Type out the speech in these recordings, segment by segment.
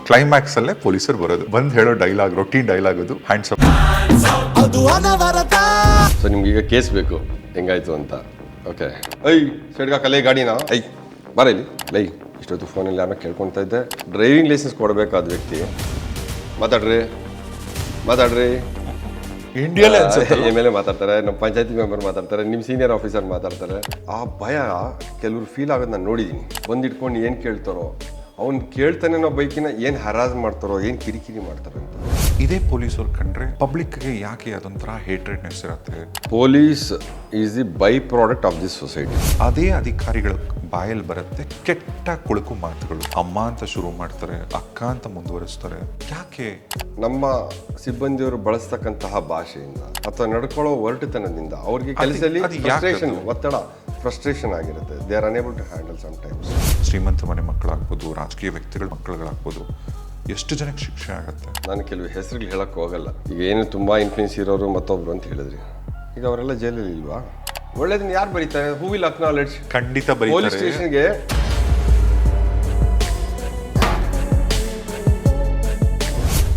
Climax ಅಲ್ಲೇ ಪೊಲೀಸರು ಬರೋದು, ಬಂದು ಹೇಳೋ ಡೈಲಾಗ್, ರೊಟೀನ್ ಡೈಲಾಗ್ ಅದು ಹ್ಯಾಂಡ್ಸ್ ಅಪ್. ಸೊ ನಿಮ್ಗೆ ಈಗ ಕೇಸ್ ಬೇಕು ಹೆಂಗಾಯ್ತು ಅಂತ. ಓಕೆ, ಐ ಸೈಡ್ಗಾಕಲ್ಲೇ ಗಾಡಿನ ಐ ಬಾರ ಇಲ್ಲಿ ಲೈ. ಇಷ್ಟೊತ್ತು ಫೋನಲ್ಲಿ ಯಾರನ್ನ ಕೇಳ್ಕೊತಾ ಇದ್ದೆ. ಡ್ರೈವಿಂಗ್ ಲೈಸೆನ್ಸ್ ಕೊಡಬೇಕಾದ ವ್ಯಕ್ತಿ ಮಾತಾಡ್ರಿ ಮಾತಾಡ್ರಿ. ಇಂಡಿಯಾಲೇ ಎಮ್ ಎಲ್ ಎ ಮಾತಾಡ್ತಾರೆ, ನಮ್ಮ ಪಂಚಾಯತಿ ಮೆಂಬರ್ ಮಾತಾಡ್ತಾರೆ, ನಿಮ್ಮ ಸೀನಿಯರ್ ಆಫೀಸರ್ ಮಾತಾಡ್ತಾರೆ. ಆ ಭಯ ಕೆಲವ್ರು ಫೀಲ್ ಆಗೋದು ನಾನು ನೋಡಿದ್ದೀನಿ. ಬಂದಿಟ್ಕೊಂಡು ಏನು ಕೇಳ್ತಾರೋ, ಅವ್ನು ಕೇಳ್ತಾನೇನೋ ಬೈಕಿನ ಏನು ಹರಾಜ್ ಮಾಡ್ತಾರೋ, ಏನು ಕಿರಿಕಿರಿ ಮಾಡ್ತಾರೆ ಅಂತ. ಇದೇ ಪೊಲೀಸವ್ರು ಕಂಡ್ರೆ ಪಬ್ಲಿಕ್ಗೆ ಯಾಕೆ ಅದೊಂಥರ ಹೇಟ್ರೆಡ್ನೆಸ್ ಇರುತ್ತೆ. Police is the by product of this society. ಅದೇ ಅಧಿಕಾರಿಗಳ ಬಾಯಲ್ಲಿ ಬರುತ್ತೆ ಕೆಟ್ಟ ಕುಳುಕು ಮಾತುಗಳು. ಅಮ್ಮ ಅಂತ ಶುರು ಮಾಡ್ತಾರೆ, ಅಕ್ಕ ಅಂತ ಮುಂದುವರಿಸ್ತಾರೆ. ಯಾಕೆ? ನಮ್ಮ ಸಿಬ್ಬಂದಿಯವರು ಬಳಸ್ತಕ್ಕಂತಹ ಭಾಷೆಯಿಂದ ಅಥವಾ ನಡ್ಕೊಳ್ಳೋ ಒರಟುತನದಿಂದ ಅವ್ರಿಗೆ ಕೆಲಸದಲ್ಲಿ ಫ್ರಸ್ಟ್ರೇಷನ್ ಆಗಿರುತ್ತೆ. They are unable to handle sometimes. ಶ್ರೀಮಂತ ಮನೆ ಮಕ್ಕಳಾಗ್ಬೋದು, ರಾಜಕೀಯ ವ್ಯಕ್ತಿಗಳ ಮಕ್ಕಳುಗಳಾಗ್ಬೋದು, ಎಷ್ಟು ಜನಕ್ಕೆ ಶಿಕ್ಷೆ ಆಗುತ್ತೆ. ನಾನು ಕೆಲವು ಹೆಸರುಗಳು ಹೇಳಕ್ಕೆ ಹೋಗಲ್ಲ. ಈಗ ಏನು ತುಂಬ ಇನ್ಫ್ಲೂಯೆನ್ಸ್ ಇರೋರು ಮತ್ತೊಬ್ರು ಅಂತ ಹೇಳಿದ್ರಿ, ಈಗ ಅವರೆಲ್ಲ ಜೈಲಲ್ಲಿ ಇಲ್ವಾ? ಒಳ್ಳೇದನ್ನ ಯಾರು ಬರೀತಾರೆ? Who will acknowledge? ಖಂಡಿತ ಪೊಲೀಸ್ ಬರೀತಾರೆ. ಸ್ಟೇಷನ್ಗೆ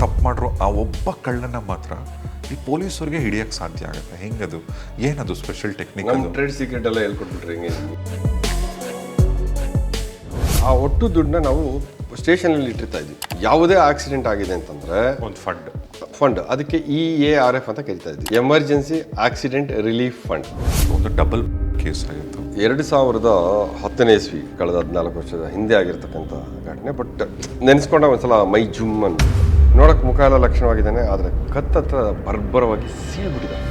ತಪ್ಪು ಮಾಡ್ರು ಆ ಒಬ್ಬ ಕಳ್ಳನ ಮಾತ್ರ ಈ ಪೊಲೀಸರಿಗೆ ಹಿಡಿಯಕ್ಕೆ ಸಾಧ್ಯ ಆಗುತ್ತೆ. ಹೆಂಗದು? ಏನದು ಸ್ಪೆಷಲ್ ಟೆಕ್ನಿಕ್? ನಮ್ಮ ಟ್ರೇಡ್ ಸೀಕ್ರೆಟ್ ಎಲ್ಲ ಹೇಳ್ಕೊಟ್ಬಿಟ್ರಿ ಹೆಂಗೆ? ಆ ಒಟ್ಟು ದುಡ್ಡನ್ನ ನಾವು ಸ್ಟೇಷನಲ್ಲಿ ಇಟ್ಟಿರ್ತಾ ಇದ್ವಿ. ಯಾವುದೇ ಆಕ್ಸಿಡೆಂಟ್ ಆಗಿದೆ ಅಂತಂದ್ರೆ ಒಂದು ಫಂಡ್ ಅದಕ್ಕೆ EARF ಅಂತ ಕರಿತಾ ಇದ್ವಿ, ಎಮರ್ಜೆನ್ಸಿ ಆಕ್ಸಿಡೆಂಟ್ ರಿಲೀಫ್ ಫಂಡ್. ಒಂದು ಡಬಲ್ ಕೇಸ್ ಆಗಿತ್ತು 2010ನೇ ಇಸ್ವಿ, ಕಳೆದ 14 ವರ್ಷದ ಹಿಂದೆ ಆಗಿರ್ತಕ್ಕಂಥ ಘಟನೆ. ಬಟ್ ನೆನೆಸ್ಕೊಂಡಾಗ ಒಂದ್ಸಲ ಮೈ ಜುಮ್ ಅಂತ. ನೋಡಕ್ಕೆ ಮುಖ ಎಲ್ಲ ಲಕ್ಷಣವಾಗಿದ್ದಾನೆ, ಆದರೆ ಕತ್ತತ್ರ ಬರ್ಬರವಾಗಿ ಸೀಳ್ಬಿಟ್ಟಿದ್ದಾನೆ.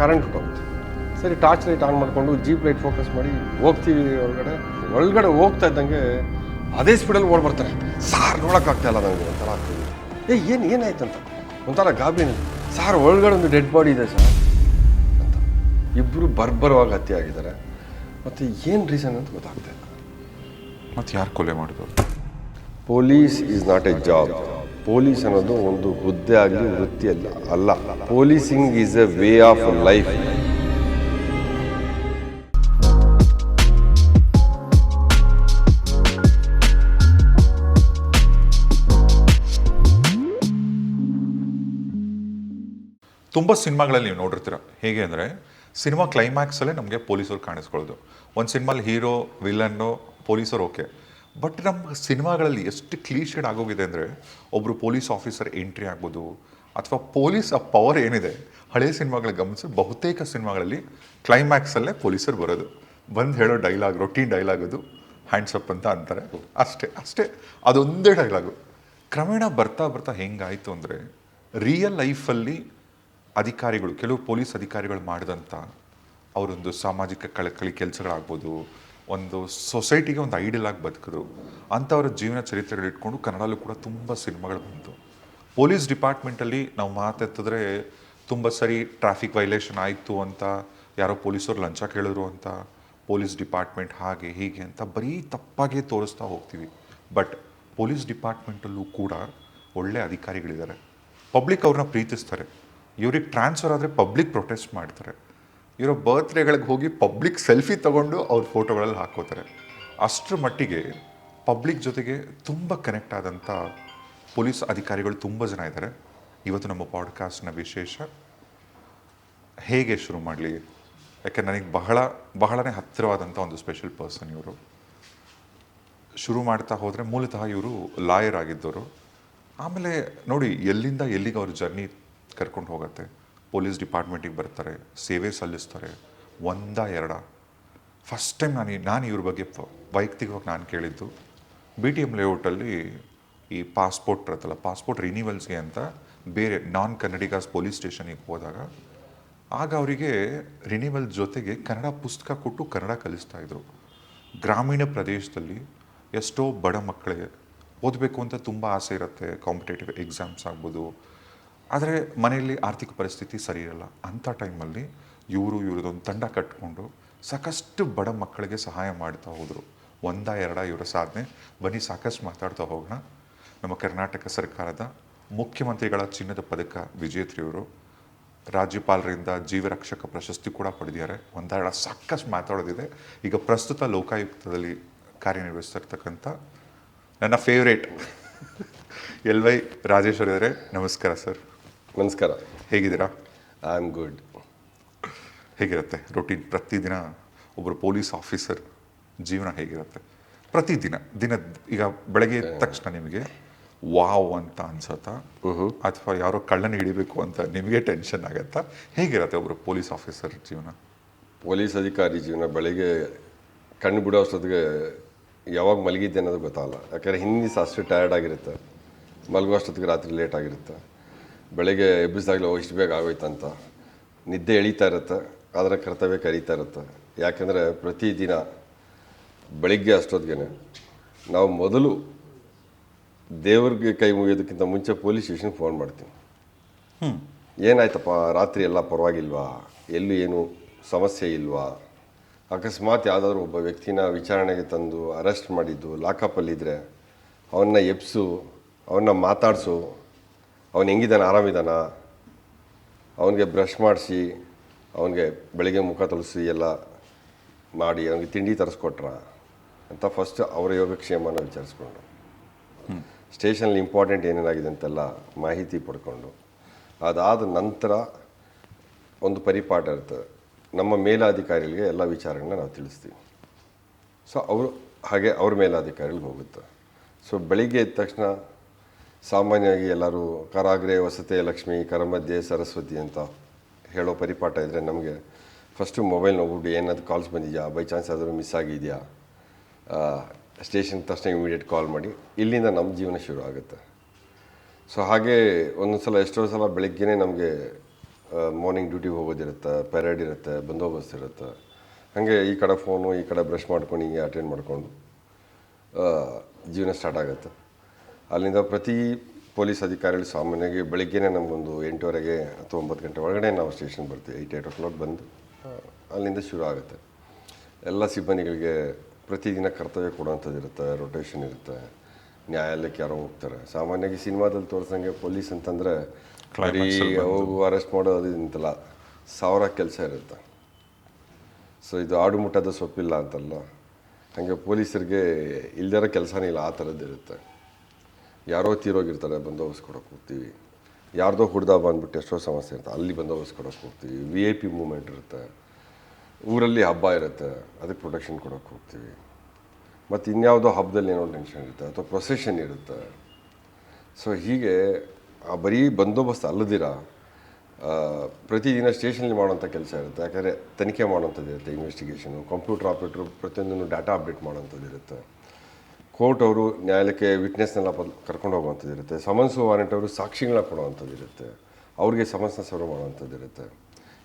ಕರೆಂಟ್ ಹೋಗುತ್ತೆ. ಸರಿ, ಟಾರ್ಚ್ ಲೈಟ್ ಆನ್ ಮಾಡಿಕೊಂಡು ಜೀಪ್ ಲೈಟ್ ಫೋಕಸ್ ಮಾಡಿ ಹೋಗ್ತೀವಿ ಒಳಗಡೆ ಹೋಗ್ತಾ ಇದ್ದಂಗೆ ಅದೇ ಸ್ಪೀಡಲ್ಲಿ ಓಡ್ ಬರ್ತಾರೆ. ಸಾರ್ ನೋಡೋಕ್ಕಾಗ್ತಾ ಇಲ್ಲ ನನಗೆ, ಒಂಥರ ಆಗ್ತದೆ. ಏನಾಯ್ತಂತ ಒಂಥರ ಗಾಬರಿನ. ಸಾರ್ ಒಳಗಡೆ ಒಂದು ಡೆಡ್ ಬಾಡಿ ಇದೆ ಸರ್ ಅಂತ. ಇಬ್ಬರು ಬರ್ಬರವಾಗಿ ಹತ್ಯೆ ಆಗಿದ್ದಾರೆ. ಮತ್ತು ಏನು ರೀಸನ್ ಅಂತ ಗೊತ್ತಾಗ್ತಾ ಇಲ್ಲ. ಮತ್ತು ಯಾರು ಕೊಲೆ ಮಾಡಿದ್ರು? Police is not A job. Police ಅನ್ನೋದು ಒಂದು ಹುದ್ದೆ ಆಗಲಿ ವೃತ್ತಿ ಅಲ್ಲ. Policing is a way of life. ತುಂಬ ಸಿನಿಮಾಗಳಲ್ಲಿ ನೀವು ನೋಡಿರ್ತೀರ. ಹೇಗೆ ಅಂದರೆ ಸಿನಿಮಾ ಕ್ಲೈಮ್ಯಾಕ್ಸಲ್ಲೇ ನಮಗೆ ಪೊಲೀಸರು ಕಾಣಿಸ್ಕೊಳ್ಳೋದು. ಒಂದು ಸಿನಿಮಾಲಿ ಹೀರೋ ವಿಲನ್ನು ಪೊಲೀಸರು ಓಕೆ. ಬಟ್ ನಮ್ಮ ಸಿನಿಮಾಗಳಲ್ಲಿ ಎಷ್ಟು ಕ್ಲೀಶೆಡ್ ಆಗೋಗಿದೆ ಅಂದರೆ ಒಬ್ಬರು ಪೊಲೀಸ್ ಆಫೀಸರ್ ಎಂಟ್ರಿ ಆಗ್ಬೋದು, ಅಥವಾ ಪೊಲೀಸ್ ಆ ಪವರ್ ಏನಿದೆ ಹಳೆಯ ಸಿನಿಮಾಗಳಿಗೆ ಗಮನಿಸಿ ಬಹುತೇಕ ಸಿನಿಮಾಗಳಲ್ಲಿ ಕ್ಲೈಮ್ಯಾಕ್ಸಲ್ಲೇ ಪೊಲೀಸರು ಬರೋದು, ಬಂದು ಹೇಳೋ ಡೈಲಾಗ್, ರೊಟೀನ್ ಡೈಲಾಗ್ ಅದು ಹ್ಯಾಂಡ್ಸ್ ಅಪ್ ಅಂತ ಅಂತಾರೆ. ಅಷ್ಟೇ ಅದೊಂದೇ ಡೈಲಾಗು. ಕ್ರಮೇಣ ಬರ್ತಾ ಹೆಂಗಾಯಿತು ಅಂದರೆ ರಿಯಲ್ ಲೈಫಲ್ಲಿ ಅಧಿಕಾರಿಗಳು, ಕೆಲವು ಪೊಲೀಸ್ ಅಧಿಕಾರಿಗಳು ಮಾಡಿದಂಥ ಅವರೊಂದು ಸಾಮಾಜಿಕ ಕಳಕಳಿ ಕೆಲಸಗಳಾಗ್ಬೋದು, ಒಂದು ಸೊಸೈಟಿಗೆ ಒಂದು ಐಡಿಯಲ್ ಆಗಿ ಬದುಕಿದ್ರು ಅಂಥವ್ರ ಜೀವನ ಚರಿತ್ರೆಗಳಿಟ್ಕೊಂಡು ಕನ್ನಡಲ್ಲೂ ಕೂಡ ತುಂಬ ಸಿನಿಮಾಗಳು ಬಂತು. ಪೊಲೀಸ್ ಡಿಪಾರ್ಟ್ಮೆಂಟಲ್ಲಿ ನಾವು ಮಾತೆತ್ತಿದ್ರೆ ತುಂಬ ಸರಿ ಟ್ರಾಫಿಕ್ ವೈಲೇಷನ್ ಆಯಿತು ಅಂತ ಯಾರೋ ಪೊಲೀಸರು ಲಂಚ ಕೇಳಿದ್ರು ಅಂತ, ಪೊಲೀಸ್ ಡಿಪಾರ್ಟ್ಮೆಂಟ್ ಹಾಗೆ ಹೀಗೆ ಅಂತ ಬರೀ ತಪ್ಪಾಗೆ ತೋರಿಸ್ತಾ ಹೋಗ್ತೀವಿ. ಬಟ್ ಪೊಲೀಸ್ ಡಿಪಾರ್ಟ್ಮೆಂಟಲ್ಲೂ ಕೂಡ ಒಳ್ಳೆ ಅಧಿಕಾರಿಗಳಿದ್ದಾರೆ. ಪಬ್ಲಿಕ್ ಅವ್ರನ್ನ ಪ್ರೀತಿಸ್ತಾರೆ. ಇವ್ರಿಗೆ ಟ್ರಾನ್ಸ್ಫರ್ ಆದರೆ ಪಬ್ಲಿಕ್ ಪ್ರೊಟೆಸ್ಟ್ ಮಾಡ್ತಾರೆ. ಇವರ ಬರ್ತ್ಡೇಗಳಿಗೆ ಹೋಗಿ ಪಬ್ಲಿಕ್ ಸೆಲ್ಫಿ ತೊಗೊಂಡು ಅವ್ರ ಫೋಟೋಗಳಲ್ಲಿ ಹಾಕೋತಾರೆ. ಅಷ್ಟರ ಮಟ್ಟಿಗೆ ಪಬ್ಲಿಕ್ ಜೊತೆಗೆ ತುಂಬ ಕನೆಕ್ಟ್ ಆದಂಥ ಪೊಲೀಸ್ ಅಧಿಕಾರಿಗಳು ತುಂಬ ಜನ ಇದ್ದಾರೆ. ಇವತ್ತು ನಮ್ಮ ಪಾಡ್ಕಾಸ್ಟ್ನ ವಿಶೇಷ. ಹೇಗೆ ಶುರು ಮಾಡಲಿ? ಯಾಕೆ ನನಗೆ ಬಹಳನೇ ಹತ್ತಿರವಾದಂಥ ಒಂದು ಸ್ಪೆಷಲ್ ಪರ್ಸನ್ ಇವರು. ಶುರು ಮಾಡ್ತಾ ಹೋದರೆ ಮೂಲತಃ ಇವರು ಲಾಯರ್ ಆಗಿದ್ದವರು. ಆಮೇಲೆ ನೋಡಿ ಎಲ್ಲಿಂದ ಎಲ್ಲಿಗೆ ಅವ್ರ ಜರ್ನಿ ಕರ್ಕೊಂಡು ಹೋಗುತ್ತೆ. ಪೊಲೀಸ್ ಡಿಪಾರ್ಟ್ಮೆಂಟಿಗೆ ಬರ್ತಾರೆ, ಸೇವೆ ಸಲ್ಲಿಸ್ತಾರೆ. ಎರಡ ಫಸ್ಟ್ ಟೈಮ್ ನಾನು ಇವ್ರ ಬಗ್ಗೆ ವೈಯಕ್ತಿಕವಾಗಿ ನಾನು ಕೇಳಿದ್ದು BTM ಲೇಔಟಲ್ಲಿ ಈ ಪಾಸ್ಪೋರ್ಟ್ ಇರುತ್ತಲ್ಲ, ಪಾಸ್ಪೋರ್ಟ್ ರಿನ್ಯೂವಲ್ಸ್ಗೆ ಅಂತ ಬೇರೆ ನಾನ್ ಕನ್ನಡಿಗಾಸ್ ಪೊಲೀಸ್ ಸ್ಟೇಷನಿಗೆ ಹೋದಾಗ ಆಗ ಅವರಿಗೆ ರಿನ್ಯೂವಲ್ ಜೊತೆಗೆ ಕನ್ನಡ ಪುಸ್ತಕ ಕೊಟ್ಟು ಕನ್ನಡ ಕಲಿಸ್ತಾಯಿದ್ರು. ಗ್ರಾಮೀಣ ಪ್ರದೇಶದಲ್ಲಿ ಎಷ್ಟೋ ಬಡ ಮಕ್ಕಳಿಗೆ ಓದಬೇಕು ಅಂತ ತುಂಬ ಆಸೆ ಇರುತ್ತೆ, ಕಾಂಪಿಟೇಟಿವ್ ಎಕ್ಸಾಮ್ಸ್ ಆಗ್ಬೋದು. ಆದರೆ ಮನೆಯಲ್ಲಿ ಆರ್ಥಿಕ ಪರಿಸ್ಥಿತಿ ಸರಿ ಇರಲ್ಲ. ಅಂಥ ಟೈಮಲ್ಲಿ ಇವ್ರದ್ದೊಂದು ತಂಡ ಕಟ್ಕೊಂಡು ಸಾಕಷ್ಟು ಬಡ ಮಕ್ಕಳಿಗೆ ಸಹಾಯ ಮಾಡ್ತಾ ಹೋದರು. ಇವರ ಸಾಧನೆ. ಬನ್ನಿ ಸಾಕಷ್ಟು ಮಾತಾಡ್ತಾ ಹೋಗೋಣ. ನಮ್ಮ ಕರ್ನಾಟಕ ಸರ್ಕಾರದ ಮುಖ್ಯಮಂತ್ರಿಗಳ ಚಿನ್ನದ ಪದಕ ವಿಜೇತ್ರಿಯವರು ರಾಜ್ಯಪಾಲರಿಂದ ಜೀವರಕ್ಷಕ ಪ್ರಶಸ್ತಿ ಕೂಡ ಪಡೆದಿದ್ದಾರೆ. ಒಂದೆರಡು ಸಾಕಷ್ಟು ಮಾತಾಡೋದಿದೆ. ಈಗ ಪ್ರಸ್ತುತ ಲೋಕಾಯುಕ್ತದಲ್ಲಿ ಕಾರ್ಯನಿರ್ವಹಿಸ್ತಿರ್ತಕ್ಕಂಥ ನನ್ನ ಫೇವ್ರೇಟ್ LY ರಾಜೇಶ್ವರಿ ಅವರೇ, ನಮಸ್ಕಾರ ಸರ್. ನಮಸ್ಕಾರ. ಹೇಗಿದ್ದೀರಾ? I am good. ಹೇಗಿರುತ್ತೆ ರೊಟೀನ್ ಪ್ರತಿದಿನ ಒಬ್ಬರು ಪೊಲೀಸ್ ಆಫೀಸರ್ ಜೀವನ ಹೇಗಿರುತ್ತೆ ಪ್ರತಿದಿನ? ಈಗ ಬೆಳಗ್ಗೆ ಎದ್ದ ತಕ್ಷಣ ನಿಮಗೆ ವಾವ್ ಅಂತ ಅನ್ಸತ್ತಾ, ಅಥವಾ ಯಾರೋ ಕಳ್ಳನ ಹಿಡಿಬೇಕು ಅಂತ ನಿಮಗೆ ಟೆನ್ಷನ್ ಆಗತ್ತಾ? ಹೇಗಿರುತ್ತೆ ಒಬ್ಬರು ಪೊಲೀಸ್ ಆಫೀಸರ್ ಜೀವನ? ಪೊಲೀಸ್ ಅಧಿಕಾರಿ ಜೀವನ ಬೆಳಗ್ಗೆ ಕಣ್ಣು ಬಿಡೋ ಅಷ್ಟೊತ್ತಿಗೆ ಯಾವಾಗ ಮಲಗಿದ್ದೆ ಅನ್ನೋದು ಗೊತ್ತಾಗಲ್ಲ. ಯಾಕಂದರೆ ಹಿಂದಿನ ದಿವಸ ಅಷ್ಟು ಟಯರ್ಡ್ ಆಗಿರುತ್ತೆ, ಮಲಗೋ ಅಷ್ಟೊತ್ತಿಗೆ ರಾತ್ರಿ ಲೇಟ್ ಆಗಿರುತ್ತೆ. ಬೆಳಗ್ಗೆ ಎಬ್ಬಿಸಿದಾಗಲೇ ಇಷ್ಟು ಬೇಗ ಆಗೋಯ್ತಂತ ನಿದ್ದೆ ಎಳೀತಾ ಇರುತ್ತೆ, ಅದರ ಕರ್ತವ್ಯ ಕರೀತಾ ಇರುತ್ತೆ. ಯಾಕೆಂದರೆ ಪ್ರತಿದಿನ ಬೆಳಿಗ್ಗೆ ಅಷ್ಟೊತ್ತಿಗೆ ನಾವು ಮೊದಲು ದೇವ್ರಿಗೆ ಕೈ ಮುಗಿಯೋದಕ್ಕಿಂತ ಮುಂಚೆ ಪೊಲೀಸ್ ಸ್ಟೇಷನ್ಗೆ ಫೋನ್ ಮಾಡ್ತೀನಿ. ಏನಾಯ್ತಪ್ಪ ರಾತ್ರಿ ಎಲ್ಲ ಪರವಾಗಿಲ್ವಾ, ಎಲ್ಲೂ ಏನು ಸಮಸ್ಯೆ ಇಲ್ವಾ, ಅಕಸ್ಮಾತ್ ಯಾವುದಾದ್ರೂ ಒಬ್ಬ ವ್ಯಕ್ತಿನ ವಿಚಾರಣೆಗೆ ತಂದು ಅರೆಸ್ಟ್ ಮಾಡಿದ್ದು ಲಾಕಪ್ಪಲ್ಲಿದ್ದರೆ ಅವನ್ನ ಎಬ್ಸು, ಅವನ್ನ ಮಾತಾಡಿಸು, ಅವನು ಹೆಂಗಿದ್ದಾನೆ, ಆರಾಮಿದ್ದಾನ, ಅವನಿಗೆ ಬ್ರಷ್ ಮಾಡಿಸಿ, ಅವನಿಗೆ ಬೆಳಗ್ಗೆ ಮುಖ ತೊಳಸಿ ಎಲ್ಲ ಮಾಡಿ ಅವನಿಗೆ ತಿಂಡಿ ತರಿಸ್ಕೊಟ್ರ ಅಂತ ಫಸ್ಟ್ ಅವರ ಯೋಗಕ್ಷೇಮನ ವಿಚಾರಿಸ್ಕೊಂಡು, ಸ್ಟೇಷನಲ್ಲಿ ಇಂಪಾರ್ಟೆಂಟ್ ಏನೇನಾಗಿದೆ ಅಂತೆಲ್ಲ ಮಾಹಿತಿ ಪಡ್ಕೊಂಡು, ಅದಾದ ನಂತರ ಒಂದು ಪರಿಪಾಠ ಇರ್ತದೆ. ನಮ್ಮ ಮೇಲಾಧಿಕಾರಿಗಳಿಗೆ ಎಲ್ಲ ವಿಚಾರಗಳನ್ನ ನಾವು ತಿಳಿಸ್ತೀವಿ. ಸೊ ಅವರು ಹಾಗೆ ಅವ್ರ ಮೇಲಾಧಿಕಾರಿಗಳಿಗೆ ಹೋಗುತ್ತೆ. ಸೊ ಬೆಳಿಗ್ಗೆ ಎದ್ದ ತಕ್ಷಣ ಸಾಮಾನ್ಯವಾಗಿ ಎಲ್ಲರೂ ಕರಾಗ್ರೆ ವಸತೆ ಲಕ್ಷ್ಮಿ, ಕರಮಧ್ಯೆ ಸರಸ್ವತಿ ಅಂತ ಹೇಳೋ ಪರಿಪಾಠ ಇದ್ದರೆ ನಮಗೆ ಫಸ್ಟು ಮೊಬೈಲ್ ನೋಡ್ಬಿಟ್ಟು ಏನಾದರೂ ಕಾಲ್ಸ್ ಬಂದಿದೆಯಾ, ಬೈ ಚಾನ್ಸ್ ಆದರೂ ಮಿಸ್ ಆಗಿದೆಯಾ, ಸ್ಟೇಷನ್ ತಕ್ಷಣ ಇಮಿಡಿಯೇಟ್ ಕಾಲ್ ಮಾಡಿ, ಇಲ್ಲಿಂದ ನಮ್ಮ ಜೀವನ ಶುರು ಆಗುತ್ತೆ. ಸೊ ಹಾಗೆ ಒಂದೊಂದು ಸಲ ಎಷ್ಟೋ ಸಲ ಬೆಳಗ್ಗೆನೇ ನಮಗೆ ಮಾರ್ನಿಂಗ್ ಡ್ಯೂಟಿಗೆ ಹೋಗೋದಿರುತ್ತೆ, ಪೆರೇಡ್ ಇರುತ್ತೆ, ಬಂದೋಬಸ್ತ್ ಇರುತ್ತೆ. ಹಾಗೆ ಈ ಕಡೆ ಫೋನು ಈ ಕಡೆ ಬ್ರಷ್ ಮಾಡ್ಕೊಂಡು ಹಿಂಗೆ ಅಟೆಂಡ್ ಮಾಡಿಕೊಂಡು ಜೀವನ ಸ್ಟಾರ್ಟ್ ಆಗುತ್ತೆ. ಅಲ್ಲಿಂದ ಪ್ರತಿ ಪೊಲೀಸ್ ಅಧಿಕಾರಿಗಳು ಸಾಮಾನ್ಯವಾಗಿ ಬೆಳಗ್ಗೆನೇ ನಮಗೊಂದು 8:30 ಅಥವಾ 9 ಗಂಟೆ ಒಳಗಡೆ ನಾವು ಸ್ಟೇಷನ್ ಬರ್ತೀವಿ. 8 o'clock ಬಂದು ಅಲ್ಲಿಂದ ಶುರು ಆಗುತ್ತೆ. ಎಲ್ಲ ಸಿಬ್ಬಂದಿಗಳಿಗೆ ಪ್ರತಿದಿನ ಕರ್ತವ್ಯ ಕೊಡುವಂಥದ್ದು ಇರುತ್ತೆ, ರೊಟೇಷನ್ ಇರುತ್ತೆ. ನ್ಯಾಯಾಲಯಕ್ಕೆ ಯಾರೋ ಹೋಗ್ತಾರೆ. ಸಾಮಾನ್ಯವಾಗಿ ಸಿನಿಮಾದಲ್ಲಿ ತೋರಿಸಂಗೆ ಪೊಲೀಸ್ ಅಂತಂದರೆ ಬರೀ ಹೋಗು ಅರೆಸ್ಟ್ ಮಾಡೋದು ಇಂತಲ್ಲ, 1000 ಕೆಲಸ ಇರುತ್ತೆ. ಸೊ ಇದು ಆಡು ಮುಟ್ಟದ ಸೊಪ್ಪಿಲ್ಲ ಅಂತಲ್ಲ, ಹಾಗೆ ಪೊಲೀಸರಿಗೆ ಇಲ್ದಿರೋ ಕೆಲಸನೇ ಇಲ್ಲ, ಆ ಥರದ್ದು ಇರುತ್ತೆ. ಯಾರೋ ತೀರೋಗಿರ್ತಾರೆ, ಬಂದೋಬಸ್ತ್ ಕೊಡೋಕೆ ಹೋಗ್ತೀವಿ. ಯಾರ್ದೋ ಹುಡ್ದ ಬಂದ್ಬಿಟ್ಟು ಎಷ್ಟೋ ಸಮಸ್ಯೆ ಇರುತ್ತೆ, ಅಲ್ಲಿ ಬಂದೋಬಸ್ತ್ ಕೊಡೋಕೆ ಹೋಗ್ತೀವಿ. VIP ಮೂಮೆಂಟ್ ಇರುತ್ತೆ, ಊರಲ್ಲಿ ಹಬ್ಬ ಇರುತ್ತೆ, ಅದಕ್ಕೆ ಪ್ರೊಟೆಕ್ಷನ್ ಕೊಡೋಕೆ ಹೋಗ್ತೀವಿ. ಮತ್ತು ಇನ್ಯಾವುದೋ ಹಬ್ಬದಲ್ಲಿ ಏನೋ ಟೆನ್ಷನ್ ಇರುತ್ತೆ ಅಥವಾ ಪ್ರೊಸೆಷನ್ ಇರುತ್ತೆ. ಸೊ ಹೀಗೆ ಬರೀ ಬಂದೋಬಸ್ತ್ ಅಲ್ಲದಿರ ಪ್ರತಿದಿನ ಸ್ಟೇಷನಲ್ಲಿ ಮಾಡೋಂಥ ಕೆಲಸ ಇರುತ್ತೆ. ಯಾಕಂದರೆ ತನಿಖೆ ಮಾಡೋಂಥದ್ದು ಇರುತ್ತೆ, ಇನ್ವೆಸ್ಟಿಗೇಷನು, ಕಂಪ್ಯೂಟರ್ ಆಪ್ರೇಟ್ರು ಪ್ರತಿಯೊಂದನ್ನು ಡಾಟಾ ಅಪ್ಡೇಟ್ ಮಾಡೋಂಥದ್ದು ಇರುತ್ತೆ. ಕೋರ್ಟ್ ಅವರು ನ್ಯಾಯಾಲಯಕ್ಕೆ ವಿಟ್ನೆಸ್ನೆಲ್ಲ ಕರ್ಕೊಂಡು ಹೋಗುವಂಥದ್ದು ಇರುತ್ತೆ. ಸಮನ್ಸು ವಾರೆಂಟ್ ಅವರು ಸಾಕ್ಷಿಗಳನ್ನ ಕೊಡುವಂಥದ್ದು ಇರುತ್ತೆ, ಅವ್ರಿಗೆ ಸಮನ್ಸ್ನ ಸರ್ವ್ ಮಾಡುವಂಥದ್ದು ಇರುತ್ತೆ.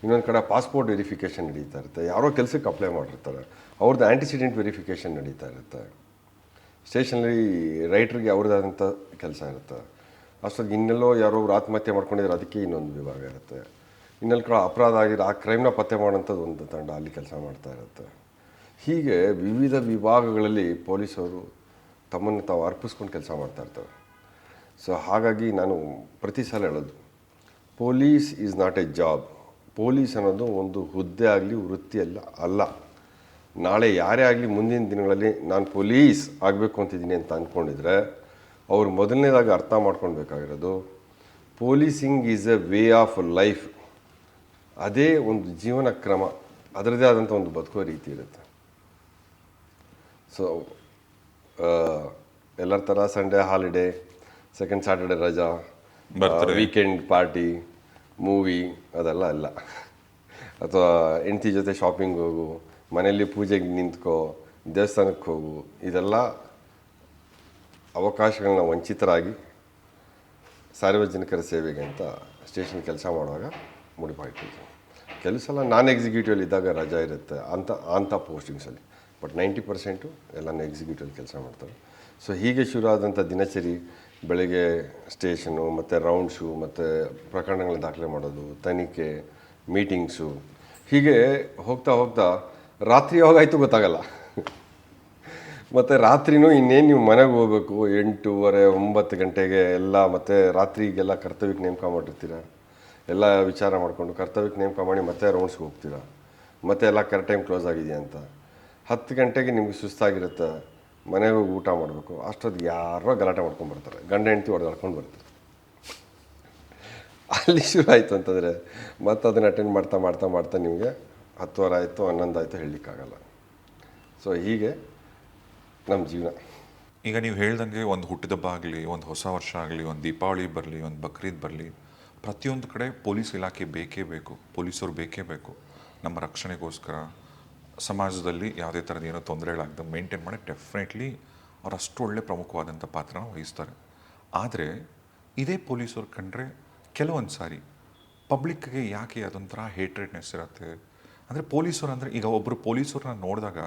ಇನ್ನೊಂದು ಕಡೆ ಪಾಸ್ಪೋರ್ಟ್ ವೆರಿಫಿಕೇಷನ್ ನಡೀತಾ ಇರುತ್ತೆ, ಯಾರೋ ಕೆಲಸಕ್ಕೆ ಅಪ್ಲೈ ಮಾಡಿರ್ತಾರೆ, ಅವ್ರದ್ದು ಆ್ಯಂಟಿಸಿಡೆಂಟ್ ವೆರಿಫಿಕೇಷನ್ ನಡೀತಾ ಇರುತ್ತೆ. ಸ್ಟೇಷನಲ್ಲಿ ರೈಟ್ರಿಗೆ ಅವ್ರದ್ದಾದಂಥ ಕೆಲಸ ಇರುತ್ತೆ. ಅಷ್ಟೊಂದು ಇನ್ನೆಲ್ಲೋ ಯಾರೋ ಆತ್ಮಹತ್ಯೆ ಮಾಡ್ಕೊಂಡಿದ್ರೆ ಅದಕ್ಕೆ ಇನ್ನೊಂದು ವಿಭಾಗ ಇರುತ್ತೆ. ಇನ್ನೆಲ್ಲ ಕಡೆ ಅಪರಾಧ ಆಗಿರೋ ಆ ಕ್ರೈಮ್ನ ಪತ್ತೆ ಮಾಡೋಂಥದ್ದು ಒಂದು ತಂಡ ಅಲ್ಲಿ ಕೆಲಸ ಮಾಡ್ತಾ ಇರುತ್ತೆ. ಹೀಗೆ ವಿವಿಧ ವಿಭಾಗಗಳಲ್ಲಿ ಪೊಲೀಸವರು ತಮ್ಮನ್ನು ತಾವು ಅರ್ಪಿಸ್ಕೊಂಡು ಕೆಲಸ ಮಾಡ್ತಾ ಇರ್ತಾರೆ. ಸೊ ಹಾಗಾಗಿ ನಾನು ಪ್ರತಿ ಸಲ ಹೇಳೋದು, police is not A job. Police ಅನ್ನೋದು ಒಂದು ಹುದ್ದೆ ಆಗಲಿ ವೃತ್ತಿ ಅಲ್ಲ. ನಾಳೆ ಯಾರೇ ಆಗಲಿ ಮುಂದಿನ ದಿನಗಳಲ್ಲಿ ನಾನು ಪೊಲೀಸ್ ಆಗಬೇಕು ಅಂತಿದ್ದೀನಿ ಅಂತ ಅಂದ್ಕೊಂಡಿದ್ರೆ ಅವ್ರು ಮೊದಲನೇದಾಗಿ ಅರ್ಥ ಮಾಡ್ಕೊಳ್ಬೇಕಾಗಿರೋದು, policing is a way of life. ಅದೇ ಒಂದು ಜೀವನ ಕ್ರಮ, ಅದರದ್ದೇ ಆದಂಥ ಒಂದು ಬದುಕೋ ರೀತಿ ಇರುತ್ತೆ. ಸೊ ಎಲ್ಲರ ಥರ ಸಂಡೇ ಹಾಲಿಡೇ, ಸೆಕೆಂಡ್ ಸ್ಯಾಟರ್ಡೆ ರಜಾ, ವೀಕೆಂಡ್ ಪಾರ್ಟಿ, ಮೂವಿ ಅದೆಲ್ಲ ಅಲ್ಲ. ಅಥವಾ ಹೆಂಡತಿ ಜೊತೆ ಶಾಪಿಂಗ್ ಹೋಗು, ಮನೆಯಲ್ಲಿ ಪೂಜೆಗೆ ನಿಂತ್ಕೋ, ದೇವಸ್ಥಾನಕ್ಕೆ ಹೋಗು, ಇದೆಲ್ಲ ಅವಕಾಶಗಳನ್ನ ವಂಚಿತರಾಗಿ ಸಾರ್ವಜನಿಕರ ಸೇವೆಗೆ ಅಂತ ಸ್ಟೇಷನ್ ಕೆಲಸ ಮಾಡುವಾಗ ಮುಡಿಪಾಯ್ತಿದ್ವಿ. ಕೆಲವು ಸಲ ನಾನ್ ಎಕ್ಸಿಕ್ಯೂಟಿವಲ್ಲಿ ಇದ್ದಾಗ ರಜಾ ಇರುತ್ತೆ ಅಂಥ ಪೋಸ್ಟಿಂಗ್ಸಲ್ಲಿ, ಬಟ್ 90% ಎಲ್ಲನೂ ಎಕ್ಸಿಕ್ಯೂಟಿವಲ್ಲಿ ಕೆಲಸ ಮಾಡ್ತಾರೆ. ಸೊ ಹೀಗೆ ಶುರು ಆದಂಥ ದಿನಚರಿ ಬೆಳಗ್ಗೆ ಸ್ಟೇಷನು, ಮತ್ತು ರೌಂಡ್ಸು, ಮತ್ತು ಪ್ರಕರಣಗಳನ್ನ ದಾಖಲೆ ಮಾಡೋದು, ತನಿಖೆ, ಮೀಟಿಂಗ್ಸು, ಹೀಗೆ ಹೋಗ್ತಾ ಹೋಗ್ತಾ ರಾತ್ರಿ ಯಾವಾಗಾಯಿತು ಗೊತ್ತಾಗಲ್ಲ. ಮತ್ತು ರಾತ್ರಿನೂ ಇನ್ನೇನು ನೀವು ಮನೆಗೆ ಹೋಗ್ಬೇಕು 8:30, 9 ಗಂಟೆಗೆ ಎಲ್ಲ, ಮತ್ತು ರಾತ್ರಿಗೆಲ್ಲ ಕರ್ತವ್ಯಕ್ಕೆ ನೇಮಕ ಮಾಡಿರ್ತೀರ. ಎಲ್ಲ ವಿಚಾರ ಮಾಡಿಕೊಂಡು ಕರ್ತವ್ಯಕ್ಕೆ ನೇಮಕ ಮಾಡಿ ಮತ್ತೆ ರೌಂಡ್ಸ್ಗೆ ಹೋಗ್ತೀರಾ, ಮತ್ತೆ ಎಲ್ಲ ಕರೆಕ್ಟ್ ಟೈಮ್ ಕ್ಲೋಸ್ ಆಗಿದೆಯಾ ಅಂತ. 10 ಗಂಟೆಗೆ ನಿಮಗೆ ಸುಸ್ತಾಗಿರುತ್ತೆ, ಮನೆಗೆ ಹೋಗಿ ಊಟ ಮಾಡಬೇಕು. ಅಷ್ಟೊತ್ತಿಗೆ ಯಾರೋ ಗಲಾಟೆ ಮಾಡ್ಕೊಂಡು ಬರ್ತಾರೆ, ಗಂಡ ಹೆಂಡತಿ ಹೊಡೆದಾಡ್ಕೊಂಡು ಬರ್ತಾರೆ. ಅಲ್ಲಿ ಶುರು ಆಯಿತು ಅಂತಂದರೆ ಮತ್ತೆ ಅದನ್ನು ಅಟೆಂಡ್ ಮಾಡ್ತಾ ಮಾಡ್ತಾ ಮಾಡ್ತಾ ನಿಮಗೆ 10 ಆಯಿತು 11 ಆಯಿತು ಹೇಳಲಿಕ್ಕಾಗಲ್ಲ. ಸೊ ಹೀಗೆ ನಮ್ಮ ಜೀವನ. ಈಗ ನೀವು ಹೇಳ್ದಂಗೆ ಒಂದು ಹುಟ್ಟಿದಬ್ಬ ಆಗಲಿ, ಒಂದು ಹೊಸ ವರ್ಷ ಆಗಲಿ, ಒಂದು ದೀಪಾವಳಿ ಬರಲಿ, ಒಂದು ಬಕ್ರೀದ್ ಬರಲಿ, ಪ್ರತಿಯೊಂದು ಕಡೆ ಪೊಲೀಸ್ ಇಲಾಖೆ ಬೇಕೇ ಬೇಕು, ಪೊಲೀಸರು ಬೇಕೇ ಬೇಕು. ನಮ್ಮ ರಕ್ಷಣೆಗೋಸ್ಕರ ಸಮಾಜದಲ್ಲಿ ಯಾವುದೇ ಥರದ ಏನೋ ತೊಂದರೆಗಳಾಗದೆ ಮೇಂಟೈನ್ ಮಾಡಿ ಡೆಫಿನೆಟ್ಲಿ ಅವ್ರು ಅಷ್ಟು ಒಳ್ಳೆ ಪ್ರಮುಖವಾದಂಥ ಪಾತ್ರನ ವಹಿಸ್ತಾರೆ. ಆದರೆ ಇದೇ ಪೊಲೀಸರು ಕಂಡ್ರೆ ಕೆಲವೊಂದು ಸಾರಿ ಪಬ್ಲಿಕ್ಗೆ ಯಾಕೆ ಅದೊಂಥರ ಹೇಟ್ರೆಡ್ನೆಸ್ ಇರುತ್ತೆ ಅಂದರೆ ಪೊಲೀಸರು ಅಂದರೆ ಈಗ ಒಬ್ಬರು ಪೊಲೀಸರನ್ನ ನೋಡಿದಾಗ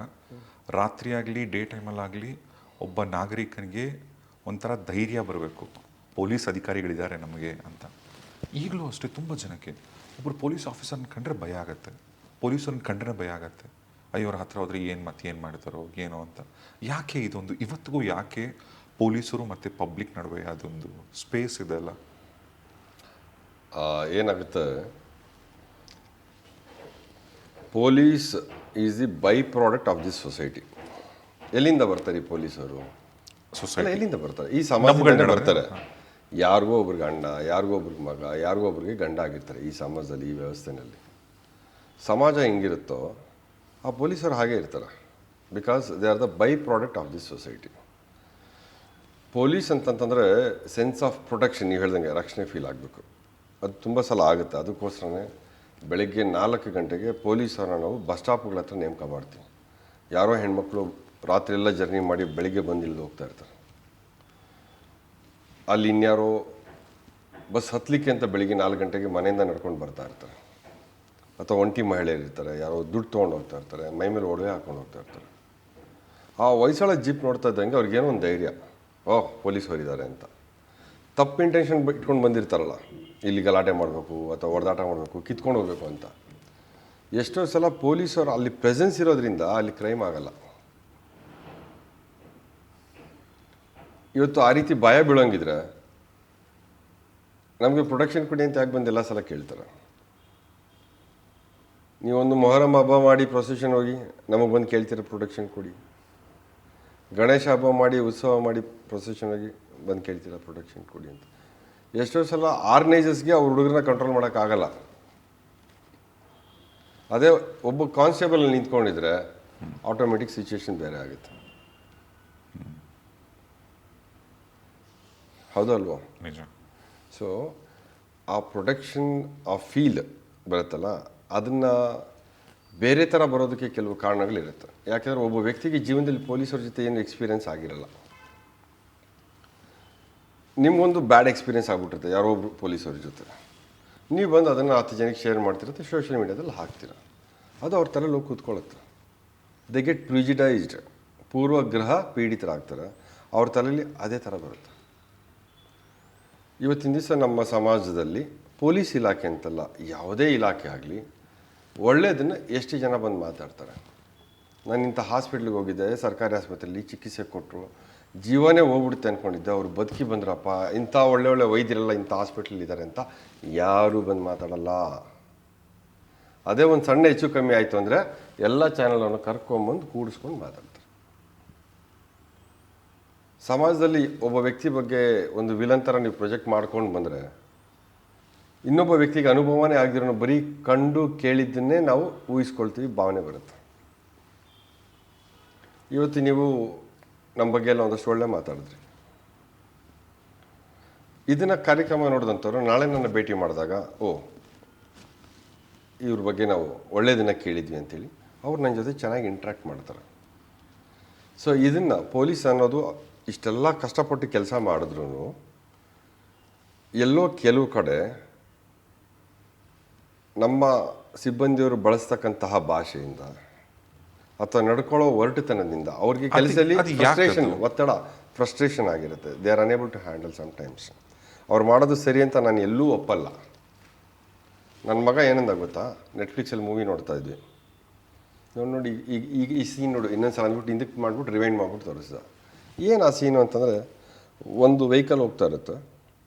ರಾತ್ರಿ ಆಗಲಿ ಡೇ ಟೈಮಲ್ಲಾಗಲಿ ಒಬ್ಬ ನಾಗರಿಕನಿಗೆ ಒಂಥರ ಧೈರ್ಯ ಬರಬೇಕು, ಪೊಲೀಸ್ ಅಧಿಕಾರಿಗಳಿದ್ದಾರೆ ನಮಗೆ ಅಂತ. ಈಗಲೂ ಅಷ್ಟೇ ತುಂಬ ಜನಕ್ಕೆ ಒಬ್ಬರು ಪೊಲೀಸ್ ಆಫೀಸರ್ನ ಕಂಡ್ರೆ ಭಯ ಆಗುತ್ತೆ, ಪೊಲೀಸರನ್ನ ಕಂಡ್ರೆ ಭಯ ಆಗುತ್ತೆ. ಅಯ್ಯೋರ ಹತ್ರ ಹೋದರೆ ಏನು ಮಾಡ್ತಾರೋ ಏನೋ ಅಂತ. ಯಾಕೆ ಇದೊಂದು ಇವತ್ತಿಗೂ ಯಾಕೆ ಪೊಲೀಸರು ಮತ್ತು ಪಬ್ಲಿಕ್ ನಡುವೆ ಅದೊಂದು ಸ್ಪೇಸ್ ಇದೆಲ್ಲ? ಏನಾಗುತ್ತೆ, police is the by product of this society. ಎಲ್ಲಿಂದ ಬರ್ತಾರೆ ಈ ಪೊಲೀಸರು? ಸೊಸೈಟಿ ಎಲ್ಲಿಂದ ಬರ್ತಾರೆ? ಈ ಸಮಾಜದಿಂದ ಬರ್ತಾರೆ. ಯಾರಿಗೋ ಒಬ್ರಿಗೆ ಅಣ್ಣ, ಯಾರಿಗೋ ಒಬ್ರಿಗೆ ಮಗ, ಯಾರಿಗೋ ಒಬ್ರಿಗೆ ಗಂಡ ಆಗಿರ್ತಾರೆ ಈ ಸಮಾಜದಲ್ಲಿ, ಈ ವ್ಯವಸ್ಥೆಯಲ್ಲಿ. ಸಮಾಜ ಹೆಂಗಿರುತ್ತೋ ಆ ಪೊಲೀಸರು ಹಾಗೆ ಇರ್ತಾರೆ. Because they are the by product of this society. Police ಅಂತಂತಂದರೆ ಸೆನ್ಸ್ ಆಫ್ ಪ್ರೊಟೆಕ್ಷನ್, ನೀವು ಹೇಳ್ದಂಗೆ ರಕ್ಷಣೆ ಫೀಲ್ ಆಗಬೇಕು. ಅದು ತುಂಬ ಸಲ ಆಗುತ್ತೆ. ಅದಕ್ಕೋಸ್ಕರನೇ ಬೆಳಗ್ಗೆ 4 ಗಂಟೆಗೆ ಪೊಲೀಸರನ್ನ ನಾವು ಬಸ್ ಸ್ಟಾಪ್ಗಳ ಹತ್ರ ನೇಮಕ ಮಾಡ್ತೀವಿ. ಯಾರೋ ಹೆಣ್ಮಕ್ಳು ರಾತ್ರಿ ಎಲ್ಲ ಜರ್ನಿ ಮಾಡಿ ಬೆಳಿಗ್ಗೆ ಬಂದು ಇಲ್ಲಿ ಹೋಗ್ತಾ ಇರ್ತಾರೆ. ಅಲ್ಲಿ ಇನ್ಯಾರೋ ಬಸ್ ಹತ್ತಲಿಕ್ಕೆ ಅಂತ ಬೆಳಿಗ್ಗೆ 4 ಗಂಟೆಗೆ ಮನೆಯಿಂದ ನಡ್ಕೊಂಡು ಬರ್ತಾ ಇರ್ತಾರೆ. ಅಥವಾ ಒಂಟಿ ಮಹಿಳೆಯರು ಇರ್ತಾರೆ, ಯಾರೋ ದುಡ್ಡು ತೊಗೊಂಡು ಹೋಗ್ತಾ ಇರ್ತಾರೆ, ಮೈ ಮೇಲೆ ಒಡವೆ ಹಾಕೊಂಡು ಹೋಗ್ತಾ ಇರ್ತಾರೆ. ಆ ಹೊಯ್ಸಳ ಜೀಪ್ ನೋಡ್ತಾ ಇದ್ದಂಗೆ ಅವ್ರಿಗೇನೋ ಒಂದು ಧೈರ್ಯ, ಓಹ್ ಪೊಲೀಸ್ ಹೊರಿದ್ದಾರೆ ಅಂತ. ತಪ್ಪು ಇಂಟೆನ್ಷನ್ ಇಟ್ಕೊಂಡು ಬಂದಿರ್ತಾರಲ್ಲ, ಇಲ್ಲಿ ಗಲಾಟೆ ಮಾಡಬೇಕು ಅಥವಾ ಹೊಡೆದಾಟ ಮಾಡಬೇಕು, ಕಿತ್ಕೊಂಡು ಹೋಗ್ಬೇಕು ಅಂತ. ಎಷ್ಟೋ ಸಲ ಪೊಲೀಸರು ಅಲ್ಲಿ ಪ್ರೆಸೆನ್ಸ್ ಇರೋದ್ರಿಂದ ಅಲ್ಲಿ ಕ್ರೈಮ್ ಆಗಲ್ಲ. ಇವತ್ತು ಆ ರೀತಿ ಭಯ ಬೀಳೋಂಗಿದ್ರೆ ನಮಗೆ ಪ್ರೊಟೆಕ್ಷನ್ ಕೊಡಿ ಅಂತ ಯಾಕೆ ಬಂದು ಎಲ್ಲ ಸಲ ಕೇಳ್ತಾರೆ. ನೀವೊಂದು ಮೊಹರಂ ಹಬ್ಬ ಮಾಡಿ ಪ್ರೊಸೆಷನ್ ಹೋಗಿ ನಮಗೆ ಬಂದು ಕೇಳ್ತೀರ ಪ್ರೊಟೆಕ್ಷನ್ ಕೊಡಿ. ಗಣೇಶ ಹಬ್ಬ ಮಾಡಿ ಉತ್ಸವ ಮಾಡಿ ಪ್ರೊಸೆಷನ್ ಹೋಗಿ ಬಂದು ಕೇಳ್ತೀರ ಪ್ರೊಟೆಕ್ಷನ್ ಕೊಡಿ ಅಂತ. ಎಷ್ಟೋ ಸಲ ಆರ್ಗನೈಸರ್ಸ್ಗೆ ಅವ್ರ ಹುಡುಗರನ್ನ ಕಂಟ್ರೋಲ್ ಮಾಡೋಕ್ಕಾಗಲ್ಲ. ಅದೇ ಒಬ್ಬ ಕಾನ್ಸ್ಟೇಬಲ್ ನಿಂತ್ಕೊಂಡಿದ್ರೆ ಆಟೋಮೆಟಿಕ್ ಸಿಚುವೇಶನ್ ಬೇರೆ ಆಗುತ್ತೆ. ಹೌದಲ್ವಾ? ನಿಜ. ಸೊ ಆ ಪ್ರೊಟೆಕ್ಷನ್ ಆ ಫೀಲ್ ಬರುತ್ತಲ್ಲ, ಅದನ್ನು ಬೇರೆ ಥರ ಬರೋದಕ್ಕೆ ಕೆಲವು ಕಾರಣಗಳಿರುತ್ತೆ. ಯಾಕೆಂದರೆ ಒಬ್ಬ ವ್ಯಕ್ತಿಗೆ ಜೀವನದಲ್ಲಿ ಪೊಲೀಸರ ಜೊತೆ ಏನು ಎಕ್ಸ್ಪೀರಿಯೆನ್ಸ್ ಆಗಿರಲ್ಲ. ನಿಮಗೊಂದು ಬ್ಯಾಡ್ ಎಕ್ಸ್ಪೀರಿಯೆನ್ಸ್ ಆಗ್ಬಿಟ್ಟಿರುತ್ತೆ ಯಾರೋ ಒಬ್ಬರು ಪೊಲೀಸವ್ರ ಜೊತೆ. ನೀವು ಬಂದು ಅದನ್ನು 10 ಜನಕ್ಕೆ ಶೇರ್ ಮಾಡ್ತಿರುತ್ತೆ, ಸೋಷಿಯಲ್ ಮೀಡಿಯಾದಲ್ಲಿ ಹಾಕ್ತೀರ. ಅದು ಅವ್ರ ತಲೆಯಲ್ಲಿ ಹೋಗಿ ಕೂತ್ಕೊಳ್ಳುತ್ತೆ. They get ಪ್ರಿಜಿಡೈಸ್ಡ್, ಪೂರ್ವಗ್ರಹ ಪೀಡಿತರಾಗ್ತಾರೆ. ಅವ್ರ ತಲೆಯಲ್ಲಿ ಅದೇ ಥರ ಬರುತ್ತೆ. ಇವತ್ತಿನ ದಿವಸ ನಮ್ಮ ಸಮಾಜದಲ್ಲಿ ಪೊಲೀಸ್ ಇಲಾಖೆ ಅಂತಲ್ಲ, ಯಾವುದೇ ಇಲಾಖೆ ಆಗಲಿ, ಒಳ್ಳೆಯದನ್ನು ಎಷ್ಟು ಜನ ಬಂದು ಮಾತಾಡ್ತಾರೆ. ನಾನು ಇಂಥ ಹಾಸ್ಪಿಟ್ಲಿಗೆ ಹೋಗಿದ್ದೆ, ಸರ್ಕಾರಿ ಆಸ್ಪತ್ರೆಯಲ್ಲಿ ಚಿಕಿತ್ಸೆ ಕೊಟ್ಟರು, ಜೀವನೇ ಹೋಗ್ಬಿಡುತ್ತೆ ಅಂದ್ಕೊಂಡಿದ್ದೆ, ಅವರು ಬದುಕಿ ಬಂದ್ರಪ್ಪ, ಇಂಥ ಒಳ್ಳೆ ವೈದ್ಯರೆಲ್ಲ ಇಂಥ ಹಾಸ್ಪಿಟ್ಲಲ್ಲಿ ಇದ್ದಾರೆ ಅಂತ ಯಾರೂ ಬಂದು ಮಾತಾಡಲ್ಲ. ಅದೇ ಒಂದು ಸಣ್ಣ ಹೆಚ್ಚು ಕಮ್ಮಿ ಆಯಿತು ಅಂದರೆ ಎಲ್ಲ ಚಾನಲನ್ನು ಕರ್ಕೊಂಬಂದು ಕೂಡಿಸ್ಕೊಂಡು ಮಾತಾಡ್ತಾರೆ. ಸಮಾಜದಲ್ಲಿ ಒಬ್ಬ ವ್ಯಕ್ತಿ ಬಗ್ಗೆ ಒಂದು ವಿಲನ್ ಥರ ನೀವು ಪ್ರೊಜೆಕ್ಟ್ ಮಾಡ್ಕೊಂಡು ಬಂದರೆ ಇನ್ನೊಬ್ಬ ವ್ಯಕ್ತಿಗೆ ಅನುಭವನೇ ಆಗದಿರೋ ಬರೀ ಕಂಡು ಕೇಳಿದ್ದನ್ನೇ ನಾವು ಊಹಿಸ್ಕೊಳ್ತೀವಿ, ಭಾವನೆ ಬರುತ್ತೆ. ಇವತ್ತು ನೀವು ನಮ್ಮ ಬಗ್ಗೆ ಎಲ್ಲ ಒಂದಷ್ಟು ಒಳ್ಳೆ ಮಾತಾಡಿದ್ರಿ. ಇದನ್ನು ಕಾರ್ಯಕ್ರಮ ನೋಡಿದಂಥವ್ರು ನಾಳೆ ನನ್ನ ಭೇಟಿ ಮಾಡಿದಾಗ, ಓ ಇವ್ರ ಬಗ್ಗೆ ನಾವು ಒಳ್ಳೆಯದನ್ನು ಕೇಳಿದ್ವಿ ಅಂತೇಳಿ ಅವ್ರು ನನ್ನ ಜೊತೆ ಚೆನ್ನಾಗಿ ಇಂಟ್ರ್ಯಾಕ್ಟ್ ಮಾಡ್ತಾರೆ. ಸೊ ಇದನ್ನು ಪೊಲೀಸ್ ಅನ್ನೋದು ಇಷ್ಟೆಲ್ಲ ಕಷ್ಟಪಟ್ಟು ಕೆಲಸ ಮಾಡಿದ್ರೂ ಎಲ್ಲೋ ಕೆಲವು ಕಡೆ ನಮ್ಮ ಸಿಬ್ಬಂದಿಯವರು ಬಳಸ್ತಕ್ಕಂತಹ ಭಾಷೆಯಿಂದ ಅಥವಾ ನಡ್ಕೊಳ್ಳೋ ಒರಟುತನದಿಂದ ಅವ್ರಿಗೆ ಕೆಲಸದಲ್ಲಿ ಒತ್ತಡ ಫ್ರಸ್ಟ್ರೇಷನ್ ಆಗಿರುತ್ತೆ. They are unable to handle sometimes. ಅವ್ರು ಮಾಡೋದು ಸರಿ ಅಂತ ನಾನು ಎಲ್ಲೂ ಒಪ್ಪಲ್ಲ. ನನ್ನ ಮಗ ಏನಂದ ಗೊತ್ತಾ, ನೆಟ್ಫ್ಲಿಕ್ಸಲ್ಲಿ ಮೂವಿ ನೋಡ್ತಾ ಇದ್ವಿ, ನೋಡಿ ಈಗ ಈ ಸೀನ್ ನೋಡು, ಇನ್ನೊಂದು ಸಲ ಅಂದ್ಬಿಟ್ಟು ಹಿಂದಕ್ಕೆ ಮಾಡಿಬಿಟ್ಟು ರಿವೈಂಡ್ ಮಾಡಿಬಿಟ್ಟು ತೋರಿಸ್ದ. ಏನು ಆ ಸೀನು ಅಂತಂದರೆ, ಒಂದು ವೆಹಿಕಲ್ ಹೋಗ್ತಾ ಇರುತ್ತೆ,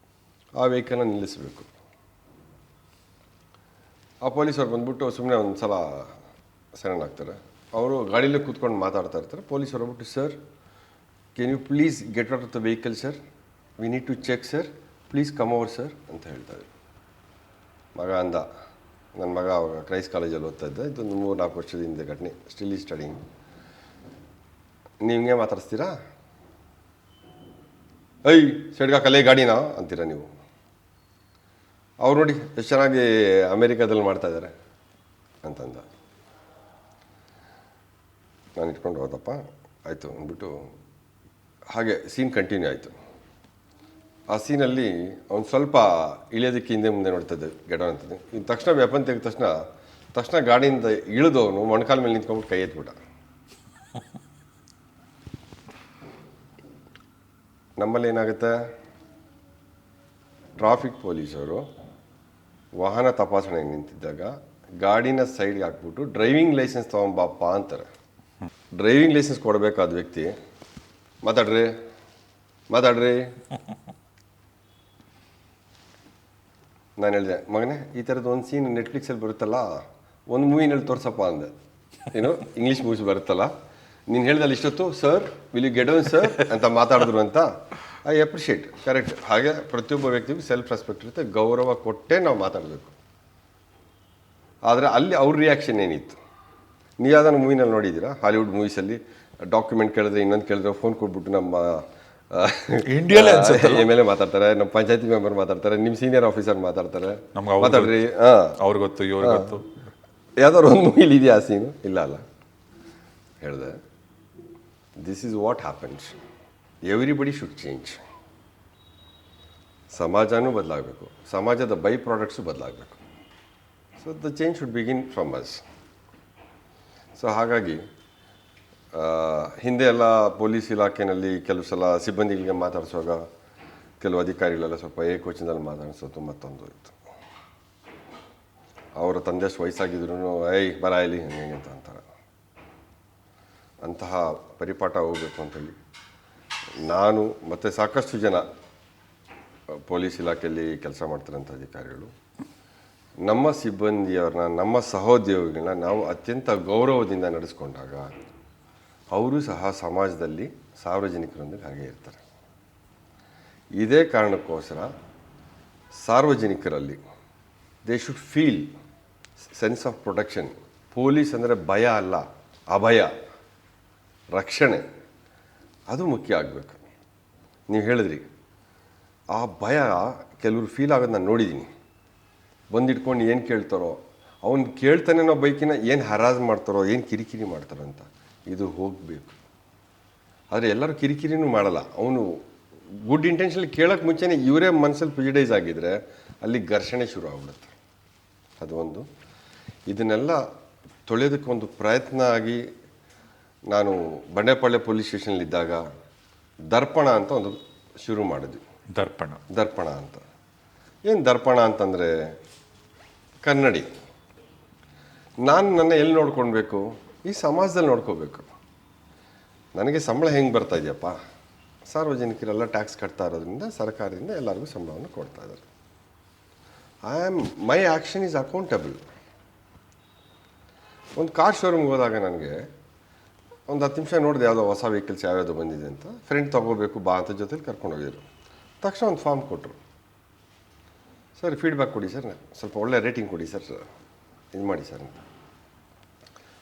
ಆ ವೆಹಿಕಲ್ನ ನಿಲ್ಲಿಸಬೇಕು. ಆ ಪೊಲೀಸವ್ರು ಬಂದ್ಬಿಟ್ಟು ಸುಮ್ಮನೆ ಒಂದು ಸಲ ಸರೆಂಡ್ ಆಗ್ತಾರೆ. ಅವರು ಗಾಡೀಲೇ ಕೂತ್ಕೊಂಡು ಮಾತಾಡ್ತಾ ಇರ್ತಾರೆ. ಪೊಲೀಸರು ಹೋಗ್ಬಿಟ್ಟು, sir can you please get out of the vehicle sir, we need to check sir, please come over sir ಅಂತ ಹೇಳ್ತಾರೆ. ಮಗ ಅಂದ, ನನ್ನ ಮಗ ಅವಾಗ ಕ್ರೈಸ್ಟ್ ಕಾಲೇಜಲ್ಲಿ ಓದ್ತಾ ಇದ್ದೆ, ಇದೊಂದು 3-4 ವರ್ಷದ ಹಿಂದೆ ಘಟನೆ, ಸ್ಟಿಲ್ ಈ ಸ್ಟಡಿಂಗ್. ನೀವು ಹಿಂಗೆ ಮಾತಾಡಿಸ್ತೀರಾ, ಐ ಸೈಡ್ಗಾಕಲ್ಲೇ ಗಾಡಿನಾ ಅಂತೀರಾ ನೀವು. ಅವ್ರು ನೋಡಿ ಎಷ್ಟು ಚೆನ್ನಾಗಿ ಅಮೇರಿಕಾದಲ್ಲಿ ಮಾಡ್ತಾ ಇದ್ದಾರೆ ಅಂತಂದ. ನಾನು ಇಟ್ಕೊಂಡು ಹೋದಪ್ಪ, ಆಯಿತು ಅಂದ್ಬಿಟ್ಟು ಹಾಗೆ ಸೀನ್ ಕಂಟಿನ್ಯೂ ಆಯಿತು. ಆ ಸೀನಲ್ಲಿ ಅವ್ನು ಸ್ವಲ್ಪ ಇಳಿಯೋದಕ್ಕೆ ಹಿಂದೆ ಮುಂದೆ ನೋಡ್ತಾ ಇದ್ದೆ, ಗೆಡೋ ಅಂತದ್ದು. ಇನ್ನು ತಕ್ಷಣ ವೆಪನ್ ತೆಗೆದ ತಕ್ಷಣ ಗಾಡಿಯಿಂದ ಇಳಿದು ಅವನು ಮೊಣಕಾಲ ಮೇಲೆ ನಿಂತ್ಕೊಂಡ್ಬಿಟ್ಟು ಕೈ ಎತ್ಬಿಟ್ಟ. ನಮ್ಮಲ್ಲಿ ಏನಾಗುತ್ತೆ, ಟ್ರಾಫಿಕ್ ಪೊಲೀಸರು ವಾಹನ ತಪಾಸಣೆಗೆ ನಿಂತಿದ್ದಾಗ ಗಾಡಿನ ಸೈಡ್ಗೆ ಹಾಕ್ಬಿಟ್ಟು ಡ್ರೈವಿಂಗ್ ಲೈಸೆನ್ಸ್ ತೊಗೊಂಬಪ್ಪ ಅಂತಾರೆ. ಡ್ರೈವಿಂಗ್ ಲೈಸೆನ್ಸ್ ಕೊಡಬೇಕಾದ ವ್ಯಕ್ತಿ ಮಾತಾಡ್ರಿ ನಾನು ಹೇಳಿದೆ, ಮಗನೇ ಈ ಥರದ್ದು ಒಂದು ಸೀನ್ ನೆಟ್ಫ್ಲಿಕ್ಸಲ್ಲಿ ಬರುತ್ತಲ್ಲ, ಒಂದು ಮೂವಿನಲ್ಲಿ ತೋರ್ಸಪ್ಪ ಅಂದೆ. ಏನು ಇಂಗ್ಲೀಷ್ ಮೂವೀಸ್ ಬರುತ್ತಲ್ಲ, ನೀನು ಹೇಳ್ದಲ್ಲಿ ಇಷ್ಟೊತ್ತು sir will you get on sir ಅಂತ ಮಾತಾಡಿದ್ರು ಅಂತ. I appreciate, correct. ಹಾಗೆ ಪ್ರತಿಯೊಬ್ಬ ವ್ಯಕ್ತಿಗೂ ಸೆಲ್ಫ್ ರೆಸ್ಪೆಕ್ಟ್ ಇರುತ್ತೆ, ಗೌರವ ಕೊಟ್ಟೇ ನಾವು ಮಾತಾಡಬೇಕು. ಆದರೆ ಅಲ್ಲಿ ಅವ್ರ ರಿಯಾಕ್ಷನ್ ಏನಿತ್ತು, ನೀವು ಯಾವ್ದಾನ ಮೂವಿನಲ್ಲಿ ನೋಡಿದ್ದೀರಾ? ಹಾಲಿವುಡ್ ಮೂವೀಸಲ್ಲಿ ಡಾಕ್ಯುಮೆಂಟ್ ಕೇಳಿದ್ರೆ ಇನ್ನೊಂದು ಕೇಳಿದ್ರೆ ಫೋನ್ ಕೊಟ್ಬಿಟ್ಟು ನಮ್ಮ ಇಂಡಿಯಾಲೇ ಎಮ್ ಎಲ್ ಎ ಮಾತಾಡ್ತಾರೆ, ನಮ್ಮ ಪಂಚಾಯತಿ ಮೆಂಬರ್ ಮಾತಾಡ್ತಾರೆ, ನಿಮ್ಮ ಸೀನಿಯರ್ ಆಫೀಸರ್ ಮಾತಾಡ್ತಾರೆ, ಮಾತಾಡ್ರಿ ಅವ್ರಿಗೆ ಗೊತ್ತು ಇವ್ರಿಗೆ ಗೊತ್ತು. ಯಾವ್ದಾದ್ರು ಒಂದು ಮೂವಿಲಿ ಇದೆಯಾ ಆ ಸೀನು? ಇಲ್ಲ ಅಲ್ಲ. ಹೇಳಿದೆ, this is what happens, everybody should change. ಸಮಾಜನೂ ಬದಲಾಗಬೇಕು, ಸಮಾಜದ ಬೈ ಪ್ರಾಡಕ್ಟ್ಸು ಬದಲಾಗಬೇಕು. So the change should begin from us. So ಹಾಗಾಗಿ ಹಿಂದೆ ಎಲ್ಲ ಪೊಲೀಸ್ ಇಲಾಖೆಯಲ್ಲಿ ಕೆಲವು ಸಲ ಸಿಬ್ಬಂದಿಗಳಿಗೆ ಮಾತಾಡಿಸುವಾಗ ಕೆಲವು ಅಧಿಕಾರಿಗಳೆಲ್ಲ ಸ್ವಲ್ಪ ಏಕವಚನದಲ್ಲಿ ಮಾತಾಡಿಸೋದು ಮತ್ತೊಂದು ಇತ್ತು. ಅವರ ತಂದೆಷ್ಟು ವಯಸ್ಸಾಗಿದ್ರು ಐ ಬರ ಇಲ್ಲಿ ಹಂಗೆ ಅಂತ ಅಂತಾರೆ. ಅಂತಹ ಪರಿಪಾಠ ಹೋಗಬೇಕು ಅಂತೇಳಿ ನಾನು ಮತ್ತು ಸಾಕಷ್ಟು ಜನ ಪೊಲೀಸ್ ಇಲಾಖೆಯಲ್ಲಿ ಕೆಲಸ ಮಾಡ್ತಿರೋಂಥ ಅಧಿಕಾರಿಗಳು ನಮ್ಮ ಸಿಬ್ಬಂದಿಯವ್ರನ್ನ, ನಮ್ಮ ಸಹೋದ್ಯೋಗಿಗಳನ್ನ ನಾವು ಅತ್ಯಂತ ಗೌರವದಿಂದ ನಡೆಸ್ಕೊಂಡಾಗ ಅವರು ಸಹ ಸಮಾಜದಲ್ಲಿ ಸಾರ್ವಜನಿಕರೊಂದಿಗೆ ಹಾಗೆ ಇರ್ತಾರೆ. ಇದೇ ಕಾರಣಕ್ಕೋಸ್ಕರ ಸಾರ್ವಜನಿಕರಲ್ಲಿ they should feel sense of protection. Police ಅಂದರೆ ಭಯ ಅಲ್ಲ, ಅಭಯ, ರಕ್ಷಣೆ, ಅದು ಮುಖ್ಯ ಆಗಬೇಕು. ನೀವು ಹೇಳಿದ್ರಿ, ಆ ಭಯ ಕೆಲವರು ಫೀಲ್ ಆಗೋದು ನಾನು ನೋಡಿದ್ದೀನಿ. ಬಂದಿಟ್ಕೊಂಡು ಏನು ಕೇಳ್ತಾರೋ, ಅವ್ನು ಕೇಳ್ತಾನೇನೋ ಬೈಕಿನ ಏನು ಹರಾಜ್ ಮಾಡ್ತಾರೋ, ಏನು ಕಿರಿಕಿರಿ ಮಾಡ್ತಾರೋ ಅಂತ. ಇದು ಹೋಗಬೇಕು. ಆದರೆ ಎಲ್ಲರೂ ಕಿರಿಕಿರಿನೂ ಮಾಡಲ್ಲ. ಅವನು ಗುಡ್ ಇಂಟೆನ್ಷನಲ್ಲಿ ಕೇಳೋಕ್ಕೆ ಮುಂಚೆನೇ ಇವರೇ ಮನಸ್ಸಲ್ಲಿ ಪ್ರಿಜುಡೈಸ್ ಆಗಿದ್ದರೆ ಅಲ್ಲಿ ಘರ್ಷಣೆ ಶುರು ಆಗ್ಬಿಡುತ್ತೆ. ಅದು ಒಂದು. ಇದನ್ನೆಲ್ಲ ತೊಳೆಯೋದಕ್ಕೊಂದು ಪ್ರಯತ್ನ ಆಗಿ ನಾನು ಬಂಡೆಪಾಳ್ಯ ಪೊಲೀಸ್ ಸ್ಟೇಷನಲ್ಲಿದ್ದಾಗ ದರ್ಪಣ ಅಂತ ಒಂದು ಶುರು ಮಾಡಿದ್ವಿ. ದರ್ಪಣ ಅಂತ. ಏನು ದರ್ಪಣ ಅಂತಂದರೆ ಕನ್ನಡಿ. ನಾನು ನನ್ನ ಎಲ್ಲಿ ನೋಡ್ಕೊಳ್ಬೇಕು? ಈ ಸಮಾಜದಲ್ಲಿ ನೋಡ್ಕೋಬೇಕು. ನನಗೆ ಸಂಬಳ ಹೆಂಗೆ ಬರ್ತಾ ಇದೆಯಪ್ಪ? ಸಾರ್ವಜನಿಕರೆಲ್ಲ ಟ್ಯಾಕ್ಸ್ ಕಟ್ತಾ ಇರೋದ್ರಿಂದ ಸರ್ಕಾರದಿಂದ ಎಲ್ಲರಿಗೂ ಸಂಬಳವನ್ನು ಕೊಡ್ತಾ ಇದ್ದಾರೆ. ಮೈ ಆ್ಯಕ್ಷನ್ ಈಸ್ ಅಕೌಂಟಬಲ್. ಒಂದು ಕಾರ್ ಶೋರೂಮ್ಗೆ ಹೋದಾಗ ನನಗೆ ಒಂದು 10 ನಿಮಿಷ ನೋಡಿದೆ, ಯಾವುದೋ ಹೊಸ ವೆಹಿಕಲ್ಸ್ ಯಾವ್ಯಾವುದು ಬಂದಿದೆ ಅಂತ. ಫ್ರೆಂಡ್ ತೊಗೋಬೇಕು ಬಾ ಅಂತ ಜೊತೆಲಿ ಕರ್ಕೊಂಡು ಹೋಗಿದ್ರು. ತಕ್ಷಣ ಒಂದು ಫಾರ್ಮ್ ಕೊಟ್ಟರು. ಸರ್ ಫೀಡ್ಬ್ಯಾಕ್ ಕೊಡಿ ಸರ್, ಸ್ವಲ್ಪ ಒಳ್ಳೆ ರೇಟಿಂಗ್ ಕೊಡಿ ಸರ್, ಇದು ಮಾಡಿ ಸರ್ ಅಂತ.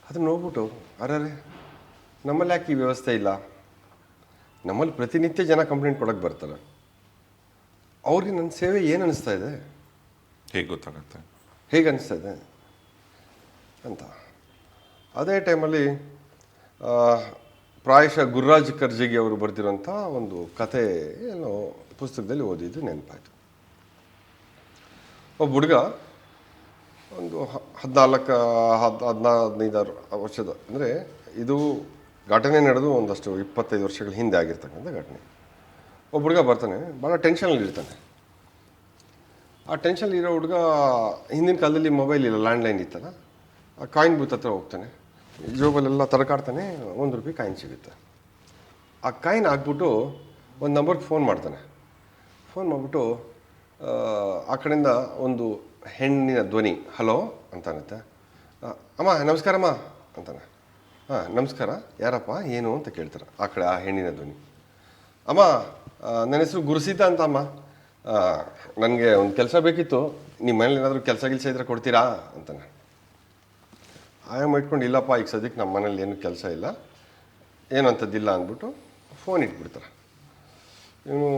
ಅದನ್ನು ನೋಡ್ಬಿಟ್ಟು ಅರೆ ನಮ್ಮಲ್ಲಿ ಯಾಕೆ ಈ ವ್ಯವಸ್ಥೆ ಇಲ್ಲ? ನಮ್ಮಲ್ಲಿ ಪ್ರತಿನಿತ್ಯ ಜನ ಕಂಪ್ಲೇಂಟ್ ಕೊಡೋಕ್ಕೆ ಬರ್ತಾರೆ. ಅವ್ರಿಗೆ ನನ್ನ ಸೇವೆ ಏನು ಅನ್ನಿಸ್ತಾ ಇದೆ, ಹೇಗೆ ಗೊತ್ತಾಗುತ್ತೆ, ಹೇಗೆ ಅನ್ನಿಸ್ತಾ ಇದೆ ಅಂತ. ಅದೇ ಟೈಮಲ್ಲಿ ಪ್ರಾಯಶಃ ಗುರುರಾಜ್ ಕರ್ಜಗಿ ಅವರು ಬರೆದಿರೋಂಥ ಒಂದು ಕತೆ ಏನೋ ಪುಸ್ತಕದಲ್ಲಿ ಓದಿದ್ದು ನೆನಪಾಯಿತು. ಒಬ್ಬ ಹುಡುಗ ಒಂದು 14-15 ವರ್ಷದ, ಅಂದರೆ ಇದು ಘಟನೆ ನಡೆದು ಒಂದಷ್ಟು 25 ವರ್ಷಗಳ ಹಿಂದೆ ಆಗಿರ್ತಕ್ಕಂಥ ಘಟನೆ. ಒಬ್ಬ ಹುಡುಗ ಬರ್ತಾನೆ, ಭಾಳ ಟೆನ್ಷನಲ್ಲಿ ಇರ್ತಾನೆ. ಆ ಟೆನ್ಷನ್ ಇರೋ ಹುಡುಗ ಹಿಂದಿನ ಕಾಲದಲ್ಲಿ ಮೊಬೈಲ್ ಇಲ್ಲ, ಲ್ಯಾಂಡ್ಲೈನ್ ಇತ್ತಲ್ಲ, ಆ ಕಾಯಿನ್ ಬೂತ್ ಹತ್ರ ಹೋಗ್ತಾನೆ, ಜೋಬಲ್ಲೆಲ್ಲ ತರಕಾಡ್ತಾನೆ, ₹1 ಕಾಯಿನ್ ಸಿಗುತ್ತೆ. ಆ ಕಾಯಿನ್ ಹಾಕ್ಬಿಟ್ಟು ಒಂದು ನಂಬರ್ಗೆ ಫೋನ್ ಮಾಡ್ತಾನೆ. ಫೋನ್ ಮಾಡಿಬಿಟ್ಟು ಆ ಕಡೆಯಿಂದ ಒಂದು ಹೆಣ್ಣಿನ ಧ್ವನಿ, ಹಲೋ ಅಂತಾನತ್ತೆ. ಅಮ್ಮ ನಮಸ್ಕಾರಮ್ಮ ಅಂತಾನೆ. ಹಾಂ ನಮಸ್ಕಾರ, ಯಾರಪ್ಪ ಏನು ಅಂತ ಕೇಳ್ತಾರೆ. ಆ ಕಡೆ ಆ ಹೆಣ್ಣಿನ ಧ್ವನಿ. ಅಮ್ಮ ನನ್ನ ಹೆಸರು ಗುರುಸಿದ್ದ ಅಂತ ಅಮ್ಮ, ನನಗೆ ಒಂದು ಕೆಲಸ ಬೇಕಿತ್ತು, ನಿಮ್ಮ ಮನೇಲಿ ಏನಾದರೂ ಕೆಲಸ ಇದ್ದರೆ ಕೊಡ್ತೀರಾ ಅಂತಾನೆ. ಆಯಮ್ಮ ಇಟ್ಕೊಂಡು ಇಲ್ಲಪ್ಪ ಈಗ ಸದ್ಯಕ್ಕೆ ನಮ್ಮ ಮನೇಲಿ ಏನೂ ಕೆಲಸ ಇಲ್ಲ, ಏನು ಅಂಥದ್ದಿಲ್ಲ ಅಂದ್ಬಿಟ್ಟು ಫೋನ್ ಇಟ್ಬಿಡ್ತಾರೆ. ಇವನು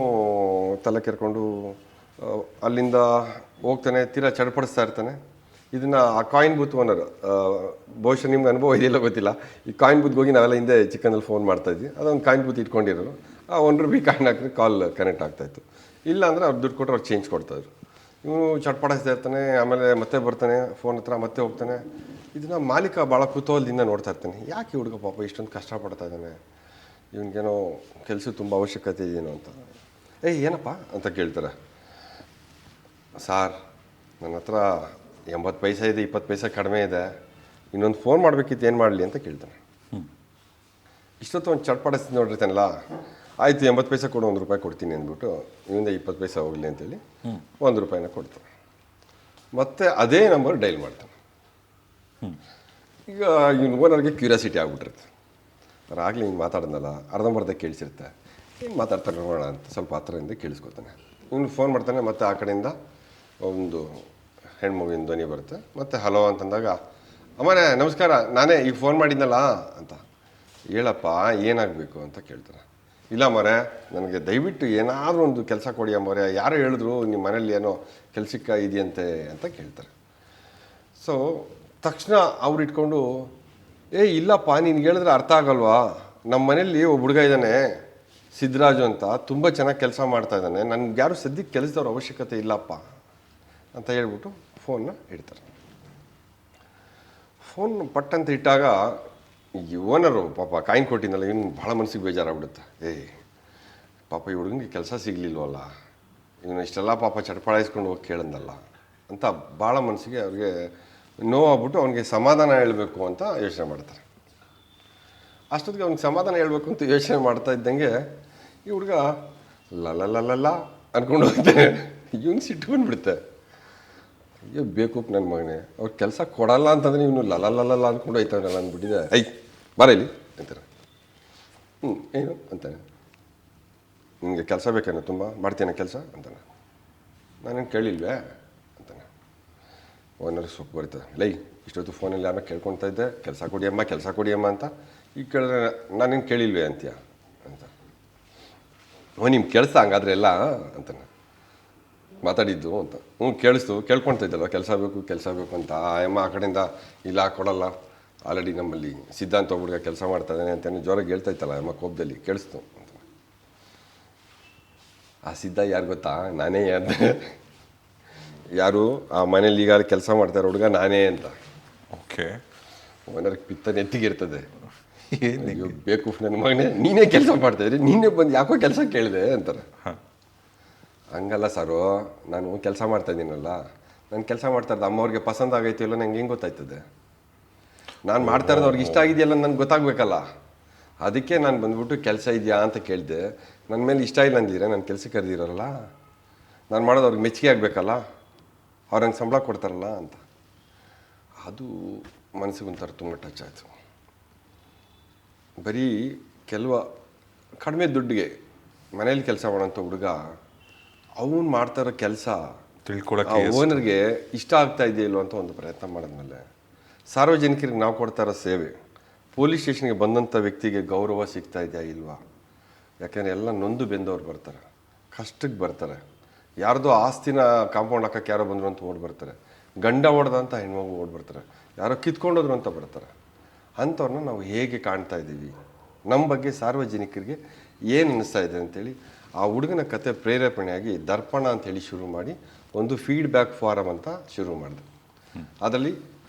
ತಲೆ ಕೆರ್ಕೊಂಡು ಅಲ್ಲಿಂದ ಹೋಗ್ತಾನೆ, ತೀರಾ ಚಡ್ಪಡಿಸ್ತಾ ಇರ್ತಾನೆ. ಇದನ್ನು ಆ ಕಾಯಿನ್ ಬೂತ್ ಓನರ್, ಬಹುಶಃ ನಿಮ್ಗೆ ಅನುಭವ ಇದೆಯಲ್ಲ ಗೊತ್ತಿಲ್ಲ, ಈ ಕಾಯಿನ್ ಬೂತ್ಗೆ ಹೋಗಿ ನಾವೆಲ್ಲ ಹಿಂದೆ ಚಿಕ್ಕನಲ್ಲಿ ಫೋನ್ ಮಾಡ್ತಾಯಿದ್ವಿ. ಅದೊಂದು ಕಾಯಿನ್ ಬೂತ್ ಇಟ್ಕೊಂಡಿರೋರು, ಆ ₹1 ಕಾಯಿನ್ ಹಾಕಿದ್ರೆ ಕಾಲ್ ಕನೆಕ್ಟ್ ಆಗ್ತಾಯಿತ್ತು. ಇಲ್ಲ ಅಂದರೆ ಅವ್ರು ದುಡ್ಡು ಕೊಟ್ಟರೆ ಅವ್ರು ಚೇಂಜ್ ಕೊಡ್ತಾಯಿದ್ರು. ಇವನು ಚಟ್ಪಡಿಸ್ತಾ ಇರ್ತಾನೆ, ಆಮೇಲೆ ಮತ್ತೆ ಬರ್ತಾನೆ ಫೋನ್ ಹತ್ರ, ಮತ್ತೆ ಹೋಗ್ತಾನೆ. ಇದನ್ನು ಮಾಲೀಕ ಭಾಳ ಕುತೂಹಲದಿಂದ ನೋಡ್ತಾ ಇರ್ತಾನೆ. ಯಾಕೆ ಹುಡುಗ ಪಾಪ ಇಷ್ಟೊಂದು ಕಷ್ಟಪಡ್ತಾ ಇದ್ದಾನೆ, ಇವನಿಗೇನೋ ಕೆಲಸ ತುಂಬ ಅವಶ್ಯಕತೆ ಇದೆಯೇನೋ ಅಂತ. ಏನಪ್ಪ ಅಂತ ಕೇಳ್ತಾರೆ. ಸಾರ್ ನನ್ನ ಹತ್ರ 80 ಪೈಸೆ ಇದೆ, 20 ಪೈಸೆ ಕಡಿಮೆ ಇದೆ, ಇನ್ನೊಂದು ಫೋನ್ ಮಾಡಬೇಕಿತ್ತು, ಏನು ಮಾಡಲಿ ಅಂತ ಕೇಳ್ತಾನೆ. ಇಷ್ಟೊತ್ತು ಒಂದು ಚಟ್ಪಡಿಸ್ತೀನಿ ನೋಡಿರ್ತಾನಲ್ಲ, ಆಯಿತು 80 ಪೈಸೆ ಕೊಡು, ₹1 ಕೊಡ್ತೀನಿ ಅಂದ್ಬಿಟ್ಟು ಇವರಿಂದ 20 ಪೈಸೆ ಹೋಗಲಿ ಅಂತೇಳಿ ₹1 ಕೊಡ್ತಾನೆ. ಮತ್ತೆ ಅದೇ ನಂಬರ್ ಡೈಲ್ ಮಾಡ್ತಾನೆ. ಈಗ ಇವನು ಓನರ್ಗೆ ಕ್ಯೂರಿಯಾಸಿಟಿ ಆಗ್ಬಿಟ್ಟಿರುತ್ತೆ. ಆಗಲಿ ಹಿಂಗೆ ಮಾತಾಡಿದ್ನಲ್ಲ, ಅರ್ಧಂಬರ್ಧ ಕೇಳಿಸಿರುತ್ತೆ, ಏನು ಮಾತಾಡ್ತಾರೆ ನೋಡೋಣ ಅಂತ ಸ್ವಲ್ಪ ಹತ್ರದಿಂದ ಕೇಳಿಸ್ಕೊತಾನೆ. ಇವನು ಫೋನ್ ಮಾಡ್ತಾನೆ, ಮತ್ತು ಆ ಕಡೆಯಿಂದ ಒಂದು ಹೆಣ್ಮಗುವಿನ ಧ್ವನಿ ಬರುತ್ತೆ. ಮತ್ತು ಹಲೋ ಅಂತಂದಾಗ, ಅಮ್ಮನೇ ನಮಸ್ಕಾರ, ನಾನೇ ಈಗ ಫೋನ್ ಮಾಡಿದ್ನಲ್ಲ ಅಂತ. ಹೇಳಪ್ಪ ಏನಾಗಬೇಕು ಅಂತ ಕೇಳ್ತಾರೆ. ಇಲ್ಲ ಮರೆ, ನನಗೆ ದಯವಿಟ್ಟು ಏನಾದರೂ ಒಂದು ಕೆಲಸ ಕೊಡಿ ಅಮ್ಮರೆ, ಯಾರು ಹೇಳಿದ್ರು ನಿಮ್ಮ ಮನೇಲಿ ಏನೋ ಕೆಲಸಕ್ಕೆ ಇದೆಯಂತೆ ಅಂತ ಕೇಳ್ತಾರೆ. ಸೊ ತಕ್ಷಣ ಅವ್ರು ಇಟ್ಕೊಂಡು, ಇಲ್ಲಪ್ಪ ನಿನ್ಗೆ ಹೇಳಿದ್ರೆ ಅರ್ಥ ಆಗಲ್ವಾ, ನಮ್ಮ ಮನೇಲಿ ಒಬ್ಬ ಹುಡುಗ ಇದ್ದಾನೆ ಸಿದ್ದರಾಜು ಅಂತ, ತುಂಬ ಚೆನ್ನಾಗಿ ಕೆಲಸ ಮಾಡ್ತಾ ಇದ್ದಾನೆ, ನನಗೆ ಯಾರು ಸದ್ಯಕ್ಕೆ ಕೆಲಸದವ್ರ ಅವಶ್ಯಕತೆ ಇಲ್ಲಪ್ಪ ಅಂತ ಹೇಳ್ಬಿಟ್ಟು ಫೋನ್ನ ಇಡ್ತಾರೆ. ಫೋನ್ ಪಟ್ಟಂತ ಇಟ್ಟಾಗ ಈ ಓನರು ಪಾಪ ಕಾಯಿನ್ ಕೊಟ್ಟಿದ್ದಲ್ಲ, ಇವನು ಭಾಳ ಮನಸ್ಸಿಗೆ ಬೇಜಾರಾಗ್ಬಿಡುತ್ತೆ. ಪಾಪ ಈ ಹುಡುಗನಿಗೆ ಕೆಲಸ ಸಿಗಲಿಲ್ವಲ್ಲ, ಇವನು ಇಷ್ಟೆಲ್ಲ ಪಾಪ ಚಟ್ಪಡಾಯಿಸ್ಕೊಂಡು ಹೋಗಿ ಕೇಳಿದ್ನಲ್ಲ ಅಂತ ಭಾಳ ಮನಸ್ಸಿಗೆ ಅವ್ರಿಗೆ ನೋವಾಗ್ಬಿಟ್ಟು ಅವನಿಗೆ ಸಮಾಧಾನ ಹೇಳಬೇಕು ಅಂತ ಯೋಚನೆ ಮಾಡ್ತಾರೆ. ಅಷ್ಟೊತ್ತಿಗೆ ಅವ್ನಿಗೆ ಸಮಾಧಾನ ಹೇಳಬೇಕು ಅಂತ ಯೋಚನೆ ಮಾಡ್ತಾ ಇದ್ದಂಗೆ ಈ ಹುಡುಗ ಲಲ್ಲ ಅಂದ್ಕೊಂಡು ಹೋಗ್ತಾನೆ. ಇವನು ಸಿಟ್ಟು ಬಂದುಬಿಡುತ್ತೆ. ಅಯ್ಯೋ ಬೇಕು ನನ್ನ ಮಗನೇ, ಅವ್ರು ಕೆಲಸ ಕೊಡಲ್ಲ ಅಂತಂದರೆ ಇವನು ಲಲ್ಲ ಅಂದ್ಕೊಂಡು ಹೋಯ್ತಾವನಲ್ಲ ಅಂದ್ಬಿಟ್ಟಿದೆ. ಬರ ಇಲ್ಲಿ ಅಂತಾರೆ. ಏನು ಅಂತಾನೆ. ನಿಮಗೆ ಕೆಲಸ ಬೇಕೇನೋ, ತುಂಬ ಮಾಡ್ತೇನೆ ಕೆಲಸ ಅಂತಾನೆ. ನಾನೇನು ಕೇಳಿಲ್ವೇ ಅಂತಾನೆ. ಓನರ್ ಸೊಪ್ಪು ಬರ್ತದೆ. ಇಷ್ಟೊತ್ತು ಫೋನಲ್ಲಿ ಯಾರನ್ನ ಕೇಳ್ಕೊತಾ ಇದ್ದೆ, ಕೆಲಸ ಕೊಡಿಯಮ್ಮ ಅಂತ. ಈಗ ಕೇಳಿದ್ರೆ ನಾನೇನು ಕೇಳಿಲ್ವೇ ಅಂತೀಯ ಅಂತ. ನಿಮ್ಗೆ ಕೇಳಿಸ್ತಾ ಹಂಗಾದ್ರೆ ಎಲ್ಲ ಅಂತಾನೆ ಮಾತಾಡಿದ್ದು ಅಂತ. ಕೇಳ್ಕೊಳ್ತಾ ಇದ್ದಲ್ವ ಕೆಲಸ ಬೇಕು ಅಂತ. ಅಮ್ಮ ಆ ಕಡೆಯಿಂದ ಇಲ್ಲ ಕೊಡಲ್ಲ, ಆಲ್ರೆಡಿ ನಮ್ಮಲ್ಲಿ ಸಿದ್ಧಾಂತ ಹುಡುಗ ಕೆಲಸ ಮಾಡ್ತಾ ಇದ್ದಾನೆ ಅಂತ ಜೋರಾಗಿ ಹೇಳ್ತಾ ಇತ್ತಲ್ಲ ಅಮ್ಮ ಕೋಪದಲ್ಲಿ, ಕೇಳಿಸ್ತು ಅಂತ. ಆ ಸಿದ್ಧ ಯಾರು ಗೊತ್ತಾ, ನಾನೇ ಅಂತ. ಯಾರು ಆ ಮನೇಲಿ ಈಗ ಕೆಲಸ ಮಾಡ್ತಾರೆ ಹುಡುಗ ನಾನೇ ಅಂತ. ಓಕೆ. ಓನರ್ಗೆ ಪಿತ್ತ ನೆತ್ತಿಗಿರ್ತದೆ. ಏನು ಬೇಕು ನನ್ನ ಮಗನೇ, ನೀನೇ ಕೆಲಸ ಮಾಡ್ತಾಯಿದ್ರಿ, ನೀನೇ ಬಂದು ಯಾಕೋ ಕೆಲಸ ಕೇಳಿದೆ ಅಂತಾರೆ. ಹಂಗಲ್ಲ ಸಾರು, ನಾನು ಕೆಲಸ ಮಾಡ್ತಾಯಿದ್ದೀನಲ್ಲ, ನಾನು ಕೆಲಸ ಮಾಡ್ತಾ ಇದ್ದೆ ಅಮ್ಮವ್ರಿಗೆ ಪಸಂದ್ ಆಗೈತೆ ಇಲ್ಲ ನಂಗೆ ಹೆಂಗೆ ಗೊತ್ತಾಯ್ತದೆ, ನಾನು ಮಾಡ್ತಾ ಇರೋದು ಅವ್ರಿಗೆ ಇಷ್ಟ ಆಗಿದೆಯಲ್ಲ ನನಗೆ ಗೊತ್ತಾಗಬೇಕಲ್ಲ, ಅದಕ್ಕೆ ನಾನು ಬಂದ್ಬಿಟ್ಟು ಕೆಲಸ ಇದೆಯಾ ಅಂತ ಕೇಳಿದೆ. ನನ್ನ ಮೇಲೆ ಇಷ್ಟ ಇಲ್ಲ ಅಂದಿದ್ರೆ ನಾನು ಕೆಲಸಕ್ಕೆ ಕರೆದಿರೋಲ್ಲ, ನಾನು ಮಾಡೋದು ಅವ್ರಿಗೆ ಮೆಚ್ಚುಗೆ ಆಗಬೇಕಲ್ಲ, ಅವ್ರು ಹಂಗೆ ಸಂಬಳ ಕೊಡ್ತಾರಲ್ಲ ಅಂತ. ಅದು ಮನಸ್ಸಿಗೆ ಒಂಥರ ತುಂಬ ಟಚ್ ಆಯಿತು. ಬರೀ ಕಡಿಮೆ ದುಡ್ಡಿಗೆ ಮನೇಲಿ ಕೆಲಸ ಮಾಡೋಂಥ ಹುಡುಗ ಅವನು ಮಾಡ್ತಾ ಇರೋ ಕೆಲಸ ತಿಳ್ಕೊಳಕ್ಕೆ ಓನರ್ಗೆ ಇಷ್ಟ ಆಗ್ತಾ ಇದೆಯಲ್ಲೋ ಅಂತ ಒಂದು ಪ್ರಯತ್ನ ಮಾಡಿದ್ಮೇಲೆ, ಸಾರ್ವಜನಿಕರಿಗೆ ನಾವು ಕೊಡ್ತಾ ಇರೋ ಸೇವೆ, ಪೊಲೀಸ್ ಸ್ಟೇಷನ್ಗೆ ಬಂದಂಥ ವ್ಯಕ್ತಿಗೆ ಗೌರವ ಸಿಗ್ತಾ ಇದೆಯಾ ಇಲ್ವಾ? ಯಾಕೆಂದರೆ ಎಲ್ಲ ನೊಂದು ಬೆಂದವ್ರು ಬರ್ತಾರೆ, ಕಷ್ಟಕ್ಕೆ ಬರ್ತಾರೆ, ಯಾರ್ದೋ ಆಸ್ತಿನ ಕಾಂಪೌಂಡ್ ಹಾಕಕ್ಕೆ ಯಾರೋ ಬಂದರು ಅಂತ ಓಡಿ ಬರ್ತಾರೆ, ಗಂಡ ಹೊಡೆದಂಥ ಹೆಣ್ಮಗು ಓಡಿ ಬರ್ತಾರೆ, ಯಾರೋ ಕಿತ್ಕೊಂಡೋದ್ರು ಅಂತ ಬರ್ತಾರೆ. ಅಂಥವ್ರನ್ನ ನಾವು ಹೇಗೆ ಕಾಣ್ತಾ ಇದ್ದೀವಿ, ನಮ್ಮ ಬಗ್ಗೆ ಸಾರ್ವಜನಿಕರಿಗೆ ಏನು ಅನ್ನಿಸ್ತಾ ಇದೆ ಅಂತೇಳಿ ಆ ಹುಡುಗನ ಕತೆ ಪ್ರೇರೇಪಣೆಯಾಗಿ ದರ್ಪಣ ಅಂಥೇಳಿ ಶುರು ಮಾಡಿ ಒಂದು ಫೀಡ್ಬ್ಯಾಕ್ ಫಾರಮ್ ಅಂತ ಶುರು ಮಾಡಿದೆ. ಅದರಲ್ಲಿ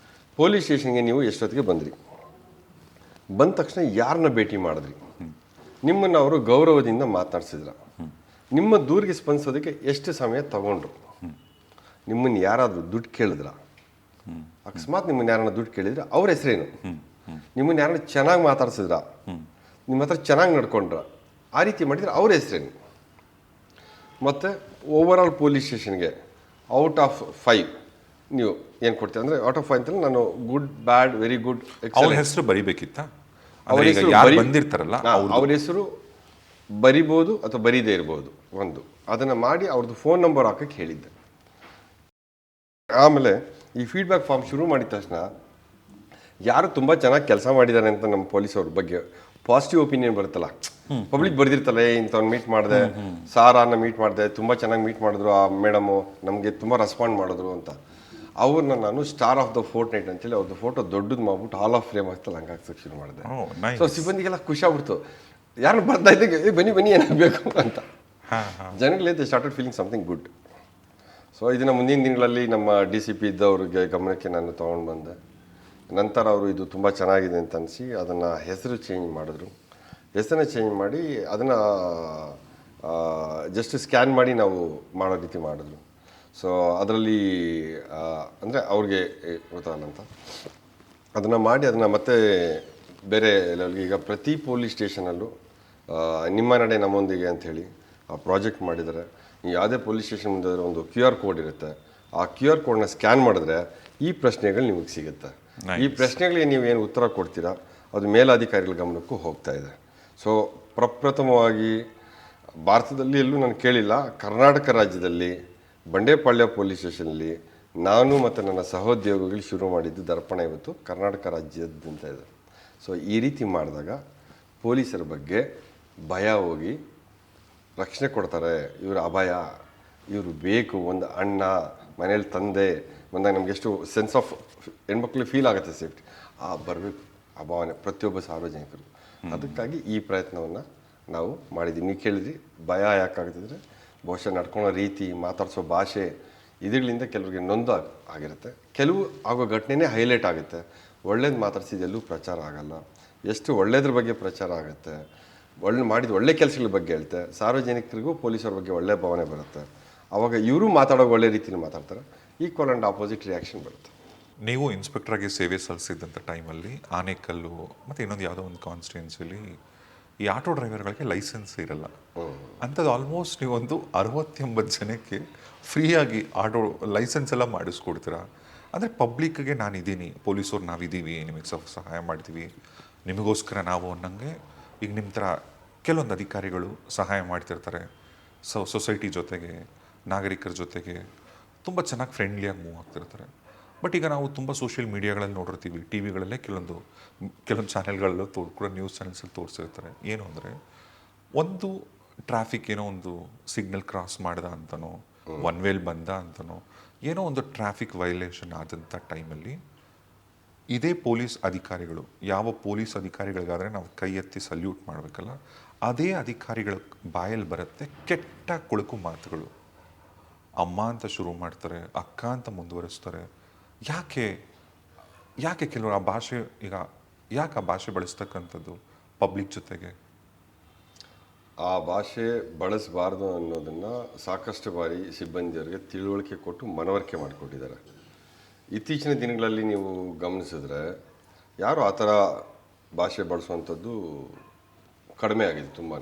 ಪೊಲೀಸ್ ಸ್ಟೇಷನ್ಗೆ ನೀವು ಎಷ್ಟೊತ್ತಿಗೆ ಬಂದ್ರಿ, ಬಂದ ತಕ್ಷಣ ಯಾರನ್ನ ಭೇಟಿ ಮಾಡಿದ್ರಿ, ನಿಮ್ಮನ್ನು ಅವರು ಗೌರವದಿಂದ ಮಾತನಾಡಿಸಿದ್ರ, ನಿಮ್ಮ ದೂರಿಗೆ ಸ್ಪಂದಿಸೋದಕ್ಕೆ ಎಷ್ಟು ಸಮಯ ತಗೊಂಡ್ರು, ನಿಮ್ಮನ್ನು ಯಾರಾದರೂ ದುಡ್ಡು ಕೇಳಿದ್ರ, ಅಕಸ್ಮಾತ್ ನಿಮ್ಮನ್ನು ಯಾರನ್ನ ದುಡ್ಡು ಕೇಳಿದ್ರೆ ಅವ್ರ ಹೆಸರೇನು, ನಿಮ್ಮನ್ನು ಯಾರನ್ನ ಚೆನ್ನಾಗಿ ಮಾತಾಡ್ಸಿದ್ರ, ನಿಮ್ಮ ಹತ್ರ ಚೆನ್ನಾಗಿ ನಡ್ಕೊಂಡ್ರ, ಆ ರೀತಿ ಮಾಡಿದರೆ ಅವ್ರ ಹೆಸರೇನು, ಮತ್ತು ಓವರಾಲ್ ಪೊಲೀಸ್ ಸ್ಟೇಷನ್ಗೆ ಔಟ್ ಆಫ್ 5 ನೀವು ಏನು ಕೊಡ್ತೀರಾ ಅಂದರೆ ಔಟ್ ಆಫ್ ಅಂತಲ್ಲಿ ನಾನು ಗುಡ್ ಬ್ಯಾಡ್ ವೆರಿ ಗುಡ್ ಅವ್ರ ಹೆಸರು ಬರಿಬೇಕಿತ್ತ ಅವ್ರ ಈಗ ಹೆಸರು ಯಾರು ಬರಿ- ಬಂದಿರ್ತಾರಲ್ಲ ಅವ್ರ ಹೆಸರು ಬರಿಬೋದು ಅಥವಾ ಬರೀದೇ ಇರ್ಬೋದು ಒಂದು ಅದನ್ನು ಮಾಡಿ ಅವ್ರದ್ದು ಫೋನ್ ನಂಬರ್ ಹಾಕಕ್ಕೆ ಹೇಳಿದ್ದೆ. ಆಮೇಲೆ ಈ ಫೀಡ್ಬ್ಯಾಕ್ ಫಾರ್ಮ್ ಶುರು ಮಾಡಿದ ತಕ್ಷಣ ಯಾರು ತುಂಬ ಚೆನ್ನಾಗಿ ಕೆಲಸ ಮಾಡಿದ್ದಾರೆ ಅಂತ ನಮ್ಮ ಪೊಲೀಸ್ ಅವ್ರ ಬಗ್ಗೆ ಪಾಸಿಟಿವ್ ಒಪಿನಿಯನ್ ಬರುತ್ತಲ್ಲ, ಪಬ್ಲಿಕ್ ಬರ್ದಿರ್ತಲ್ಲ, ಇಂಥವ್ನು ಮೀಟ್ ಮಾಡಿದೆ, ಸಾರನ್ನ ಮೀಟ್ ಮಾಡಿದೆ, ತುಂಬ ಚೆನ್ನಾಗಿ ಮೀಟ್ ಮಾಡಿದ್ರು ಆ ಮೇಡಮು, ನಮಗೆ ತುಂಬ ರೆಸ್ಪಾಂಡ್ ಮಾಡಿದ್ರು ಅಂತ. ಅವ್ರನ್ನ ನಾನು star of the fort night ಅಂತೇಳಿ ಅವ್ರದ್ದು ಫೋಟೋ ದೊಡ್ಡದು ಮಾಡ್ಬಿಟ್ಟು ಹಾಲ್ ಆಫ್ ಫ್ರೇಮ್ ಆಗ್ತಲ್ಲ ಹಂಗೆ ಹಾಕ್ಸಕ್ಕೆ ಶುರು ಮಾಡಿದೆ. ಸೊ ಸಿಬ್ಬಂದಿಗೆಲ್ಲ ಖುಷಿ ಆಗ್ಬಿಡ್ತು, ಯಾರು ಬರ್ತಾ ಇದ್ದಂಗೆ ಬನ್ನಿ ಬನ್ನಿ ಏನಾಗಬೇಕು ಅಂತ. ಜನಗಳಿಗೆ started feeling something good. So ಇದನ್ನು ಮುಂದಿನ ದಿನಗಳಲ್ಲಿ ನಮ್ಮ DCP ಇದ್ದವ್ರಿಗೆ ಗಮನಕ್ಕೆ ನಾನು ತೊಗೊಂಡು ಬಂದೆ. ನಂತರ ಅವರು ಇದು ತುಂಬ ಚೆನ್ನಾಗಿದೆ ಅಂತ ಅನಿಸಿ ಅದನ್ನು ಹೆಸರು ಚೇಂಜ್ ಮಾಡಿದ್ರು. ಹೆಸರನ್ನ ಚೇಂಜ್ ಮಾಡಿ ಅದನ್ನು ಜಸ್ಟ್ ಸ್ಕ್ಯಾನ್ ಮಾಡಿ ನಾವು ಮಾಡೋ ರೀತಿ ಮಾಡಿದ್ರು. ಸೊ ಅದರಲ್ಲಿ ಅಂದರೆ ಅವ್ರಿಗೆ ಗೊತ್ತಾಗಲ್ಲ ಅಂತ ಅದನ್ನು ಮಾಡಿ ಅದನ್ನು ಮತ್ತೆ ಬೇರೆ ಲೆವೆಲ್ಗೆ ಈಗ ಪ್ರತಿ ಪೊಲೀಸ್ ಸ್ಟೇಷನಲ್ಲೂ ನಿಮ್ಮ ನಡೆ ನಮ್ಮೊಂದಿಗೆ ಅಂಥೇಳಿ ಆ ಪ್ರಾಜೆಕ್ಟ್ ಮಾಡಿದ್ದಾರೆ. ನೀವು ಯಾವುದೇ ಪೊಲೀಸ್ ಸ್ಟೇಷನ್ ಮುಂದೆ ಒಂದು QR ಕೋಡ್ ಇರುತ್ತೆ, ಆ QR ಕೋಡ್ನ ಸ್ಕ್ಯಾನ್ ಮಾಡಿದ್ರೆ ಈ ಪ್ರಶ್ನೆಗಳು ನಿಮಗೆ ಸಿಗುತ್ತೆ. ಈ ಪ್ರಶ್ನೆಗಳಿಗೆ ನೀವು ಏನು ಉತ್ತರ ಕೊಡ್ತೀರಾ ಅದು ಮೇಲಾಧಿಕಾರಿಗಳ ಗಮನಕ್ಕೂ ಹೋಗ್ತಾ ಇದೆ. ಸೊ ಪ್ರಪ್ರಥಮವಾಗಿ ಭಾರತದಲ್ಲಿ ಎಲ್ಲೂ ನಾನು ಕೇಳಿಲ್ಲ, ಕರ್ನಾಟಕ ರಾಜ್ಯದಲ್ಲಿ ಬಂಡೇಪಾಳ್ಯ ಪೊಲೀಸ್ ಸ್ಟೇಷನಲ್ಲಿ ನಾನು ಮತ್ತು ನನ್ನ ಸಹೋದ್ಯೋಗಿಗಳು ಶುರು ಮಾಡಿದ್ದು ದರ್ಪಣ ಇವತ್ತು ಕರ್ನಾಟಕ ರಾಜ್ಯದಂತ ಇದೆ. ಸೊ ಈ ರೀತಿ ಮಾಡಿದಾಗ ಪೊಲೀಸರ ಬಗ್ಗೆ ಭಯ ಹೋಗಿ ರಕ್ಷಣೆ ಕೊಡ್ತಾರೆ. ಇವರು ಅಭಯ, ಇವರು ಬೇಕು, ಒಂದು ಅಣ್ಣ ಮನೇಲಿ ತಂದೆ ಬಂದಾಗ ನಮ್ಗೆ ಎಷ್ಟು ಸೆನ್ಸ್ ಆಫ್ ಹೆಣ್ಮಕ್ಳಿಗೆ ಫೀಲ್ ಆಗುತ್ತೆ ಸೇಫ್ಟಿ ಬರಬೇಕು ಆ ಭಾವನೆ ಪ್ರತಿಯೊಬ್ಬ ಸಾರ್ವಜನಿಕರು. ಅದಕ್ಕಾಗಿ ಈ ಪ್ರಯತ್ನವನ್ನು ನಾವು ಮಾಡಿದ್ದೀವಿ. ನೀವು ಕೇಳಿದ್ರಿ ಭಯ ಯಾಕಾಗ್ತಿದ್ರೆ ಬಹುಶಃ ನಡ್ಕೊಳ್ಳೋ ರೀತಿ, ಮಾತಾಡಿಸೋ ಭಾಷೆ ಇವುಗಳಿಂದ ಕೆಲವರಿಗೆ ನೊಂದು ಆಗಿರುತ್ತೆ. ಕೆಲವು ಆಗೋ ಘಟನೆನೇ ಹೈಲೈಟ್ ಆಗುತ್ತೆ. ಒಳ್ಳೇದು ಮಾತಾಡ್ಸಿದ್ದು ಎಲ್ಲೂ ಪ್ರಚಾರ ಆಗಲ್ಲ. ಎಷ್ಟು ಒಳ್ಳೇದ್ರ ಬಗ್ಗೆ ಪ್ರಚಾರ ಆಗುತ್ತೆ, ಮಾಡಿದ ಒಳ್ಳೆ ಕೆಲಸಗಳ ಬಗ್ಗೆ ಹೇಳ್ತೆ, ಸಾರ್ವಜನಿಕರಿಗೂ ಪೊಲೀಸರ ಬಗ್ಗೆ ಒಳ್ಳೆ ಭಾವನೆ ಬರುತ್ತೆ. ಆವಾಗ ಇವರು ಮಾತಾಡೋ ಒಳ್ಳೆ ರೀತಿಯಲ್ಲಿ ಮಾತಾಡ್ತಾರೆ, ಈಕ್ವಲ್ ಆ್ಯಂಡ್ ಆಪೋಸಿಟ್ ರಿಯಾಕ್ಷನ್ ಬರುತ್ತೆ. ನೀವು ಇನ್ಸ್ಪೆಕ್ಟರಾಗಿ ಸೇವೆ ಸಲ್ಲಿಸಿದ್ದಂಥ ಟೈಮಲ್ಲಿ ಆನೇಕಲ್ಲು ಮತ್ತು ಇನ್ನೊಂದು ಯಾವುದೋ ಒಂದು ಕಾನ್ಸ್ಟಿಟ್ಯೂನ್ಸಿಲಿ ಈ ಆಟೋ ಡ್ರೈವರ್ಗಳಿಗೆ ಲೈಸೆನ್ಸ್ ಇರಲ್ಲ. ಅಂಥದ್ದು ಆಲ್ಮೋಸ್ಟ್ ನೀವೊಂದು 60-80 ಜನಕ್ಕೆ ಫ್ರೀಯಾಗಿ ಆಟೋ ಲೈಸೆನ್ಸ್ ಎಲ್ಲ ಮಾಡಿಸ್ಕೊಡ್ತೀರಾ. ಅಂದರೆ ಪಬ್ಲಿಕ್ಗೆ ನಾನಿದ್ದೀನಿ, ಪೊಲೀಸವ್ರು ನಾವಿದ್ದೀವಿ, ನಿಮಗೆ ಸಹಾಯ ಮಾಡ್ತೀವಿ, ನಿಮಗೋಸ್ಕರ ನಾವು ಅನ್ನಂಗೆ. ಈಗ ನಿಮ್ಮ ಥರ ಕೆಲವೊಂದು ಅಧಿಕಾರಿಗಳು ಸಹಾಯ ಮಾಡ್ತಿರ್ತಾರೆ, ಸೊಸೈಟಿ ಜೊತೆಗೆ, ನಾಗರಿಕರ ಜೊತೆಗೆ ತುಂಬ ಚೆನ್ನಾಗಿ ಫ್ರೆಂಡ್ಲಿಯಾಗಿ ಮೂವ್ ಆಗ್ತಿರ್ತಾರೆ. ಬಟ್ ಈಗ ನಾವು ತುಂಬ ಸೋಷಿಯಲ್ ಮೀಡಿಯಾಗಳಲ್ಲಿ ನೋಡಿರ್ತೀವಿ, ಟಿ ವಿಗಳಲ್ಲೇ ಕೆಲವೊಂದು ಚಾನೆಲ್ಗಳಲ್ಲೂ ಕೂಡ ನ್ಯೂಸ್ ಚಾನೆಲ್ಸಲ್ಲಿ ತೋರಿಸಿರ್ತಾರೆ. ಏನು ಅಂದರೆ ಒಂದು ಟ್ರಾಫಿಕ್ ಏನೋ ಒಂದು ಸಿಗ್ನಲ್ ಕ್ರಾಸ್ ಮಾಡ್ದ ಅಂತನೋ, ಒನ್ ವೇಲ್ ಬಂದ ಅಂತನೋ, ಏನೋ ಒಂದು ಟ್ರಾಫಿಕ್ ವೈಲೇಷನ್ ಆದಂಥ ಟೈಮಲ್ಲಿ ಇದೇ ಪೊಲೀಸ್ ಅಧಿಕಾರಿಗಳು, ಯಾವ ಪೊಲೀಸ್ ಅಧಿಕಾರಿಗಳಿಗಾದರೆ ನಾವು ಕೈ ಎತ್ತಿ ಸಲ್ಯೂಟ್ ಮಾಡಬೇಕಲ್ಲ, ಅದೇ ಅಧಿಕಾರಿಗಳ ಬಾಯಲ್ಲಿ ಬರುತ್ತೆ ಕೆಟ್ಟ ಕುಳುಕು ಮಾತುಗಳು. ಅಮ್ಮ ಅಂತ ಶುರು ಮಾಡ್ತಾರೆ, ಅಕ್ಕ ಅಂತ ಮುಂದುವರಿಸ್ತಾರೆ. ಯಾಕೆ ಕೆಲವರು ಆ ಭಾಷೆ, ಈಗ ಯಾಕೆ ಆ ಭಾಷೆ ಬಳಸ್ತಕ್ಕಂಥದ್ದು ಪಬ್ಲಿಕ್ ಜೊತೆಗೆ? ಆ ಭಾಷೆ ಬಳಸಬಾರ್ದು ಅನ್ನೋದನ್ನು ಸಾಕಷ್ಟು ಬಾರಿ ಸಿಬ್ಬಂದಿಯವರಿಗೆ ತಿಳುವಳಿಕೆ ಕೊಟ್ಟು ಮನವರಿಕೆ ಮಾಡಿಕೊಟ್ಟಿದ್ದಾರೆ. ಇತ್ತೀಚಿನ ದಿನಗಳಲ್ಲಿ ನೀವು ಗಮನಿಸಿದ್ರೆ ಯಾರು ಆ ಥರ ಭಾಷೆ ಬಳಸುವಂಥದ್ದು ಕಡಿಮೆ ಆಗಿದೆ ತುಂಬಾ.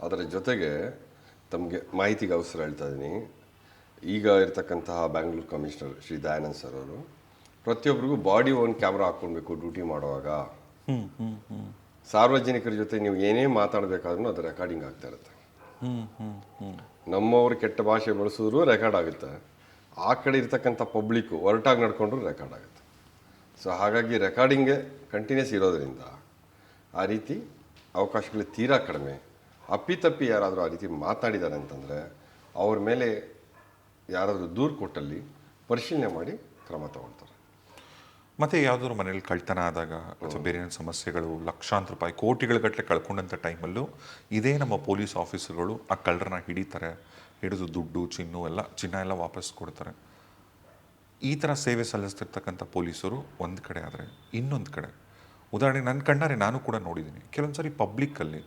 ಅದರ ಜೊತೆಗೆ ತಮಗೆ ಮಾಹಿತಿಗೆ ಅವಸರ ಹೇಳ್ತಾ ಇದ್ದೀನಿ. ಈಗ ಇರ್ತಕ್ಕಂತಹ ಬ್ಯಾಂಗ್ಳೂರು ಕಮಿಷನರ್ ಶ್ರೀ ದಯಾನಂದ್ ಸರ್ ಅವರು ಪ್ರತಿಯೊಬ್ಬರಿಗೂ ಬಾಡಿ ಓನ್ ಕ್ಯಾಮ್ರಾ ಹಾಕ್ಕೊಳ್ಬೇಕು ಡ್ಯೂಟಿ ಮಾಡುವಾಗ. ಸಾರ್ವಜನಿಕರ ಜೊತೆ ನೀವು ಏನೇ ಮಾತಾಡಬೇಕಾದ್ರೂ ಅದು ರೆಕಾರ್ಡಿಂಗ್ ಆಗ್ತಾ ಇರುತ್ತೆ. ನಮ್ಮವರು ಕೆಟ್ಟ ಭಾಷೆ ಬಳಸಿದ್ರು ರೆಕಾರ್ಡ್ ಆಗುತ್ತೆ, ಆ ಕಡೆ ಇರ್ತಕ್ಕಂಥ ಪಬ್ಲಿಕ್ಕು ಹೊರಟಾಗಿ ನಡ್ಕೊಂಡ್ರು ರೆಕಾರ್ಡ್ ಆಗುತ್ತೆ. ಸೊ ಹಾಗಾಗಿ ರೆಕಾರ್ಡಿಂಗೇ ಕಂಟಿನ್ಯೂಸ್ ಇರೋದರಿಂದ ಆ ರೀತಿ ಅವಕಾಶಗಳು ತೀರಾ ಕಡಿಮೆ. ಅಪ್ಪಿತಪ್ಪಿ ಯಾರಾದರೂ ಆ ರೀತಿ ಮಾತನಾಡಿದ್ದಾರೆ ಅಂತಂದರೆ ಅವ್ರ ಮೇಲೆ ಯಾರಾದರೂ ದೂರು ಕೊಟ್ಟಲ್ಲಿ ಪರಿಶೀಲನೆ ಮಾಡಿ ಕ್ರಮ ತಗೊಳ್ತಾರೆ. ಮತ್ತು ಯಾವುದಾದ್ರು ಮನೇಲಿ ಕಳ್ತನ ಆದಾಗ ಅಥವಾ ಬೇರೆ ಏನೇನು ಸಮಸ್ಯೆಗಳು, ಲಕ್ಷಾಂತರ ರೂಪಾಯಿ ಕೋಟಿಗಳ ಗಟ್ಟಲೆ ಕಳ್ಕೊಂಡಂಥ ಟೈಮಲ್ಲೂ ಇದೇ ನಮ್ಮ ಪೊಲೀಸ್ ಆಫೀಸರ್ಗಳು ಆ ಕಳ್ಳರನ್ನ ಹಿಡಿತಾರೆ, ಹಿಡಿದು ದುಡ್ಡು ಚಿನ್ನ ಎಲ್ಲ ವಾಪಸ್ ಕೊಡ್ತಾರೆ. ಈ ಥರ ಸೇವೆ ಸಲ್ಲಿಸ್ತಿರ್ತಕ್ಕಂಥ ಪೊಲೀಸರು ಒಂದು ಕಡೆ ಆದರೆ, ಇನ್ನೊಂದು ಕಡೆ ಉದಾಹರಣೆಗೆ ನನ್ನ ಕಣ್ಣಾರೆ ನಾನು ಕೂಡ ನೋಡಿದ್ದೀನಿ. ಕೆಲವೊಂದು ಸಾರಿ ಪಬ್ಲಿಕ್ಕಲ್ಲಿ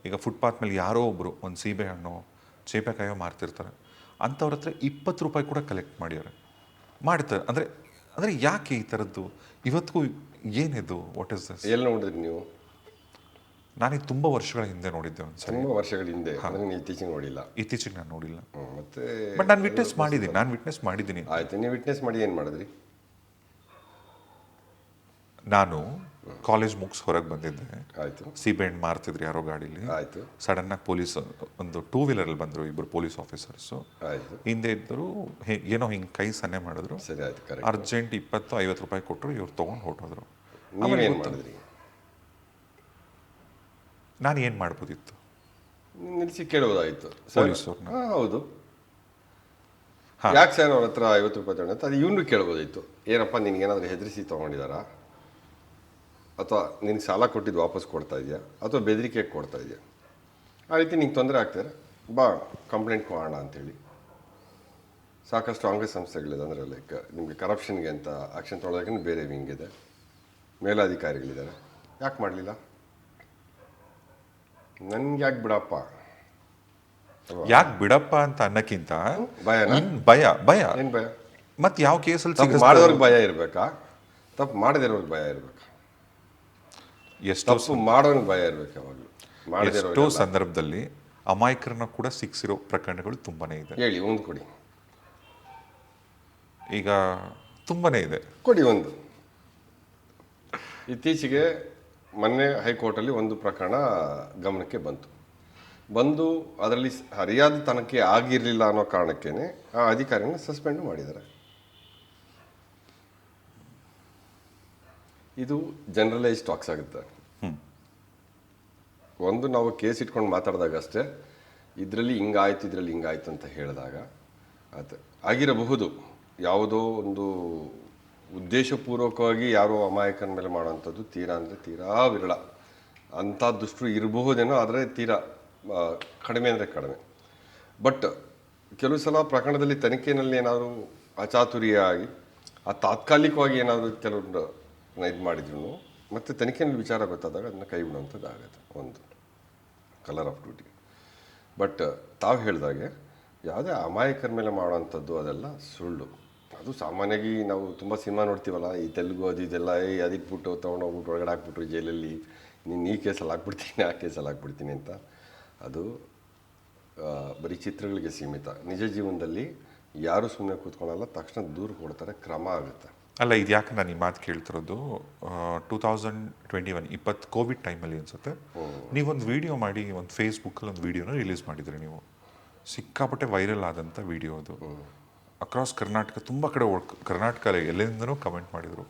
ಈಗ ಫುಟ್ಪಾತ್ ಮೇಲೆ ಯಾರೋ ಒಬ್ಬರು ಒಂದು ಸೀಬೆ ಹಣ್ಣು ಚೇಪೆಕಾಯೋ ಮಾರ್ತಿರ್ತಾರೆ, ಅಂಥವ್ರ ಹತ್ರ 20 ರೂಪಾಯಿ ಕೂಡ ಕಲೆಕ್ಟ್ ಮಾಡ್ತಾರೆ. ಅಂದರೆ ಯಾಕೆ ಈ ಥರದ್ದು ಇವತ್ತಿಗೂ ಏನಿದು? What is this? ಎಲ್ಲಿ ನೋಡಿದ್ರಿ ನೀವು? ನಾನೀಗ ತುಂಬ ವರ್ಷಗಳ ಹಿಂದೆ ನೋಡಿದ್ದೆ ಒಂದ್ಸರಿ. ತುಂಬ ವರ್ಷಗಳ ಹಿಂದೆ ಅಂದರೆ ನೀವು ಇತ್ತೀಚೆಗೆ ನೋಡಿಲ್ಲ. ಇತ್ತೀಚೆಗೆ ನಾನು ನೋಡಿಲ್ಲ. ಮತ್ತೆ ಬಟ್ ನಾನು ವಿಟ್ನೆಸ್ ಮಾಡಿದ್ದೀನಿ. ಆಯ್ತು, ನೀವು ವಿಟ್ನೆಸ್ ಮಾಡಿ ಏನು ಮಾಡಿದ್ರಿ? ನಾನು ಕಾಲೇಜ್ ಮುಗಿಸ್ ಹೊರಗೆ ಬಂದಿದ್ದೆ. ಆಯಿತು. ಸಿಬೆಹಣ್ಣು ಮಾರ್ತಿದ್ರು ಯಾರೋ ಗಾಡೀಲಿ. ಆಯಿತು. ಸಡನ್ನಾಗಿ ಪೊಲೀಸ್ ಒಂದು 2 ವೀಲರಲ್ಲಿ ಬಂದರು ಇಬ್ಬರು ಪೊಲೀಸ್ ಆಫೀಸರ್ಸು. ಆಯಿತು. ಹಿಂದೆ ಇದ್ದರು. ಏನೋ ಹಿಂಗೆ ಕೈ ಸನ್ನೆ ಮಾಡಿದ್ರು. ಸರಿ ಆಯ್ತು, ಕರೆಕ್ಟ್. ಅರ್ಜೆಂಟ್ 20-50 ರೂಪಾಯಿ ಕೊಟ್ಟರು. ಇವ್ರು ತೊಗೊಂಡು ಹೊರಟೋದ್ರು. ನೀವೇನು ಮಾಡಿದ್ರಿ? ನಾನು ಏನು ಮಾಡ್ಬೋದಿತ್ತು? ನಿಲ್ಲಿಸಿ ಕೇಳೋದಾಯಿತು ಪೊಲೀಸವ್ರನ್ನ. ಹೌದು. ಯಾಕೆ ಸರ್ ಅವ್ರ ಹತ್ರ 50 ರೂಪಾಯಿ ತಗೊಂಡು ಅದು ಇವನು ಕೇಳ್ಬೋದಾಯಿತು. ಏನಪ್ಪ ನಿನಗೇನಾದರೂ ಹೆದರಿಸಿ ತೊಗೊಂಡಿದ್ದಾರಾ, ಅಥವಾ ನಿನಗೆ ಸಾಲ ಕೊಟ್ಟಿದ್ದು ವಾಪಸ್ ಕೊಡ್ತಾ ಇದೆಯಾ, ಅಥವಾ ಬೆದರಿಕೆ ಕೊಡ್ತಾ ಇದೆಯಾ? ಆ ರೀತಿ ನಿಂಗೆ ತೊಂದರೆ ಆಗ್ತಾರೆ, ಬಾ ಕಂಪ್ಲೇಂಟ್ ಕೊಡೋಣ ಅಂಥೇಳಿ. ಸಾಕಷ್ಟು ಅಂಗಸಂಸ್ಥೆಗಳಿದೆ. ಅಂದರೆ ಲೈಕ್ ನಿಮಗೆ ಕರಪ್ಷನ್ಗೆ ಅಂತ ಆ್ಯಕ್ಷನ್ ತೊಗೊಳೋದಕ್ಕೆ ಬೇರೆ ವಿಂಗ್ ಇದೆ, ಮೇಲಾಧಿಕಾರಿಗಳಿದ್ದಾರೆ. ಯಾಕೆ ಮಾಡಲಿಲ್ಲ? ನನ್ಗೆ ಯಾಕೆ ಬಿಡಪ್ಪ, ಯಾಕೆ ಬಿಡಪ್ಪ ಅಂತ ಅನ್ನಕ್ಕಿಂತ ಭಯನಾ? ಭಯ ಏನು ಭಯ? ಮತ್ತೆ ಯಾವ ಕೇಸಲ್ಲಿ ತಪ್ಪು ಮಾಡಿದವ್ರಿಗೆ ಭಯ ಇರಬೇಕಾ, ತಪ್ಪು ಮಾಡದಿರೋರ್ಗೆ ಭಯ ಇರಬೇಕಾ? ತಪ್ಪು ಮಾಡೋನಿಗೆ ಭಯ ಇರಬೇಕು ಯಾವಾಗಲೂ. ಎಷ್ಟೋ ಸಂದರ್ಭದಲ್ಲಿ ಅಮಾಯಕರನ್ನ ಕೂಡ ಸಿಕ್ಸಿರೋ ಪ್ರಕರಣಗಳು ತುಂಬಾನೇ ಇದೆ. ಹೇಳಿ, ಒಂದು ಕೊಡಿ. ಈಗ ತುಂಬಾನೇ ಇದೆ, ಕೊಡಿ ಒಂದು. ಇತ್ತೀಚೆಗೆ ಮೊನ್ನೆ ಹೈಕೋರ್ಟಲ್ಲಿ ಒಂದು ಪ್ರಕರಣ ಗಮನಕ್ಕೆ ಬಂದು ಅದರಲ್ಲಿ ಸರಿಯಾದ ತನಿಖೆ ಆಗಿರಲಿಲ್ಲ ಅನ್ನೋ ಕಾರಣಕ್ಕೇನೆ ಆ ಅಧಿಕಾರಿನ ಸಸ್ಪೆಂಡ್ ಮಾಡಿದ್ದಾರೆ. ಇದು ಜನರಲೈಸ್ ಟಾಕ್ಸ್ ಆಗುತ್ತೆ. ಒಂದು ನಾವು ಕೇಸ್ ಇಟ್ಕೊಂಡು ಮಾತಾಡಿದಾಗ ಅಷ್ಟೇ ಇದರಲ್ಲಿ ಹಿಂಗಾಯ್ತು ಅಂತ ಹೇಳಿದಾಗ ಅದು ಆಗಿರಬಹುದು. ಯಾವುದೋ ಒಂದು ಉದ್ದೇಶಪೂರ್ವಕವಾಗಿ ಯಾರೋ ಅಮಾಯಕನ ಮೇಲೆ ಮಾಡೋವಂಥದ್ದು ತೀರಾ ವಿರಳ. ಅಂಥ ದುಷ್ಟರು ಇರಬಹುದೇನೋ, ಆದರೆ ತೀರಾ ಕಡಿಮೆ ಅಂದರೆ ಕಡಿಮೆ. ಬಟ್ ಕೆಲವು ಸಲ ಪ್ರಕರಣದಲ್ಲಿ ತನಿಖೆಯಲ್ಲಿ ಏನಾದರೂ ಅಚಾತುರ್ಯ ಆಗಿ ಆ ತಾತ್ಕಾಲಿಕವಾಗಿ ಏನಾದರೂ ಕೆಲವರು ಇದು ಮಾಡಿದ್ರು ಮತ್ತು ತನಿಖೆಯಲ್ಲಿ ವಿಚಾರ ಗೊತ್ತಾದಾಗ ಅದನ್ನು ಕೈ ಬಿಡುವಂಥದ್ದು ಆಗುತ್ತೆ. ಒಂದು ಕಲರ್ ಆಫ್ ಡ್ಯೂಟಿ. ಬಟ್ ತಾವು ಹೇಳಿದಾಗೆ ಯಾವುದೇ ಅಮಾಯಕರ ಮೇಲೆ ಮಾಡೋವಂಥದ್ದು ಅದೆಲ್ಲ ಸುಳ್ಳು. ಅದು ಸಾಮಾನ್ಯವಾಗಿ ನಾವು ತುಂಬ ಸಿನಿಮಾ ನೋಡ್ತೀವಲ್ಲ, ಈ ತೆಲುಗು ಅದು ಇದೆಲ್ಲ, ಅದಿಟ್ಬಿಟ್ಟು ತೊಗೊಂಡೋಗ್ಬಿಟ್ಟು ಒಳಗಡೆ ಹಾಕ್ಬಿಟ್ರು ಜೈಲಲ್ಲಿ, ನೀನು ಈ ಕೇಸಲ್ಲಿ ಹಾಕ್ಬಿಡ್ತೀನಿ, ಆ ಕೇಸಲ್ಲಿ ಹಾಕ್ಬಿಡ್ತೀನಿ ಅಂತ. ಅದು ಬರೀ ಚಿತ್ರಗಳಿಗೆ ಸೀಮಿತ. ನಿಜ ಜೀವನದಲ್ಲಿ ಯಾರು ಸುಮ್ಮನೆ ಕೂತ್ಕೊಳ್ಳಲ್ಲ, ತಕ್ಷಣ ದೂರು ಕೊಡ್ತಾರೆ, ಕ್ರಮ ಆಗುತ್ತೆ. ಅಲ್ಲ, ಇದು ಯಾಕೆ ನಾನು ಈ ಮಾತು ಕೇಳ್ತಿರೋದು, 2021 ಕೋವಿಡ್ ಟೈಮಲ್ಲಿ ಅನ್ಸುತ್ತೆ, ನೀವೊಂದು ವಿಡಿಯೋ ಮಾಡಿ ಒಂದು ಫೇಸ್ಬುಕ್ಕಲ್ಲಿ ಒಂದು ವಿಡಿಯೋನ ರಿಲೀಸ್ ಮಾಡಿದ್ರಿ ನೀವು. ಸಿಕ್ಕಾಪಟ್ಟೆ ವೈರಲ್ ಆದಂಥ ವಿಡಿಯೋ ಅದು. ಅಕ್ರಾಸ್ ಕರ್ನಾಟಕ ತುಂಬ ಕಡೆ ಕರ್ನಾಟಕ ಎಲ್ಲೆಂದನೂ ಕಮೆಂಟ್ ಮಾಡಿದರು.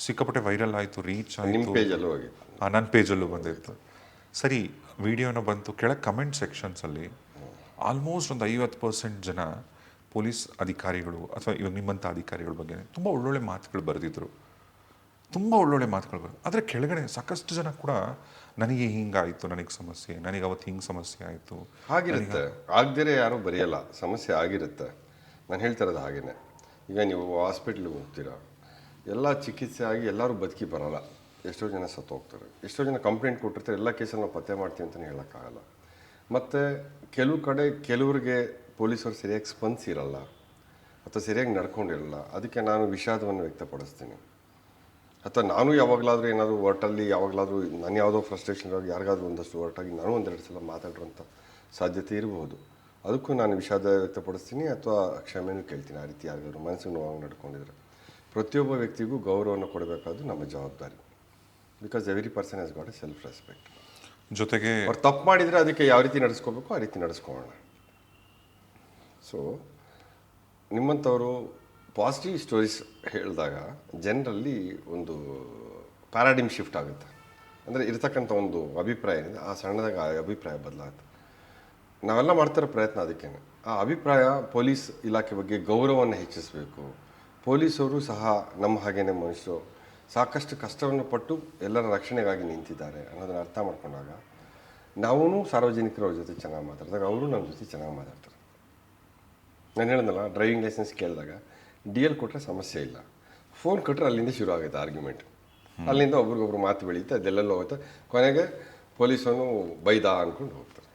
ಸಿಕ್ಕಾಪಟ್ಟೆ ವೈರಲ್ ಆಯಿತು, ರೀಚ್ ಆಯಿತು. ನನ್ನ ಪೇಜಲ್ಲೂ ಬಂದಿತ್ತು. ಸರಿ, ವಿಡಿಯೋನ ಬಂತು. ಕೆಳಗೆ ಕಮೆಂಟ್ ಸೆಕ್ಷನ್ಸಲ್ಲಿ ಆಲ್ಮೋಸ್ಟ್ ಒಂದು 50% ಜನ ಪೊಲೀಸ್ ಅಧಿಕಾರಿಗಳು ಅಥವಾ ಇವಾಗ ನಿಮ್ಮಂಥ ಅಧಿಕಾರಿಗಳ ಬಗ್ಗೆ ತುಂಬ ಒಳ್ಳೊಳ್ಳೆ ಮಾತುಗಳು ಬರೆದಿದ್ರು. ಆದರೆ ಕೆಳಗಡೆ ಸಾಕಷ್ಟು ಜನ ಕೂಡ ನನಗೆ ಹಿಂಗಾಯಿತು, ನನಗೆ ಸಮಸ್ಯೆ, ನನಗೆ ಅವತ್ತು ಹಿಂಗೆ ಸಮಸ್ಯೆ ಆಯಿತು ಆಗಿರುತ್ತೆ. ಆಗದಿರೇ ಯಾರೂ ಬರೆಯಲ್ಲ, ಸಮಸ್ಯೆ ಆಗಿರುತ್ತೆ. ನಾನು ಹೇಳ್ತಾ ಇರೋದು ಹಾಗೇನೆ. ಈಗ ನೀವು ಹಾಸ್ಪಿಟ್ಲಿಗೆ ಹೋಗ್ತೀರಾ, ಎಲ್ಲ ಚಿಕಿತ್ಸೆ ಆಗಿ ಎಲ್ಲರೂ ಬದುಕಿ ಬರೋಲ್ಲ. ಎಷ್ಟೋ ಜನ ಸತ್ತು ಹೋಗ್ತಾರೆ, ಎಷ್ಟೋ ಜನ ಕಂಪ್ಲೇಂಟ್ ಕೊಟ್ಟಿರ್ತಾರೆ. ಎಲ್ಲ ಕೇಸಲ್ಲಿ ನಾವು ಪತ್ತೆ ಮಾಡ್ತೀವಿ ಅಂತಲೇ ಹೇಳೋಕ್ಕಾಗಲ್ಲ. ಮತ್ತು ಕೆಲವು ಕಡೆ ಕೆಲವ್ರಿಗೆ ಪೊಲೀಸರು ಸರಿಯಾಗಿ ಸ್ಪಂದಿಸಿರಲ್ಲ ಅಥವಾ ಸರಿಯಾಗಿ ನಡ್ಕೊಂಡಿರಲ್ಲ. ಅದಕ್ಕೆ ನಾನು ವಿಷಾದವನ್ನು ವ್ಯಕ್ತಪಡಿಸ್ತೀನಿ. ಅಥವಾ ನಾನು ಯಾವಾಗಲಾದರೂ ಏನಾದರೂ ಒಟ್ಟಲ್ಲಿ ಯಾವಾಗಲಾದರೂ ನಾನು ಯಾವುದೋ ಫ್ರಸ್ಟ್ರೇಷನ್ ಆಗಿ ಯಾರಿಗಾದ್ರೂ ಒಂದಷ್ಟು ಹೊರಟಾಗಿ ನಾನು ಒಂದೆರಡು ಸಲ ಮಾತಾಡಿರೋಂಥ ಸಾಧ್ಯತೆ ಇರಬಹುದು. ಅದಕ್ಕೂ ನಾನು ವಿಷಾದ ವ್ಯಕ್ತಪಡಿಸ್ತೀನಿ ಅಥವಾ ಕ್ಷಮೆನೂ ಕೇಳ್ತೀನಿ. ಆ ರೀತಿ ಯಾರಿಗಾದ್ರು ಮನಸ್ಸಿಗೆ ನೋವಾಗಿ ನಡ್ಕೊಂಡಿದ್ರೆ ಪ್ರತಿಯೊಬ್ಬ ವ್ಯಕ್ತಿಗೂ ಗೌರವವನ್ನು ಕೊಡಬೇಕಾದ್ದು ನಮ್ಮ ಜವಾಬ್ದಾರಿ. Because every person has got A self respect. ಜೊತೆಗೆ ಅವ್ರು ತಪ್ಪು ಮಾಡಿದರೆ ಅದಕ್ಕೆ ಯಾವ ರೀತಿ ನಡೆಸ್ಕೋಬೇಕು ಆ ರೀತಿ ನಡೆಸ್ಕೊಳ್ಳೋಣ. ಸೊ ನಿಮ್ಮಂಥವರು ಪಾಸಿಟಿವ್ ಸ್ಟೋರೀಸ್ ಹೇಳಿದಾಗ ಜನರಲ್ಲಿ ಒಂದು ಪ್ಯಾರಾಡಿಮ್ ಶಿಫ್ಟ್ ಆಗುತ್ತೆ. ಅಂದರೆ ಇರ್ತಕ್ಕಂಥ ಒಂದು ಅಭಿಪ್ರಾಯ ಏನಿದೆ ಆ ಸಣ್ಣದಾಗ ಆ ಅಭಿಪ್ರಾಯ ಬದಲಾಗುತ್ತೆ. ನಾವೆಲ್ಲ ಮಾಡ್ತಿರೋ ಪ್ರಯತ್ನ ಅದಕ್ಕೇನೆ. ಆ ಅಭಿಪ್ರಾಯ ಪೊಲೀಸ್ ಇಲಾಖೆ ಬಗ್ಗೆ ಗೌರವವನ್ನು ಹೆಚ್ಚಿಸಬೇಕು. ಪೊಲೀಸರು ಸಹ ನಮ್ಮ ಹಾಗೇನೆ ಮನುಷ್ಯರು, ಸಾಕಷ್ಟು ಕಷ್ಟವನ್ನು ಪಟ್ಟು ಎಲ್ಲರ ರಕ್ಷಣೆಗಾಗಿ ನಿಂತಿದ್ದಾರೆ ಅನ್ನೋದನ್ನು ಅರ್ಥ ಮಾಡ್ಕೊಂಡಾಗ ನಾವೂ ಸಾರ್ವಜನಿಕರ ಜೊತೆ ಚೆನ್ನಾಗಿ ಮಾತಾಡಿದಾಗ ಅವರು ನಮ್ಮ ಜೊತೆ ಚೆನ್ನಾಗಿ ಮಾತಾಡ್ತಾರೆ. ನಾನು ಹೇಳಿದ್ನಲ್ಲ, ಡ್ರೈವಿಂಗ್ ಲೈಸೆನ್ಸ್ ಕೇಳಿದಾಗ DL ಕೊಟ್ಟರೆ ಸಮಸ್ಯೆ ಇಲ್ಲ, ಫೋನ್ ಕೊಟ್ಟರೆ ಅಲ್ಲಿಂದ ಶುರು ಆಗುತ್ತೆ ಆರ್ಗ್ಯುಮೆಂಟ್. ಅಲ್ಲಿಂದ ಒಬ್ರಿಗೊಬ್ರು ಮಾತು ಬೆಳೀತೆ, ಅದೆಲ್ಲೆಲ್ಲ ಹೋಗುತ್ತೆ. ಕೊನೆಗೆ ಪೊಲೀಸನು ಬೈದ ಅಂದ್ಕೊಂಡು ಹೋಗ್ತಾರೆ.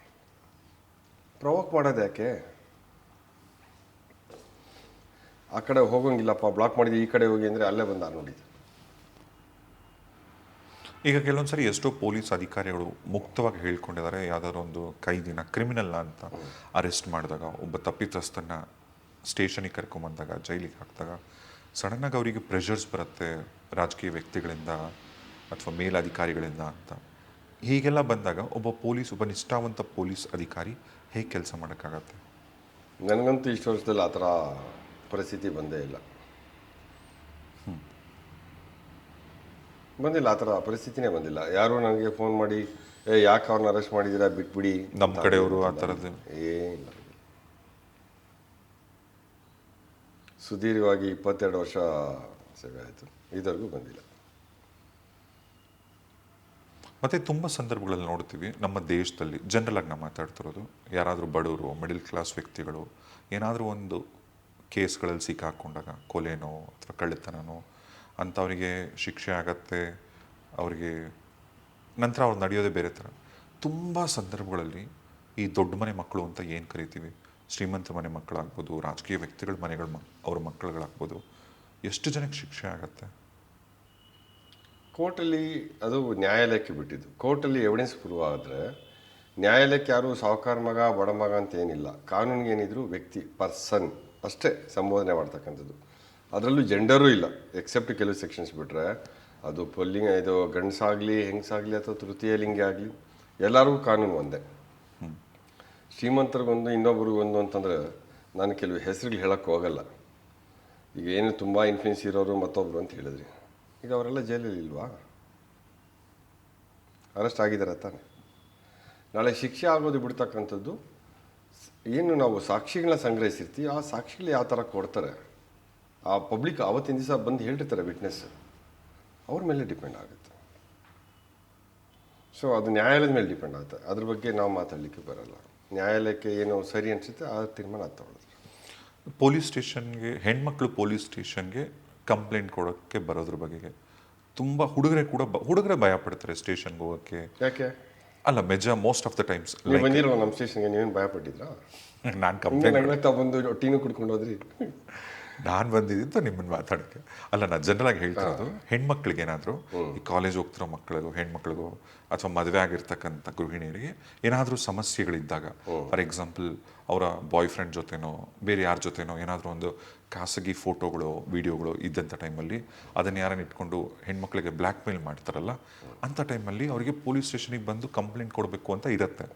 ಪ್ರವೋಕ್ ಮಾಡೋದು ಯಾಕೆ? ಆ ಕಡೆ ಹೋಗೋಂಗಿಲ್ಲಪ್ಪ, ಬ್ಲಾಕ್ ಮಾಡಿದ್ವಿ, ಈ ಕಡೆ ಹೋಗಿ ಅಂದರೆ ಅಲ್ಲೇ ಬಂದು ನೋಡಿದ್ದು. ಈಗ ಕೆಲವೊಂದು ಸರಿ ಎಷ್ಟೋ ಪೊಲೀಸ್ ಅಧಿಕಾರಿಗಳು ಮುಕ್ತವಾಗಿ ಹೇಳ್ಕೊಂಡಿದ್ದಾರೆ, ಯಾವುದಾದ್ರು ಒಂದು ಕೈದಿನ ಕ್ರಿಮಿನಲ್ನ ಅಂತ ಅರೆಸ್ಟ್ ಮಾಡಿದಾಗ, ಒಬ್ಬ ತಪ್ಪಿತಸ್ಥನ್ನ ಸ್ಟೇಷನಿಗೆ ಕರ್ಕೊಂಬಂದಾಗ, ಜೈಲಿಗೆ ಹಾಕಿದಾಗ ಸಡನ್ನಾಗಿ ಅವರಿಗೆ ಪ್ರೆಷರ್ಸ್ ಬರುತ್ತೆ ರಾಜಕೀಯ ವ್ಯಕ್ತಿಗಳಿಂದ ಅಥವಾ ಮೇಲಧಿಕಾರಿಗಳಿಂದ ಅಂತ. ಹೀಗೆಲ್ಲ ಬಂದಾಗ ಒಬ್ಬ ನಿಷ್ಠಾವಂತ ಪೊಲೀಸ್ ಅಧಿಕಾರಿ ಹೇಗೆ ಕೆಲಸ ಮಾಡೋಕ್ಕಾಗತ್ತೆ? ನನಗಂತೂ ಇಷ್ಟು ವರ್ಷದಲ್ಲಿ ಆ ಥರ ಪರಿಸ್ಥಿತಿ ಬಂದೇ ಇಲ್ಲ. ಬಂದಿಲ್ಲ, ಆ ಥರ ಪರಿಸ್ಥಿತಿನೇ ಬಂದಿಲ್ಲ. ಯಾರು ನನಗೆ ಫೋನ್ ಮಾಡಿ ಯಾಕೆ ಅವ್ರನ್ನ ಅರೆಸ್ಟ್ ಮಾಡಿದ್ದೀರಾ, ಬಿಟ್ಬಿಡಿ. ನಮ್ಮ ಕಡೆಯವರು ಆ ಥರದ್ದು ಏನಿಲ್ಲ. ಸುದೀರ್ಘವಾಗಿ 22 ವರ್ಷ ಸೇವೆ ಆಯಿತು, ಇದುವರೆಗೂ ಬಂದಿಲ್ಲ. ಮತ್ತು ತುಂಬ ಸಂದರ್ಭಗಳಲ್ಲಿ ನೋಡ್ತೀವಿ ನಮ್ಮ ದೇಶದಲ್ಲಿ, ಜನರಲಾಗಿ ನಾವು ಮಾತಾಡ್ತಿರೋದು, ಯಾರಾದರೂ ಬಡವರು ಮಿಡಿಲ್ ಕ್ಲಾಸ್ ವ್ಯಕ್ತಿಗಳು ಏನಾದರೂ ಒಂದು ಕೇಸ್ಗಳಲ್ಲಿ ಸಿಕ್ಕಾಕೊಂಡಾಗ, ಕೊಲೆನೋ ಅಥವಾ ಕಳ್ಳತನನೋ ಅಂಥವರಿಗೆ ಶಿಕ್ಷೆ ಆಗತ್ತೆ, ಅವರಿಗೆ ನಂತರ ಅವ್ರು ನಡೆಯೋದೇ ಬೇರೆ ಥರ. ತುಂಬ ಸಂದರ್ಭಗಳಲ್ಲಿ ಈ ದೊಡ್ಡ ಮನೆ ಮಕ್ಕಳು ಅಂತ ಏನು ಕರಿತೀವಿ, ಶ್ರೀಮಂತರ ಮನೆ ಮಕ್ಕಳಾಗ್ಬೋದು, ರಾಜಕೀಯ ವ್ಯಕ್ತಿಗಳ ಅವ್ರ ಮಕ್ಕಳುಗಳಾಗ್ಬೋದು, ಎಷ್ಟು ಜನಕ್ಕೆ ಶಿಕ್ಷೆ ಆಗತ್ತೆ? ಕೋರ್ಟಲ್ಲಿ ಅದು ನ್ಯಾಯಾಲಯಕ್ಕೆ ಬಿಟ್ಟಿದ್ದು. ಕೋರ್ಟಲ್ಲಿ ಎವಿಡೆನ್ಸ್ ಪ್ರೂವ್ ಆದರೆ ನ್ಯಾಯಾಲಯಕ್ಕೆ ಯಾರು ಸಾಹುಕಾರ ಮಗ ಬಡ ಮಗ ಅಂತ ಏನಿಲ್ಲ. ಕಾನೂನಿಗೆ ಏನಿದ್ರು ವ್ಯಕ್ತಿ, ಪರ್ಸನ್ ಅಷ್ಟೇ ಸಂಬೋಧನೆ ಮಾಡ್ತಕ್ಕಂಥದ್ದು. ಅದರಲ್ಲೂ ಜೆಂಡರೂ ಇಲ್ಲ, ಎಕ್ಸೆಪ್ಟ್ ಕೆಲವು ಸೆಕ್ಷನ್ಸ್ ಬಿಟ್ಟರೆ. ಅದು ಪುಲ್ಲಿಂಗ, ಇದು ಗಂಡಸಾಗಲಿ ಹೆಂಗಸಾಗಲಿ ಅಥವಾ ತೃತೀಯ ಲಿಂಗಿ ಆಗಲಿ, ಎಲ್ಲರಿಗೂ ಕಾನೂನು ಒಂದೇ. ಶ್ರೀಮಂತರಿಗೊಂದು ಇನ್ನೊಬ್ರಿಗೊಂದು ಅಂತಂದರೆ ನಾನು ಕೆಲವು ಹೆಸರುಗಳು ಹೇಳೋಕ್ಕೆ ಹೋಗಲ್ಲ. ಈಗ ಏನು ತುಂಬ ಇನ್ಫ್ಲೂಯೆನ್ಸ್ ಇರೋರು ಮತ್ತೊಬ್ರು ಅಂತ ಹೇಳಿದ್ರಿ, ಈಗ ಅವರೆಲ್ಲ ಜೈಲಲ್ಲಿ ಇಲ್ವಾ? ಅರೆಸ್ಟ್ ಆಗಿದ್ದಾರೆ ತಾನೆ. ನಾಳೆ ಶಿಕ್ಷೆ ಆಗೋದು ಬಿಡ್ತಕ್ಕಂಥದ್ದು ಏನು ನಾವು ಸಾಕ್ಷಿಗಳನ್ನ ಸಂಗ್ರಹಿಸಿರ್ತೀವಿ, ಆ ಸಾಕ್ಷಿಗಳು ಯಾವ ಥರ ಕೊಡ್ತಾರೆ, ಆ ಪಬ್ಲಿಕ್ ಆವತ್ತಿನ ದಿವಸ ಬಂದು ಹೇಳಿರ್ತಾರೆ ವಿಟ್ನೆಸ್, ಅವ್ರ ಮೇಲೆ ಡಿಪೆಂಡ್ ಆಗುತ್ತೆ. ಸೊ ಅದು ನ್ಯಾಯಾಲಯದ ಮೇಲೆ ಡಿಪೆಂಡ್ ಆಗುತ್ತೆ. ಅದ್ರ ಬಗ್ಗೆ ನಾವು ಮಾತಾಡಲಿಕ್ಕೆ ಬರಲ್ಲ. ನ್ಯಾಯಾಲಯಕ್ಕೆ ಏನು ಸರಿ ಅನಿಸುತ್ತೆ ಆ ತೀರ್ಮಾನ ಅದು ತಗೊಳ್ಳೋದು. ಪೊಲೀಸ್ ಸ್ಟೇಷನ್ಗೆ, ಹೆಣ್ಮಕ್ಳು ಪೊಲೀಸ್ ಸ್ಟೇಷನ್ಗೆ ಕಂಪ್ಲೇಂಟ್ ಕೊಡೋಕ್ಕೆ ಬರೋದ್ರ ಬಗೆಗೆ ತುಂಬ ಹುಡುಗರೇ ಭಯ ಪಡ್ತಾರೆ ಸ್ಟೇಷನ್ಗೆ ಹೋಗೋಕ್ಕೆ. ಯಾಕೆ? ಅಲ್ಲ, ಮೋಸ್ಟ್ ಆಫ್ ದ ಟೈಮ್ಸ್ ನೀವು ಬಂದಿರೋ ನಮ್ಮ ಸ್ಟೇಷನ್ಗೆ ನೀವೇನು ಭಯ ಪಟ್ಟಿದ್ರಾ? ನಾನು ಕಂಪ್ಲೇಂಟ್ ಬಂದು ಟೀನು ಕುಡ್ಕೊಂಡು ಹೋದ್ರಿ. ನಾನು ಬಂದಿದ್ದು ನಿಮ್ಮನ್ನು ಮಾತಾಡೋಕ್ಕೆ ಅಲ್ಲ. ನಾನು ಜನರಲಾಗಿ ಹೇಳ್ತಾ ಇರೋದು, ಹೆಣ್ಮಕ್ಳಿಗೆ ಏನಾದರೂ ಈ ಕಾಲೇಜ್ ಹೋಗ್ತಿರೋ ಮಕ್ಕಳಿಗೂ, ಹೆಣ್ಮಕ್ಳಿಗೂ ಅಥವಾ ಮದುವೆ ಆಗಿರ್ತಕ್ಕಂಥ ಗೃಹಿಣಿಯರಿಗೆ ಏನಾದರೂ ಸಮಸ್ಯೆಗಳಿದ್ದಾಗ, ಫಾರ್ ಎಕ್ಸಾಂಪಲ್ ಅವರ ಬಾಯ್ ಫ್ರೆಂಡ್ ಜೊತೆನೋ ಬೇರೆ ಯಾರ ಜೊತೆನೋ ಏನಾದರೂ ಒಂದು ಖಾಸಗಿ ಫೋಟೋಗಳು ವಿಡಿಯೋಗಳು ಇದ್ದಂಥ ಟೈಮಲ್ಲಿ ಅದನ್ನು ಯಾರನ್ನು ಇಟ್ಕೊಂಡು ಹೆಣ್ಮಕ್ಳಿಗೆ ಬ್ಲ್ಯಾಕ್ ಮೇಲ್ ಮಾಡ್ತಾರಲ್ಲ, ಅಂಥ ಟೈಮಲ್ಲಿ ಅವರಿಗೆ ಪೊಲೀಸ್ ಸ್ಟೇಷನಿಗೆ ಬಂದು ಕಂಪ್ಲೇಂಟ್ ಕೊಡಬೇಕು ಅಂತ ಇರುತ್ತೆ.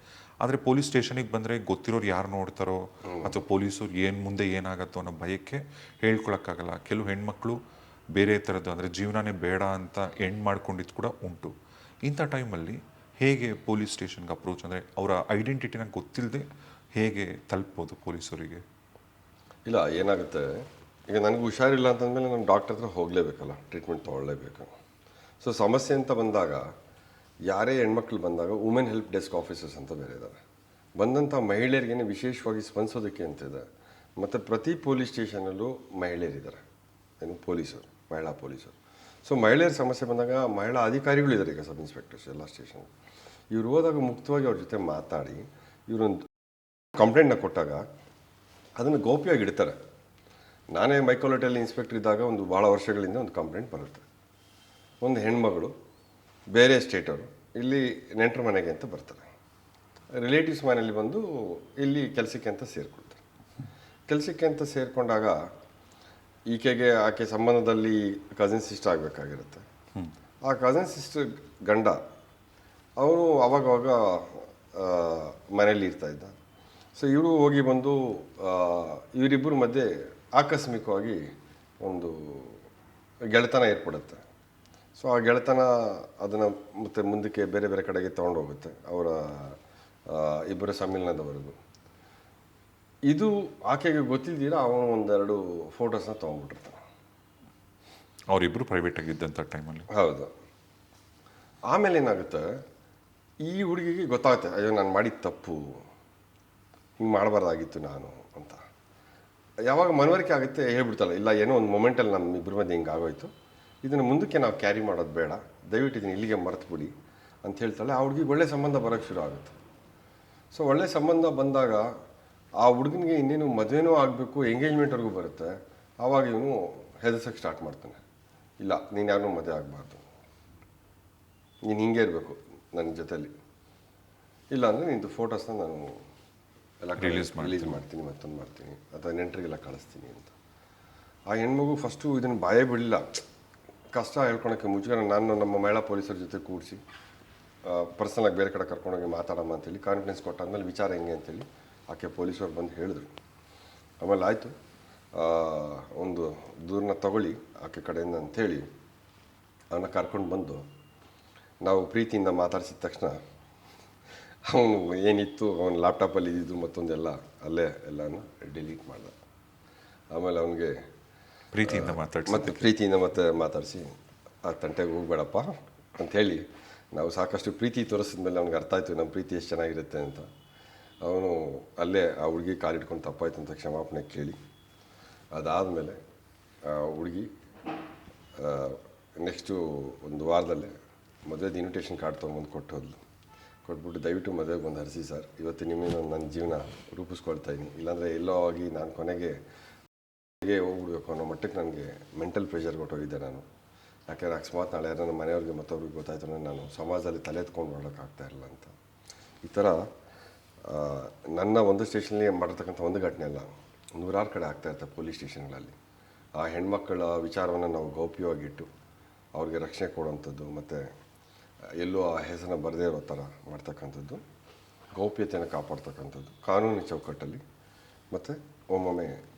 ಆದರೆ ಪೊಲೀಸ್ ಸ್ಟೇಷನಿಗೆ ಬಂದರೆ ಗೊತ್ತಿರೋರು ಯಾರು ನೋಡ್ತಾರೋ ಅಥವಾ ಪೊಲೀಸರು ಮುಂದೆ ಏನಾಗತ್ತೋ ಅನ್ನೋ ಭಯಕ್ಕೆ ಹೇಳ್ಕೊಳಕ್ಕಾಗಲ್ಲ. ಕೆಲವು ಹೆಣ್ಮಕ್ಳು ಬೇರೆ ಥರದ್ದು, ಅಂದರೆ ಜೀವನನೇ ಬೇಡ ಅಂತ ಎಂಡ್ ಮಾಡ್ಕೊಂಡಿದ್ದು ಕೂಡ ಉಂಟು. ಇಂಥ ಟೈಮಲ್ಲಿ ಹೇಗೆ ಪೊಲೀಸ್ ಸ್ಟೇಷನ್ಗೆ ಅಪ್ರೋಚ್, ಅಂದರೆ ಅವರ ಐಡೆಂಟಿಟಿನ ಗೊತ್ತಿಲ್ಲದೆ ಹೇಗೆ ತಲುಪ್ಬೋದು ಪೊಲೀಸರಿಗೆ? ಇಲ್ಲ, ಏನಾಗುತ್ತೆ, ಈಗ ನನಗೆ ಹುಷಾರಿಲ್ಲ ಅಂತಂದಮೇಲೆ ನಾನು ಡಾಕ್ಟರ್ ಹತ್ರ ಹೋಗಲೇಬೇಕಲ್ಲ, ಟ್ರೀಟ್ಮೆಂಟ್ ತೊಗೊಳ್ಳೇಬೇಕು. ಸೊ ಸಮಸ್ಯೆ ಅಂತ ಬಂದಾಗ, ಯಾರೇ ಹೆಣ್ಮಕ್ಳು ಬಂದಾಗ ವುಮೆನ್ ಹೆಲ್ಪ್ ಡೆಸ್ಕ್ ಆಫೀಸರ್ಸ್ ಅಂತ ಬೇರೆ ಇದ್ದಾರೆ. ಬಂದಂಥ ಮಹಿಳೆಯರಿಗೇನೆ ವಿಶೇಷವಾಗಿ ಸ್ಪಂದಿಸೋದಕ್ಕೆ ಅಂತಿದೆ. ಮತ್ತು ಪ್ರತಿ ಪೊಲೀಸ್ ಸ್ಟೇಷನಲ್ಲೂ ಮಹಿಳೆಯರಿದ್ದಾರೆ, ಏನು ಪೊಲೀಸರು, ಮಹಿಳಾ ಪೊಲೀಸರು. ಸೊ ಮಹಿಳೆಯರ ಸಮಸ್ಯೆ ಬಂದಾಗ ಮಹಿಳಾ ಅಧಿಕಾರಿಗಳಿದ್ದಾರೆ, ಈಗ ಸಬ್ ಇನ್ಸ್ಪೆಕ್ಟರ್ಸ್ ಎಲ್ಲ ಸ್ಟೇಷನ್. ಇವ್ರು ಹೋದಾಗ ಮುಕ್ತವಾಗಿ ಅವ್ರ ಜೊತೆ ಮಾತಾಡಿ ಇವರೊಂದು ಕಂಪ್ಲೇಂಟ್ನ ಕೊಟ್ಟಾಗ ಅದನ್ನು ಗೌಪ್ಯವಾಗಿ ಇಡ್ತಾರೆ. ನಾನೇ ಮೈಕೋಲೋಟಲ್ಲಿ ಇನ್ಸ್ಪೆಕ್ಟರ್ ಇದ್ದಾಗ ಒಂದು ಭಾಳ ವರ್ಷಗಳಿಂದ ಒಂದು ಕಂಪ್ಲೇಂಟ್ ಬರುತ್ತೆ. ಒಂದು ಹೆಣ್ಮಗಳು ಬೇರೆ ಸ್ಟೇಟವರು ಇಲ್ಲಿ ನೆಂಟರ ಮನೆಗೆ ಅಂತ ಬರ್ತಾರೆ, ರಿಲೇಟಿವ್ಸ್ ಮನೆಯಲ್ಲಿ ಬಂದು ಇಲ್ಲಿ ಕೆಲಸಕ್ಕೆ ಅಂತ ಸೇರಿಕೊಳ್ತಾರೆ. ಕೆಲಸಕ್ಕೆ ಅಂತ ಸೇರಿಕೊಂಡಾಗ ಈಕೆಗೆ ಆಕೆ ಸಂಬಂಧದಲ್ಲಿ ಕಸಿನ್ ಸಿಸ್ಟರ್ ಆಗಬೇಕಾಗಿರುತ್ತೆ. ಆ ಕಸಿನ್ ಸಿಸ್ಟರ್ ಗಂಡ ಅವನು ಅವಾಗವಾಗ ಮನೆಯಲ್ಲಿ ಇರ್ತಾಯಿದ್ದ. ಸೊ ಇವರು ಹೋಗಿ ಬಂದು ಇವರಿಬ್ಬರ ಮಧ್ಯೆ ಆಕಸ್ಮಿಕವಾಗಿ ಒಂದು ಗೆಳೆತನ ಏರ್ಪಡುತ್ತೆ. ಸೊ ಆ ಗೆಳೆತನ ಅದನ್ನು ಮತ್ತೆ ಮುಂದಕ್ಕೆ ಬೇರೆ ಬೇರೆ ಕಡೆಗೆ ತೊಗೊಂಡೋಗುತ್ತೆ, ಅವರ ಇಬ್ಬರ ಸಮ್ಮಿಲನದವರೆಗೂ. ಇದು ಆಕೆಗೆ ಗೊತ್ತಿಲ್ದಿರ ಅವನು ಒಂದೆರಡು ಫೋಟೋಸ್ನ ತೊಗೊಂಡ್ಬಿಟ್ಟಿರ್ತಾನೆ. ಅವರಿಬ್ಬರು ಪ್ರೈವೇಟಾಗಿ ಇದ್ದಂಥ ಟೈಮಲ್ಲಿ. ಹೌದು. ಆಮೇಲೆ ಏನಾಗುತ್ತೆ, ಈ ಹುಡುಗಿಗೆ ಗೊತ್ತಾಗುತ್ತೆ, ಅಯ್ಯೋ ನಾನು ಮಾಡಿದ ತಪ್ಪು, ಹಿಂಗೆ ಮಾಡಬಾರ್ದಾಗಿತ್ತು ನಾನು ಅಂತ. ಯಾವಾಗ ಮನವರಿಕೆ ಆಗುತ್ತೆ ಹೇಳ್ಬಿಡ್ತಲ್ಲ, ಇಲ್ಲ ಏನೋ ಒಂದು ಮೊಮೆಂಟಲ್ಲಿ ನಮ್ಮ ಇಬ್ಬರ ಮಧ್ಯೆ ಹಿಂಗೆ ಆಗೋಯ್ತು, ಇದನ್ನು ಮುಂದಕ್ಕೆ ನಾವು ಕ್ಯಾರಿ ಮಾಡೋದು ಬೇಡ, ದಯವಿಟ್ಟು ಇದನ್ನು ಇಲ್ಲಿಗೆ ಮರೆತುಬಿಡಿ ಅಂತ ಹೇಳ್ತಾಳೆ. ಆ ಹುಡುಗಿಗೆ ಒಳ್ಳೆ ಸಂಬಂಧ ಬರೋಕ್ಕೆ ಶುರು ಆಗುತ್ತೆ. ಸೊ ಒಳ್ಳೆ ಸಂಬಂಧ ಬಂದಾಗ ಆ ಹುಡುಗನಿಗೆ ಇನ್ನೇನು ಮದುವೆನೂ ಆಗಬೇಕು, ಎಂಗೇಜ್ಮೆಂಟ್ವರೆಗೂ ಬರುತ್ತೆ. ಆವಾಗ ಇವನು ಹೆದರ್ಸೋಕ್ಕೆ ಸ್ಟಾರ್ಟ್ ಮಾಡ್ತಾನೆ, ಇಲ್ಲ ನೀನು ಯಾರನ್ನೂ ಮದುವೆ ಆಗಬಾರ್ದು. ನೀನು ಹಿಂಗೆ ಇರಬೇಕು ನನ್ನ ಜೊತೆಲಿ, ಇಲ್ಲ ಅಂದರೆ ನಿಂದು ಫೋಟೋಸ್ನ ನಾನು ಎಲ್ಲ ರಿಲೀಸ್ ಮಾಡ್ತೀನಿ, ಮತ್ತೊಂದು ಮಾಡ್ತೀನಿ, ಅಥವಾ ನೆಂಟರಿಗೆಲ್ಲ ಕಳಿಸ್ತೀನಿ ಅಂತ. ಆ ಹೆಣ್ಮಗು ಫಸ್ಟು ಇದನ್ನು ಭಯ ಬಿಡಲಿಲ್ಲ, ಕಷ್ಟ ಹೇಳ್ಕೊಳಕ್ಕೆ ಮುಜುಗರ. ನಾನು ನಮ್ಮ ಮಹಿಳಾ ಪೊಲೀಸರ ಜೊತೆ ಕೂಡಿಸಿ ಪರ್ಸನಲಾಗಿ ಬೇರೆ ಕಡೆ ಕರ್ಕೊಂಡೋಗಿ ಮಾತಾಡಮ್ಮ ಅಂತೇಳಿ ಕಾನ್ಫಿಡೆನ್ಸ್ ಕೊಟ್ಟಾದ್ಮೇಲೆ ವಿಚಾರ ಹೆಂಗೆ ಅಂತೇಳಿ ಆಕೆ ಪೊಲೀಸರು ಬಂದು ಹೇಳಿದ್ರು. ಆಮೇಲೆ ಆಯಿತು, ಒಂದು ದೂರನ್ನ ತಗೊಳ್ಳಿ ಆಕೆ ಕಡೆಯಿಂದ ಅಂಥೇಳಿ ಅವನ್ನ ಕರ್ಕೊಂಡು ಬಂದು ನಾವು ಪ್ರೀತಿಯಿಂದ ಮಾತಾಡಿಸಿದ ತಕ್ಷಣ ಅವನು ಏನಿತ್ತು ಅವನ ಲ್ಯಾಪ್ಟಾಪಲ್ಲಿ ಇದ್ದಿದ್ದು ಮತ್ತೊಂದೆಲ್ಲ ಅಲ್ಲೇ ಎಲ್ಲನೂ ಡಿಲೀಟ್ ಮಾಡ್ದ. ಆಮೇಲೆ ಅವನಿಗೆ ಪ್ರೀತಿಯಿಂದ ಮತ್ತೆ ಮಾತಾಡಿಸಿ ಆ ತಂಟೆಗೆ ಹೋಗ್ಬೇಡಪ್ಪ ಅಂಥೇಳಿ ನಾವು ಸಾಕಷ್ಟು ಪ್ರೀತಿ ತೋರಿಸಿದ್ಮೇಲೆ ಅವ್ನಿಗೆ ಅರ್ಥ ಆಯಿತು ನಮ್ಮ ಪ್ರೀತಿ ಎಷ್ಟು ಚೆನ್ನಾಗಿರುತ್ತೆ ಅಂತ. ಅವನು ಅಲ್ಲೇ ಆ ಹುಡುಗಿ ಕಾಲಿಟ್ಕೊಂಡು ತಪ್ಪಾಯ್ತು ಅಂತ ಕ್ಷಮಾಪಣೆ ಕೇಳಿ, ಅದಾದಮೇಲೆ ಆ ಹುಡುಗಿ ನೆಕ್ಸ್ಟು ಒಂದು ವಾರದಲ್ಲೇ ಮದುವೆದು ಇನ್ವಿಟೇಷನ್ ಕಾರ್ಡ್ ತೊಗೊಂಬಂದು ಕೊಟ್ಬಿಟ್ಟು ದಯವಿಟ್ಟು ಮದುವೆಗೆ ಬಂದು ಹರಿಸಿ ಸರ್, ಇವತ್ತು ನಿಮ್ಮಿಂದ ನನ್ನ ಜೀವನ ರೂಪಿಸ್ಕೊಳ್ತಾ ಇದ್ದೀನಿ, ಇಲ್ಲಾಂದರೆ ಎಲ್ಲೋ ಆಗಿ ನಾನು ಕೊನೆಗೆ ಹೋಗ್ಬಿಡ್ಬೇಕು ಅನ್ನೋ ಮಟ್ಟಕ್ಕೆ ನನಗೆ ಮೆಂಟಲ್ ಪ್ರೆಷರ್ ಕೊಟ್ಟೋಗಿದ್ದೆ ನಾನು. ಯಾಕೆಂದರೆ ಅಕಸ್ಮಾತ್ ನಾಳೆ ಯಾರು ನಮ್ಮ ಮನೆಯವ್ರಿಗೆ ಮತ್ತೊಬ್ರಿಗೆ ಗೊತ್ತಾಯ್ತು ಅಂದರೆ ನಾನು ಸಮಾಜದಲ್ಲಿ ತಲೆ ಎತ್ಕೊಂಡು ಮಾಡೋಕ್ಕಾಗ್ತಾ ಇರಲ್ಲ ಅಂತ. ಈ ಥರ ನನ್ನ ಒಂದು ಸ್ಟೇಷನಲ್ಲಿ ಮಾಡಿರ್ತಕ್ಕಂಥ ಒಂದು ಘಟನೆ ಅಲ್ಲ, ನೂರಾರು ಕಡೆ ಆಗ್ತಾಯಿರ್ತವೆ ಪೊಲೀಸ್ ಸ್ಟೇಷನ್ಗಳಲ್ಲಿ. ಆ ಹೆಣ್ಮಕ್ಕಳ ವಿಚಾರವನ್ನು ನಾವು ಗೌಪ್ಯವಾಗಿಟ್ಟು ಅವ್ರಿಗೆ ರಕ್ಷಣೆ ಕೊಡುವಂಥದ್ದು, ಮತ್ತು ಎಲ್ಲೂ ಆ ಹೆಸರನ್ನ ಬರದೇ ಇರೋ ಥರ ಮಾಡ್ತಕ್ಕಂಥದ್ದು, ಗೌಪ್ಯತೆಯನ್ನು ಕಾಪಾಡ್ತಕ್ಕಂಥದ್ದು ಕಾನೂನಿನ ಚೌಕಟ್ಟಲ್ಲಿ, ಮತ್ತು ಒಮ್ಮೊಮ್ಮೆ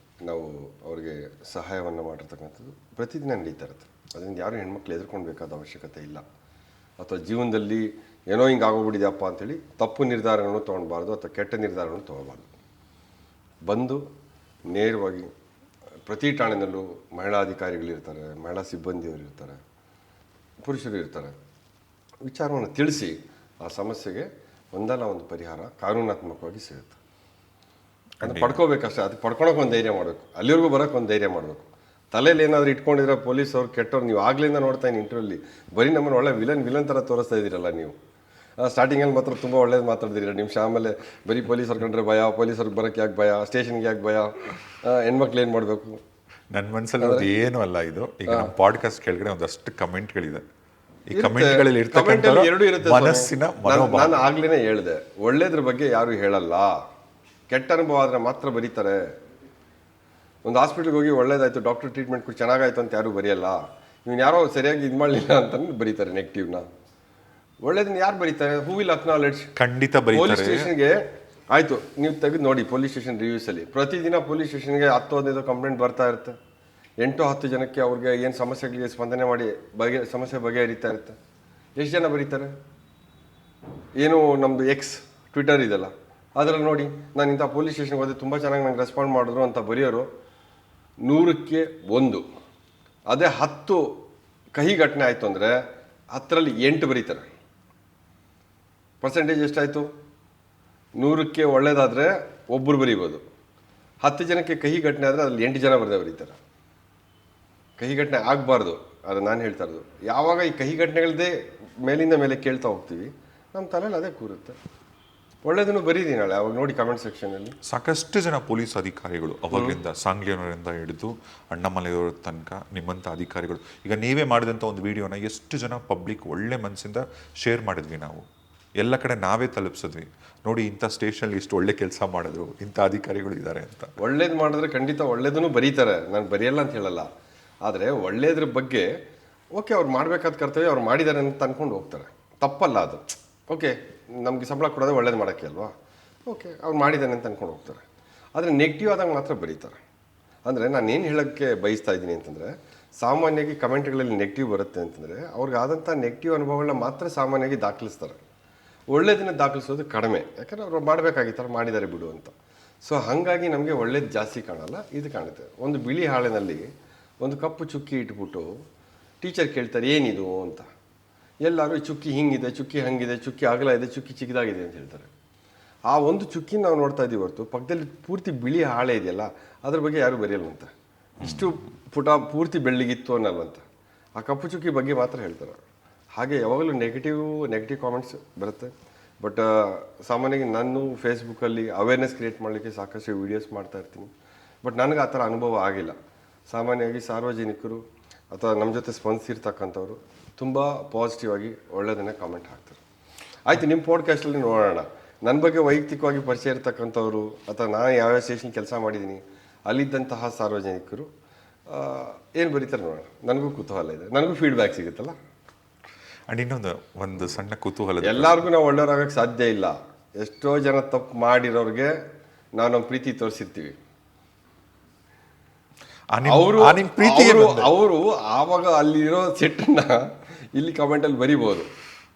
ನಾವು ಅವ್ರಿಗೆ ಸಹಾಯವನ್ನು ಮಾಡಿರ್ತಕ್ಕಂಥದ್ದು ಪ್ರತಿದಿನ ನಡೀತಾ ಇರುತ್ತೆ. ಅದರಿಂದ ಯಾರು ಹೆಣ್ಮಕ್ಳು ಎದುರ್ಕೊಳ್ಬೇಕಾದ ಅವಶ್ಯಕತೆ ಇಲ್ಲ. ಅಥವಾ ಜೀವನದಲ್ಲಿ ಏನೋ ಹಿಂಗೆ ಆಗೋಗ್ಬಿಟ್ಟಿದೆಯಪ್ಪ ಅಂಥೇಳಿ ತಪ್ಪು ನಿರ್ಧಾರಗಳನ್ನು ತೊಗೊಳ್ಬಾರ್ದು, ಅಥವಾ ಕೆಟ್ಟ ನಿರ್ಧಾರಗಳನ್ನು ತೊಗೊಳ್ಬಾರ್ದು. ಬಂದು ನೇರವಾಗಿ ಪ್ರತಿ ಠಾಣೆಯಲ್ಲೂ ಮಹಿಳಾ ಅಧಿಕಾರಿಗಳಿರ್ತಾರೆ, ಮಹಿಳಾ ಸಿಬ್ಬಂದಿಯವರು ಇರ್ತಾರೆ, ಪುರುಷರು ಇರ್ತಾರೆ. ವಿಚಾರವನ್ನು ತಿಳಿಸಿ ಆ ಸಮಸ್ಯೆಗೆ ಒಂದಲ್ಲ ಒಂದು ಪರಿಹಾರ ಕಾನೂನಾತ್ಮಕವಾಗಿ ಸಿಗುತ್ತೆ. ಅದು ಪಡ್ಕೋಬೇಕಷ್ಟೇ. ಅದು ಪಡ್ಕೊಳಕ್ಕೆ ಒಂದು ಧೈರ್ಯ ಮಾಡಬೇಕು, ಅಲ್ಲಿವರೆಗೂ ಬರೋಕ್ಕೆ ಒಂದು ಧೈರ್ಯ ಮಾಡಬೇಕು. ತಲೆಯಲ್ಲಿ ಏನಾದರೂ ಇಟ್ಕೊಂಡಿದ್ರೆ ಪೊಲೀಸವ್ರು ಕೆಟ್ಟವ್ರು, ನೀವು ಆಗ್ಲಿಂದ ನೋಡ್ತಾ ಇದ್ದೀನಿ ಇಂಟರ್ವ್ಯೂಲ್ಲಿ ಬರೀ ನಮ್ಮನ್ನು ಒಳ್ಳೆ ವಿಲನ್ ಥರ ತೋರಿಸ್ತಾ ಇದ್ದೀರಲ್ಲ ನೀವು. ಸ್ಟಾರ್ಟಿಂಗಲ್ಲಿ ಮಾತ್ರ ತುಂಬ ಒಳ್ಳೇದು ಮಾತಾಡ್ದಿರ ನಿಮಿಷ, ಆಮೇಲೆ ಬರೀ ಪೊಲೀಸರು ಕಂಡ್ರೆ ಭಯ, ಪೊಲೀಸರಿಗೆ ಬರೋಕ್ಕೆ ಯಾಕೆ ಭಯ, ಸ್ಟೇಷನ್ಗೆ ಯಾಕೆ ಭಯ, ಹೆಣ್ಮಕ್ಳು ಏನು ಮಾಡಬೇಕು. ನನ್ನ ಮನಸ್ಸಲ್ಲಿ ಅದು ಏನು ಅಲ್ಲ. ಇದು ಈಗ ನಮ್ಮ ಪಾಡ್ಕಾಸ್ಟ್ ಕೆಳಗಡೆ ಒಂದಷ್ಟು ಕಮೆಂಟ್ಗಳಿದೆ. ಈ ಕಮೆಂಟ್ಗಳಲ್ಲಿ ಎರಡು ಇರುತ್ತೆ ಮನಸ್ಸಿನ ನಾನು ಆಗ್ಲೇ ಹೇಳಿದೆ, ಒಳ್ಳೇದ್ರ ಬಗ್ಗೆ ಯಾರು ಹೇಳಲ್ಲ, ಕೆಟ್ಟ ಅನುಭವ ಆದರೆ ಮಾತ್ರ ಬರೀತಾರೆ. ಒಂದು ಹಾಸ್ಪಿಟ್ಲಿಗೆ ಹೋಗಿ ಒಳ್ಳೇದಾಯ್ತು, ಡಾಕ್ಟರ್ ಟ್ರೀಟ್ಮೆಂಟ್ ಕೂಡ ಚೆನ್ನಾಗಾಯ್ತು ಅಂತ ಯಾರು ಬರೆಯಲ್ಲ. ಇವನು ಯಾರೋ ಸರಿಯಾಗಿ ಇದು ಮಾಡಲಿಲ್ಲ ಅಂತಂದು ಬರೀತಾರೆ ನೆಗೆಟಿವ್ನ. ಒಳ್ಳೇದನ್ನ ಯಾರು ಬರೀತಾರೆ? Who will acknowledge? ಖಂಡಿತ ಬರೀತಾರೆ. ಪೊಲೀಸ್ ಸ್ಟೇಷನ್ಗೆ ಆಯಿತು, ನೀವು ತೆಗೆದು ನೋಡಿ ಪೊಲೀಸ್ ಸ್ಟೇಷನ್ ರಿವ್ಯೂಸಲ್ಲಿ ಪ್ರತಿದಿನ ಪೊಲೀಸ್ ಸ್ಟೇಷನ್ಗೆ 10-15 ಕಂಪ್ಲೇಂಟ್ ಬರ್ತಾ ಇರುತ್ತೆ. 8-10 ಜನಕ್ಕೆ ಅವ್ರಿಗೆ ಏನು ಸಮಸ್ಯೆಗಳಿಗೆ ಸ್ಪಂದನೆ ಮಾಡಿ ಸಮಸ್ಯೆ ಬಗೆಹರಿತಾ ಇರುತ್ತೆ. ಎಷ್ಟು ಜನ ಬರೀತಾರೆ? ಏನು ನಮ್ಮದು ಎಕ್ಸ್ ಟ್ವಿಟರ್ ಇದೆಲ್ಲ, ಅದರಲ್ಲಿ ನೋಡಿ ನಾನು ಇಂಥ ಪೊಲೀಸ್ ಸ್ಟೇಷನ್ಗೆ ಹೋದೆ, ತುಂಬ ಚೆನ್ನಾಗಿ ನಂಗೆ ರೆಸ್ಪಾಂಡ್ ಮಾಡಿದ್ರು ಅಂತ ಬರೆಯೋರು 100ಕ್ಕೆ 1. ಅದೇ 10 ಕಹಿ ಘಟನೆ ಆಯಿತು ಅಂದರೆ 10ರಲ್ಲಿ 8 ಬರೀತಾರೆ. ಪರ್ಸೆಂಟೇಜ್ ಎಷ್ಟಾಯಿತು? 100ಕ್ಕೆ ಒಳ್ಳೇದಾದರೆ ಒಬ್ಬರು ಬರೀಬೋದು, 10 ಜನಕ್ಕೆ ಕಹಿ ಘಟನೆ ಆದರೆ ಅದ್ರಲ್ಲಿ 8 ಜನ ಬರೀತಾರೆ. ಕಹಿ ಘಟನೆ ಆಗಬಾರ್ದು, ಅದು ನಾನು ಹೇಳ್ತಾ ಇರೋದು. ಯಾವಾಗ ಈ ಕಹಿ ಘಟನೆಗಳದ್ದೇ ಮೇಲಿಂದ ಮೇಲೆ ಕೇಳ್ತಾ ಹೋಗ್ತೀವಿ, ನಮ್ಮ ತಲೆಯಲ್ಲಿ ಅದೇ ಕೂರುತ್ತೆ. ಒಳ್ಳೇದನ್ನು ಬರೀರಿ ನಾಳೆ, ಅವಾಗ ನೋಡಿ ಕಮೆಂಟ್ ಸೆಕ್ಷನಲ್ಲಿ. ಸಾಕಷ್ಟು ಜನ ಪೊಲೀಸ್ ಅಧಿಕಾರಿಗಳು ಅವಾಗಲಿಂದ ಸಾಂಗ್ಲಿಯವರಿಂದ ಹಿಡಿದು ಅಣ್ಣಾಮಲೈಯವರ ತನಕ ನಿಮ್ಮಂಥ ಅಧಿಕಾರಿಗಳು, ಈಗ ನೀವೇ ಮಾಡಿದಂಥ ಒಂದು ವಿಡಿಯೋನ ಎಷ್ಟು ಜನ ಪಬ್ಲಿಕ್ ಒಳ್ಳೆ ಮನಸ್ಸಿಂದ ಶೇರ್ ಮಾಡಿದ್ವಿ ನಾವು, ಎಲ್ಲ ಕಡೆ ನಾವೇ ತಲುಪಿಸಿದ್ವಿ. ನೋಡಿ ಇಂಥ ಸ್ಟೇಷನಲ್ಲಿ ಇಷ್ಟು ಒಳ್ಳೆ ಕೆಲಸ ಮಾಡಿದ್ರು, ಇಂಥ ಅಧಿಕಾರಿಗಳು ಇದ್ದಾರೆ ಅಂತ. ಒಳ್ಳೇದು ಮಾಡಿದ್ರೆ ಖಂಡಿತ ಒಳ್ಳೇದನ್ನು ಬರೀತಾರೆ, ನಾನು ಬರೆಯಲ್ಲ ಅಂತ ಹೇಳಲ್ಲ. ಆದರೆ ಒಳ್ಳೇದ್ರ ಬಗ್ಗೆ ಓಕೆ, ಅವ್ರು ಮಾಡಬೇಕಾದ ಕರ್ತವ್ಯ ಅವ್ರು ಮಾಡಿದ್ದಾರೆ ಅಂತ ಅಂದ್ಕೊಂಡು ಹೋಗ್ತಾರೆ, ತಪ್ಪಲ್ಲ ಅದು. ಓಕೆ, ನಮಗೆ ಸಂಬಳ ಕೊಡೋದೇ ಒಳ್ಳೇದು ಮಾಡೋಕ್ಕೆ ಅಲ್ವಾ, ಓಕೆ ಅವ್ರು ಮಾಡಿದ್ದಾನೆ ಅಂತ ಅಂದ್ಕೊಂಡು ಹೋಗ್ತಾರೆ. ಆದರೆ ನೆಗೆಟಿವ್ ಆದಾಗ ಮಾತ್ರ ಬರೀತಾರೆ. ಅಂದರೆ ನಾನೇನು ಹೇಳೋಕ್ಕೆ ಬಯಸ್ತಾ ಇದ್ದೀನಿ ಅಂತಂದರೆ, ಸಾಮಾನ್ಯವಾಗಿ ಕಮೆಂಟ್ಗಳಲ್ಲಿ ನೆಗೆಟಿವ್ ಬರುತ್ತೆ ಅಂತಂದರೆ ಅವ್ರಿಗೆ ಆದಂಥ ನೆಗೆಟಿವ್ ಅನುಭವಗಳನ್ನ ಮಾತ್ರ ಸಾಮಾನ್ಯವಾಗಿ ದಾಖಲಿಸ್ತಾರೆ, ಒಳ್ಳೇದನ್ನ ದಾಖಲಿಸೋದು ಕಡಿಮೆ. ಯಾಕಂದರೆ ಅವ್ರು ಮಾಡಬೇಕಾಗಿತ್ತಾರೆ, ಮಾಡಿದ್ದಾರೆ ಬಿಡು ಅಂತ. ಸೊ ಹಾಗಾಗಿ ನಮಗೆ ಒಳ್ಳೇದು ಜಾಸ್ತಿ ಕಾಣಲ್ಲ, ಇದು ಕಾಣುತ್ತೆ. ಒಂದು ಬಿಳಿ ಹಾಳೆನಲ್ಲಿ ಒಂದು ಕಪ್ಪು ಚುಕ್ಕಿ ಇಟ್ಬಿಟ್ಟು ಟೀಚರ್ ಕೇಳ್ತಾರೆ ಏನಿದು ಅಂತ, ಎಲ್ಲರೂ ಚುಕ್ಕಿ ಹಿಂಗಿದೆ, ಚುಕ್ಕಿ ಹಂಗಿದೆ, ಚುಕ್ಕಿ ಅಗಲ ಇದೆ, ಚುಕ್ಕಿ ಚಿಕ್ಕದಾಗಿದೆ ಅಂತ ಹೇಳ್ತಾರೆ. ಆ ಒಂದು ಚುಕ್ಕಿ ನಾವು ನೋಡ್ತಾ ಇದ್ದೀವಿ ಹೊರತು ಪಕ್ಕದಲ್ಲಿ ಪೂರ್ತಿ ಬಿಳಿ ಹಾಳೆ ಇದೆಯಲ್ಲ ಅದ್ರ ಬಗ್ಗೆ ಯಾರು ಬರೆಯಲ್ವಂತ. ಇಷ್ಟು ಪುಟ ಪೂರ್ತಿ ಬೆಳ್ಳಿಗಿತ್ತು ಅನ್ನಲ್ವಂತ, ಆ ಕಪ್ಪು ಚುಕ್ಕಿ ಬಗ್ಗೆ ಮಾತ್ರ ಹೇಳ್ತಾರೆ. ಹಾಗೆ ಯಾವಾಗಲೂ ನೆಗೆಟಿವ್ ಕಾಮೆಂಟ್ಸ್ ಬರುತ್ತೆ. ಬಟ್ ಸಾಮಾನ್ಯವಾಗಿ ನಾನು ಫೇಸ್ಬುಕ್ಕಲ್ಲಿ ಅವೇರ್ನೆಸ್ ಕ್ರಿಯೇಟ್ ಮಾಡಲಿಕ್ಕೆ ಸಾಕಷ್ಟು ವೀಡಿಯೋಸ್ ಮಾಡ್ತಾ ಇರ್ತೀನಿ. ಬಟ್ ನನಗೆ ಆ ಥರ ಅನುಭವ ಆಗಿಲ್ಲ. ಸಾಮಾನ್ಯವಾಗಿ ಸಾರ್ವಜನಿಕರು ಅಥವಾ ನಮ್ಮ ಜೊತೆ ಸ್ಪಂದಿಸಿರ್ತಕ್ಕಂಥವ್ರು ತುಂಬ ಪಾಸಿಟಿವ್ ಆಗಿ ಒಳ್ಳೆಯದನ್ನೇ ಕಾಮೆಂಟ್ ಹಾಕ್ತಾರೆ. ಆಯಿತು, ನಿಮ್ಮ ಪಾಡ್ಕಾಸ್ಟಲ್ಲಿ ನೋಡೋಣ. ನನ್ನ ಬಗ್ಗೆ ವೈಯಕ್ತಿಕವಾಗಿ ಪರಿಚಯ ಇರ್ತಕ್ಕಂಥವ್ರು ಅಥವಾ ನಾನು ಯಾವ್ಯಾವ ಸ್ಟೇಷನ್ ಕೆಲಸ ಮಾಡಿದ್ದೀನಿ ಅಲ್ಲಿದ್ದಂತಹ ಸಾರ್ವಜನಿಕರು ಏನು ಬರೀತಾರೆ ನೋಡೋಣ. ನನಗೂ ಕುತೂಹಲ ಇದೆ, ನನಗೂ ಫೀಡ್ಬ್ಯಾಕ್ ಸಿಗುತ್ತಲ್ಲ. ಆ್ಯಂಡ್ ಇನ್ನೊಂದು ಒಂದು ಸಣ್ಣ ಕುತೂಹಲ, ಎಲ್ಲರಿಗೂ ನಾವು ಒಳ್ಳೆಯವ್ರಾಗಕ್ಕೆ ಸಾಧ್ಯ ಇಲ್ಲ. ಎಷ್ಟೋ ಜನ ತಪ್ಪು ಮಾಡಿರೋರಿಗೆ ನಾವು ನಮ್ಮ ಪ್ರೀತಿ ತೋರಿಸಿರ್ತೀವಿ. ಅವರು ಆವಾಗ ಅಲ್ಲಿರೋ ಸೆಟ್ಟನ್ನ ಇಲ್ಲಿ ಕಮೆಂಟಲ್ಲಿ ಬರಿಬೋದು.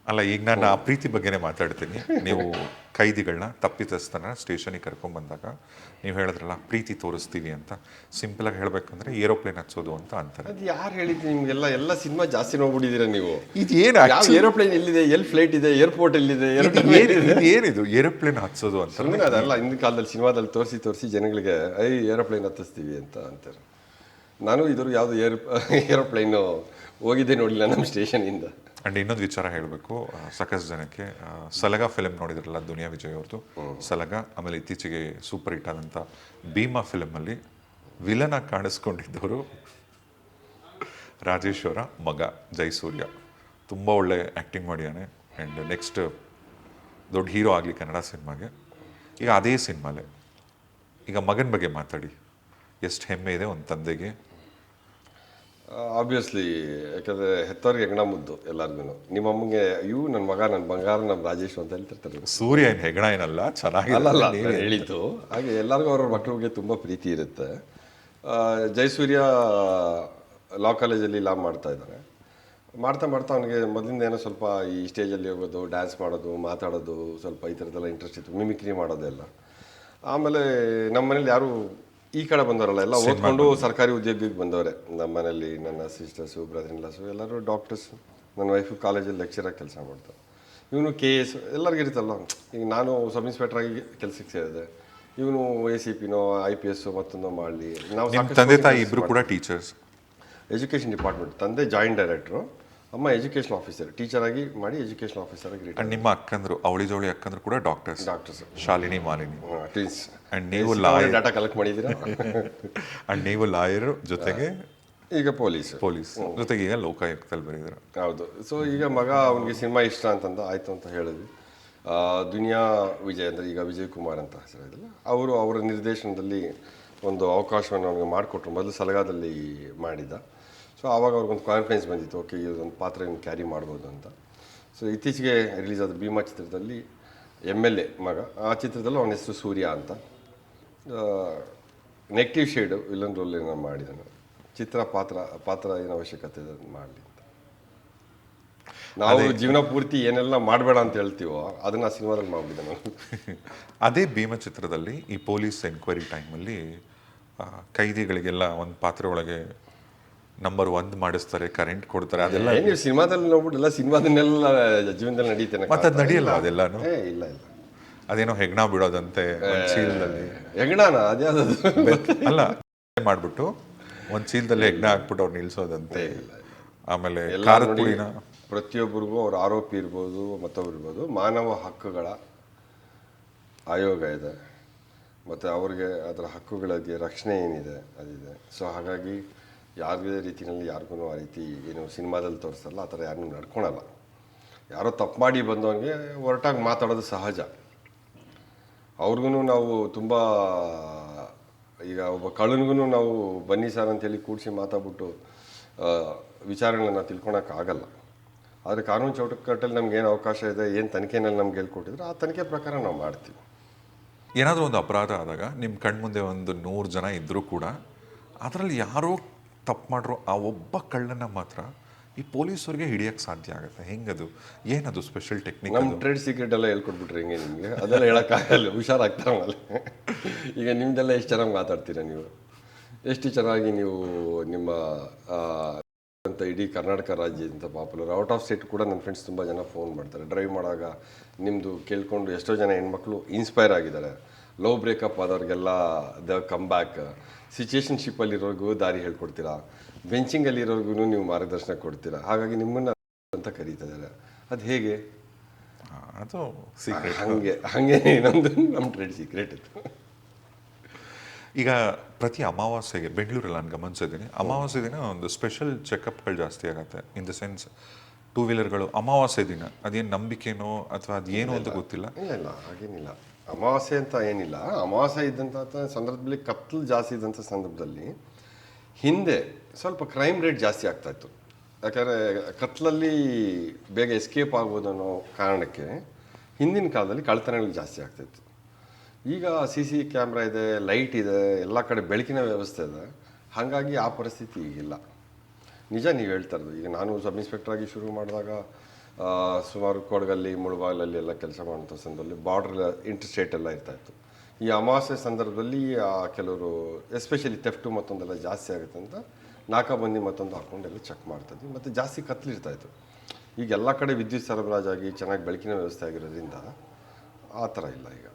ಅಲ್ಲ, ಈಗ ನಾನು ಆ ಪ್ರೀತಿ ಬಗ್ಗೆನೇ ಮಾತಾಡ್ತೀನಿ. ನೀವು ಕೈದಿಗಳನ್ನ ತಪ್ಪಿತಸ್ಥನ ಸ್ಟೇಷನಿಗೆ ಕರ್ಕೊಂಡ್ಬಂದಾಗ ನೀವು ಹೇಳಿದ್ರಲ್ಲ ಪ್ರೀತಿ ತೋರಿಸ್ತೀವಿ ಅಂತ, ಸಿಂಪಲ್ ಆಗಿ ಹೇಳ್ಬೇಕಂದ್ರೆ ಏರೋಪ್ಲೇನ್ ಹಚ್ಚೋದು ಅಂತ ಅಂತಾರೆ. ಅದು ಯಾರು ಹೇಳಿದ್ರಿ ನಿಮ್ಗೆಲ್ಲ? ಎಲ್ಲ ಸಿನಿಮಾ ಜಾಸ್ತಿ ನೋಡ್ಬಿಟ್ಟಿದ್ದೀರಾ ನೀವು. ಇದೇನು ಏರೋಪ್ಲೇನ್ ಎಲ್ಲಿದೆ, ಎಲ್ಲಿ ಫ್ಲೈಟ್ ಇದೆ, ಏರ್ಪೋರ್ಟ್ ಎಲ್ಲಿದೆ, ಏನಿದು ಏರೋಪ್ಲೇನ್ ಹಚ್ಚೋದು ಅಂತ? ಅದಲ್ಲ, ಹಿಂದಿನ ಕಾಲದಲ್ಲಿ ಸಿನಿಮಾದಲ್ಲಿ ತೋರಿಸಿ ಜನಗಳಿಗೆ ಏರೋಪ್ಲೇನ್ ಹತ್ತಿಸ್ತೀವಿ ಅಂತ ಅಂತಾರೆ. ನಾನು ಇದ್ರ ಯಾವುದು ಏರೋಪ್ಲೇನು ಹೋಗಿದ್ದೆ ನೋಡಲಿಲ್ಲ ನಮ್ಮ ಸ್ಟೇಷನಿಂದ. ಆ್ಯಂಡ್ ಇನ್ನೊಂದು ವಿಚಾರ ಹೇಳಬೇಕು ಸಾಕಷ್ಟು ಜನಕ್ಕೆ, ಸಲಗ ಫಿಲಮ್ ನೋಡಿದ್ರಲ್ಲ ದುನಿಯಾ ವಿಜಯ್ ಅವ್ರದ್ದು ಸಲಗ, ಆಮೇಲೆ ಇತ್ತೀಚೆಗೆ ಸೂಪರ್ ಹಿಟ್ ಆದಂಥ ಭೀಮಾ ಫಿಲಮಲ್ಲಿ ವಿಲನ್ ಆಗಿ ಕಾಣಿಸ್ಕೊಂಡಿದ್ದವರು ರಾಜೇಶ್ ಅವರ ಮಗ ಜಯಸೂರ್ಯ. ತುಂಬ ಒಳ್ಳೆ ಆ್ಯಕ್ಟಿಂಗ್ ಮಾಡಿದ್ದಾನೆ. ಆ್ಯಂಡ್ ನೆಕ್ಸ್ಟ್ ದೊಡ್ಡ ಹೀರೋ ಆಗಲಿ ಕನ್ನಡ ಸಿನಿಮಾಗೆ. ಈಗ ಅದೇ ಸಿನಿಮಾಲೆ ಈಗ ಮಗನ ಬಗ್ಗೆ ಮಾತಾಡಿ, ಎಷ್ಟು ಹೆಮ್ಮೆ ಇದೆ ಒಂದು ತಂದೆಗೆ. ಆಬ್ವಿಯಸ್ಲಿ, ಯಾಕಂದರೆ ಹೆತ್ತವ್ರಿಗೆ ಹೆಗ್ಣ ಮುದ್ದು ಎಲ್ಲರಿಗೂ. ನಿಮ್ಮ ಅಮ್ಮಗೆ ನನ್ನ ಮಗ, ನನ್ನ ಬಂಗಾರ, ನಮ್ಮ ರಾಜೇಶ್ ಅಂತ ಹೇಳ್ತಿರ್ತಾರೆ. ಸೂರ್ಯ ಏನು ಹೆಗ್ಣ ಏನಲ್ಲ, ಚೆನ್ನಾಗಿಲ್ಲ ಹೇಳಿದ್ದು. ಹಾಗೆ ಎಲ್ಲರಿಗೂ ಅವ್ರ ಮಕ್ಳ ಬಗ್ಗೆ ತುಂಬ ಪ್ರೀತಿ ಇರುತ್ತೆ. ಜಯಸೂರ್ಯ ಲಾ ಕಾಲೇಜಲ್ಲಿ ಲಾ ಮಾಡ್ತಾ ಇದ್ದಾರೆ. ಮಾಡ್ತಾ ಅವನಿಗೆ ಮೊದಲಿಂದ ಏನೋ ಸ್ವಲ್ಪ ಈ ಸ್ಟೇಜಲ್ಲಿ ಹೋಗೋದು, ಡ್ಯಾನ್ಸ್ ಮಾಡೋದು, ಮಾತಾಡೋದು, ಸ್ವಲ್ಪ ಈ ಥರದ್ದೆಲ್ಲ ಇಂಟ್ರೆಸ್ಟ್ ಇತ್ತು, ಮಿಮಿಕ್ರಿ ಮಾಡೋದೆಲ್ಲ. ಆಮೇಲೆ ನಮ್ಮ ಮನೇಲಿ ಯಾರು ಈ ಕಡೆ ಬಂದವರಲ್ಲ, ಎಲ್ಲ ಓದ್ಕೊಂಡು ಸರ್ಕಾರಿ ಉದ್ಯೋಗಕ್ಕೆ ಬಂದವರೆ. ನಮ್ಮ ಮನೇಲಿ ನನ್ನ ಸಿಸ್ಟರ್ಸು, ಬ್ರದರ್ ಇನ್ ಲಾಸು ಎಲ್ಲರೂ ಡಾಕ್ಟರ್ಸು. ನನ್ನ ವೈಫು ಕಾಲೇಜಲ್ಲಿ ಲೆಕ್ಚರಾಗಿ ಕೆಲಸ ಮಾಡ್ತಾರೆ. ಇವನು KS ಎಲ್ಲರಿಗೂ ಇರುತ್ತಲ್ಲ. ಈಗ ನಾನು ಸಬ್ ಇನ್ಸ್ಪೆಕ್ಟ್ರಾಗಿ ಕೆಲಸಕ್ಕೆ ಸೇರಿದೆ, ಇವನು ACPನೋ IPS ಮತ್ತೊಂದು ಮಾಡಲಿ. ನಾವು ತಂದೆ ತಾಯಿ ಇಬ್ಬರು ಕೂಡ ಟೀಚರ್ಸ್, ಎಜುಕೇಷನ್ ಡಿಪಾರ್ಟ್ಮೆಂಟ್. ತಂದೆ ಜಾಯಿಂಟ್ ಡೈರೆಕ್ಟ್ರು, ಅಮ್ಮ ಎಜುಕೇಷನ್ ಆಫೀಸರ್, ಟೀಚರ್ ಆಗಿ ಮಾಡಿ ಎಜುಕೇಷನ್ ಆಫೀಸರ್ ಆಗಿ. ಅಂಡ್ ನಿಮ್ಮ ಅಕ್ಕಂದ್ರು, ಅವಳಿ ಜವಳಿ ಅಕ್ಕಂದ್ರು ಕೂಡ doctors, Shalini, Malini, twins. And ನೀವು ಲಾಯರ್, ಡಾಟಾ ಕಲೆಕ್ಟ್ ಮಾಡಿದ್ದೀರಾ. ಅಂಡ್ ನೀವು ಲಾಯರ್ ಜೊತೆಗೆ ಈಗ ಪೊಲೀಸ್ ಜೊತೆಗೆ ಈಗ ಲೋಕಾಯುಕ್ತಲ್ಲಿ ಬರೀದ್ರು. ಹೌದು. ಸೊ ಈಗ ಮಗ ಅವನಿಗೆ ಸಿನಿಮಾ ಇಷ್ಟ ಅಂತಂದ, ಆಯಿತು ಅಂತ ಹೇಳಿದ್ವಿ. ದುನಿಯಾ ವಿಜಯ್ ಅಂದರೆ ಈಗ ವಿಜಯ್ ಕುಮಾರ್ ಅಂತ ಹೆಸರಿದಲ್ಲ, ಅವರ ನಿರ್ದೇಶನದಲ್ಲಿ ಒಂದು ಅವಕಾಶವನ್ನು ಅವನಿಗೆ ಮಾಡಿಕೊಟ್ರು. ಮೊದಲು ಸಲಗಾದಲ್ಲಿ ಮಾಡಿದ್ದ. ಸೊ ಆವಾಗ ಅವ್ರಿಗೊಂದು ಕಾನ್ಫಿಡೆನ್ಸ್ ಬಂದಿತ್ತು, ಓಕೆ ಇದೊಂದು ಪಾತ್ರ ಇನ್ನು ಕ್ಯಾರಿ ಮಾಡ್ಬೋದು ಅಂತ. ಸೊ ಇತ್ತೀಚೆಗೆ ರಿಲೀಸ್ ಆದ ಭೀಮಾ ಚಿತ್ರದಲ್ಲಿ MLA ಮಗ, ಆ ಚಿತ್ರದಲ್ಲಿ ಅವನ ಹೆಸರು ಸೂರ್ಯ ಅಂತ. ನೆಗೆಟಿವ್ ಶೇಡು ವಿಲನ್ ರೋಲ್ ಮಾಡಿದನು. ಚಿತ್ರ ಪಾತ್ರ ಏನು ಅವಶ್ಯಕತೆ ಇದೆ ಮಾಡಲಿ ಅಂತ. ನಾವು ಜೀವನ ಪೂರ್ತಿ ಏನೆಲ್ಲ ಮಾಡಬೇಡ ಅಂತ ಹೇಳ್ತೀವೋ ಅದನ್ನು ಸಿನಿಮಾದಲ್ಲಿ ಮಾಡಿಬಿಟ್ಟೆ ನಾನು. ಅದೇ ಭೀಮಾ ಚಿತ್ರದಲ್ಲಿ ಈ ಪೊಲೀಸ್ ಎನ್ಕ್ವೈರಿ ಟೈಮಲ್ಲಿ ಕೈದಿಗಳಿಗೆಲ್ಲ ಒಂದು ಪಾತ್ರೆ ಒಳಗೆ ನಂಬರ್ 1 ಮಾಡಿಸ್ತಾರೆ, ಕರೆಂಟ್ ಕೊಡ್ತಾರೆ. ಅದೆಲ್ಲ ನೀವು ಸಿನಿಮಾದಲ್ಲಿ ನೋಡ್ಬಿಟ್ಟಿಲ್ಲ, ಸಿನಿಮಾದನ್ನೆಲ್ಲ ಜೀವನದಲ್ಲಿ ನಡೀತೇನೆ. ಮತ್ತೆ ಅದು ನಡೆಯಲ್ಲ ಅದೆಲ್ಲಾನು? ಇಲ್ಲ ಅದೇನೋ ಹೆಗ್ಣ ಬಿಡೋದಂತೆ ಚೀಲದಲ್ಲಿ. ಹೆಗ್ಣನ ಅದ್ಯಾವುದು ಅಲ್ಲ, ಮಾಡ್ಬಿಟ್ಟು ಒಂದು ಚೀಲದಲ್ಲಿ ಹೆಗ್ಣ ಹಾಕ್ಬಿಟ್ಟು ಅವ್ರು ನಿಲ್ಸೋದಂತೆ. ಆಮೇಲೆ ಖಾರದ ಪುಡಿನ ಪ್ರತಿಯೊಬ್ಬರಿಗೂ ಅವ್ರ ಆರೋಪಿ ಇರ್ಬೋದು, ಮತ್ತೊಬ್ರು ಇರ್ಬೋದು, ಮಾನವ ಹಕ್ಕುಗಳ ಆಯೋಗ ಇದೆ. ಮತ್ತು ಅವ್ರಿಗೆ ಅದರ ಹಕ್ಕುಗಳಿಗೆ ರಕ್ಷಣೆ ಏನಿದೆ ಅದಿದೆ. ಸೊ ಹಾಗಾಗಿ ಯಾವುದೇ ರೀತಿಯಲ್ಲಿ ಯಾರಿಗೂ ಆ ರೀತಿ ಏನು ಸಿನಿಮಾದಲ್ಲಿ ತೋರಿಸಲ್ಲ, ಆ ಥರ ಯಾರನ್ನೂ ನಡ್ಕೊಳಲ್ಲ. ಯಾರೋ ತಪ್ಪು ಮಾಡಿ ಬಂದವನಿಗೆ ಹೊರಟಾಗಿ ಮಾತಾಡೋದು ಸಹಜ. ಅವ್ರಿಗೂ ನಾವು ತುಂಬ, ಈಗ ಒಬ್ಬ ಕಳ್ಳನಿಗೂ ನಾವು ಬನ್ನಿ ಸರ್ ಅಂತೇಳಿ ಕೂಡಿಸಿ ಮಾತಾಡ್ಬಿಟ್ಟು ವಿಚಾರಗಳನ್ನ ನಾವು ತಿಳ್ಕೊಳಕ್ಕಾಗಲ್ಲ. ಆದರೆ ಕಾನೂನು ಚೌಕಟ್ಟಲ್ಲಿ ನಮ್ಗೆ ಏನು ಅವಕಾಶ ಇದೆ, ಏನು ತನಿಖೆನಲ್ಲಿ ನಮ್ಗೆ ಹೇಳ್ಕೊಟ್ಟಿದ್ರೆ ಆ ತನಿಖೆ ಪ್ರಕಾರ ನಾವು ಮಾಡ್ತೀವಿ. ಏನಾದರೂ ಒಂದು ಅಪರಾಧ ಆದಾಗ ನಿಮ್ಮ ಕಣ್ಮುಂದೆ ಒಂದು 100 ಜನ ಇದ್ದರೂ ಕೂಡ ಅದರಲ್ಲಿ ಯಾರೋ ತಪ್ಪು ಮಾಡ್ರೋ ಆ ಒಬ್ಬ ಕಳ್ಳನ ಮಾತ್ರ ಈ ಪೊಲೀಸರಿಗೆ ಹಿಡಿಯೋಕ್ಕೆ ಸಾಧ್ಯ ಆಗುತ್ತೆ. ಹೆಂಗದು, ಏನದು ಸ್ಪೆಷಲ್ ಟೆಕ್ನಿಕ್? ನಮ್ಮ ಟ್ರೇಡ್ ಸೀಕ್ರೆಟ್ ಎಲ್ಲ ಹೇಳ್ಕೊಟ್ಬಿಟ್ರೆ ಹೆಂಗೆ ನಿಮಗೆ? ಅದೆಲ್ಲ ಹೇಳೋಕ್ಕಾಗಲ್ಲ, ಹುಷಾರಾಗ್ತಾರೆ ಆಮೇಲೆ. ಈಗ ನಿಮ್ಮದೆಲ್ಲ ಎಷ್ಟು ಚೆನ್ನಾಗಿ ಮಾತಾಡ್ತೀರಾ ನೀವು, ಎಷ್ಟು ಚೆನ್ನಾಗಿ ನೀವು ನಿಮ್ಮ ಅಂತ ಇಡೀ ಕರ್ನಾಟಕ ರಾಜ್ಯದಿಂದ ಪಾಪ್ಯುಲರ್. ಔಟ್ ಆಫ್ ಸ್ಟೇಟ್ ಕೂಡ ನನ್ನ ಫ್ರೆಂಡ್ಸ್ ತುಂಬ ಜನ ಫೋನ್ ಮಾಡ್ತಾರೆ. ಡ್ರೈವ್ ಮಾಡುವಾಗ ನಿಮ್ಮದು ಕೇಳ್ಕೊಂಡು ಎಷ್ಟೋ ಜನ ಹೆಣ್ಮಕ್ಳು ಇನ್ಸ್ಪೈರ್ ಆಗಿದ್ದಾರೆ. ಲವ್ ಬ್ರೇಕಪ್ ಆದವ್ರಿಗೆಲ್ಲ ದ ಕಮ್ ಬ್ಯಾಕ್, ಸಿಚುಯೇಷನ್ಶಿಪ್ಪಲ್ಲಿರೋರ್ಗೂ ದಾರಿ ಹೇಳ್ಕೊಡ್ತೀರಾ, ಬೆಂಚಿಂಗಲ್ಲಿರೋರ್ಗು ನೀವು ಮಾರ್ಗದರ್ಶನ ಕೊಡ್ತೀರಾ. ಹಾಗಾಗಿ ನಿಮ್ಮನ್ನು ಅಂತ ಕರೀತಿದ್ದಾರೆ. ಅದು ಹೇಗೆ? ಅದು ಸೀಕ್ರೆಟ್. ಹಾಗೆ ಇನ್ನೊಂದು ನಮ್ಮ ಟ್ರೇಡ್ ಸೀಕ್ರೆಟ್ ಇತ್ತು. ಈಗ ಪ್ರತಿ ಅಮಾವಾಸ್ಯೆಗೆ ಬೆಂಗಳೂರಲ್ಲಿ ನಾನು ಗಮನಿಸಿದ್ದೀನಿ, ಅಮಾವಾಸ್ಯೆ ದಿನ ಒಂದು ಸ್ಪೆಷಲ್ ಚೆಕಪ್ಗಳು ಜಾಸ್ತಿ ಆಗುತ್ತೆ. ಇನ್ ದ ಸೆನ್ಸ್ ಟೂ ವೀಲರ್ಗಳು ಅಮಾವಾಸ್ಯೆ ದಿನ ಅದೇನು ನಂಬಿಕೆನೋ ಅಥವಾ ಅದೇನು ಅಂತ ಗೊತ್ತಿಲ್ಲ. ಇಲ್ಲ ಹಾಗೇನಿಲ್ಲ, ಅಮಾವಾಸ್ಯೆ ಅಂತ ಏನಿಲ್ಲ. ಅಮಾವಾಸ್ಯೆ ಇದ್ದಂಥ ಸಂದರ್ಭದಲ್ಲಿ ಕತ್ಲು ಜಾಸ್ತಿ ಇದ್ದಂಥ ಸಂದರ್ಭದಲ್ಲಿ ಹಿಂದೆ ಸ್ವಲ್ಪ ಕ್ರೈಮ್ ರೇಟ್ ಜಾಸ್ತಿ ಆಗ್ತಾಯಿತ್ತು. ಯಾಕಂದರೆ ಕತ್ಲಲ್ಲಿ ಬೇಗ ಎಸ್ಕೇಪ್ ಆಗ್ಬೋದು ಅನ್ನೋ ಕಾರಣಕ್ಕೆ ಹಿಂದಿನ ಕಾಲದಲ್ಲಿ ಕಳ್ತನಗಳು ಜಾಸ್ತಿ ಆಗ್ತಾಯಿತ್ತು. ಈಗ CC ಕ್ಯಾಮ್ರಾ ಇದೆ, ಲೈಟ್ ಇದೆ, ಎಲ್ಲ ಕಡೆ ಬೆಳಕಿನ ವ್ಯವಸ್ಥೆ ಇದೆ, ಹಾಗಾಗಿ ಆ ಪರಿಸ್ಥಿತಿ ಈಗಿಲ್ಲ. ನಿಜ ನೀವು ಹೇಳ್ತಾ ಇರೋದು. ಈಗ ನಾನು ಸಬ್ ಇನ್ಸ್ಪೆಕ್ಟರ್ ಆಗಿ ಶುರು ಮಾಡಿದಾಗ ಸುಮಾರು ಕೊಡಗಲ್ಲಿ, ಮುಳಬಾಗಿಲಲ್ಲಿ ಎಲ್ಲ ಕೆಲಸ ಮಾಡೋಂಥ ಸಂದರ್ಭದಲ್ಲಿ ಬಾರ್ಡ್ರ್ ಇಂಟರ್ಸ್ಟೇಟ್ ಎಲ್ಲ ಇರ್ತಾಯಿತ್ತು. ಈ ಅಮಾವಾಸ್ಯೆ ಸಂದರ್ಭದಲ್ಲಿ ಕೆಲವರು ಎಸ್ಪೆಷಲಿ ಥೆಫ್ಟು ಮತ್ತೊಂದೆಲ್ಲ ಜಾಸ್ತಿ ಆಗುತ್ತೆ ಅಂತ ನಾಕಾಬಂದಿ ಮತ್ತೊಂದು ಹಾಕ್ಕೊಂಡೆಲ್ಲ ಚೆಕ್ ಮಾಡ್ತಿದ್ವಿ. ಮತ್ತು ಜಾಸ್ತಿ ಕತ್ಲಿರ್ತಾಯಿತ್ತು. ಈಗ ಎಲ್ಲ ಕಡೆ ವಿದ್ಯುತ್ ಸರಬರಾಜಾಗಿ ಚೆನ್ನಾಗಿ ಬೆಳಕಿನ ವ್ಯವಸ್ಥೆ ಆಗಿರೋದ್ರಿಂದ ಆ ಥರ ಇಲ್ಲ ಈಗ.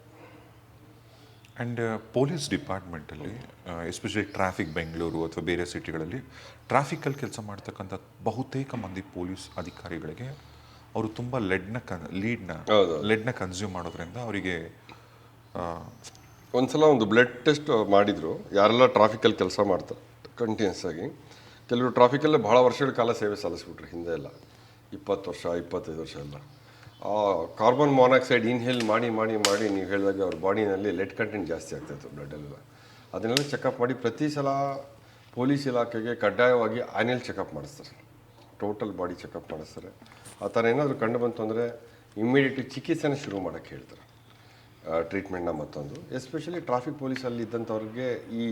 ಆ್ಯಂಡ್ ಪೊಲೀಸ್ ಡಿಪಾರ್ಟ್ಮೆಂಟಲ್ಲಿ ಎಸ್ಪೆಷಲಿ ಟ್ರಾಫಿಕ್ ಬೆಂಗಳೂರು ಅಥವಾ ಬೇರೆ ಸಿಟಿಗಳಲ್ಲಿ ಟ್ರಾಫಿಕಲ್ಲಿ ಕೆಲಸ ಮಾಡ್ತಕ್ಕಂಥ ಬಹುತೇಕ ಮಂದಿ ಪೊಲೀಸ್ ಅಧಿಕಾರಿಗಳಿಗೆ ಅವರು ತುಂಬ ಲೆಡ್ನ ಕನ್ಸ್ಯೂಮ್ ಮಾಡೋದ್ರಿಂದ ಅವರಿಗೆ ಒಂದ್ಸಲ ಒಂದು ಬ್ಲಡ್ ಟೆಸ್ಟ್ ಮಾಡಿದರು. ಯಾರೆಲ್ಲ ಟ್ರಾಫಿಕಲ್ಲಿ ಕೆಲಸ ಮಾಡ್ತಾರೆ ಕಂಟಿನ್ಯೂಸ್ ಆಗಿ, ಕೆಲವರು ಟ್ರಾಫಿಕಲ್ಲೇ ಭಾಳ ವರ್ಷಗಳ ಕಾಲ ಸೇವೆ ಸಲ್ಲಿಸ್ಬಿಟ್ರು. ಹಿಂದೆ ಎಲ್ಲ 20 ವರ್ಷ 25 ವರ್ಷ ಎಲ್ಲ ಕಾರ್ಬನ್ ಮಾನಾಕ್ಸೈಡ್ ಇನ್ಹೇಲ್ ಮಾಡಿ ಮಾಡಿ ಮಾಡಿ ನೀವು ಹೇಳಿದಾಗ ಅವ್ರ ಬಾಡಿನಲ್ಲಿ ಲೆಡ್ ಕಂಟೆಂಟ್ ಜಾಸ್ತಿ ಆಗ್ತಾಯಿತ್ತು ಬ್ಲಡ್ಡೆಲ್ಲ. ಅದನ್ನೆಲ್ಲ ಚೆಕಪ್ ಮಾಡಿ ಪ್ರತಿ ಸಲ ಪೊಲೀಸ್ ಇಲಾಖೆಗೆ ಕಡ್ಡಾಯವಾಗಿ ಆ್ಯನ್ಯಲ್ ಚೆಕಪ್ ಮಾಡಿಸ್ತಾರೆ, ಟೋಟಲ್ ಬಾಡಿ ಚೆಕಪ್ ಮಾಡಿಸ್ತಾರೆ. ಆ ಥರ ಏನಾದರೂ ಕಂಡು ಬಂತು ಅಂದರೆ ಇಮ್ಮಿಡಿಯೇಟ್ಲಿ ಚಿಕಿತ್ಸೆನ ಶುರು ಮಾಡೋಕ್ಕೆ ಹೇಳ್ತಾರೆ, ಟ್ರೀಟ್ಮೆಂಟ್ನ. ಮತ್ತೊಂದು ಎಸ್ಪೆಷಲಿ ಟ್ರಾಫಿಕ್ ಪೊಲೀಸಲ್ಲಿ ಇದ್ದಂಥವ್ರಿಗೆ ಈ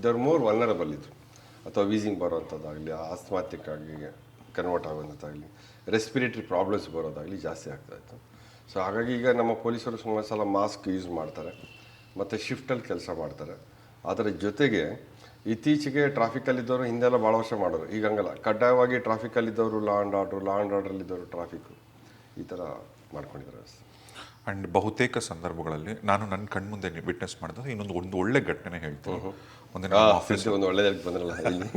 ದರ್ ಮೋರ್ ವಲ್ನರಬಲ್ ಇದ್ರು, ಅಥವಾ ವೀಸಿಂಗ್ ಬರೋವಂಥದ್ದಾಗಲಿ, ಆಸ್ಮಾಟಿಕ್ ಆಗಿ ಕನ್ವರ್ಟ್ ಆಗೋವಂಥದ್ದಾಗಲಿ, ರೆಸ್ಪಿರೇಟರಿ ಪ್ರಾಬ್ಲಮ್ಸ್ ಬರೋದಾಗಲಿ ಜಾಸ್ತಿ ಆಗ್ತಾಯಿತ್ತು. ಸೊ ಹಾಗಾಗಿ ಈಗ ನಮ್ಮ ಪೊಲೀಸರು ಸುಮಾರು ಸಲ ಮಾಸ್ಕ್ ಯೂಸ್ ಮಾಡ್ತಾರೆ ಮತ್ತು ಶಿಫ್ಟಲ್ಲಿ ಕೆಲಸ ಮಾಡ್ತಾರೆ. ಅದರ ಜೊತೆಗೆ ಇತ್ತೀಚೆಗೆ ಟ್ರಾಫಿಕಲ್ಲಿದ್ದವರು ಹಿಂದೆಲ್ಲ ಭಾಳ ವರ್ಷ ಮಾಡೋರು, ಈಗ ಹಂಗಲ್ಲ, ಕಡ್ಡಾಯವಾಗಿ ಟ್ರಾಫಿಕಲ್ಲಿದ್ದವರು ಲಾ ಆ್ಯಂಡ್ ಆರ್ಡ್ರಲ್ಲಿದ್ದವರು ಟ್ರಾಫಿಕ್ಕು, ಈ ಥರ ಮಾಡ್ಕೊಂಡಿದ್ದಾರೆ ವ್ಯವಸ್ಥೆ. ಆ್ಯಂಡ್ ಬಹುತೇಕ ಸಂದರ್ಭಗಳಲ್ಲಿ ನಾನು ನನ್ನ ಕಣ್ಮುಂದೆ ವಿಟ್ನೆಸ್ ಮಾಡಿದ್ರೆ ಒಂದು ಒಳ್ಳೆ ಘಟನೆ ಹೇಳ್ತೀನಿ. ಒಂದು ಒಳ್ಳೆಯದಾಗಿ ಬಂದ್ರಲ್ಲ ಇಲ್ಲಿ.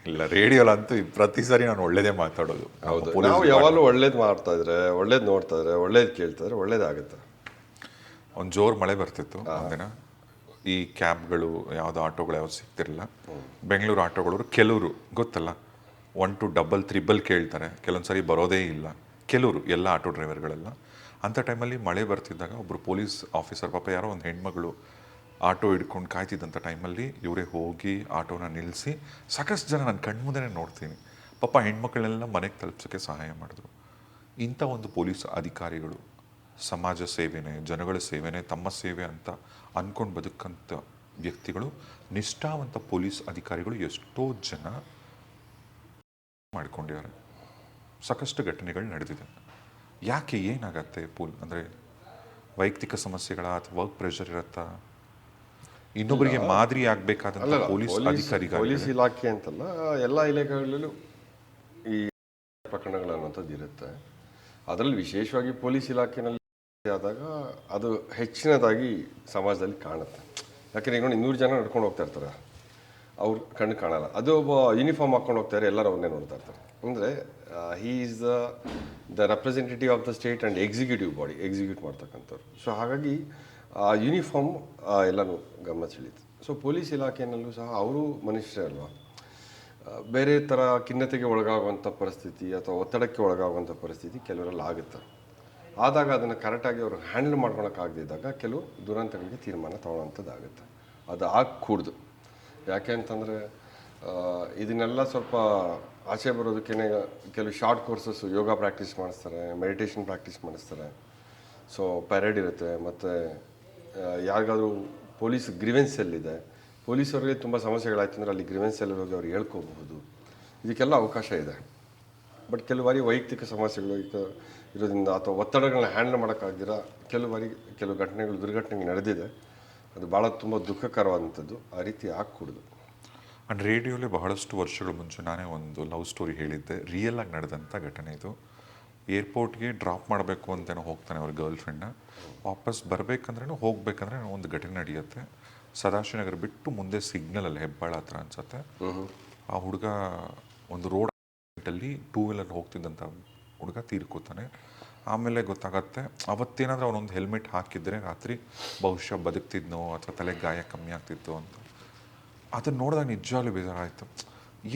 ಇಲ್ಲ, ರೇಡಿಯೋಲಂತೂ ಪ್ರತಿ ಸಾರಿ ನಾನು ಒಳ್ಳೇದೇ ಮಾತಾಡೋದು. ಹೌದು, ನಾವು ಯಾವಾಗಲೂ ಒಳ್ಳೇದು ಮಾಡ್ತಾ ಇದ್ರೆ, ಒಳ್ಳೇದು ನೋಡ್ತಾ ಇದ್ರೆ, ಒಳ್ಳೇದು ಕೇಳ್ತಾ ಇದ್ರೆ ಒಳ್ಳೇದಾಗುತ್ತೆ. ಒಂದು ಜೋರು ಮಳೆ ಬರ್ತಿತ್ತು ಒಂದಿನ. ಈ ಕ್ಯಾಬ್ಗಳು ಯಾವುದು ಆಟೋಗಳು ಯಾವ್ದು ಸಿಗ್ತಿರಲಿಲ್ಲ. ಬೆಂಗಳೂರು ಆಟೋಗಳವರು ಕೆಲವರು ಗೊತ್ತಲ್ಲ 1 to 3 ಕೇಳ್ತಾರೆ, ಕೆಲವೊಂದು ಸರಿ ಬರೋದೇ ಇಲ್ಲ ಕೆಲವರು, ಎಲ್ಲ ಆಟೋ ಡ್ರೈವರ್ಗಳೆಲ್ಲ. ಅಂಥ ಟೈಮಲ್ಲಿ ಮಳೆ ಬರ್ತಿದ್ದಾಗ ಒಬ್ಬರು ಪೊಲೀಸ್ ಆಫೀಸರ್, ಪಾಪ ಯಾರೋ ಒಂದು ಹೆಣ್ಮಗಳು ಆಟೋ ಹಿಡ್ಕೊಂಡು ಕಾಯ್ತಿದ್ದಂಥ ಟೈಮಲ್ಲಿ ಇವರೇ ಹೋಗಿ ಆಟೋನ ನಿಲ್ಲಿಸಿ ಸಾಕಷ್ಟು ಜನ ನನ್ನ ಕಣ್ಮುಂದೆನೇ ನೋಡ್ತೀನಿ ಪಾಪ ಹೆಣ್ಮಕ್ಳನ್ನೆಲ್ಲ ಮನೆಗೆ ತಲುಪಿಸೋಕ್ಕೆ ಸಹಾಯ ಮಾಡಿದ್ರು. ಇಂಥ ಒಂದು ಪೊಲೀಸ್ ಅಧಿಕಾರಿಗಳು ಸಮಾಜ ಸೇವೆನೇ, ಜನಗಳ ಸೇವೆನೇ ತಮ್ಮ ಸೇವೆ ಅಂತ ಅಂದ್ಕೊಂಡು ಬದುಕಂಥ ವ್ಯಕ್ತಿಗಳು, ನಿಷ್ಠಾವಂತ ಪೊಲೀಸ್ ಅಧಿಕಾರಿಗಳು ಎಷ್ಟೋ ಜನ ಮಾಡ್ಕೊಂಡಿದ್ದಾರೆ. ಸಾಕಷ್ಟು ಘಟನೆಗಳು ನಡೆದಿದೆ. ಯಾಕೆ, ಏನಾಗತ್ತೆ? ಅಂದರೆ ವೈಯಕ್ತಿಕ ಸಮಸ್ಯೆಗಳ ಅಥವಾ ವರ್ಕ್ ಪ್ರೆಷರ್ ಇರತ್ತಾ? ಇನ್ನೊಬ್ಬರಿಗೆ ಮಾದರಿ ಆಗಬೇಕಾದಂಥ ಪೊಲೀಸ್ ಅಧಿಕಾರಿಗಳು, ಪೊಲೀಸ್ ಇಲಾಖೆ ಅಂತಲ್ಲ, ಎಲ್ಲ ಇಲಾಖೆಗಳಲ್ಲೂ ಈ ಪ್ರಕರಣಗಳು ಅನ್ನೋಂಥದ್ದು ಇರುತ್ತೆ. ಅದರಲ್ಲಿ ವಿಶೇಷವಾಗಿ ಪೊಲೀಸ್ ಇಲಾಖೆಯಲ್ಲಿ ಆದಾಗ ಅದು ಹೆಚ್ಚಿನದಾಗಿ ಸಮಾಜದಲ್ಲಿ ಕಾಣುತ್ತೆ. ಯಾಕೆಂದರೆ ಈಗ ನೋಡಿ 100 ಜನ ನಡ್ಕೊಂಡು ಹೋಗ್ತಾ ಇರ್ತಾರೆ, ಅವ್ರು ಕಣ್ಣು ಕಾಣಲ್ಲ. ಅದು ಒಬ್ಬ ಯೂನಿಫಾರ್ಮ್ ಹಾಕ್ಕೊಂಡು ಹೋಗ್ತಾರೆ, ಎಲ್ಲರೂ ಅವನ್ನೇ ನೋಡ್ತಾ ಇರ್ತಾರೆ. ಅಂದರೆ he is the representative of the state and executive body, execute ಮಾಡ್ತಕ್ಕಂಥವ್ರು. ಸೊ ಹಾಗಾಗಿ ಯೂನಿಫಾರ್ಮ್ ಎಲ್ಲನೂ ಗಮನ ಸೆಳೀತು. ಸೊ ಪೊಲೀಸ್ ಇಲಾಖೆಯಲ್ಲೂ ಸಹ ಅವರು ಮನುಷ್ಯರೇ ಅಲ್ವಾ, ಬೇರೆ ಥರ ಖಿನ್ನತೆಗೆ ಒಳಗಾಗುವಂಥ ಪರಿಸ್ಥಿತಿ ಅಥವಾ ಒತ್ತಡಕ್ಕೆ ಒಳಗಾಗುವಂಥ ಪರಿಸ್ಥಿತಿ ಕೆಲವರಲ್ಲಿ ಆಗುತ್ತೆ. ಆದಾಗ ಅದನ್ನು ಕರೆಕ್ಟಾಗಿ ಅವರು ಹ್ಯಾಂಡಲ್ ಮಾಡ್ಕೊಳಕ್ಕಾಗದಿದ್ದಾಗ ಕೆಲವು ದುರಂತಗಳಿಗೆ ತೀರ್ಮಾನ ತೊಗೊಳ್ಳೋಂಥದ್ದಾಗುತ್ತೆ. ಅದು ಆಗಕೂಡ್ದು. ಯಾಕೆ ಅಂತಂದರೆ ಇದನ್ನೆಲ್ಲ ಸ್ವಲ್ಪ ಆಚೆ ಬರೋದಕ್ಕೇ ಕೆಲವು ಶಾರ್ಟ್ ಕೋರ್ಸಸ್ಸು, ಯೋಗ ಪ್ರಾಕ್ಟೀಸ್ ಮಾಡಿಸ್ತಾರೆ, ಮೆಡಿಟೇಷನ್ ಪ್ರಾಕ್ಟೀಸ್ ಮಾಡಿಸ್ತಾರೆ. ಸೊ ಪೆರೇಡ್ ಇರುತ್ತೆ. ಮತ್ತು ಯಾರಿಗಾದ್ರೂ ಪೊಲೀಸ್ ಗ್ರೀವೆನ್ಸ್ ಸೆಲ್ಲಿದೆ, ಪೊಲೀಸರಿಗೆ ತುಂಬ ಸಮಸ್ಯೆಗಳಾಯ್ತು ಅಂದರೆ ಅಲ್ಲಿ ಗ್ರೀವೆನ್ಸ್ ಸೆಲ್ ಹೋಗಿ ಅವ್ರು ಹೇಳ್ಕೋಬಹುದು. ಇದಕ್ಕೆಲ್ಲ ಅವಕಾಶ ಇದೆ. ಬಟ್ ಕೆಲವು ಬಾರಿ ವೈಯಕ್ತಿಕ ಸಮಸ್ಯೆಗಳು ಇರೋದ್ರಿಂದ ಅಥವಾ ಒತ್ತಡಗಳನ್ನ ಹ್ಯಾಂಡಲ್ ಮಾಡೋಕ್ಕಾಗ್ದಿರ ಕೆಲವು ಘಟನೆಗಳು, ದುರ್ಘಟನೆಗಳು ನಡೆದಿದೆ. ಅದು ಭಾಳ ತುಂಬ ದುಃಖಕರವಾದಂಥದ್ದು. ಆ ರೀತಿ ಆಗಕೂಡದು. ಆ್ಯಂಡ್ ರೇಡಿಯೋಲಿ ಬಹಳಷ್ಟು ವರ್ಷಗಳ ಮುಂಚೆ ನಾನೇ ಒಂದು ಲವ್ ಸ್ಟೋರಿ ಹೇಳಿದ್ದೆ, ರಿಯಲ್ ಆಗಿ ನಡೆದಂಥ ಘಟನೆ ಇದು. ಏರ್ಪೋರ್ಟ್ಗೆ ಡ್ರಾಪ್ ಮಾಡಬೇಕು ಅಂತೇನೋ ಹೋಗ್ತಾನೆ ಅವ್ರ ಗರ್ಲ್ ಫ್ರೆಂಡ್ನ, ವಾಪಸ್ ಬರಬೇಕಂದ್ರೂ ಹೋಗ್ಬೇಕಂದ್ರೆ ಒಂದು ಘಟನೆ ನಡೆಯುತ್ತೆ. ಸದಾಶಿವನಗರ ಬಿಟ್ಟು ಮುಂದೆ ಸಿಗ್ನಲಲ್ಲಿ ಹೆಬ್ಬಾಳ ಹತ್ರ ಅನ್ಸುತ್ತೆ. ಆ ಹುಡುಗ ಒಂದು ರೋಡ್ ಅಲ್ಲಿ 2 ವೀಲರ್ ಹೋಗ್ತಿದ್ದಂಥ ಹುಡುಗ ತೀರ್ಕೋತಾನೆ. ಆಮೇಲೆ ಗೊತ್ತಾಗತ್ತೆ ಅವತ್ತೇನಾದರೂ ಅವನೊಂದು ಹೆಲ್ಮೆಟ್ ಹಾಕಿದರೆ ರಾತ್ರಿ ಬಹುಶಃ ಬದುಕ್ತಿದ್ನೋ ಅಥವಾ ತಲೆಗೆ ಗಾಯ ಕಮ್ಮಿ ಆಗ್ತಿತ್ತು ಅಂತ. ಅದನ್ನು ನೋಡಿದಾಗ ನಿಜವಾಗ್ಲೂ ಬೇಜಾರಾಯಿತು.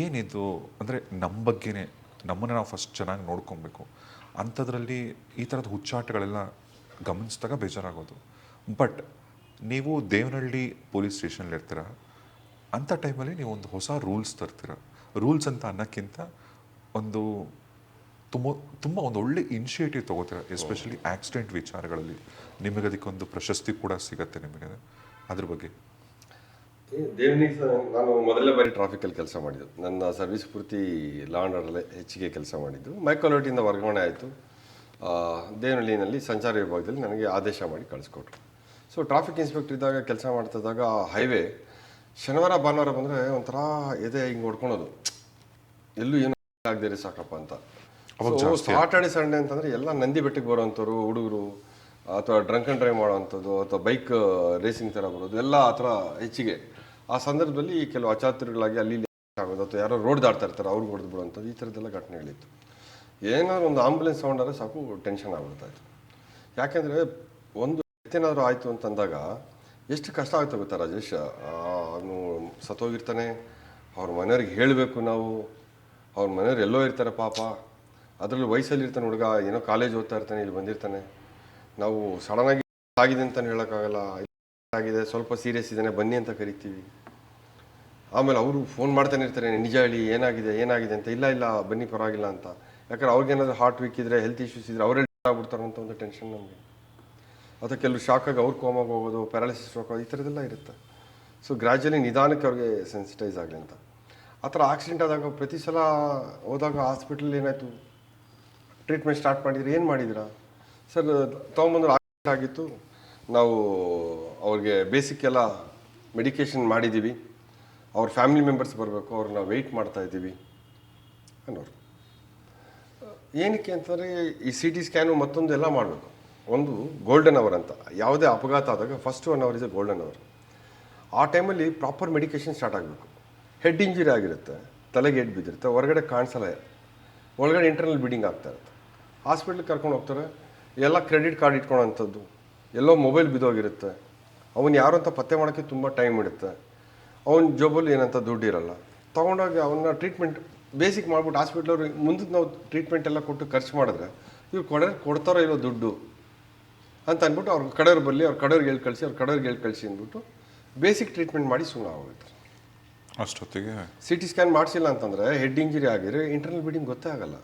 ಏನಿದು ಅಂದರೆ ನಮ್ಮ ಬಗ್ಗೆನೇ ನಮ್ಮನ್ನು ನಾವು ಫಸ್ಟ್ ಚೆನ್ನಾಗಿ ನೋಡ್ಕೊಬೇಕು. ಅಂಥದ್ರಲ್ಲಿ ಈ ಥರದ ಹುಚ್ಚಾಟಗಳೆಲ್ಲ ಗಮನಿಸಿದಾಗ ಬೇಜಾರಾಗೋದು. ಬಟ್ ನೀವು ದೇವನಹಳ್ಳಿ ಪೊಲೀಸ್ ಸ್ಟೇಷನಲ್ಲಿ ಇರ್ತೀರ, ಅಂಥ ಟೈಮಲ್ಲಿ ನೀವು ಒಂದು ಹೊಸ ರೂಲ್ಸ್ ತರ್ತೀರ. ರೂಲ್ಸ್ ಅಂತ ಅನ್ನೋಕ್ಕಿಂತ ಒಂದು ತುಂಬ ಒಂದು ಒಳ್ಳೆ ಇನಿಷಿಯೇಟಿವ್ ತೊಗೋತೀರ, ಎಸ್ಪೆಷಲಿ ಆಕ್ಸಿಡೆಂಟ್ ವಿಚಾರಗಳಲ್ಲಿ. ನಿಮಗೆ ಅದಕ್ಕೊಂದು ಪ್ರಶಸ್ತಿ ಕೂಡ ಸಿಗತ್ತೆ ನಿಮಗೆ. ಅದ್ರ ಬಗ್ಗೆ ದೇವನಿಗೆ ನಾನು ಮೊದಲೇ ಬಾರಿ ಟ್ರಾಫಿಕಲ್ಲಿ ಕೆಲಸ ಮಾಡಿದ್ದು. ನನ್ನ ಸರ್ವಿಸ್ ಪೂರ್ತಿ ಲಾ ಆ್ಯಂಡ್ ಆರ್ಡರಲ್ಲೇ ಹೆಚ್ಚಿಗೆ ಕೆಲಸ ಮಾಡಿದ್ದು. ಮೈಕ್ರೋಲಿಟಿಯಿಂದ ವರ್ಗಾವಣೆ ಆಯಿತು. ದೇವನಹಳ್ಳಿನಲ್ಲಿ ಸಂಚಾರ ವಿಭಾಗದಲ್ಲಿ ನನಗೆ ಆದೇಶ ಮಾಡಿ ಕಳಿಸ್ಕೊಟ್ರು. ಸೊ ಟ್ರಾಫಿಕ್ ಇನ್ಸ್ಪೆಕ್ಟರ್ ಇದ್ದಾಗ ಕೆಲಸ ಮಾಡ್ತಿದ್ದಾಗ ಹೈವೇ ಶನಿವಾರ ಭಾನುವಾರ ಬಂದರೆ ಒಂಥರ ಎದೆ ಹಿಂಗೆ ಹೊಡ್ಕೊಳೋದು, ಎಲ್ಲೂ ಏನೂ ಆಗದೇ ಸಾಕಪ್ಪ ಅಂತ. ಸಾಟರ್ಡೆ ಸಂಡೇ ಅಂತಂದರೆ ಎಲ್ಲ ನಂದಿ ಬೆಟ್ಟಕ್ಕೆ ಬರೋವಂಥವ್ರು ಹುಡುಗರು, ಅಥವಾ ಡ್ರಂಕ್ ಆ್ಯಂಡ್ ಡ್ರೈವ್ ಮಾಡೋವಂಥದ್ದು, ಅಥವಾ ಬೈಕ್ ರೇಸಿಂಗ್ ಥರ ಬರೋದು ಎಲ್ಲ ಆ ಥರ ಹೆಚ್ಚಿಗೆ. ಆ ಸಂದರ್ಭದಲ್ಲಿ ಕೆಲವು ಅಚಾತುರ್ಯಗಳಾಗಿ ಅಲ್ಲಿ ಆಗೋದು, ಅಥವಾ ಯಾರೋ ರೋಡ್ ದಾಟ್ತಾ ಇರ್ತಾರೆ ಅವ್ರಿಗೆ ಹೊಡೆದು ಬಿಡುವಂಥದ್ದು, ಈ ಥರದ್ದೆಲ್ಲ ಘಟನೆಗಳಿತ್ತು. ಏನಾದ್ರು ಒಂದು ಆಂಬುಲೆನ್ಸ್ ಸೌಂಡ್ ಆದರೆ ಸಾಕು ಟೆನ್ಷನ್ ಆಗ್ಬಿಡ್ತಾಯಿತ್ತು. ಯಾಕೆಂದರೆ ಒಂದು ಏನಾದರೂ ಆಯಿತು ಅಂತಂದಾಗ ಎಷ್ಟು ಕಷ್ಟ ಆಗುತ್ತೆ ಗೊತ್ತಾ ರಾಜೇಶ್. ಅವನು ಸತ್ತೋಗಿರ್ತಾನೆ, ಅವ್ರ ಮನೆಯವ್ರಿಗೆ ಹೇಳಬೇಕು ನಾವು, ಅವ್ರ ಮನೆಯವ್ರು ಎಲ್ಲೋ ಇರ್ತಾರೆ ಪಾಪ, ಅದರಲ್ಲಿ ವಯಸ್ಸಲ್ಲಿ ಇರ್ತಾನೆ ಹುಡುಗ, ಏನೋ ಕಾಲೇಜ್ ಓದ್ತಾ ಇರ್ತಾನೆ, ಇಲ್ಲಿ ಬಂದಿರ್ತಾನೆ. ನಾವು ಸಡನ್ನಾಗಿ ಆಗಿದೆ ಅಂತಲೇ ಹೇಳೋಕ್ಕಾಗಲ್ಲ, ಆಗಿದೆ ಸ್ವಲ್ಪ ಸೀರಿಯಸ್ ಇದ್ದಾನೆ ಬನ್ನಿ ಅಂತ ಕರಿತೀವಿ. ಆಮೇಲೆ ಅವರು ಫೋನ್ ಮಾಡ್ತಾನೆ ಇರ್ತಾರೆ, ನಿಜ ಹೇಳಿ ಏನಾಗಿದೆ ಏನಾಗಿದೆ ಅಂತ. ಇಲ್ಲ ಬನ್ನಿ ಪರವಾಗಿಲ್ಲ ಅಂತ. ಯಾಕಂದ್ರೆ ಅವ್ರಿಗೇನಾದ್ರು ಹಾರ್ಟ್ ವೀಕ್ ಇದ್ದರೆ, ಹೆಲ್ತ್ ಇಶ್ಯೂಸ್ ಇದ್ದರೆ ಅವರೇ ಆಗ್ಬಿಡ್ತಾರೆ ಅಂತ ಒಂದು ಟೆನ್ಷನ್ ನಮಗೆ. ಅಥವಾ ಕೆಲವು ಶಾಕಾಗಿ ಅವ್ರು ಕೋಮಾಗಿ ಹೋಗೋದು, ಪ್ಯಾರಾಲಿಸಿಸ್ ಸ್ಟ್ರೋಕ್ ಈ ಥರದ್ದೆಲ್ಲ ಇರುತ್ತೆ. ಸೊ ಗ್ರ್ಯಾಜುಲಿ ನಿಧಾನಕ್ಕೆ ಅವ್ರಿಗೆ ಸೆನ್ಸಿಟೈಸ್ ಆಗಲಿ ಅಂತ. ಆ ಥರ ಆಕ್ಸಿಡೆಂಟ್ ಆದಾಗ ಪ್ರತಿ ಸಲ ಹೋದಾಗ ಹಾಸ್ಪಿಟ್ಲಲ್ಲಿ ಏನಾಯಿತು, ಟ್ರೀಟ್ಮೆಂಟ್ ಸ್ಟಾರ್ಟ್ ಮಾಡಿದ್ರೆ ಏನು ಮಾಡಿದ್ದೀರಾ ಸರ್, ತೊಗೊಂಬಂದ್ರೆ ಆಕ್ಸಿಡೆಂಟ್ ಆಗಿತ್ತು, ನಾವು ಅವ್ರಿಗೆ ಬೇಸಿಕ್ ಎಲ್ಲ ಮೆಡಿಕೇಷನ್ ಮಾಡಿದ್ದೀವಿ, ಅವ್ರ ಫ್ಯಾಮಿಲಿ ಮೆಂಬರ್ಸ್ ಬರಬೇಕು, ಅವ್ರನ್ನ ವೆಯ್ಟ್ ಮಾಡ್ತಾ ಇದ್ದೀವಿ ಅನ್ನೋರು. ಏನಕ್ಕೆ ಅಂತಂದರೆ ಈ ಸಿ ಟಿ ಸ್ಕ್ಯಾನು ಮತ್ತೊಂದು ಎಲ್ಲ ಮಾಡಬೇಕು. ಒಂದು ಗೋಲ್ಡನ್ ಅವರ್ ಅಂತ, ಯಾವುದೇ ಅಪಘಾತ ಆದಾಗ first 1 hour is a golden hour. ಆ ಟೈಮಲ್ಲಿ ಪ್ರಾಪರ್ ಮೆಡಿಕೇಷನ್ ಸ್ಟಾರ್ಟ್ ಆಗಬೇಕು. ಹೆಡ್ ಇಂಜುರಿ ಆಗಿರುತ್ತೆ, ತಲೆಗೆ ಏಟ್ ಬಿದ್ದಿರುತ್ತೆ, ಹೊರಗಡೆ ಕಾಣಿಸಲ್ಲ, ಒಳಗಡೆ ಇಂಟರ್ನಲ್ ಬ್ಲೀಡಿಂಗ್ ಆಗ್ತಾ ಇರುತ್ತೆ. ಹಾಸ್ಪಿಟ್ಲಿಗೆ ಕರ್ಕೊಂಡು ಹೋಗ್ತಾರೆ, ಎಲ್ಲ ಕ್ರೆಡಿಟ್ ಕಾರ್ಡ್ ಇಟ್ಕೊಳೋಂಥದ್ದು, ಎಲ್ಲೋ ಮೊಬೈಲ್ ಬಿದ್ದೋಗಿರುತ್ತೆ, ಅವನು ಯಾರು ಅಂತ ಪತ್ತೆ ಮಾಡೋಕ್ಕೆ ತುಂಬ ಟೈಮ್ ಇಡುತ್ತೆ, ಅವನ ಜೋಬಲ್ಲಿ ಏನಂತ ದುಡ್ಡು ಇರಲ್ಲ. ತೊಗೊಂಡೋಗಿ ಅವನ್ನ ಟ್ರೀಟ್ಮೆಂಟ್ ಬೇಸಿಕ್ ಮಾಡ್ಬಿಟ್ಟು ಹಾಸ್ಪಿಟ್ಲವ್ರಿಗೆ ಮುಂದಕ್ಕೆ ನಾವು ಟ್ರೀಟ್ಮೆಂಟ್ ಎಲ್ಲ ಕೊಟ್ಟು ಖರ್ಚು ಮಾಡಿದ್ರೆ ಇವ್ರು ಕೊಡ್ತಾರೋ ಇಲ್ಲೋ ದುಡ್ಡು ಅಂತ ಅಂದ್ಬಿಟ್ಟು ಅವ್ರ ಕಡೆಯವ್ರು ಬರಲಿ, ಅವ್ರ ಕಡೆಯವ್ರಿಗೆ ಹೇಳಿ ಕಳಿಸಿ ಅಂದ್ಬಿಟ್ಟು ಬೇಸಿಕ್ ಟ್ರೀಟ್ಮೆಂಟ್ ಮಾಡಿ ಸುಮ್ಮನೆ ಆಗೋಗ್ತಾರೆ. ಅಷ್ಟೊತ್ತಿಗೆ ಸಿ ಟಿ ಸ್ಕ್ಯಾನ್ ಮಾಡಿಸಿಲ್ಲ ಅಂತಂದರೆ ಹೆಡ್ ಇಂಜುರಿ ಆಗಿದ್ರೆ ಇಂಟರ್ನಲ್ ಬ್ಲೀಡಿಂಗ್ ಗೊತ್ತೇ ಆಗಲ್ಲ.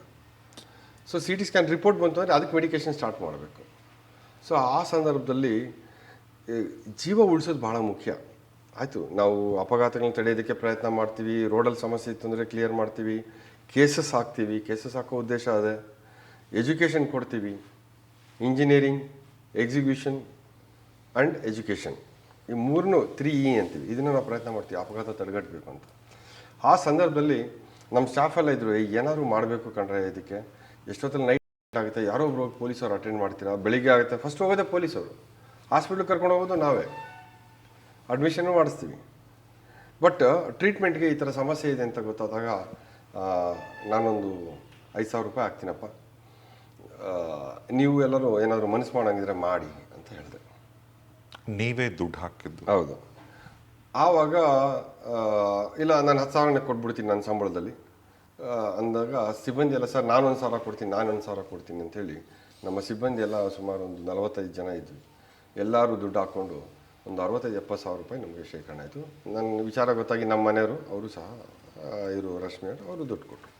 So C T scan report ಬಂತು ಅಂದರೆ ಅದಕ್ಕೆ ಮೆಡಿಕೇಷನ್ ಸ್ಟಾರ್ಟ್ ಮಾಡಬೇಕು. ಸೊ ಆ ಸಂದರ್ಭದಲ್ಲಿ ಜೀವ ಉಳಿಸೋದು ಭಾಳ ಮುಖ್ಯ. ಆಯಿತು, ನಾವು ಅಪಘಾತಗಳನ್ನ ತಡೆಯೋದಕ್ಕೆ ಪ್ರಯತ್ನ ಮಾಡ್ತೀವಿ, ರೋಡಲ್ಲಿ ಸಮಸ್ಯೆ ಇತ್ತು ಅಂದರೆ ಕ್ಲಿಯರ್ ಮಾಡ್ತೀವಿ, ಕೇಸಸ್ ಹಾಕ್ತೀವಿ, ಕೇಸಸ್ ಹಾಕೋ ಉದ್ದೇಶ ಅದೇ. ಎಜುಕೇಷನ್ ಕೊಡ್ತೀವಿ, ಇಂಜಿನಿಯರಿಂಗ್, ಎಕ್ಸಿಕ್ಯೂಷನ್ ಆ್ಯಂಡ್ ಎಜುಕೇಷನ್, ಈ 3E ಅಂತೀವಿ. ಇದನ್ನು ನಾವು ಪ್ರಯತ್ನ ಮಾಡ್ತೀವಿ ಅಪಘಾತ ತಡೆಗಟ್ಟಬೇಕು ಅಂತ. ಆ ಸಂದರ್ಭದಲ್ಲಿ ನಮ್ಮ ಸ್ಟಾಫ್ ಎಲ್ಲ ಇದ್ದರು, ಏನಾದ್ರು ಮಾಡಬೇಕು ಕಂಡ್ರೆ ಇದಕ್ಕೆ, ಎಷ್ಟೊತ್ತಲ್ಲಿ ನೈಟ್ ಆಗುತ್ತೆ, ಯಾರೋ ಒಬ್ರು ಪೊಲೀಸವ್ರು ಅಟೆಂಡ್ ಮಾಡ್ತೀರಾ, ಬೆಳಿಗ್ಗೆ ಆಗುತ್ತೆ, ಫಸ್ಟ್ ಹೋಗೋದೇ ಪೊಲೀಸವರು, ಹಾಸ್ಪಿಟ್ಲಿಗೆ ಕರ್ಕೊಂಡು ಹೋಗೋದು ನಾವೇ, ಅಡ್ಮಿಷನ್ನು ಮಾಡಿಸ್ತೀವಿ. ಬಟ್ ಟ್ರೀಟ್ಮೆಂಟ್ಗೆ ಈ ಥರ ಸಮಸ್ಯೆ ಇದೆ ಅಂತ ಗೊತ್ತಾದಾಗ ನಾನೊಂದು 5,000 ರೂಪಾಯಿ ಹಾಕ್ತೀನಪ್ಪ, ನೀವು ಎಲ್ಲರೂ ಏನಾದರೂ ಮನಸ್ಸು ಮಾಡೋಂಗಿದ್ರೆ ಮಾಡಿ ಅಂತ ಹೇಳಿದೆ. ನೀವೇ ದುಡ್ಡು ಹಾಕಿದ್ದು? ಹೌದು. ಆವಾಗ ಇಲ್ಲ ನಾನು 10,000ನೇ ಕೊಟ್ಬಿಡ್ತೀನಿ ನನ್ನ ಸಂಬಳದಲ್ಲಿ ಅಂದಾಗ ಸಿಬ್ಬಂದಿ ಎಲ್ಲ ಸರ್ ನಾನೊಂದು 1,000 ಕೊಡ್ತೀನಿ ಅಂಥೇಳಿ ನಮ್ಮ ಸಿಬ್ಬಂದಿ ಎಲ್ಲ ಸುಮಾರು ಒಂದು 45 ಜನ ಇದ್ವಿ. ಎಲ್ಲರೂ ದುಡ್ಡು ಹಾಕ್ಕೊಂಡು ಒಂದು 65-70 ಸಾವಿರ ರೂಪಾಯಿ ನಮಗೆ ಶೇಖರಣೆ ಆಯಿತು. ನನ್ನ ವಿಚಾರ ಗೊತ್ತಾಗಿ ನಮ್ಮ ಮನೆಯವರು ಅವರು ಸಹ ಇವರು ರಶ್ಮಿ ಅವರು ದುಡ್ಡು ಕೊಟ್ಟರು.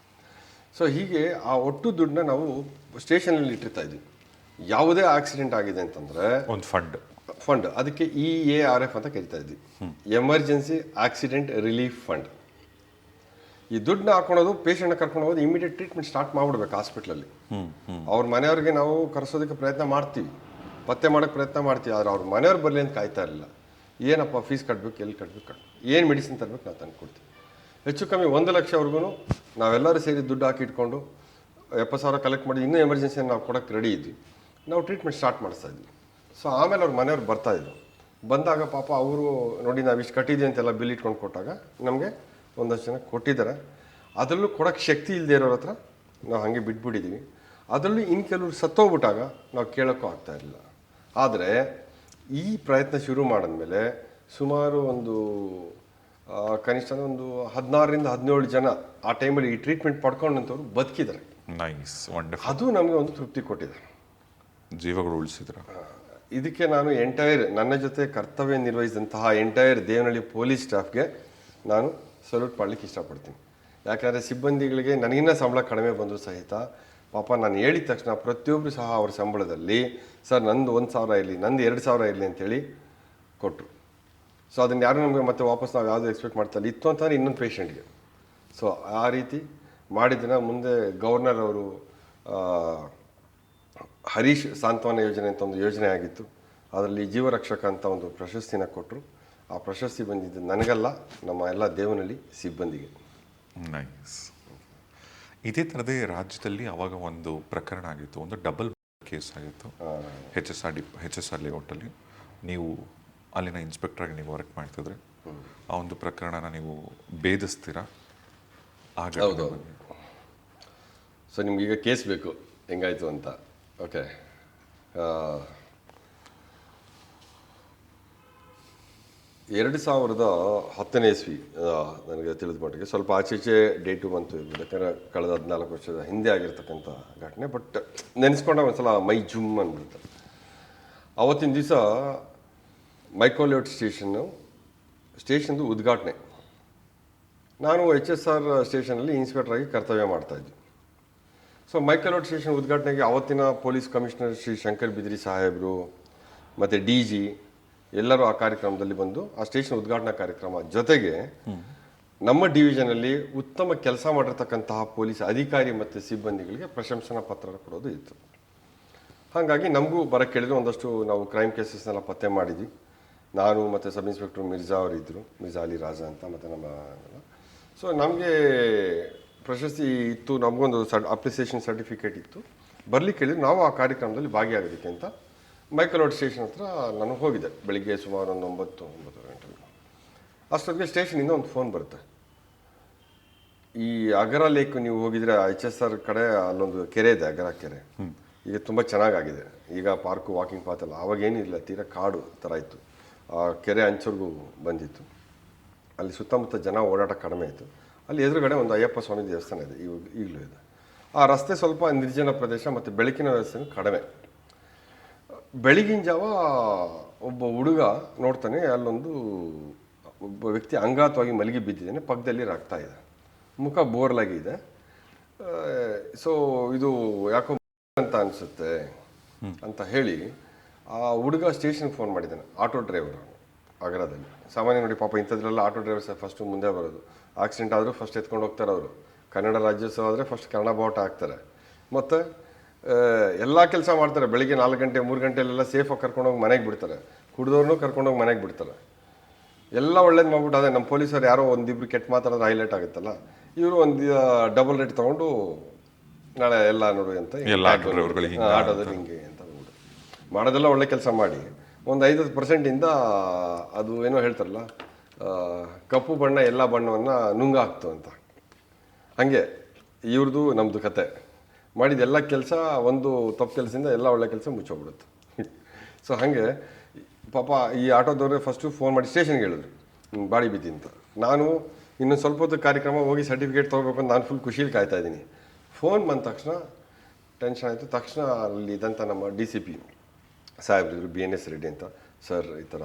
ಸೊ ಹೀಗೆ ಆ ಒಟ್ಟು ದುಡ್ಡನ್ನ ನಾವು ಸ್ಟೇಷನಲ್ಲಿ ಇಟ್ಟಿರ್ತಾ ಇದ್ವಿ. ಯಾವುದೇ ಆಕ್ಸಿಡೆಂಟ್ ಆಗಿದೆ ಅಂತಂದರೆ ಒಂದು ಫಂಡ್, ಅದಕ್ಕೆ EARF ಅಂತ ಕರಿತಾ ಇದ್ವಿ, ಎಮರ್ಜೆನ್ಸಿ ಆಕ್ಸಿಡೆಂಟ್ ರಿಲೀಫ್ ಫಂಡ್. ಈ ದುಡ್ಡನ್ನ ಹಾಕೊಳೋದು, ಪೇಷಂಟ್ನ ಕರ್ಕೊಂಡು ಹೋಗೋದು, ಇಮಿಡಿಯೇಟ್ ಟ್ರೀಟ್ಮೆಂಟ್ ಸ್ಟಾರ್ಟ್ ಮಾಡಿಬಿಡ್ಬೇಕು ಹಾಸ್ಪಿಟ್ಲಲ್ಲಿ. ಅವ್ರ ಮನೆಯವ್ರಿಗೆ ನಾವು ಕರೆಸೋದಕ್ಕೆ ಪ್ರಯತ್ನ ಮಾಡ್ತೀವಿ, ಪತ್ತೆ ಮಾಡೋಕ್ಕೆ ಪ್ರಯತ್ನ ಮಾಡ್ತೀವಿ, ಆದರೆ ಅವ್ರ ಮನೆಯವ್ರು ಬರಲಿ ಅಂತ ಕಾಯ್ತಾ ಇರಲಿಲ್ಲ. ಏನಪ್ಪ ಫೀಸ್ ಕಟ್ಟಬೇಕು, ಎಲ್ಲಿ ಕಟ್ಟಬೇಕು, ಏನು ಮೆಡಿಸಿನ್ ತರಬೇಕು ನಾವು ತಂದು ಕೊಡ್ತೀವಿ. ಹೆಚ್ಚು ಕಮ್ಮಿ 1 ಲಕ್ಷವರೆಗೂ ನಾವೆಲ್ಲರೂ ಸೇರಿ ದುಡ್ಡು ಹಾಕಿ ಇಟ್ಕೊಂಡು 70,000 ಕಲೆಕ್ಟ್ ಮಾಡಿ ಇನ್ನೂ ಎಮರ್ಜೆನ್ಸಿಯನ್ನು ನಾವು ಕೊಡೋಕ್ಕೆ ರೆಡಿ ಇದ್ವಿ. ನಾವು ಟ್ರೀಟ್ಮೆಂಟ್ ಸ್ಟಾರ್ಟ್ ಮಾಡಿಸ್ತಾ ಇದ್ವಿ. ಸೊ ಆಮೇಲೆ ಅವ್ರ ಮನೆಯವ್ರು ಬರ್ತಾಯಿದ್ರು. ಬಂದಾಗ ಪಾಪ ಅವರು ನೋಡಿ ನಾವು ಇಷ್ಟು ಕಟ್ಟಿದ್ದೀವಿ ಅಂತೆಲ್ಲ ಬಿಲ್ ಇಟ್ಕೊಂಡು ಕೊಟ್ಟಾಗ ನಮಗೆ ಒಂದಷ್ಟು ಜನ ಕೊಟ್ಟಿದ್ದಾರೆ. ಅದರಲ್ಲೂ ಕೊಡೋಕ್ಕೆ ಶಕ್ತಿ ಇಲ್ಲದೆ ಇರೋರ ಹತ್ರ ನಾವು ಹಾಗೆ ಬಿಟ್ಬಿಟ್ಟಿದ್ದೀವಿ. ಅದರಲ್ಲೂ ಇನ್ನು ಕೆಲವರು ಸತ್ತೋಗ್ಬಿಟ್ಟಾಗ ನಾವು ಕೇಳೋಕ್ಕೂ ಆಗ್ತಾಯಿರಲಿಲ್ಲ. ಆದರೆ ಈ ಪ್ರಯತ್ನ ಶುರು ಮಾಡಿದ್ಮೇಲೆ ಸುಮಾರು ಒಂದು ಕನಿಷ್ಠ ಒಂದು 16ರಿಂದ 17 ಜನ ಆ ಟೈಮಲ್ಲಿ ಈ ಟ್ರೀಟ್ಮೆಂಟ್ ಪಡ್ಕೊಂಡಂಥವ್ರು ಬದುಕಿದ್ದಾರೆ. Nice, wonderful. ಅದು ನಮಗೆ ಒಂದು ತೃಪ್ತಿ ಕೊಟ್ಟಿದೆ. ಜೀವಗಳು ಉಳಿಸಿದ್ರ. ಇದಕ್ಕೆ ನಾನು ನನ್ನ ಜೊತೆ ಕರ್ತವ್ಯ ನಿರ್ವಹಿಸಿದಂತಹ ಎಂಟೈರ್ ದೇವನಹಳ್ಳಿ ಪೊಲೀಸ್ ಸ್ಟಾಫ್ಗೆ ನಾನು ಸಲ್ಯೂಟ್ ಮಾಡಲಿಕ್ಕೆ ಇಷ್ಟಪಡ್ತೀನಿ. ಯಾಕಂದರೆ ಸಿಬ್ಬಂದಿಗಳಿಗೆ ನನಗಿನ್ನ ಸಂಬಳ ಕಡಿಮೆ ಬಂದರೂ ಸಹಿತ ಪಾಪ ನಾನು ಹೇಳಿದ ತಕ್ಷಣ ಪ್ರತಿಯೊಬ್ಬರು ಸಹ ಅವ್ರ ಸಂಬಳದಲ್ಲಿ ಸರ್ ನಂದು 1,000 ಇರಲಿ, ನಂದು 2,000 ಇರಲಿ ಅಂತೇಳಿ ಕೊಟ್ಟರು. ಸೊ ಅದನ್ನು ಯಾರು ನಮಗೆ ಮತ್ತೆ ವಾಪಸ್ ನಾವು ಯಾವುದು ಎಕ್ಸ್ಪೆಕ್ಟ್ ಮಾಡ್ತಾರೆ ಇತ್ತು ಅಂತಂದರೆ ಇನ್ನೊಂದು ಪೇಷಂಟ್ಗೆ. ಸೊ ಆ ರೀತಿ ಮಾಡಿದ್ದನ್ನ ಮುಂದೆ ಗವರ್ನರ್ ಅವರು ಹರೀಶ್ ಸಾಂತ್ವನ ಯೋಜನೆ ಅಂತ ಒಂದು ಯೋಜನೆ ಆಗಿತ್ತು. ಅದರಲ್ಲಿ ಜೀವರಕ್ಷಕ ಅಂತ ಒಂದು ಪ್ರಶಸ್ತಿನ ಕೊಟ್ಟರು. ಆ ಪ್ರಶಸ್ತಿ ಬಂದಿದ್ದು ನನಗಲ್ಲ, ನಮ್ಮ ಎಲ್ಲ ದೇವನಹಳ್ಳಿ ಸಿಬ್ಬಂದಿಗೆ. ನೈಸ್. ಇದೇ ಥರದೇ ರಾಜ್ಯದಲ್ಲಿ ಆವಾಗ ಒಂದು ಪ್ರಕರಣ ಆಗಿತ್ತು, ಒಂದು ಡಬಲ್ ಕೇಸ್ ಆಗಿತ್ತು ಎಚ್ ಎಸ್ ಆರ್ ಲೇಔಟಲ್ಲಿ. ನೀವು ಅಲ್ಲಿನ ಇನ್ಸ್ಪೆಕ್ಟ್ರಾಗಿ ನೀವು ವರ್ಕ್ ಮಾಡ್ತಿದ್ರೆ ಆ ಒಂದು ಪ್ರಕರಣನ ನೀವು ಭೇದಿಸ್ತೀರಾ? ಹೌದು. ಸೊ ನಿಮ್ಗೀಗ ಕೇಸ್ ಬೇಕು ಹೆಂಗಾಯಿತು ಅಂತ. ಓಕೆ, 2010ನೇ ಇಸ್ವಿ ನನಗೆ ತಿಳಿದ ಮಟ್ಟಿಗೆ ಸ್ವಲ್ಪ ಆಚೀಚೆ ಡೇಟು ಬಂತು ಇರ್ಬೋದು, ಯಾಕಂದರೆ ಕಳೆದ 14 ವರ್ಷದ ಹಿಂದೆ ಆಗಿರ್ತಕ್ಕಂಥ ಘಟನೆ. ಬಟ್ ನೆನೆಸ್ಕೊಂಡ ಒಂದ್ಸಲ ಮೈ ಜುಮ್ ಅಂದ್ಬಿಡುತ್ತೆ. ಆವತ್ತಿನ ದಿವಸ ಮೈಕೋಲೇಔಟ್ ಸ್ಟೇಷನ್ದು ಉದ್ಘಾಟನೆ. ನಾನು HSR ಸ್ಟೇಷನಲ್ಲಿ ಇನ್ಸ್ಪೆಕ್ಟರಾಗಿ ಕರ್ತವ್ಯ ಮಾಡ್ತಾಯಿದ್ದೆ. ಸೊ ಮೈಕೋಲೇಔಟ್ ಸ್ಟೇಷನ್ ಉದ್ಘಾಟನೆಗೆ ಆವತ್ತಿನ ಪೊಲೀಸ್ ಕಮಿಷನರ್ ಶ್ರೀ ಶಂಕರ್ ಬಿದ್ರಿ ಸಾಹೇಬರು ಮತ್ತು DG ಎಲ್ಲರೂ ಆ ಕಾರ್ಯಕ್ರಮದಲ್ಲಿ ಬಂದು ಆ ಸ್ಟೇಷನ್ ಉದ್ಘಾಟನಾ ಕಾರ್ಯಕ್ರಮ ಜೊತೆಗೆ ನಮ್ಮ ಡಿವಿಷನಲ್ಲಿ ಉತ್ತಮ ಕೆಲಸ ಮಾಡಿರ್ತಕ್ಕಂತಹ ಪೊಲೀಸ್ ಅಧಿಕಾರಿ ಮತ್ತು ಸಿಬ್ಬಂದಿಗಳಿಗೆ ಪ್ರಶಂಸನಾ ಪತ್ರ ಕೊಡೋದು ಇತ್ತು. ಹಾಗಾಗಿ ನಮಗೂ ಬರೋಕ್ಕೆ ಕೇಳಿದ್ರು. ಒಂದಷ್ಟು ನಾವು ಕ್ರೈಮ್ ಕೇಸಸ್ನೆಲ್ಲ ಪತ್ತೆ ಮಾಡಿದ್ವಿ. ನಾನು ಮತ್ತು ಸಬ್ ಇನ್ಸ್ಪೆಕ್ಟರ್ ಮಿರ್ಜಾ ಅವರಿದ್ದರು, ಮಿರ್ಜಾ ಅಲಿ ರಾಜಾ ಅಂತ, ಮತ್ತು ನಮ್ಮ. ಸೊ ನಮಗೆ ಪ್ರಶಸ್ತಿ ಇತ್ತು, ನಮಗೊಂದು ಅಪ್ರಿಸಿಯೇಷನ್ ಸರ್ಟಿಫಿಕೇಟ್ ಇತ್ತು. ಬರ್ಲಿಕ್ಕೆ ಹೇಳಿದ್ರು. ನಾವು ಆ ಕಾರ್ಯಕ್ರಮದಲ್ಲಿ ಭಾಗಿಯಾಗೋದಕ್ಕೆ ಅಂತ ಮೈಕೋಲೇಔಟ್ ಸ್ಟೇಷನ್ ಹತ್ರ ನಾನು ಹೋಗಿದ್ದೆ ಬೆಳಿಗ್ಗೆ ಸುಮಾರು ಒಂದು 9 ಗಂಟೆಗೆ. ಅಷ್ಟೊತ್ತಿಗೆ ಸ್ಟೇಷನಿಂದ ಒಂದು ಫೋನ್ ಬರುತ್ತೆ. ಈ ಅಗರ ಲೇಕ್ ನೀವು ಹೋಗಿದ್ರೆ HSR ಕಡೆ ಅಲ್ಲೊಂದು ಕೆರೆ ಇದೆ, ಅಗರ ಕೆರೆ. ಈಗ ತುಂಬ ಚೆನ್ನಾಗಾಗಿದೆ. ಈಗ ಪಾರ್ಕು, ವಾಕಿಂಗ್ ಪಾತ್ ಎಲ್ಲ. ಆವಾಗೇನಿಲ್ಲ, ತೀರಾ ಕಾಡು ಥರ ಇತ್ತು. ಆ ಕೆರೆ ಅಂಚರ್ಗೂ ಬಂದಿತ್ತು. ಅಲ್ಲಿ ಸುತ್ತಮುತ್ತ ಜನ ಓಡಾಟ ಕಡಿಮೆ ಇತ್ತು. ಅಲ್ಲಿ ಎದುರುಗಡೆ ಒಂದು ಅಯ್ಯಪ್ಪ ಸ್ವಾಮಿ ದೇವಸ್ಥಾನ ಇದೆ, ಈಗಲೂ ಇದೆ. ಆ ರಸ್ತೆ ಸ್ವಲ್ಪ ನಿರ್ಜನ ಪ್ರದೇಶ ಮತ್ತು ಬೆಳಕಿನ ವ್ಯವಸ್ಥೆನೂ ಕಡಿಮೆ. ಬೆಳಗಿನ ಜಾವ ಒಬ್ಬ ಹುಡುಗ ನೋಡ್ತಾನೆ, ಅಲ್ಲೊಂದು ಒಬ್ಬ ವ್ಯಕ್ತಿ ಅಂಗಾತವಾಗಿ ಮಲಗಿ ಬಿದ್ದಿದ್ದಾನೆ, ಪಕ್ಕದಲ್ಲಿ ರಕ್ತ ಇದೆ, ಮುಖ ಬೋರ್ಲಾಗಿದೆ. ಸೊ ಇದು ಯಾಕೋ ಅಂತ ಅನಿಸುತ್ತೆ ಅಂತ ಹೇಳಿ ಆ ಹುಡುಗ ಸ್ಟೇಷನ್ಗೆ ಫೋನ್ ಮಾಡಿದ್ದಾನೆ. ಆಟೋ ಡ್ರೈವರ್ ಅಗರದಲ್ಲಿ. ಸಾಮಾನ್ಯ ನೋಡಿ ಪಾಪ ಇಂಥದ್ರೆಲ್ಲ ಆಟೋ ಡ್ರೈವರ್ಸ್ ಫಸ್ಟು ಮುಂದೆ ಬರೋದು. ಆಕ್ಸಿಡೆಂಟ್ ಆದರೂ ಫಸ್ಟ್ ಎತ್ಕೊಂಡು ಹೋಗ್ತಾರೆ ಅವರು. ಕನ್ನಡ ರಾಜ್ಯೋತ್ಸವ ಆದರೆ ಫಸ್ಟ್ ಕನ್ನಡ ಬಾವುಟ ಹಾಕ್ತಾರೆ. ಮತ್ತು ಎಲ್ಲ ಕೆಲಸ ಮಾಡ್ತಾರೆ. ಬೆಳಿಗ್ಗೆ 4 ಗಂಟೆ 3 ಗಂಟೆಲೆಲ್ಲ ಸೇಫಾಗಿ ಕರ್ಕೊಂಡೋಗಿ ಮನೆಗೆ ಬಿಡ್ತಾರೆ. ಕುಡಿದವ್ರನ್ನೂ ಕರ್ಕೊಂಡೋಗಿ ಮನೆಗೆ ಬಿಡ್ತಾರೆ. ಎಲ್ಲ ಒಳ್ಳೇದು ಮಾಡ್ಬಿಟ್ಟು ಅದೇ ನಮ್ಮ ಪೊಲೀಸರು ಯಾರೋ ಒಂದಿಬ್ರು ಕೆಟ್ಟ ಮಾತಾಡೋದು ಹೈಲೈಟ್ ಆಗುತ್ತಲ್ಲ, ಇವರು ಒಂದು ಡಬಲ್ ರೇಟ್ ತೊಗೊಂಡು ನಾಳೆ ಎಲ್ಲ ನೋಡು ಅಂತ ಆಟೋದಲ್ಲಿ ಹಿಂಗೆ ಅಂತ ಬಂದ್ಬಿಟ್ಟು ಮಾಡೋದೆಲ್ಲ ಒಳ್ಳೆ ಕೆಲಸ ಮಾಡಿ ಒಂದು 50% ಅದು ಏನೋ ಹೇಳ್ತಾರಲ್ಲ, ಕಪ್ಪು ಬಣ್ಣ ಎಲ್ಲ ಬಣ್ಣವನ್ನು ನುಂಗಾಕ್ತು ಅಂತ. ಹಾಗೆ ಇವ್ರದ್ದು ನಮ್ಮದು ಕತೆ. ಮಾಡಿದೆಲ್ಲ ಕೆಲಸ ಒಂದು ತಪ್ಪು ಕೆಲಸದಿಂದ ಎಲ್ಲ ಒಳ್ಳೆ ಕೆಲಸ ಮುಚ್ಚೋಗ್ಬಿಡುತ್ತೆ. ಸೊ ಹಾಗೆ ಪಾಪ ಈ ಆಟೋದವ್ರೆ ಫಸ್ಟು ಫೋನ್ ಮಾಡಿ ಸ್ಟೇಷನ್ಗೆ ಹೇಳಿದ್ರು ಬಾಡಿ ಬಿದ್ದಿ ಅಂತ. ನಾನು ಇನ್ನೊಂದು ಸ್ವಲ್ಪ ಹೊತ್ತು ಕಾರ್ಯಕ್ರಮ ಹೋಗಿ ಸರ್ಟಿಫಿಕೇಟ್ ತೊಗೋಬೇಕು ಅಂತ ನಾನು ಫುಲ್ ಖುಷಿಯಲ್ಲಿ ಕಾಯ್ತಾ ಇದ್ದೀನಿ. ಫೋನ್ ಬಂದ ತಕ್ಷಣ ಟೆನ್ಷನ್ ಆಯಿತು. ತಕ್ಷಣ ಅಲ್ಲಿ ಇದ್ದಂಥ ನಮ್ಮ DCP ಸಾಹೇಬ್ರಿದ್ರು, BNS ರೆಡ್ಡಿ ಅಂತ. ಸರ್ ಈ ಥರ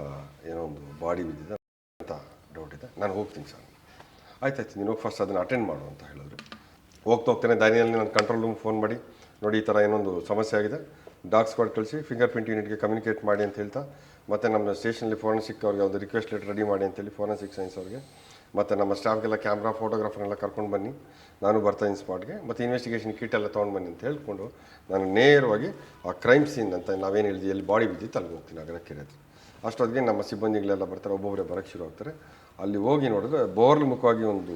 ಏನೋ ಒಂದು ಬಾಡಿ ಬಿದ್ದಿದೆ ಅಂತ ಡೌಟ್ ಇದೆ, ನಾನು ಹೋಗ್ತೀನಿ ಸರ್. ಆಯ್ತಾಯ್ತು, ನೀನು ಹೋಗಿ ಫಸ್ಟ್ ಅದನ್ನು ಅಟೆಂಡ್ ಮಾಡು ಅಂತ ಹೇಳಿದ್ರು. ಹೋಗ್ತೇನೆ ದಾರಿಯಲ್ಲಿ ನಾನು ಕಂಟ್ರೋಲ್ ರೂಮ್ ಫೋನ್ ಮಾಡಿ, ನೋಡಿ ಈ ಥರ ಏನೊಂದು ಸಮಸ್ಯೆ ಆಗಿದೆ, ಡಾಗ್ ಸ್ಕ್ವಾಡ್ ಕಳಿಸಿ ಫಿಂಗರ್ ಪ್ರಿಂಟ್ ಯೂನಿಟ್ಗೆ ಕಮ್ಯುನಿಕೇಟ್ ಮಾಡಿ ಅಂತ ಹೇಳ್ತಾ, ಮತ್ತು ನಮ್ಮ ಸ್ಟೇಷನಲ್ಲಿ ಫೋರೆನ್ಸಿಕ್ ಅವ್ರಿಗೆ ಒಂದು ರಿಕ್ವೆಸ್ಟ್ ಲೆಟರ್ ರೆಡಿ ಮಾಡಿ ಅಂತೇಳಿ ಫೋರೆನ್ಸಿಕ್ ಸೈನ್ಸ್ ಅವ್ರಿಗೆ, ಮತ್ತು ನಮ್ಮ ಸ್ಟಾಫ್ಗೆಲ್ಲ ಕ್ಯಾಮ್ರಾ ಫೋಟೋಗ್ರಾಫರ್ನೆಲ್ಲ ಕರ್ಕೊಂಡು ಬನ್ನಿ, ನಾನು ಬರ್ತಾಯಿದ್ದೀನಿ ಸ್ಪಾಟ್ಗೆ, ಮತ್ತು ಇನ್ವೆಸ್ಟಿಗೇಷನ್ ಕಿಟ್ ಎಲ್ಲ ತೊಗೊಂಡು ಬನ್ನಿ ಅಂತ ಹೇಳ್ಕೊಂಡು ನಾನು ನೇರವಾಗಿ ಆ ಕ್ರೈಮ್ ಸೀನ್ ಅಂತ ನಾವೇನು ಹೇಳಿದ್ವಿ ಎಲ್ಲಿ ಬಾಡಿ ಬಿದ್ದಿತ್ತು ಅಲ್ಲಿಗೆ ಹೋಗ್ತೀನಿ, ಅಗರ ಕೆರೆ ಹತ್ರ. ಅಷ್ಟೊತ್ತಿಗೆ ನಮ್ಮ ಸಿಬ್ಬಂದಿಗಳೆಲ್ಲ ಬರ್ತಾರೆ, ಒಬ್ಬೊಬ್ಬರೇ ಬರೋಕ್ಕೆ ಶುರು ಆಗ್ತಾರೆ. ಅಲ್ಲಿ ಹೋಗಿ ನೋಡಿದ್ರೆ ಬೋರ್ಲ್ ಮುಖವಾಗಿ ಒಂದು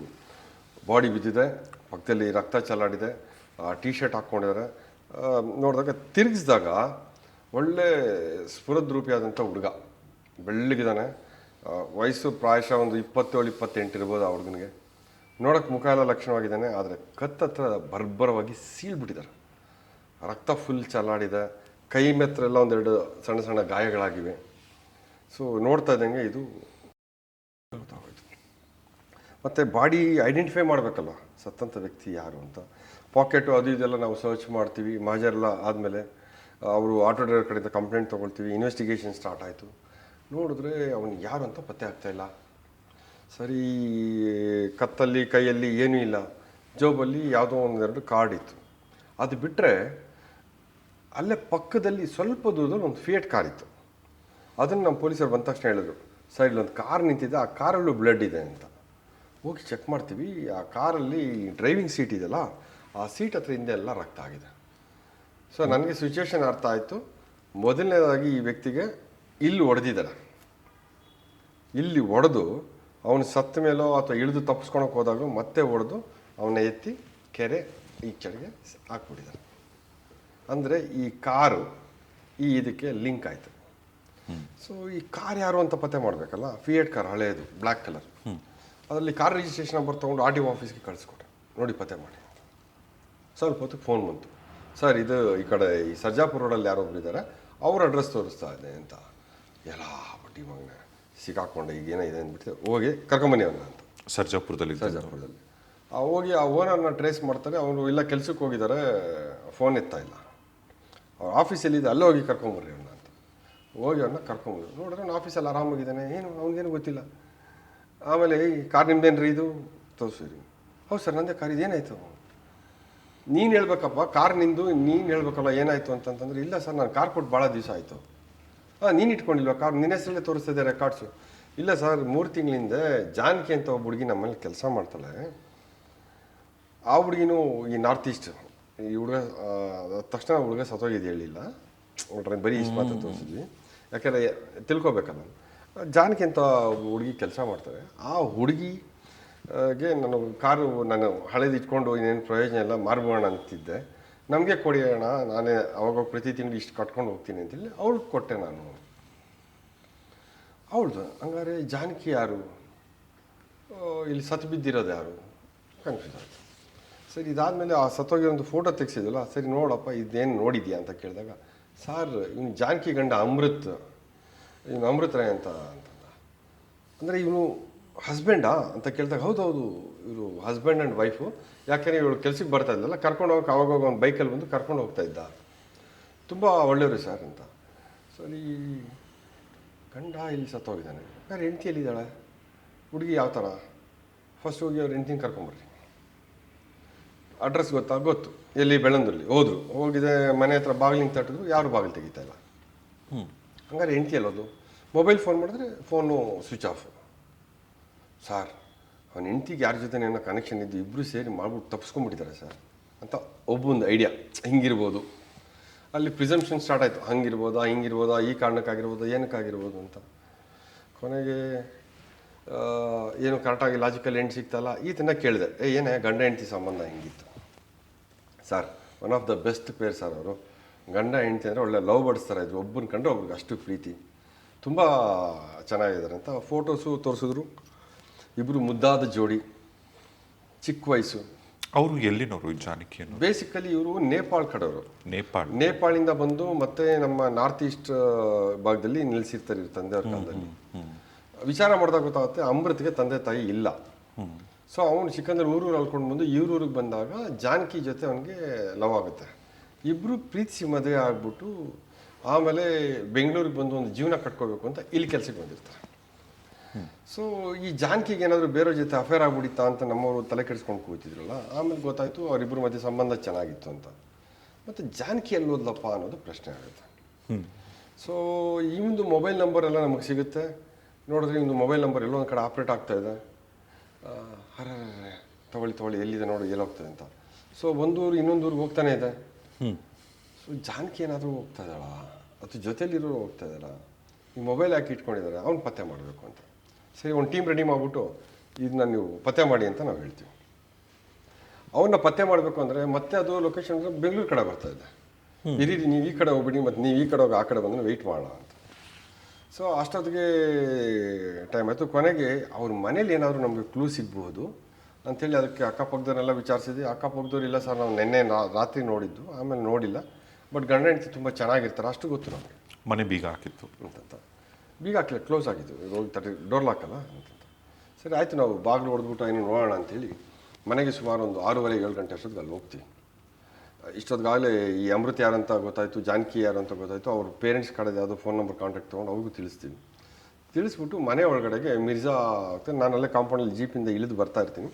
ಬಾಡಿ ಬಿದ್ದಿದೆ, ಪಕ್ಕದಲ್ಲಿ ರಕ್ತ ಚೆಲ್ಲಾಡಿದೆ, ಟೀ ಶರ್ಟ್ ಹಾಕ್ಕೊಂಡಿದ್ದಾರೆ. ನೋಡಿದಾಗ ತಿರುಗಿಸಿದಾಗ ಒಳ್ಳೆ ಸ್ಫುರದ್ರೂಪಿಯಾದಂಥ ಹುಡುಗ, ಬೆಳ್ಳಗಿದ್ದಾನೆ. ವಯಸ್ಸು ಪ್ರಾಯಶಃ ಒಂದು 27-28 ಇರ್ಬೋದು ಆ ಹುಡುಗನಿಗೆ. ನೋಡೋಕ್ಕೆ ಮುಖ ಎಲ್ಲ ಲಕ್ಷಣವಾಗಿದ್ದಾನೆ, ಆದರೆ ಕತ್ತತ್ರ ಬರ್ಬರವಾಗಿ ಸೀಳ್ಬಿಟ್ಟಿದ್ದಾರೆ. ರಕ್ತ ಫುಲ್ ಚೆಲ್ಲಾಡಿದೆ, ಕೈ ಮೆತ್ತರೆಲ್ಲ ಒಂದೆರಡು ಸಣ್ಣ ಸಣ್ಣ ಗಾಯಗಳಾಗಿವೆ. ಸೊ ನೋಡ್ತಾ ಇದ್ದಂಗೆ ಇದು ಗೊತ್ತಾಗೋಯ್ತು. ಮತ್ತು ಬಾಡಿ ಐಡೆಂಟಿಫೈ ಮಾಡಬೇಕಲ್ಲ ಸತ್ತಂಥ ವ್ಯಕ್ತಿ ಯಾರು ಅಂತ. ಪಾಕೆಟು ಅದು ಇದೆಲ್ಲ ನಾವು ಸರ್ಚ್ ಮಾಡ್ತೀವಿ. ಮಾಜರೆಲ್ಲ ಆದಮೇಲೆ ಅವರು ಆಟೋ ಡ್ರೈವರ್ ಕಡೆಯಿಂದ ಕಂಪ್ಲೇಂಟ್ ತೊಗೊಳ್ತೀವಿ. ಇನ್ವೆಸ್ಟಿಗೇಷನ್ ಸ್ಟಾರ್ಟ್ ಆಯಿತು. ನೋಡಿದ್ರೆ ಅವನು ಯಾರು ಅಂತ ಪತ್ತೆ ಆಗ್ತಾಯಿಲ್ಲ. ಸರಿ, ಕತ್ತಲ್ಲಿ ಕೈಯಲ್ಲಿ ಏನೂ ಇಲ್ಲ, ಜೋಬಲ್ಲಿ ಯಾವುದೋ ಒಂದೆರಡು ಕಾರ್ಡ್ ಇತ್ತು. ಅದು ಬಿಟ್ಟರೆ ಅಲ್ಲೇ ಪಕ್ಕದಲ್ಲಿ ಸ್ವಲ್ಪ ದೂರದಲ್ಲಿ ಒಂದು ಫಿಯೇಟ್ ಕಾರ್ ಇತ್ತು. ಅದನ್ನು ನಮ್ಮ ಪೊಲೀಸರು ಬಂದ ತಕ್ಷಣ ಹೇಳಿದ್ರು, ಸರ್ ಇಲ್ಲೊಂದು ಕಾರ್ ನಿಂತಿದೆ, ಆ ಕಾರಲ್ಲೂ ಬ್ಲಡ್ ಇದೆ ಅಂತ. ಹೋಗಿ ಚೆಕ್ ಮಾಡ್ತೀವಿ, ಆ ಕಾರಲ್ಲಿ ಡ್ರೈವಿಂಗ್ ಸೀಟ್ ಇದೆಯಲ್ಲ, ಆ ಸೀಟ್ ಹತ್ರ ಹಿಂದೆ ಎಲ್ಲ ರಕ್ತ ಆಗಿದೆ. ಸೊ ನನಗೆ ಸಿಚುವೇಶನ್ ಅರ್ಥ ಆಯಿತು. ಮೊದಲನೇದಾಗಿ ಈ ವ್ಯಕ್ತಿಗೆ ಇಲ್ಲಿ ಹೊಡೆದಿದ್ದಾರೆ. ಇಲ್ಲಿ ಹೊಡೆದು ಅವನು ಸತ್ತ ಮೇಲೋ ಅಥವಾ ಇಳಿದು ತಪ್ಪಿಸ್ಕೊಳಕ್ಕೆ ಹೋದಾಗಲೂ ಮತ್ತೆ ಹೊಡೆದು ಅವನ್ನ ಎತ್ತಿ ಕೆರೆ ಈ ಕಡೆಗೆ ಹಾಕ್ಬಿಟ್ಟಿದ್ದಾರೆ. ಅಂದರೆ ಈ ಕಾರು ಇದಕ್ಕೆ ಲಿಂಕ್ ಆಯಿತು. ಸೊ ಈ ಕಾರ್ ಯಾರು ಅಂತ ಪತ್ತೆ ಮಾಡಬೇಕಲ್ಲ. ಫಿಯೇಟ್ ಕಾರ್, ಹಳೆಯದು, ಬ್ಲ್ಯಾಕ್ ಕಲರ್. ಅದರಲ್ಲಿ ಕಾರ್ ರಿಜಿಸ್ಟ್ರೇಷನ್ ನಂಬರ್ ತೊಗೊಂಡು ಆರ್ ಟಿ ಒ ಆಫೀಸ್ಗೆ ಕಳಿಸ್ಕೊಟ್ರೆ, ನೋಡಿ ಪತ್ತೆ ಮಾಡಿ. ಸ್ವಲ್ಪ ಹೊತ್ತಿಗೆ ಫೋನ್ ಬಂತು, ಸರ್ ಇದು ಈ ಕಡೆ ಈ ಸರ್ಜಾಪುರ ರೋಡಲ್ಲಿ ಯಾರೊಬ್ರು ಇದ್ದಾರೆ, ಅವ್ರ ಅಡ್ರೆಸ್ ತೋರಿಸ್ತಾ ಇದೆ ಅಂತ. ಎಲ್ಲ ಬಡ್ಡಿ ಮಗನ ಸಿಕ್ಕಾಕೊಂಡೆ, ಈಗ ಏನಿದೆ ಅಂದ್ಬಿಟ್ಟು ಹೋಗಿ ಕರ್ಕೊಂಬನ್ನಿ ಅವನ್ನ ಅಂತ. ಸರ್ಜಾಪುರದಲ್ಲಿ ಹೋಗಿ ಆ ಓನರ್ನ ಟ್ರೇಸ್ ಮಾಡ್ತಾರೆ. ಅವರು ಇಲ್ಲ ಕೆಲ್ಸಕ್ಕೆ ಹೋಗಿದ್ದಾರೆ, ಫೋನ್ ಎತ್ತಾ ಇಲ್ಲ. ಅವ್ರ ಆಫೀಸಲ್ಲಿದೆ, ಅಲ್ಲೇ ಹೋಗಿ ಕರ್ಕೊಂಬರ್ರಿ ಅವನ್ನ ಅಂತ. ಹೋಗಿ ಅವನ್ನ ಕರ್ಕೊಂಬಂದ್ರು. ನೋಡಿದ್ರೆ ಅವ್ನು ಆಫೀಸಲ್ಲಿ ಆರಾಮಾಗಿದ್ದಾನೆ, ಏನು ಅವ್ನಿಗೇನು ಗೊತ್ತಿಲ್ಲ. ಆಮೇಲೆ ಈ ಕಾರ್ ನಿಮ್ದೇನು ರೀ ಇದು ತೋರಿಸಿರಿ. ಹೌದು ಸರ್ ನಂದೇ ಕಾರ್, ಇದೇನಾಯಿತು? ನೀನು ಹೇಳ್ಬೇಕಪ್ಪ, ಕಾರ್ ನಿಂದು, ನೀನು ಹೇಳ್ಬೇಕಲ್ಲ ಏನಾಯಿತು ಅಂತಂತಂದ್ರೆ, ಇಲ್ಲ ಸರ್ ನಾನು ಕಾರ್ ಕೊಟ್ಟು ಭಾಳ ದಿವಸ ಆಯಿತು. ನೀನು ಇಟ್ಕೊಂಡಿಲ್ವ ಕಾರ್? ನಿನ್ನ ಹೆಸರಲ್ಲೇ ತೋರಿಸ್ತಿದ್ದೆ ರೆಕಾರ್ಡ್ಸು. ಇಲ್ಲ ಸರ್ 3 ತಿಂಗಳಿಂದ ಜಾನಕಿ ಅಂತ ಒಬ್ಬ ಹುಡುಗಿ ನಮ್ಮಲ್ಲಿ ಕೆಲಸ ಮಾಡ್ತಾಳೆ. ಆ ಹುಡುಗಿನೂ ಈ ನಾರ್ತ್ ಈಸ್ಟ್, ಈ ಹುಡುಗ ತಕ್ಷಣ ಹುಡುಗ ಸತ್ತೋಗಿದೆ ಹೇಳಿಲ್ಲ, ನೋಡ್ರೆ ಬರೀ ಇಷ್ಟು ಮಾತ್ರ ತೋರಿಸಿದ್ವಿ. ಯಾಕೆಂದರೆ ತಿಳ್ಕೊಬೇಕಲ್ಲ. ಜಾನಕಿ ಅಂತ ಹುಡುಗಿ ಕೆಲಸ ಮಾಡ್ತಾರೆ. ಆ ಹುಡುಗಿಗೆ ನಾನು ಕಾರು ನಾನು ಹಳೇದು ಇಟ್ಕೊಂಡು ಇನ್ನೇನು ಪ್ರಯೋಜನ ಇಲ್ಲ, ಮಾರ್ಬೋಣ ಅಂತಿದ್ದೆ. ನಮಗೆ ಕೊಡಿ ಅಣ್ಣ, ನಾನೇ ಅವಾಗ ಪ್ರತಿ ತಿಂಗಳು ಇಷ್ಟು ಕಟ್ಕೊಂಡು ಹೋಗ್ತೀನಿ ಅಂತೇಳಿ ಅವಳಿಗೆ ಕೊಟ್ಟೆ ನಾನು. ಅವಳ್ದು ಹಂಗಾರೆ ಜಾನಕಿ ಯಾರು, ಇಲ್ಲಿ ಸತ್ತು ಬಿದ್ದಿರೋದು ಯಾರು, ಕನ್ಫ್ಯೂಸ್ ಆಯಿತು. ಸರಿ, ಇದಾದಮೇಲೆ ಆ ಸತ್ತೋಗಿ ಒಂದು ಫೋಟೋ ತೆಗ್ಸಿದ್ವಲ್ಲ, ಸರಿ ನೋಡಪ್ಪ ಇದೇನು ನೋಡಿದ್ಯಾ ಅಂತ ಕೇಳಿದಾಗ, ಸಾರ್ ಇವನು ಜಾನಕಿ ಗಂಡ ಅಮೃತ್, ಇವನು ಅಮೃತ್ ರಾಯ್ ಅಂತ ಅಂದರೆ ಇವನು ಹಸ್ಬೆಂಡಾ ಅಂತ ಕೇಳಿದಾಗ, ಹೌದೌದು ಇವರು ಹಸ್ಬೆಂಡ್ ಆ್ಯಂಡ್ ವೈಫು. ಯಾಕೆಂದರೆ ಇವಳು ಕೆಲ್ಸಕ್ಕೆ ಬರ್ತಾ ಇದ್ದಲ್ಲ, ಕರ್ಕೊಂಡು ಹೋಗಕ್ಕೆ ಅವಾಗೋಗ ಒಂದು ಬೈಕಲ್ಲಿ ಬಂದು ಕರ್ಕೊಂಡು ಹೋಗ್ತಾ ಇದ್ದ, ತುಂಬ ಒಳ್ಳೆಯವರು ಸರ್ ಅಂತ. ಸರಿ, ಗಂಡ ಇಲ್ಲಿ ಸತ್ತೋಗಿದ್ದಾನೆ, ಯಾರು ಹೆಂಡ್ತಿಯಲ್ಲಿದ್ದಾಳೆ, ಹುಡುಗಿ ಯಾವ ಥರ? ಫಸ್ಟ್ ಹೋಗಿ ಅವ್ರು ಹೆಂಡ್ತಿನ ಕರ್ಕೊಂಬರ್ರಿ. ಅಡ್ರೆಸ್ ಗೊತ್ತಾ? ಗೊತ್ತು. ಎಲ್ಲಿ? ಬೆಳ್ಳಂದಲ್ಲಿ. ಹೋದರು, ಹೋಗಿದೆ, ಮನೆ ಹತ್ರ ಬಾಗಿಲಿಂಗ್ ತಟ್ಟಿದ್ರು, ಯಾರು ಬಾಗಿಲು ತೆಗಿತಾ ಇಲ್ಲ. ಹಂಗಾರೆ ಹೆಂಡ್ತಿ ಅಲ್ಲೋದು. ಮೊಬೈಲ್ ಫೋನ್ ಮಾಡಿದ್ರೆ ಫೋನು ಸ್ವಿಚ್ ಆಫ್. ಸರ್ ಅವನ ಹೆಂಡ್ತಿಗೆ ಯಾರ ಜೊತೆ ಏನೋ ಕನೆಕ್ಷನ್ ಇದ್ದು ಇಬ್ಬರು ಸೇರಿ ಮಾಡ್ಬಿಟ್ಟು ತಪ್ಪಿಸ್ಕೊಂಡ್ಬಿಟ್ಟಿದ್ದಾರೆ ಸರ್ ಅಂತ ಒಬ್ಬೊಂದು ಐಡಿಯಾ. ಹಿಂಗಿರ್ಬೋದು, ಅಲ್ಲಿ ಪ್ರಿಸಂಪ್ಷನ್ ಸ್ಟಾರ್ಟ್ ಆಯಿತು. ಹಂಗಿರ್ಬೋದಾ, ಹಿಂಗಿರ್ಬೋದಾ, ಈ ಕಾರಣಕ್ಕಾಗಿರ್ಬೋದು, ಏನಕ್ಕಾಗಿರ್ಬೋದು ಅಂತ. ಕೊನೆಗೆ ಏನು ಕರೆಕ್ಟಾಗಿ ಲಾಜಿಕಲ್ ಎಂಡ್ ಸಿಗ್ತಲ್ಲ, ಈತನ ಕೇಳಿದೆ, ಏನೇ ಗಂಡ ಹೆಂಡ್ತಿ ಸಂಬಂಧ ಹೆಂಗಿತ್ತು? Sir one of the best pair sir ಅವರು. ಗಂಡ ಹೆಂಡ್ತಿ ಅಂದರೆ ಒಳ್ಳೆ ಲವ್ ಬರ್ಡ್ಸ್ ಥರ ಇದ್ರು. ಒಬ್ಬನ ಕಂಡ್ರೆ ಒಬ್ರಿಗೆ ಅಷ್ಟು ಪ್ರೀತಿ, ತುಂಬ ಚೆನ್ನಾಗಿದ್ದಾರೆ ಅಂತ ಫೋಟೋಸು ತೋರಿಸಿದ್ರು. ಇಬ್ಬರು ಮುದ್ದಾದ ಜೋಡಿ, ಚಿಕ್ಕ ವಯಸ್ಸು. ಅವರು ಎಲ್ಲಿನವರು ಜಾನಕಿಯನ್ನು? ಬೇಸಿಕಲಿ ಇವರು ನೇಪಾಳ ಕಡೆಯವರು. ನೇಪಾಳಿಂದ ಬಂದು ಮತ್ತೆ ನಮ್ಮ ನಾರ್ತ್ ಈಸ್ಟ್ ಭಾಗದಲ್ಲಿ ನಿಲ್ಲಿಸಿರ್ತಾರೆ ಇವ್ರ ತಂದೆಯವ್ರ ಕಾಲದಲ್ಲಿ. ವಿಚಾರ ಮಾಡಿದಾಗ ಗೊತ್ತಾಗುತ್ತೆ ಅಮೃತ್ಗೆ ತಂದೆ ತಾಯಿ ಇಲ್ಲ. ಸೊ ಅವನು ಚಿಕ್ಕಂದ್ರೆ ಊರೂರು ಅಲ್ಕೊಂಡು ಬಂದು ಇವ್ರೂರಿಗೆ ಬಂದಾಗ ಜಾನಕಿ ಜೊತೆ ಅವನಿಗೆ ಲವ್ ಆಗುತ್ತೆ. ಇಬ್ಬರು ಪ್ರೀತಿಸಿ ಮದುವೆ ಆಗ್ಬಿಟ್ಟು ಆಮೇಲೆ ಬೆಂಗಳೂರಿಗೆ ಬಂದು ಒಂದು ಜೀವನ ಕಟ್ಕೋಬೇಕು ಅಂತ ಇಲ್ಲಿ ಕೆಲಸಕ್ಕೆ ಬಂದಿರ್ತಾರೆ. ಸೊ ಈ ಜಾನಕಿಗೆ ಏನಾದರೂ ಬೇರೆಯವ್ರ ಜೊತೆ ಅಫೇರ್ ಆಗ್ಬಿಡಿತಾ ಅಂತ ನಮ್ಮವರು ತಲೆ ಕೆಡಿಸ್ಕೊಂಡು ಕೂತಿದ್ರಲ್ಲ. ಆಮೇಲೆ ಗೊತ್ತಾಯಿತು ಅವರಿಬ್ಬರ ಮಧ್ಯೆ ಸಂಬಂಧ ಚೆನ್ನಾಗಿತ್ತು ಅಂತ. ಮತ್ತು ಜಾನಕಿ ಎಲ್ಲೋದ್ಲಪ್ಪ ಅನ್ನೋದು ಪ್ರಶ್ನೆ ಆಗುತ್ತೆ. ಸೊ ಈ ಒಂದು ಮೊಬೈಲ್ ನಂಬರ್ ಎಲ್ಲ ನಮಗೆ ಸಿಗುತ್ತೆ. ನೋಡಿದ್ರೆ ಒಂದು ಮೊಬೈಲ್ ನಂಬರ್ ಎಲ್ಲೋ ಒಂದು ಕಡೆ ಆಪ್ರೇಟ್ ಆಗ್ತಾಯಿದೆ. ತಗೊಳ್ಳಿ ಎಲ್ಲಿದೆ ನೋಡಿ, ಎಲ್ಲಿ ಹೋಗ್ತದೆ ಅಂತ. ಸೊ ಒಂದೂರು ಇನ್ನೊಂದೂರಿಗೆ ಹೋಗ್ತಾನೆ ಇದೆ. ಸೊ ಜಾನಕಿ ಏನಾದರೂ ಹೋಗ್ತಾ ಇದ್ದಾಳ ಅಥವಾ ಜೊತೆಲಿರೋರು ಹೋಗ್ತಾ ಇದ್ದಾಳ, ಈ ಮೊಬೈಲ್ ಹಾಕಿ ಇಟ್ಕೊಂಡಿದ್ದಾರೆ, ಅವ್ನು ಪತ್ತೆ ಮಾಡಬೇಕು ಅಂತ. ಸರಿ, ಒಂದು ಟೀಮ್ ರೆಡಿ ಮಾಡಿಬಿಟ್ಟು ಇದನ್ನ ನೀವು ಪತ್ತೆ ಮಾಡಿ ಅಂತ ನಾವು ಹೇಳ್ತೀವಿ. ಅವನ್ನ ಪತ್ತೆ ಮಾಡಬೇಕು ಅಂದರೆ ಮತ್ತೆ ಅದು ಲೊಕೇಶನ್ ಬೆಂಗಳೂರು ಕಡೆ ಬರ್ತಾ ಇದೆ. ಇರೀರಿ, ನೀವು ಈ ಕಡೆ ಹೋಗ್ಬಿಡಿ, ಮತ್ತು ನೀವು ಈ ಕಡೆ ಹೋಗಿ ಆ ಕಡೆ ಬಂದರೆ ವೆಯ್ಟ್ ಮಾಡೋಣ ಅಂತ. ಸೊ ಅಷ್ಟೊತ್ತಿಗೆ ಟೈಮ್ ಆಯಿತು. ಕೊನೆಗೆ ಅವ್ರ ಮನೇಲಿ ಏನಾದರೂ ನಮಗೆ ಕ್ಲೂ ಸಿಗ್ಬೋದು ಅಂಥೇಳಿ ಅದಕ್ಕೆ ಅಕ್ಕಪಕ್ಕದವರೆಲ್ಲ ವಿಚಾರಿಸಿದ್ವಿ. ಅಕ್ಕಪಕ್ಕದವ್ರು ಇಲ್ಲ ಸರ್, ನಾವು ನಿನ್ನೆ ರಾತ್ರಿ ನೋಡಿದ್ದು, ಆಮೇಲೆ ನೋಡಿಲ್ಲ, ಬಟ್ ಗಂಡ ಹೆಂಡತಿ ತುಂಬ ಚೆನ್ನಾಗಿರ್ತಾರೆ ಅಷ್ಟು ಗೊತ್ತು ನಮಗೆ. ಮನೆ ಬೀಗ ಹಾಕಿತ್ತು ಅಂತಂತ. ಬೀಗ ಹಾಕಿಲ್ಲ, ಕ್ಲೋಸ್ ಆಗಿತ್ತು, ಹೋಗಿ ಡೋರ್ ಲಾಕಲ್ಲ ಅಂತಂತ. ಸೊ ಸರಿ ಆಯಿತು, ನಾವು ಬಾಗಿಲು ಹೊಡೆದ್ಬಿಟ್ಟು ಏನು ನೋಡೋಣ ಅಂತೇಳಿ ಮನೆಗೆ ಸುಮಾರು ಒಂದು 6:30-7 ಅಷ್ಟೊತ್ತಿಗೆ ಅಲ್ಲಿ ಹೋಗ್ತೀವಿ. ಇಷ್ಟೊತ್ತಿಗಾಗಲೇ ಈ ಅಮೃತ್ ಯಾರಂತ ಗೊತ್ತಾಯಿತು, ಜಾನಕಿ ಯಾರು ಅಂತ ಗೊತ್ತಾಯಿತು. ಅವ್ರ ಪೇರೆಂಟ್ಸ್ ಕಡೆದು ಯಾವುದೋ ಫೋನ್ ನಂಬರ್ ಕಾಂಟ್ಯಾಕ್ಟ್ ತೊಗೊಂಡು ಅವ್ರಿಗೂ ತಿಳಿಸ್ತೀವಿ. ತಿಳಿಸ್ಬಿಟ್ಟು ಮನೆ ಒಳಗಡೆಗೆ ಮಿರ್ಜಾ ಹೋಗ್ತಾರೆ. ನಾನಲ್ಲೇ ಕಾಂಪೌಂಡಲ್ಲಿ ಜೀಪಿಂದ ಇಳಿದು ಬರ್ತಾ ಇರ್ತೀನಿ.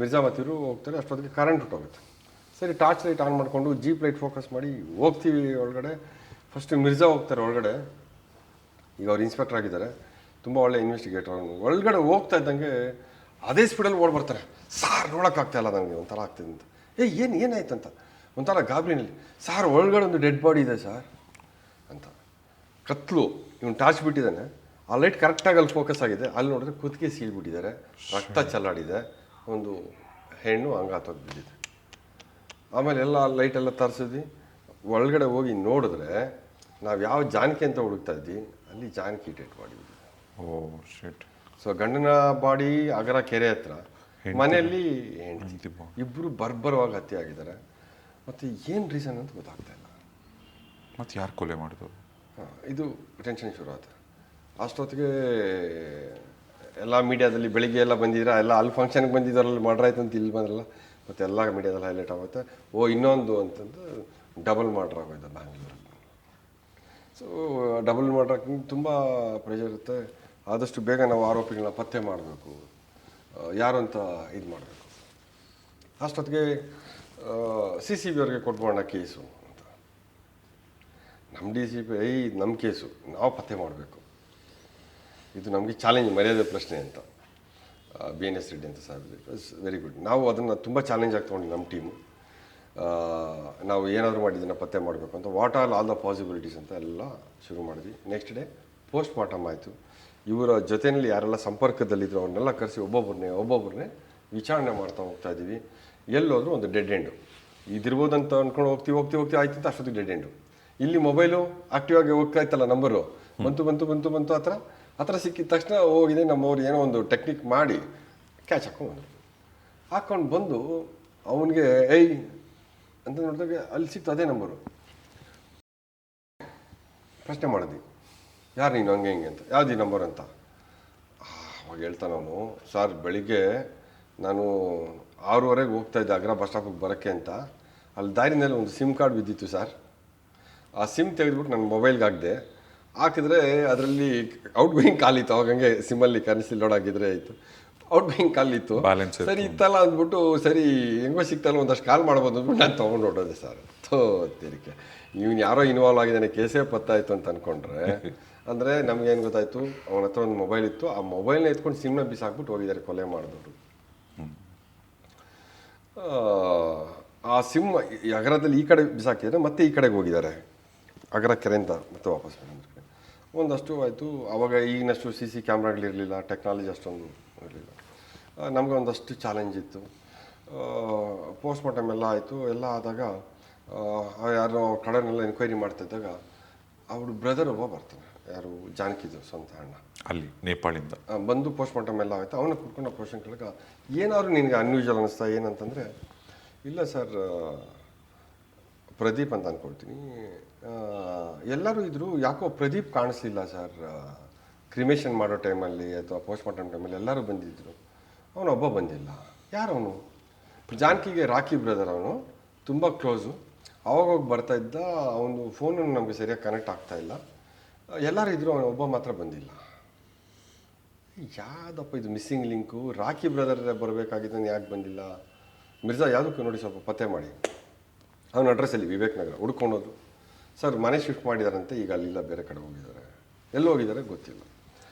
ಮಿರ್ಜಾ ಮತ್ತು ಇವರು ಹೋಗ್ತಾರೆ. ಅಷ್ಟೊತ್ತಿಗೆ ಕರೆಂಟ್ ಹೊಟ್ಟೋಗುತ್ತೆ. ಸರಿ ಟಾರ್ಚ್ ಲೈಟ್ ಆನ್ ಮಾಡಿಕೊಂಡು ಜೀಪ್ ಲೈಟ್ ಫೋಕಸ್ ಮಾಡಿ ಹೋಗ್ತೀವಿ ಒಳಗಡೆ. ಫಸ್ಟು ಮಿರ್ಜಾ ಹೋಗ್ತಾರೆ ಒಳಗಡೆ. ಈಗ ಅವ್ರು ಇನ್ಸ್ಪೆಕ್ಟರ್ ಆಗಿದ್ದಾರೆ, ತುಂಬ ಒಳ್ಳೆ ಇನ್ವೆಸ್ಟಿಗೇಟರ್. ಅವನು ಒಳಗಡೆ ಹೋಗ್ತಾ ಇದ್ದಂಗೆ ಅದೇ ಸ್ಪೀಡಲ್ಲಿ ಓಡ್ ಬರ್ತಾರೆ. ಸಾರ್ ನೋಡೋಕ್ಕಾಗ್ತಾಯಿಲ್ಲ ನನಗೆ, ಒಂಥರ ಆಗ್ತಿದೆ ಅಂತ. ಏನಾಯ್ತು ಅಂತ ಒಂಥರ ಗಾಬರಿನಲ್ಲಿ. ಸಾರ್ ಒಳಗಡೆ ಒಂದು ಡೆಡ್ ಬಾಡಿ ಇದೆ ಸಾರ್ ಅಂತ. ಕತ್ಲು, ಇವನು ಟಾರ್ಚ್ ಬಿಟ್ಟಿದ್ದಾನೆ. ಆ ಲೈಟ್ ಕರೆಕ್ಟಾಗಿ ಅಲ್ಲಿ ಫೋಕಸ್ ಆಗಿದೆ. ಅಲ್ಲಿ ನೋಡಿದ್ರೆ ಕುತ್ತಿಗೆ ಸೀಳ್ಬಿಟ್ಟಿದ್ದಾರೆ, ರಕ್ತ ಚೆಲ್ಲಾಡಿದೆ, ಒಂದು ಹೆಣ್ಣು ಹಂಗಾತೋಗಿ ಬಿದ್ದಿದೆ. ಆಮೇಲೆ ಎಲ್ಲ ಲೈಟೆಲ್ಲ ತರಿಸಿದ್ವಿ. ಒಳಗಡೆ ಹೋಗಿ ನೋಡಿದ್ರೆ ನಾವು ಯಾವ ಜಾನಕಿ ಅಂತ ಹುಡುಕ್ತಾ ಇದ್ವಿ, ಅಲ್ಲಿ ಜಾನಕಿ ಡೆಡ್ ಬಾಡಿ ಬಿದ್ದಿದೆ. ಶಿಟ್. ಸೊ ಗಂಡನ ಬಾಡಿ ಅಗರ ಕೆರೆ ಹತ್ರ, ಮನೆಯಲ್ಲಿ ಹೆಂಡತಿ, ಇಬ್ಬರು ಬರ್ಬರವಾಗಿ ಹತ್ಯೆ ಆಗಿದ್ದಾರೆ. ಮತ್ತು ಏನು ರೀಸನ್ ಅಂತ ಗೊತ್ತಾಗ್ತಾ ಇಲ್ಲ. ಮತ್ತು ಯಾರು ಕೊಲೆ ಮಾಡಿದ್ರು? ಇದು ಟೆನ್ಷನ್ ಶುರು ಆಯ್ತು. ಅಷ್ಟೊತ್ತಿಗೆ ಎಲ್ಲ ಮೀಡಿಯಾದಲ್ಲಿ ಬೆಳಿಗ್ಗೆ ಎಲ್ಲ ಬಂದಿದ್ರೆ, ಎಲ್ಲ ಅಲ್ಲಿ ಫಂಕ್ಷನ್ಗೆ ಬಂದಿದ್ದಾರಲ್ಲಿ ಮರ್ಡರ್ ಆಯ್ತು ಅಂತ ಇಲ್ಲಿ ಬಂದ್ರಲ್ಲ, ಮತ್ತು ಎಲ್ಲ ಮೀಡಿಯಾದಲ್ಲಿ ಹೈಲೈಟ್ ಆಗುತ್ತೆ. ಇನ್ನೊಂದು ಅಂತಂದು ಡಬಲ್ ಮರ್ಡರ್ ಆಗೋಯ್ತು ಬ್ಯಾಂಗ್ಳೂರಲ್ಲಿ. ಸೊ ಡಬಲ್ ಮರ್ಡರ್ ತುಂಬ ಪ್ರೆಷರ್ ಇರುತ್ತೆ. ಆದಷ್ಟು ಬೇಗ ನಾವು ಆರೋಪಿಗಳನ್ನ ಪತ್ತೆ ಮಾಡಬೇಕು, ಯಾರು ಅಂತ ಇದು ಮಾಡಬೇಕು. ಅಷ್ಟೊತ್ತಿಗೆ CCB ಅವ್ರಿಗೆ ಕೊಟ್ಬೋಣ ಕೇಸು ಅಂತ. ನಮ್ಮ DCP ಇದು ನಮ್ಮ ಕೇಸು, ನಾವು ಪತ್ತೆ ಮಾಡಬೇಕು, ಇದು ನಮಗೆ ಚಾಲೆಂಜ್, ಮರ್ಯಾದೆ ಪ್ರಶ್ನೆ ಅಂತ. BNS ರೆಡ್ಡಿ ಅಂತ Saheb, it was very good. ನಾವು ಅದನ್ನು ತುಂಬ ಚಾಲೆಂಜ್ ಆಗಿ ತೊಗೊಂಡು ನಮ್ಮ ಟೀಮು, ನಾವು ಏನಾದರೂ ಮಾಡಿ ಇದನ್ನು ಪತ್ತೆ ಮಾಡಬೇಕು ಅಂತ. What are all the possibilities ಅಂತ ಎಲ್ಲ ಶುರು ಮಾಡಿದ್ವಿ. ನೆಕ್ಸ್ಟ್ ಡೇ ಪೋಸ್ಟ್ ಮಾರ್ಟಮ್ ಆಯಿತು. ಇವರ ಜೊತೆಯಲ್ಲಿ ಯಾರೆಲ್ಲ ಸಂಪರ್ಕದಲ್ಲಿದ್ದರು ಅವ್ರನ್ನೆಲ್ಲ ಕರೆಸಿ ಒಬ್ಬೊಬ್ಬರನ್ನೇ ವಿಚಾರಣೆ ಮಾಡ್ತಾ ಹೋಗ್ತಾ ಇದ್ದೀವಿ. ಎಲ್ಲೋದ್ರೂ ಒಂದು ಡೆಡ್ ಎಂಡು. ಇದಿರ್ಬೋದು ಅಂತ ಅಂದ್ಕೊಂಡು ಹೋಗ್ತೀವಿ ಆಯ್ತು ಅಂತ ಅಷ್ಟೊತ್ತಿಗೆ ಡೆಡ್ ಎಂಡು. ಇಲ್ಲಿ ಮೊಬೈಲು ಆಕ್ಟಿವ್ ಆಗಿ ಹೋಗ್ತಾ ಇತ್ತಲ್ಲ, ನಂಬರು ಬಂತು ಆ ಥರ ಸಿಕ್ಕಿದ ತಕ್ಷಣ ಹೋಗಿದೆ. ನಮ್ಮವ್ರು ಏನೋ ಒಂದು ಟೆಕ್ನಿಕ್ ಮಾಡಿ ಕ್ಯಾಚ್ ಹಾಕ್ಕೊಂಡು ಬಂದು ಅವನಿಗೆ ಅಂತ ನೋಡಿದಾಗ ಅಲ್ಲಿ ಸಿಕ್ತು ಅದೇ ನಂಬರು. ಪ್ರಶ್ನೆ ಮಾಡಿದ್ವಿ, ಯಾರು ನೀನು ಹಂಗೆ ಅಂತ, ಯಾವ್ದು ಈ ನಂಬರ್ ಅಂತ. ಅವಾಗ ಹೇಳ್ತಾನೆ ಅವನು, ಸರ್ ಬೆಳಿಗ್ಗೆ ನಾನು 6:30 ಹೋಗ್ತಾ ಇದ್ದೆ ಅಗ್ರ ಬಸ್ ಸ್ಟಾಪಿಗೆ ಬರೋಕ್ಕೆ ಅಂತ. ಅಲ್ಲಿ ದಾರಿನಲ್ಲಿ ಒಂದು ಸಿಮ್ ಕಾರ್ಡ್ ಬಿದ್ದಿತ್ತು ಸರ್. ಆ ಸಿಮ್ ತೆಗೆದ್ಬಿಟ್ಟು ನನ್ನ ಮೊಬೈಲ್ಗೆ ಹಾಕಿದ್ರೆ ಅದರಲ್ಲಿ ಔಟ್ ಗೋಯಿಂಗ್ ಕಾಲ್ ಇತ್ತು. ಅವಾಗ ಹಂಗೆ ಸಿಮ್ಮಲ್ಲಿ ಕರೆನ್ಸಿ ಲೋಡ್ ಆಗಿದ್ರೆ ಆಯಿತು, ಔಟ್ ಗೋಯಿಂಗ್ ಕಾಲ್ ಇತ್ತು. ಸರಿ ಇತ್ತಲ್ಲ ಅಂದ್ಬಿಟ್ಟು, ಸರಿ ಹೆಂಗೋ ಸಿಕ್ತಲ್ಲ ಒಂದಷ್ಟು ಕಾಲ್ ಮಾಡ್ಬೋದು ಅಂದ್ಬಿಟ್ಟು ನಾನು ತೊಗೊಂಡು ಹೊಡೋದೆ ಸರ್. ತಿರಿಕೆ ಇವನು ಯಾರೋ ಇನ್ವಾಲ್ವ್ ಆಗಿದ್ದಾನೆ, ಕೇಸೇ ಪತ್ತಾಯಿತು ಅಂತ ಅಂದ್ಕೊಂಡ್ರೆ, ಅಂದರೆ ನಮಗೇನು ಗೊತ್ತಾಯಿತು, ಅವನ ಹತ್ರ ಒಂದು ಮೊಬೈಲ್ ಇತ್ತು. ಆ ಮೊಬೈಲ್ನ ಎತ್ಕೊಂಡು ಸಿಮ್ನ ಬಿಸಾಕ್ಬಿಟ್ಟು ಹೋಗಿದ್ದಾರೆ ಕೊಲೆ ಮಾಡಿದವರು. ಆ ಸಿಮ್ ಅಗರದಲ್ಲಿ ಈ ಕಡೆ ಬಿಸಾಕಿದರೆ ಮತ್ತೆ ಈ ಕಡೆಗೆ ಹೋಗಿದ್ದಾರೆ, ಅಗರ ಕೆರೆಯಿಂದ ಮತ್ತೆ ವಾಪಸ್ ಬಂದಿದ್ದಾರೆ. ಒಂದಷ್ಟು ಆಯಿತು. ಆವಾಗ ಈಗಿನಷ್ಟು CC ಕ್ಯಾಮ್ರಾಗಳಿರಲಿಲ್ಲ, ಟೆಕ್ನಾಲಜಿ ಅಷ್ಟೊಂದು ಇರಲಿಲ್ಲ. ನಮಗೆ ಒಂದಷ್ಟು ಚಾಲೆಂಜ್ ಇತ್ತು. ಪೋಸ್ಟ್ ಮಾರ್ಟಮ್ ಎಲ್ಲ ಆಯಿತು. ಎಲ್ಲ ಆದಾಗ ಯಾರೋ ಕಡೆನೆಲ್ಲ ಎನ್ಕ್ವೈರಿ ಮಾಡ್ತಾಯಿದ್ದಾಗ ಅವ್ರ ಬ್ರದರ್ ಒಬ್ಬ ಬರ್ತಾನೆ, ಯಾರು ಜಾನಕಿದು ಸ್ವಂತ ಅಣ್ಣ, ಅಲ್ಲಿ ನೇಪಾಳಿಂದ ಬಂದು ಪೋಸ್ಟ್ ಮಾರ್ಟಮ್ ಎಲ್ಲ ಆಯಿತು. ಅವನ್ನ ಕುತ್ಕೊಂಡು ಕ್ವಶನ್ ಕೇಳಾಗ ಏನಾದ್ರು ನಿನಗೆ ಅನ್ಯೂಜುವಲ್ ಅನ್ನಿಸ್ತಾ ಏನಂತಂದರೆ, ಇಲ್ಲ ಸರ್ ಪ್ರದೀಪ್ ಅಂತ ಅಂದ್ಕೊಳ್ತೀನಿ, ಎಲ್ಲರೂ ಇದ್ದರು, ಯಾಕೋ ಪ್ರದೀಪ್ ಕಾಣಿಸ್ಲಿಲ್ಲ ಸರ್. ಕ್ರಿಮೇಷನ್ ಮಾಡೋ ಟೈಮಲ್ಲಿ ಅಥವಾ ಪೋಸ್ಟ್ ಮಾರ್ಟಮ್ ಟೈಮಲ್ಲಿ ಎಲ್ಲರೂ ಬಂದಿದ್ದರು, ಅವನೊಬ್ಬ ಬಂದಿಲ್ಲ. ಯಾರವನು? ಜಾನಕಿಗೆ ರಾಕಿ ಬ್ರದರ್, ಅವನು ತುಂಬ ಕ್ಲೋಸು. ಅವಾಗೋಗಿ ಬರ್ತಾಯಿದ್ದ. ಅವನು ಫೋನು ನಮಗೆ ಸರಿಯಾಗಿ ಕನೆಕ್ಟ್ ಆಗ್ತಾಯಿಲ್ಲ. ಎಲ್ಲರೂ ಇದ್ದರು, ಅವನು ಒಬ್ಬ ಮಾತ್ರ ಬಂದಿಲ್ಲ. ಯಾವುದಪ್ಪ ಇದು ಮಿಸ್ಸಿಂಗ್ ಲಿಂಕು? ರಾಕಿ ಬ್ರದರ್ ಬರಬೇಕಾಗಿದ್ದಾನೆ, ಯಾಕೆ ಬಂದಿಲ್ಲ? ಮಿರ್ಜಾ ಯಾವುದಕ್ಕೂ ನೋಡಿ ಸ್ವಲ್ಪ ಪತ್ತೆ ಮಾಡಿ. ಅವನ ಅಡ್ರೆಸ್ಸಲ್ಲಿ ವಿವೇಕ್ ನಗರ ಹುಡ್ಕೊಂಡೋದು. ಸರ್ ಮನೆ ಶಿಫ್ಟ್ ಮಾಡಿದಾರಂತೆ, ಈಗ ಅಲ್ಲಿಲ್ಲ, ಬೇರೆ ಕಡೆ ಹೋಗಿದ್ದಾರೆ. ಎಲ್ಲಿ ಹೋಗಿದ್ದಾರೆ ಗೊತ್ತಿಲ್ಲ.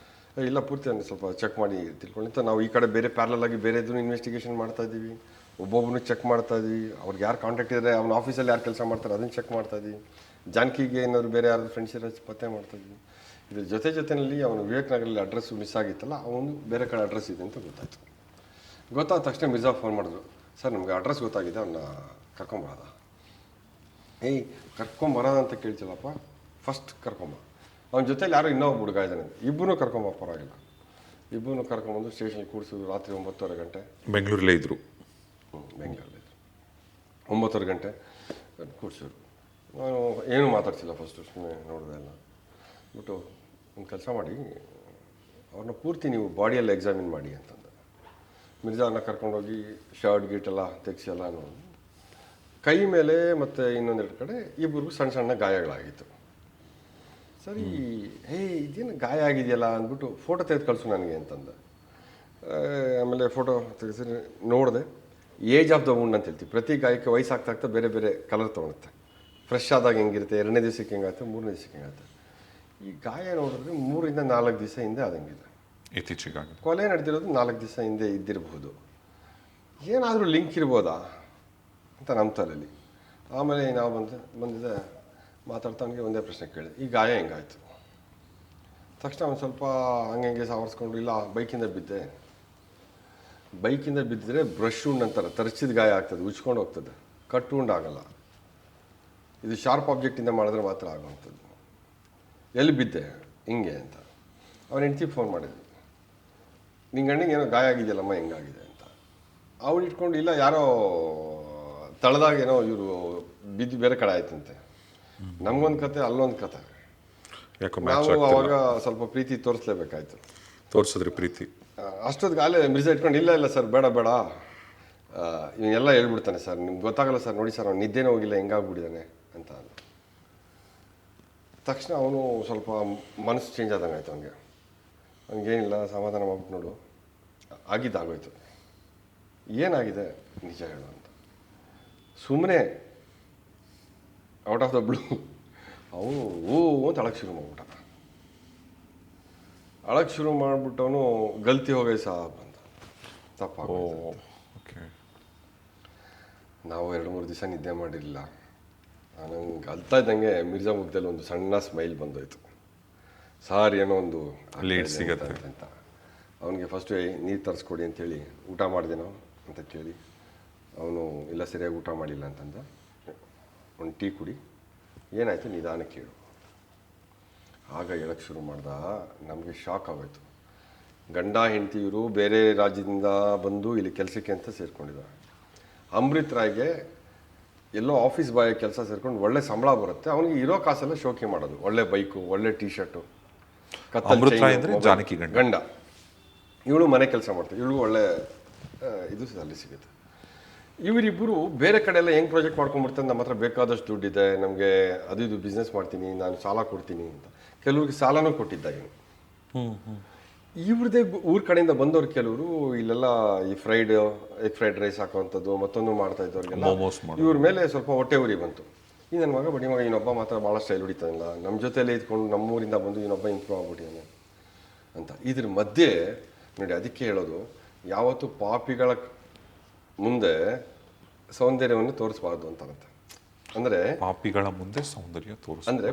ಇಲ್ಲ ಪೂರ್ತಿ ಸ್ವಲ್ಪ ಚೆಕ್ ಮಾಡಿ ತಿಳ್ಕೊಳ್ಳಿ ಅಂತ ನಾವು ಈ ಕಡೆ ಬೇರೆ ಪ್ಯಾರಲಾಗಿ ಬೇರೆ ಇದ್ರೂ ಇನ್ವೆಸ್ಟಿಗೇಷನ್ ಮಾಡ್ತಾಯಿದ್ದೀವಿ. ಒಬ್ಬೊಬ್ಬನು ಚೆಕ್ ಮಾಡ್ತಾಯಿದ್ವಿ. ಅವ್ರಿಗೆ ಯಾರು ಕಾಂಟ್ಯಾಕ್ಟ್ ಇದ್ದಾರೆ, ಅವನ ಆಫೀಸಲ್ಲಿ ಯಾರು ಕೆಲಸ ಮಾಡ್ತಾರೆ ಅದನ್ನು ಚೆಕ್ ಮಾಡ್ತಾಯಿದ್ವಿ. ಜಾನಕಿಗೆ ಏನಾದ್ರು ಬೇರೆ ಯಾರು ಫ್ರೆಂಡ್ಸ್ ಇರೋ ಪತ್ತೆ ಮಾಡ್ತಾಯಿದ್ವಿ. ಇದ್ರ ಜೊತೆಯಲ್ಲಿ ಅವನು ವಿವೇಕ್ ನಗರಲ್ಲಿ ಅಡ್ರೆಸ್ಸು ಮಿಸ್ ಆಗಿತ್ತಲ್ಲ, ಅವನು ಬೇರೆ ಕಡೆ ಅಡ್ರೆಸ್ ಇದೆ ಅಂತ ಗೊತ್ತಾಯಿತು. ಗೊತ್ತಾದ ತಕ್ಷಣ ಮಿರ್ಜಾ ಫೋನ್ ಮಾಡಿದ್ರು, ಸರ್ ನಮಗೆ ಅಡ್ರೆಸ್ ಗೊತ್ತಾಗಿದೆ, ಅವನ್ನ ಕರ್ಕೊಂಬರೋದ? ಕರ್ಕೊಂಬರೋದ ಅಂತ ಕೇಳ್ತಿಲ್ಲಪ್ಪ, ಫಸ್ಟ್ ಕರ್ಕೊಂಬ. ಅವನ ಜೊತೆಲಿ ಯಾರೋ ಇನ್ನೊಬ್ಬ ಹುಡುಗ ಇದ್ದಾನೆ, ಇಬ್ಬರೂ ಕರ್ಕೊಂಬ, ಪರವಾಗಿಲ್ಲ. ಇಬ್ಬರೂ ಕರ್ಕೊಂಬಂದು ಸ್ಟೇಷನ್ಗೆ ಕೂಡಿಸಿದ್ರು. ರಾತ್ರಿ 9:30 ಗಂಟೆ. ಬೆಂಗಳೂರಲ್ಲೇ ಇದ್ದರು. ಬೆಂಗಳೂರಲ್ಲಿದ್ದರು. 9:30 ಗಂಟೆ ಕೂಡಿಸಿದ್ರು. ನಾನು ಏನೂ ಮಾತಾಡ್ತಿಲ್ಲ, ಫಸ್ಟು ಸುಮ್ಮನೆ ನೋಡಿದೆ ಎಲ್ಲ ಬಿಟ್ಟು, ಒಂದು ಕೆಲಸ ಮಾಡಿ ಅವ್ರನ್ನ ಪೂರ್ತಿ ನೀವು ಬಾಡಿಯಲ್ಲಿ ಎಕ್ಸಾಮಿನ್ ಮಾಡಿ ಅಂತಂದು. ಮಿರ್ಜಾನ ಕರ್ಕೊಂಡೋಗಿ ಶರ್ಟ್ ಗೀಟ್ ಎಲ್ಲ ತೆಗ್ಸಿ ಎಲ್ಲ ನೋಡಿ ಕೈ ಮೇಲೆ ಮತ್ತು ಇನ್ನೊಂದೆರಡು ಕಡೆ ಇಬ್ಬರಿಗೂ ಸಣ್ಣ ಸಣ್ಣ ಗಾಯಗಳಾಗಿತ್ತು. ಸರಿ ಇದೇನು ಗಾಯ ಆಗಿದೆಯಲ್ಲ ಅಂದ್ಬಿಟ್ಟು ಫೋಟೋ ತೆಗೆದು ಕಳಿಸು ನನಗೆ ಅಂತಂದ. ಆಮೇಲೆ ಫೋಟೋ ತೆಗೆಸಿ ನೋಡಿದೆ. ಏಜ್ ಆಫ್ ದ ವುಂಡ್ ಅಂತ ಹೇಳ್ತೀವಿ. ಪ್ರತಿ ಗಾಯಕ್ಕೆ ವಯಸ್ಸಾಗ್ತಾ ಬೇರೆ ಬೇರೆ ಕಲರ್ ತೊಗೊಳುತ್ತೆ. ಫ್ರೆಶ್ ಆದಾಗ ಹೆಂಗಿರುತ್ತೆ, 2ನೇ ದಿವಸಕ್ಕೆ ಹೆಂಗಾಗುತ್ತೆ, 3ನೇ ದಿವಸಕ್ಕೆ ಹೆಂಗಾಗುತ್ತೆ. ಈ ಗಾಯ ನೋಡಿದ್ರೆ 3 ರಿಂದ 4 ದಿವಸ ಹಿಂದೆ ಆದಂಗಿದೆ. ಇತ್ತೀಚೆಗಾಗಿ ಕೊಲೆ ನಡೆದಿರೋದು 4 ದಿವಸ ಹಿಂದೆ ಇದ್ದಿರಬಹುದು. ಏನಾದರೂ ಲಿಂಕ್ ಇರ್ಬೋದಾ ಅಂತ ನಮ್ಮ ತಲೆಯಲ್ಲಿ. ಆಮೇಲೆ ನಾವು ಬಂದಿದ್ದೆ ಮಾತಾಡ್ತಾನಿಗೆ ಒಂದೇ ಪ್ರಶ್ನೆ ಕೇಳಿದೆ, ಈ ಗಾಯ ಹೆಂಗಾಯ್ತು? ತಕ್ಷಣ ಒಂದು ಸ್ವಲ್ಪ ಹಂಗೆ ಸಾವರ್ಸ್ಕೊಂಡು, ಇಲ್ಲ ಬೈಕಿಂದ ಬಿದ್ದೆ. ಬೈಕಿಂದ ಬಿದ್ದರೆ ಬ್ರಷ್ ಉಂಡ್ ಅಂತಾರೆ, ತರಿಸಿದ ಗಾಯ ಆಗ್ತದೆ, ಉಚ್ಕೊಂಡು ಹೋಗ್ತದೆ, ಕಟ್ ಉಂಡ್ ಆಗಲ್ಲ. ಇದು ಶಾರ್ಪ್ ಆಬ್ಜೆಕ್ಟಿಂದ ಮಾಡಿದ್ರೆ ಮಾತ್ರ ಆಗುವಂಥದ್ದು. ಎಲ್ಲಿ ಬಿದ್ದೆ ಹಿಂಗೆ ಅಂತ ಅವನ ಹೆಂಡ್ತಿಗೆ ಫೋನ್ ಮಾಡಿದ್ವಿ, ನಿಂಗೆ ಗಂಡಿಗೆ ಏನೋ ಗಾಯ ಆಗಿದೆಯಲ್ಲಮ್ಮ ಹೆಂಗಾಗಿದೆ ಅಂತ. ಅವಳು ಇಟ್ಕೊಂಡು, ಇಲ್ಲ ಯಾರೋ ತಳದಾಗೇನೋ ಇವರು ಬಿದ್ದು ಬೇರೆ ಕಡೆ ಆಯ್ತಂತೆ. ನಮಗೊಂದು ಕತೆ, ಅಲ್ಲೊಂದು ಕತೆ. ನಾವು ಅವಾಗ ಸ್ವಲ್ಪ ಪ್ರೀತಿ ತೋರಿಸ್ಲೇಬೇಕಾಯ್ತು. ತೋರಿಸಿದ್ರಿ ಪ್ರೀತಿ? ಅಷ್ಟೊತ್ತಿಗೆ ಅಲ್ಲೇ ಮಿರ್ಜಾ ಇಟ್ಕೊಂಡು, ಇಲ್ಲ ಸರ್ ಬೇಡ ಇವನ್ನೆಲ್ಲ ಹೇಳ್ಬಿಡ್ತಾನೆ ಸರ್, ನಿಮ್ಗೆ ಗೊತ್ತಾಗಲ್ಲ ಸರ್, ನೋಡಿ ಸರ್ ಅವ್ನು ನಿದ್ದೆನೇ ಹೋಗಿಲ್ಲ, ಹೆಂಗಾಗ್ಬಿಟ್ಟಿದ್ದಾನೆ ಅಂತ ಅಂದ. ತಕ್ಷಣ ಅವನು ಸ್ವಲ್ಪ ಮನಸ್ಸು ಚೇಂಜ್ ಆದಂಗೆ ಆಯ್ತು. ಅವನಿಗೇನಿಲ್ಲ, ಸಮಾಧಾನ ಮಾಡ್ಬಿಟ್ಟು ನೋಡು, ಆಗಿದ್ದಾಗೋಯ್ತು, ಏನಾಗಿದೆ ನಿಜ ಹೇಳು ಅಂತ. ಸುಮ್ಮನೆ ಔಟ್ ಆಫ್ ದ ಬ್ಲೂ ಅವನು ಅಂತ ಅಳಕ್ಕೆ ಶುರು ಮಾಡ್ಬಿಟ್ಟ. ಅಳಕ್ಕೆ ಶುರು ಮಾಡಿಬಿಟ್ಟವನು ಗಲ್ತಿ ಹೋಗೈ ಸಾಬ್ ಅಂತ ತಪ್ಪಾಗ. ನಾವು 2-3 ದಿವಸ ನಿದ್ದೆ ಮಾಡಿರಲಿಲ್ಲ. ನಂಗೆ ಅಲ್ತಾ ಇದ್ದಂಗೆ ಮಿರ್ಜಾ ಮುಖದಲ್ಲಿ ಒಂದು ಸಣ್ಣ ಸ್ಮೈಲ್ ಬಂದೋಯ್ತು. ಸಾರ್ ಏನೋ ಒಂದು ಲೀಡ್ ಸಿಗತ್ತೆ ಅಂತ. ಅವನಿಗೆ ಫಸ್ಟು ನೀರು ತರಿಸ್ಕೊಡಿ ಅಂತೇಳಿ, ಊಟ ಮಾಡಿದೆನೋ ಅಂತ ಕೇಳಿ, ಅವನು ಇಲ್ಲ ಸರಿಯಾಗಿ ಊಟ ಮಾಡಿಲ್ಲ ಅಂತಂದ. ಒಂದು ಟೀ ಕುಡಿ, ಏನಾಯಿತು ನಿಧಾನ ಕೇಳು. ಆಗ ಹೇಳಕ್ಕೆ ಶುರು ಮಾಡ್ದ. ನಮಗೆ ಶಾಕ್ ಆಗೋಯ್ತು. ಗಂಡ ಹೆಂಡತಿ ಇವರು ಬೇರೆ ರಾಜ್ಯದಿಂದ ಬಂದು ಇಲ್ಲಿ ಕೆಲಸಕ್ಕೆ ಅಂತ ಸೇರ್ಕೊಂಡಿದ್ದಾರೆ. ಅಮೃತ್ ರಾಯ್ಗೆ ಎಲ್ಲೋ ಆಫೀಸ್ ಬಾಯ್ ಕೆಲಸ ಸೇರ್ಕೊಂಡು ಒಳ್ಳೆ ಸಂಬಳ ಬರುತ್ತೆ. ಅವನಿಗೆ ಇರೋ ಕಾಸೆಲ್ಲ ಶೋಕಿ ಮಾಡೋದು, ಒಳ್ಳೆ ಬೈಕು, ಒಳ್ಳೆ ಟೀ ಶರ್ಟು, ಜಾನಕಿ ಗಂಡ. ಇವಳು ಮನೆ ಕೆಲಸ ಮಾಡ್ತಾರೆ, ಇವಳು ಒಳ್ಳೆ ಇದು ಅಲ್ಲಿ ಸಿಗುತ್ತೆ. ಇವರಿಬ್ಬರು ಬೇರೆ ಕಡೆ ಎಲ್ಲ ಹೆಂಗೆ ಪ್ರಾಜೆಕ್ಟ್ ಮಾಡ್ಕೊಂಡ್ಬಿಡ್ತಾರೆ, ನಮ್ಮ ಹತ್ರ ಬೇಕಾದಷ್ಟು ದುಡ್ಡಿದೆ, ನಮಗೆ ಅದು ಇದು ಬಿಸ್ನೆಸ್ ಮಾಡ್ತೀನಿ, ನಾನು ಸಾಲ ಕೊಡ್ತೀನಿ ಅಂತ. ಕೆಲವ್ರಿಗೆ ಸಾಲನೂ ಕೊಟ್ಟಿದ್ದ ಇವನು. ಇವ್ರದೇ ಊರ ಕಡೆಯಿಂದ ಬಂದವ್ರು ಕೆಲವರು ಇಲ್ಲೆಲ್ಲ ಈ ಎಗ್ ಫ್ರೈಡ್ ರೈಸ್ ಹಾಕುವಂಥದ್ದು ಮತ್ತೊಂದು ಮಾಡ್ತಾ ಇದ್ದವ್ರಿಗೆಲ್ಲ ಇವ್ರ ಮೇಲೆ ಸ್ವಲ್ಪ ಹೊಟ್ಟೆ ಉರಿ ಬಂತು. ಈ ನನ್ನ ಮಗ ಬಡಿ ಮಗ ಇನ್ನೊಬ್ಬ ಮಾತ್ರ ಭಾಳ ಸ್ಟೈಲ್ ಹೊಡಿತಾನಿಲ್ಲ, ನಮ್ಮ ಜೊತೆಯಲ್ಲೇ ಇದ್ಕೊಂಡು ನಮ್ಮೂರಿಂದ ಬಂದು ಇನ್ನೊಬ್ಬ ಇಂಪ್ರೂವ್ ಆಗ್ಬಿಟ್ಟಿದ್ದಾನೆ ಅಂತ. ಇದ್ರ ಮಧ್ಯೆ ನೋಡಿ, ಅದಕ್ಕೆ ಹೇಳೋದು, ಯಾವತ್ತೂ ಪಾಪಿಗಳ ಮುಂದೆ ಸೌಂದರ್ಯವನ್ನು ತೋರಿಸಬಾರ್ದು ಅಂತಾರಂತೆ. ಅಂದರೆ ಪಾಪಿಗಳ ಮುಂದೆ ಸೌಂದರ್ಯ ತೋರಿಸ್ ಅಂದರೆ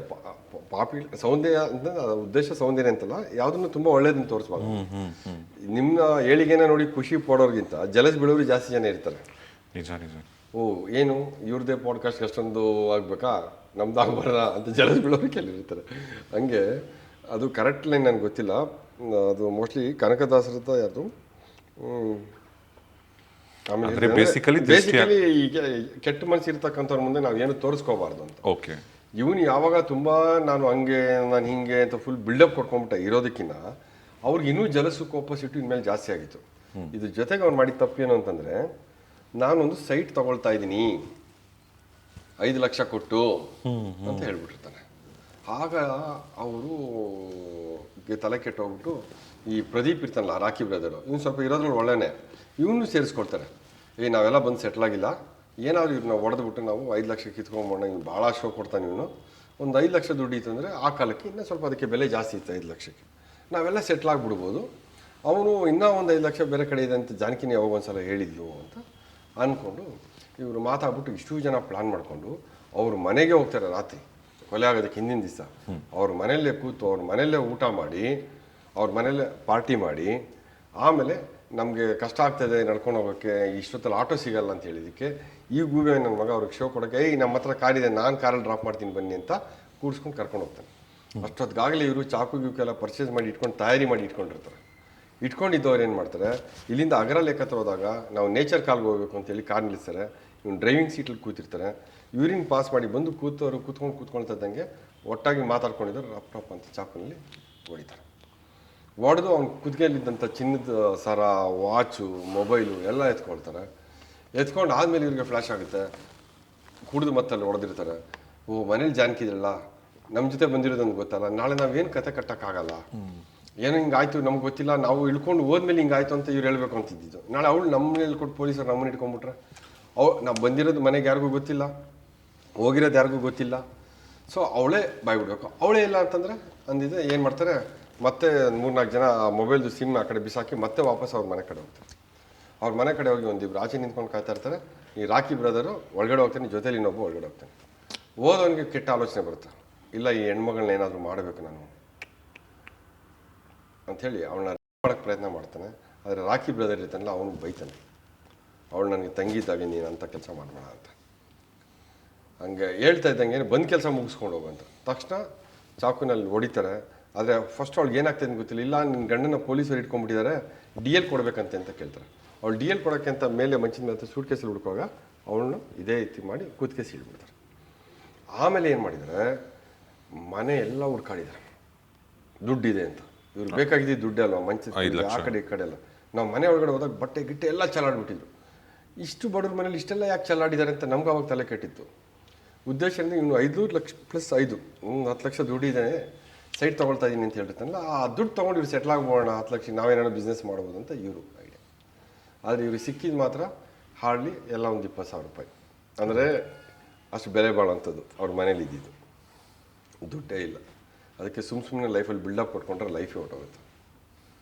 ಪಾಪಿ ಸೌಂದರ್ಯ ಅಂತ ಉದ್ದೇಶ ಸೌಂದರ್ಯ ಅಂತಲ್ಲ, ಯಾವುದನ್ನು ತುಂಬ ಒಳ್ಳೇದನ್ನು ತೋರಿಸ್ಬಾರ್ದು. ನಿಮ್ಮ ಏಳಿಗೆನ ನೋಡಿ ಖುಷಿ ಪಡೋರ್ಗಿಂತ ಜಲಸ್ ಬೀಳೋರು ಜಾಸ್ತಿ ಜನ ಇರ್ತಾರೆ. ನಿಜ ನಿಜ. ಏನು ಇವ್ರದ್ದೇ ಪಾಡ್ಕಾಸ್ಟ್ ಅಷ್ಟೊಂದು ಆಗ್ಬೇಕಾ, ನಮ್ದು ಆಗ್ಬಾರ ಅಂತ ಜಲಸ್ ಬೀಳೋರು ಕೆಲವಿರ್ತಾರೆ. ಹಂಗೆ ಅದು ಕರೆಕ್ಟ್ ಲೈನ್ ನನಗೆ ಗೊತ್ತಿಲ್ಲ. ಅದು ಮೋಸ್ಟ್ಲಿ ಕನಕದಾಸರತ ಯಾವುದು. ಆಮೇಲೆ ಬೇಸಿಕಲಿ ಈಗ ಕೆಟ್ಟ ಮನಸ್ಸು ಇರ್ತಕ್ಕಂಥವ್ರ ಮುಂದೆ ನಾವು ಏನು ತೋರಿಸ್ಕೋಬಾರ್ದು ಅಂತ. ಓಕೆ. ಇವನು ಯಾವಾಗ ತುಂಬ ನಾನು ಹಂಗೆ ನಾನು ಹಿಂಗೆ ಅಂತ ಫುಲ್ ಬಿಲ್ಡಪ್ ಕೊಟ್ಕೊಂಡ್ಬಿಟ್ಟೆ ಇರೋದಕ್ಕಿಂತ ಅವ್ರಿಗೆ ಇನ್ನೂ ಜಲಸು ಕೋಪ ಸಿಟ್ಟು ಇನ್ಮೇಲೆ ಜಾಸ್ತಿ ಆಗಿತ್ತು. ಇದ್ರ ಜೊತೆಗೆ ಅವ್ನು ಮಾಡಿದ ತಪ್ಪೇನು ಅಂತಂದರೆ, ನಾನೊಂದು ಸೈಟ್ ತಗೊಳ್ತಾ ಇದ್ದೀನಿ 5 ಲಕ್ಷ ಕೊಟ್ಟು ಅಂತ ಹೇಳ್ಬಿಟ್ಟಿರ್ತಾನೆ. ಆಗ ಅವರು ತಲೆ ಕೆಟ್ಟೋಗ್ಬಿಟ್ಟು ಈ ಪ್ರದೀಪ್ ಇರ್ತಾನಲ್ಲ, ರಾಕಿ ಬ್ರದರು, ಇವ್ನು ಸ್ವಲ್ಪ ಇರೋದ್ರಲ್ಲಿ ಒಳ್ಳೆನೇ, ಇವನು ಸೇರಿಸ್ಕೊಳ್ತಾರೆ. ನಾವೆಲ್ಲ ಬಂದು ಸೆಟ್ಲ್ ಆಗಿಲ್ಲ, ಏನಾದ್ರು ಇವ್ರನ್ನ ಹೊಡೆದ್ಬಿಟ್ಟು ನಾವು 5 ಲಕ್ಷ ಕಿತ್ಕೊಂಬೋಣ, ಇವ್ನು ಭಾಳ ಶೋ ಕೊಡ್ತಾನೆ ಇವನು, ಒಂದು 5 ಲಕ್ಷ ದುಡ್ಡು ಇತ್ತು ಅಂದರೆ ಆ ಕಾಲಕ್ಕೆ ಇನ್ನೂ ಸ್ವಲ್ಪ ಅದಕ್ಕೆ ಬೆಲೆ ಜಾಸ್ತಿ ಇತ್ತು 5 ಲಕ್ಷಕ್ಕೆ, ನಾವೆಲ್ಲ ಸೆಟ್ಲ್ ಆಗಿಬಿಡ್ಬೋದು. ಅವನು ಇನ್ನೂ ಒಂದು 5 ಲಕ್ಷ ಬೇರೆ ಕಡೆ ಇದೆ ಅಂತ ಜಾನಕಿನಿ ಯಾವಾಗ ಒಂದು ಸಲ ಹೇಳಿದ್ಲು ಅಂತ ಅಂದ್ಕೊಂಡು ಇವರು ಮಾತಾಡ್ಬಿಟ್ಟು ಇಷ್ಟು ಜನ ಪ್ಲಾನ್ ಮಾಡಿಕೊಂಡು ಅವ್ರ ಮನೆಗೆ ಹೋಗ್ತಾರೆ. ರಾತ್ರಿ ಕೊಲೆ ಆಗೋದಕ್ಕೆ ಹಿಂದಿನ ದಿವಸ ಅವ್ರ ಮನೆಯಲ್ಲೇ ಕೂತು ಅವ್ರ ಮನೆಯಲ್ಲೇ ಊಟ ಮಾಡಿ ಅವ್ರ ಮನೆಯಲ್ಲೇ ಪಾರ್ಟಿ ಮಾಡಿ, ಆಮೇಲೆ ನಮಗೆ ಕಷ್ಟ ಆಗ್ತಾಯಿದೆ ನಡ್ಕೊಂಡು ಹೋಗೋಕ್ಕೆ, ಇಷ್ಟೊತ್ತಲ್ಲಿ ಆಟೋ ಸಿಗಲ್ಲ ಅಂತ ಹೇಳಿದ್ದಕ್ಕೆ ಈ ಗೂಬೆ ನನ್ನ ಮಗ ಅವ್ರಿಗೆ ಶೋ ಕೊಡೋಕ್ಕೆ, ನಮ್ಮ ಹತ್ರ ಕಾರಿದೆ, ನಾನು ಕಾರಲ್ಲಿ ಡ್ರಾಪ್ ಮಾಡ್ತೀನಿ ಬನ್ನಿ ಅಂತ ಕೂಡಿಸ್ಕೊಂಡು ಕರ್ಕೊಂಡು ಹೋಗ್ತಾನೆ. ಅಷ್ಟೊತ್ತಿಗಾಗಲೇ ಇವರು ಚಾಕು ಗೀಕೆಲ್ಲ ಪರ್ಚೇಸ್ ಮಾಡಿ ಇಟ್ಕೊಂಡು ತಯಾರಿ ಮಾಡಿ ಇಟ್ಕೊಂಡಿರ್ತಾರೆ. ಇಟ್ಕೊಂಡಿದ್ದವ್ರು ಏನು ಮಾಡ್ತಾರೆ, ಇಲ್ಲಿಂದ ಅಗರ ಲೆಕ್ಕತ್ರ ಹೋದಾಗ ನಾವು ನೇಚರ್ ಕಾಲ್ಗೆ ಹೋಗ್ಬೇಕು ಅಂತೇಳಿ ಕಾರ್ ನಿಲ್ಲಿಸ್ತಾರೆ. ಇವ್ನು ಡ್ರೈವಿಂಗ್ ಸೀಟಲ್ಲಿ ಕೂತಿರ್ತಾರೆ. ಯೂರಿನ್ ಪಾಸ್ ಮಾಡಿ ಬಂದು ಕೂತ್ಕೊಳ್ತಾ ಇದ್ದಂಗೆ ಒಟ್ಟಾಗಿ ಮಾತಾಡ್ಕೊಂಡಿದ್ದಾರೆ, ರಪ್ ರಪ್ ಅಂತ ಚಾಕುನಲ್ಲಿ ಹೊಡಿತಾರೆ. ಹೊಡೆದು ಅವ್ನ ಕುತ್ತಿಗೆಯಲ್ಲಿದ್ದಂಥ ಚಿನ್ನದ ಸರ, ವಾಚು, ಮೊಬೈಲು ಎಲ್ಲ ಎತ್ಕೊಳ್ತಾರೆ. ಎತ್ಕೊಂಡು ಆದಮೇಲೆ ಇವ್ರಿಗೆ ಫ್ಲ್ಯಾಶ್ ಆಗುತ್ತೆ, ಕುಡಿದು ಮತ್ತಲ್ಲಿ ಹೊಡೆದಿರ್ತಾರೆ. ಓ, ಮನೇಲಿ ಜಾನಕಿ ಇದ್ರಲ್ಲ, ನಮ್ಮ ಜೊತೆ ಬಂದಿರೋದೊಂದು ಗೊತ್ತಲ್ಲ, ನಾಳೆ ನಾವೇನು ಕತೆ ಕಟ್ಟೋಕ್ಕಾಗಲ್ಲ, ಏನೋ ಹಿಂಗಾಯ್ತು ನಮ್ಗೆ ಗೊತ್ತಿಲ್ಲ, ನಾವು ಇಳ್ಕೊಂಡು ಹೋದ್ಮೇಲೆ ಹಿಂಗಾಯ್ತು ಅಂತ ಇವ್ರು ಹೇಳ್ಬೇಕು ಅಂತಿದ್ದು. ನಾಳೆ ಅವಳು ನಮ್ಮನ್ನ ಹೇಳ್ಕೊಟ್ಟು ಪೊಲೀಸರು ನಮ್ಮನ್ನ ಇಟ್ಕೊಂಡ್ಬಿಟ್ರೆ, ನಾವು ಬಂದಿರೋದು ಮನೆಗೆ ಯಾರಿಗೂ ಗೊತ್ತಿಲ್ಲ, ಹೋಗಿರೋದು ಯಾರಿಗೂ ಗೊತ್ತಿಲ್ಲ. ಸೊ ಅವಳೇ ಬಾಯ್ಬಿಡ್ಬೇಕು. ಅವಳೇ ಇಲ್ಲ ಅಂತಂದರೆ ಅಂದಿದ್ದೆ ಏನು ಮಾಡ್ತಾರೆ, ಮತ್ತೆ 3-4 ಜನ ಮೊಬೈಲ್ದು ಸಿಮ್ ಆ ಕಡೆ ಬಿಸಾಕಿ ಮತ್ತೆ ವಾಪಸ್ ಅವ್ರ ಮನೆ ಕಡೆ ಹೋಗ್ತಾರೆ. ಅವ್ರ ಮನೆ ಕಡೆ ಹೋಗಿ ಒಂದಿಬ್ರು ಆಚೆ ನಿಂತ್ಕೊಂಡು ಕಾಯ್ತಾ ಇರ್ತಾರೆ. ಈ ರಾಕಿ ಬ್ರದರು ಒಳಗಡೆ ಹೋಗ್ತಾನೆ, ಜೊತೆಲಿ ಇನ್ನೊಬ್ಬ ಒಳಗಡೆ ಹೋಗ್ತಾನೆ. ಓದೋನಿಗೆ ಕೆಟ್ಟ ಆಲೋಚನೆ ಬರುತ್ತೆ, ಇಲ್ಲ ಈ ಹೆಣ್ಮಗಳನ್ನ ಏನಾದರೂ ಮಾಡಬೇಕು ನಾನು ಅಂಥೇಳಿ ಅವಳನ್ನ ಮಾಡೋಕ್ಕೆ ಪ್ರಯತ್ನ ಮಾಡ್ತಾನೆ. ಆದರೆ ರಾಕಿ ಬ್ರದರ್ ಇರ್ತಾನಲ್ಲ, ಅವನು ಬೈತಾನೆ, ಅವಳು ನನಗೆ ತಂಗಿದ್ದಾಗೆ ನೀನು ಅಂಥ ಕೆಲಸ ಮಾಡಬೇಡ ಅಂತ. ಹಂಗೆ ಹೇಳ್ತಾ ಇದ್ದಂಗೆ ಬಂದು ಕೆಲಸ ಮುಗಿಸ್ಕೊಂಡು ಹೋಗು ಅಂತ ತಕ್ಷಣ ಚಾಕುನಲ್ಲಿ ಹೊಡಿತಾರೆ. ಆದರೆ ಫಸ್ಟ್ ಅವ್ಳಿಗೆ ಏನಾಗ್ತದೆ ಅಂತ ಗೊತ್ತಿಲ್ಲ. ಇಲ್ಲ, ನಿನ್ನ ಗಂಡನ ಪೊಲೀಸರು ಇಟ್ಕೊಂಡ್ಬಿಟ್ಟಿದ್ದಾರೆ, DL ಕೊಡಬೇಕಂತೆ ಅಂತ ಕೇಳ್ತಾರೆ. ಅವಳು DL ಕೊಡೋಕ್ಕೆ ಅಂತ ಮೇಲೆ ಮಂಚಿನ ಮೇಲೆ ಸೂಟ್ ಕೇಸಲ್ಲಿ ಹುಡ್ಕೋವಾಗ ಅವಳನ್ನು ಇದೇ ರೀತಿ ಮಾಡಿ ಕೂತ್ಕೆ ಸೀಳ್ಬಿಡ್ತಾರೆ. ಆಮೇಲೆ ಏನು ಮಾಡಿದ್ದಾರೆ, ಮನೆ ಎಲ್ಲ ಹುಡ್ಕಾಡಿದ್ದಾರೆ, ದುಡ್ಡಿದೆ ಅಂತ. ಇವ್ರು ಬೇಕಾಗಿದ್ದು ದುಡ್ಡೇ ಅಲ್ವಾ, ಮಂಚದ ಆ ಕಡೆ ಈ ಕಡೆ ಎಲ್ಲ. ನಾವು ಮನೆ ಒಳಗಡೆ ಹೋದಾಗ ಬಟ್ಟೆ ಗಿಟ್ಟೆ ಎಲ್ಲ ಚೆಲ್ಲಾಡ್ಬಿಟ್ಟಿದ್ರು. ಇಷ್ಟು ಬಡವ್ರ ಮನೇಲಿ ಇಷ್ಟೆಲ್ಲ ಯಾಕೆ ಚೆಲ್ಲಾಡಿದ್ದಾರೆ ಅಂತ ನಮ್ಗೆ ಅವಾಗ ತಲೆ ಕೆಟ್ಟಿತ್ತು. ಉದ್ದೇಶದಿಂದ ಇವನು 5 ಲಕ್ಷ ಪ್ಲಸ್ 5 10 ಲಕ್ಷ ದುಡ್ಡಿದೆ, ಸೈಟ್ ತೊಗೊಳ್ತಾ ಇದ್ದೀನಿ ಅಂತ ಹೇಳಿರ್ತಾನಲ್ಲ, ಆ ದುಡ್ಡು ತೊಗೊಂಡು ಇವ್ರು ಸೆಟ್ಲ್ ಆಗ್ಬೋಣ, 10 ಲಕ್ಷ ನಾವೇನಾದ್ರು ಬಿಸ್ನೆಸ್ ಮಾಡ್ಬೋದು ಅಂತ ಇವರು ಐಡಿಯಾ. ಆದರೆ ಇವ್ರಿಗೆ ಸಿಕ್ಕಿದ್ದು ಮಾತ್ರ ಹಾರ್ಡ್ಲಿ ಎಲ್ಲ ಒಂದು 20,000 ರೂಪಾಯಿ. ಅಂದರೆ ಅಷ್ಟು ಬೆಲೆ ಬಾಳೋಂಥದ್ದು ಅವ್ರ ಮನೇಲಿ ಇದ್ದಿದ್ದು ದುಡ್ಡೇ ಇಲ್ಲ. ಅದಕ್ಕೆ ಸುಮ್ಮನೆ ಲೈಫಲ್ಲಿ ಬಿಲ್ಡಪ್ ಕೊಟ್ಕೊಂಡ್ರೆ ಲೈಫೇ ಹೊಟ್ಟೋಗುತ್ತೆ.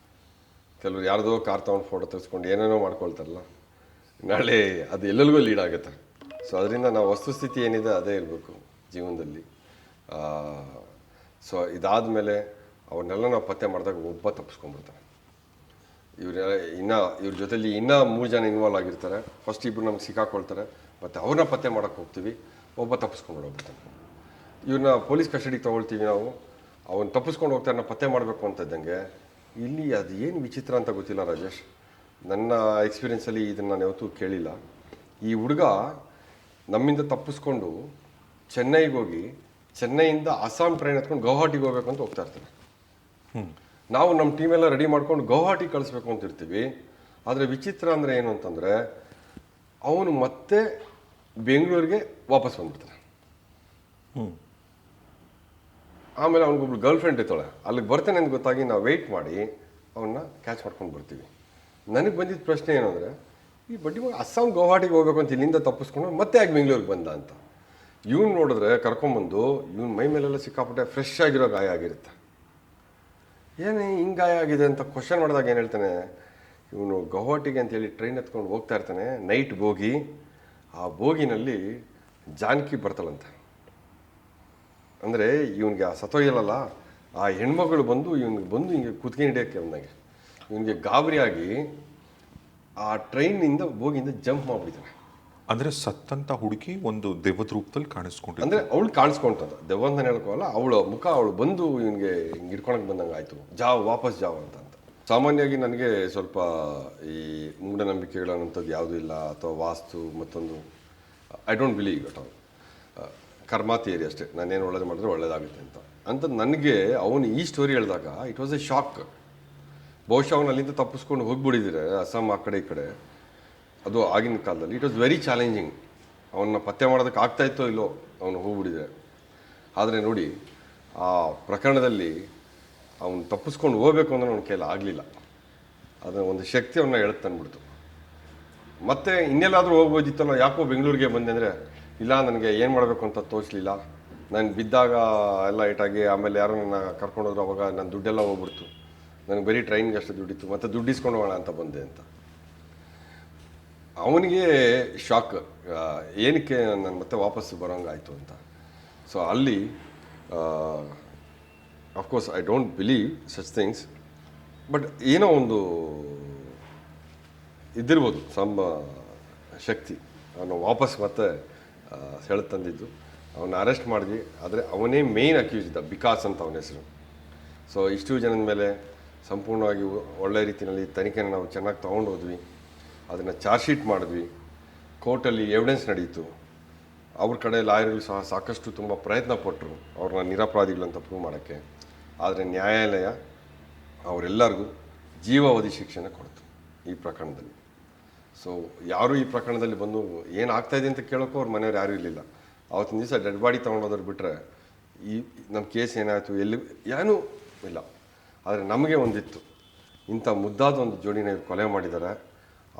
ಕೆಲವರು ಯಾರ್ದೋ ಕಾರ್ ತೊಗೊಂಡು ಫೋಟೋ ತೆಗೆಸ್ಕೊಂಡು ಏನೇನೋ ಮಾಡ್ಕೊಳ್ತಾರಲ್ಲ, ನಾಳೆ ಅದು ಎಲ್ಲೆಲ್ಗೂ ಲೀಡ್ ಆಗುತ್ತೆ. ಸೊ ಅದರಿಂದ ನಾವು ವಸ್ತುಸ್ಥಿತಿ ಏನಿದೆ ಅದೇ ಇರಬೇಕು ಜೀವನದಲ್ಲಿ. ಸೊ ಇದಾದಮೇಲೆ ಅವನ್ನೆಲ್ಲ ನಾವು ಪತ್ತೆ ಮಾಡಿದಾಗ ಒಬ್ಬ ತಪ್ಪಿಸ್ಕೊಂಡ್ಬಿಡ್ತಾನೆ. ಇವ್ರ ಜೊತೆಲಿ ಇನ್ನೂ 3 ಜನ ಇನ್ವಾಲ್ವ್ ಆಗಿರ್ತಾರೆ. ಫಸ್ಟ್ ಇಬ್ಬರು ನಮ್ಗೆ ಸಿಕ್ಕಾಕೊಳ್ತಾರೆ, ಮತ್ತು ಅವ್ರನ್ನ ಪತ್ತೆ ಮಾಡೋಕ್ಕೆ ಹೋಗ್ತೀವಿ, ಒಬ್ಬ ತಪ್ಪಿಸ್ಕೊಂಡ್ಬಿಡ್ತಾನೆ. ಇವ್ರನ್ನ ಪೊಲೀಸ್ ಕಸ್ಟಡಿಗೆ ತೊಗೊಳ್ತೀವಿ ನಾವು, ಅವನು ತಪ್ಪಿಸ್ಕೊಂಡು ಹೋಗ್ತಾರೆ, ನಾವು ಪತ್ತೆ ಮಾಡಬೇಕು ಅಂತ ಇದ್ದಂಗೆ ಇಲ್ಲಿ ಅದು ಏನು ವಿಚಿತ್ರ ಅಂತ ಗೊತ್ತಿಲ್ಲ ರಾಜೇಶ್. ನನ್ನ ಎಕ್ಸ್ಪೀರಿಯೆನ್ಸಲ್ಲಿ ಇದನ್ನು ನಾನು ಯಾವತ್ತೂ ಕೇಳಿಲ್ಲ. ಈ ಹುಡುಗ ನಮ್ಮಿಂದ ತಪ್ಪಿಸ್ಕೊಂಡು ಚೆನ್ನೈಗೆ ಹೋಗಿ, ಚೆನ್ನೈಯಿಂದ ಅಸ್ಸಾಂ ಟ್ರೈನ್ ಹತ್ಕೊಂಡು ಗೌಹಾಟಿಗೆ ಹೋಗ್ಬೇಕು ಅಂತ ಹೋಗ್ತಾ ಇರ್ತಾನೆ. ನಾವು ನಮ್ಮ ಟೀಮೆಲ್ಲ ರೆಡಿ ಮಾಡ್ಕೊಂಡು ಗೌಹಾಟಿ ಕಳಿಸ್ಬೇಕು ಅಂತ ಇರ್ತೀವಿ. ಆದರೆ ವಿಚಿತ್ರ ಅಂದರೆ ಏನು ಅಂತಂದರೆ, ಅವನು ಮತ್ತೆ ಬೆಂಗಳೂರಿಗೆ ವಾಪಸ್ ಬಂದ್ಬಿಡ್ತಾನೆ. ಆಮೇಲೆ ಅವ್ನಿಗೊಬ್ಳು ಗರ್ಲ್ ಫ್ರೆಂಡ್ ಇರ್ತಾಳೆ, ಅಲ್ಲಿಗೆ ಬರ್ತಾನೆ ಅಂತ ಗೊತ್ತಾಗಿ ನಾವು ವೆಯ್ಟ್ ಮಾಡಿ ಅವನ್ನ ಕ್ಯಾಚ್ ಮಾಡ್ಕೊಂಡು ಬರ್ತೀವಿ. ನನಗೆ ಬಂದಿದ್ದ ಪ್ರಶ್ನೆ ಏನು ಅಂದರೆ, ಈ ಬಡ್ಡಿ ಮಗ ಅಸ್ಸಾಂ ಗೌಹಾಟಿಗೆ ಹೋಗ್ಬೇಕು ಅಂತ ಇಲ್ಲಿಂದ ತಪ್ಪಿಸ್ಕೊಂಡು ಮತ್ತೆ ಯಾಕೆ ಬೆಂಗಳೂರಿಗೆ ಬಂದ ಅಂತ. ಇವ್ನು ನೋಡಿದ್ರೆ ಕರ್ಕೊಂಬಂದು ಇವ್ನ ಮೈ ಮೇಲೆಲ್ಲ ಸಿಕ್ಕಾಪಟ್ಟೆ ಫ್ರೆಶ್ ಆಗಿರೋ ಗಾಯ ಆಗಿರುತ್ತೆ. ಏನೇ ಹಿಂಗೆ ಗಾಯ ಆಗಿದೆ ಅಂತ ಕ್ವಶನ್ ಮಾಡಿದಾಗ ಏನು ಹೇಳ್ತಾನೆ, ಇವನು ಗೌಹಾಟಿಗೆ ಅಂತೇಳಿ ಟ್ರೈನ್ ಎತ್ಕೊಂಡು ಹೋಗ್ತಾ ಇರ್ತಾನೆ, ನೈಟ್ ಬೋಗಿ. ಆ ಬೋಗಿನಲ್ಲಿ ಜಾನಕಿ ಬರ್ತಾಳಂತೆ. ಅಂದರೆ ಇವನಿಗೆ ಆ ಸತ್ತೋಯ್ಯಲ್ಲ, ಆ ಹೆಣ್ಮಗಳು ಬಂದು ಹಿಂಗೆ ಕುತ್ಕೆ ಹಿಡಿಯೋಕ್ಕೆ ಬಂದಂಗೆ ಇವನಿಗೆ ಗಾಬರಿಯಾಗಿ ಆ ಟ್ರೈನಿಂದ ಬೋಗಿಯಿಂದ ಜಂಪ್ ಮಾಡಿಬಿಡ್ತಾನೆ. ಅಂದರೆ ಸತ್ತಂತ ಹುಡುಗಿ ಒಂದು ದೆವ್ವದ ರೂಪದಲ್ಲಿ ಕಾಣಿಸ್ಕೊಂಡು, ಅಂದರೆ ಅವಳು ಕಾಣಿಸ್ಕೊಂತದ, ದೆವ್ವ ಅಂತ ಹೇಳ್ಕೋಲ್ಲ, ಅವಳು ಮುಖ ಅವಳು ಬಂದು ಇವನಿಗೆ ಹಿಂಗೆ ಹಿಡ್ಕೊಳಕ್ಕೆ ಬಂದಂಗೆ ಆಯಿತು, ವಾಪಸ್ ಜಾವ್ ಅಂತ. ಸಾಮಾನ್ಯವಾಗಿ ನನಗೆ ಸ್ವಲ್ಪ ಈ ಮೂಢನಂಬಿಕೆಗಳು ಅನ್ನೋಂಥದ್ದು ಯಾವುದೂ ಇಲ್ಲ, ಅಥವಾ ವಾಸ್ತು ಮತ್ತೊಂದು I don't believe at all. ಕರ್ಮ ಥಿಯರಿ ಅಷ್ಟೇ, ನಾನೇನು ಒಳ್ಳೇದು ಮಾಡಿದ್ರೆ ಒಳ್ಳೇದಾಗುತ್ತೆ ಅಂತ ನನಗೆ ಅವನು ಈ ಸ್ಟೋರಿ ಹೇಳಿದಾಗ ಇಟ್ ವಾಸ್ ಎ ಶಾಕ್. ಬಹುಶಃ ಅವನು ಅಲ್ಲಿಂದ ತಪ್ಪಿಸ್ಕೊಂಡು ಹೋಗ್ಬಿಟ್ಟಿದ್ರೆ ಅಸ್ಸಾಂ ಆ ಕಡೆ ಈ ಕಡೆ, ಅದು ಆಗಿನ ಕಾಲದಲ್ಲಿ ಇಟ್ ವಾಸ್ ವೆರಿ ಚಾಲೆಂಜಿಂಗ್. ಅವನ್ನ ಪತ್ತೆ ಮಾಡೋದಕ್ಕೆ ಆಗ್ತಾ ಇತ್ತೋ ಇಲ್ಲೋ, ಅವನು ಹೋಗ್ಬಿಟ್ಟಿದೆ. ಆದರೆ ನೋಡಿ, ಆ ಪ್ರಕರಣದಲ್ಲಿ ಅವನು ತಪ್ಪಿಸ್ಕೊಂಡು ಹೋಗ್ಬೇಕು ಅಂದ್ರೆ ಅವನ ಕೈಯಲ್ಲಿ ಆಗಲಿಲ್ಲ. ಅದರ ಒಂದು ಶಕ್ತಿ ಅವನ್ನ ಎಳೆದು ಮತ್ತೆ ಇನ್ನೆಲ್ಲಾದರೂ ಹೋಗ್ಬೋದಿತ್ತಲ್ಲ, ಯಾಕೋ ಬೆಂಗಳೂರಿಗೆ ಬಂದೆ ಅಂದರೆ, ಇಲ್ಲ ನನಗೆ ಏನು ಮಾಡಬೇಕು ಅಂತ ತೋರಿಸಲಿಲ್ಲ, ನಾನು ಬಿದ್ದಾಗ ಎಲ್ಲ ಏಟಾಗಿ ಆಮೇಲೆ ಯಾರೋ ನನ್ನ ಕರ್ಕೊಂಡೋದ್ರು, ಅವಾಗ ನನ್ನ ದುಡ್ಡೆಲ್ಲ ಹೋಗ್ಬಿಡ್ತು, ನನಗೆ ಬರೀ ಟ್ರೈನ್ಗೆ ಅಷ್ಟು ದುಡ್ಡಿತ್ತು, ಮತ್ತು ದುಡ್ಡು ಇಸ್ಕೊಂಡು ಹೋಗೋಣ ಅಂತ ಬಂದೆ ಅಂತ. ಅವನಿಗೆ ಶಾಕ್, ಏನಕ್ಕೆ ನಾನು ಮತ್ತೆ ವಾಪಸ್ಸು ಬರೋಂಗಾಯಿತು ಅಂತ. ಸೊ ಅಲ್ಲಿ of course I don't believe such things, but ಏನೋ ಒಂದು ಇದ್ದಿರ್ಬೋದು ಶಕ್ತಿ ಅವನು ವಾಪಸ್ ಮತ್ತೆ ಸೆಳೆದು ತಂದಿದ್ದು. ಅವನ್ನ ಅರೆಸ್ಟ್ ಮಾಡಿದ್ವಿ, ಆದರೆ ಅವನೇ ಮೇಯ್ನ್ ಅಕ್ಯೂಸ್ ಇದ್ದ, ಬಿಕಾಸ್ ಅಂತ ಅವನ ಹೆಸರು. ಸೊ ಇಷ್ಟು ಜನದ ಮೇಲೆ ಸಂಪೂರ್ಣವಾಗಿ ಒಳ್ಳೆ ರೀತಿಯಲ್ಲಿ ತನಿಖೆನ ನಾವು ಚೆನ್ನಾಗಿ ತೊಗೊಂಡು ಹೋದ್ವಿ. ಅದನ್ನು ಚಾರ್ಜ್ ಶೀಟ್ ಮಾಡಿದ್ವಿ, ಕೋರ್ಟಲ್ಲಿ ಎವಿಡೆನ್ಸ್ ನಡೀತು. ಅವ್ರ ಕಡೆ ಲಾಯರ್ಗಳು ಸಹ ಸಾಕಷ್ಟು ತುಂಬ ಪ್ರಯತ್ನ ಪಟ್ಟರು ಅವ್ರನ್ನ ನಿರಪರಾಧಿಗಳಂತ ಪ್ರೂವ್ ಮಾಡೋಕ್ಕೆ. ಆದರೆ ನ್ಯಾಯಾಲಯ ಅವರೆಲ್ಲರಿಗೂ ಜೀವಾವಧಿ ಶಿಕ್ಷಣ ಕೊಡ್ತು ಈ ಪ್ರಕರಣದಲ್ಲಿ. ಸೊ ಯಾರೂ ಈ ಪ್ರಕರಣದಲ್ಲಿ ಬಂದು ಏನಾಗ್ತಾಯಿದೆ ಅಂತ ಕೇಳೋಕ್ಕೂ ಅವ್ರ ಮನೆಯವ್ರು ಯಾರೂ ಇರಲಿಲ್ಲ. ಆವತ್ತಿನ ದಿವಸ ಡೆಡ್ ಬಾಡಿ ತೊಗೊಂಡೋದ್ರು ಬಿಟ್ಟರೆ ಈ ನಮ್ಮ ಕೇಸ್ ಏನಾಯಿತು ಎಲ್ಲಿ ಏನೂ ಇಲ್ಲ. ಆದರೆ ನಮಗೆ ಒಂದಿತ್ತು, ಇಂಥ ಮುದ್ದಾದ ಒಂದು ಜೋಡಿನ ಇವ್ರು ಕೊಲೆ ಮಾಡಿದ್ದಾರೆ,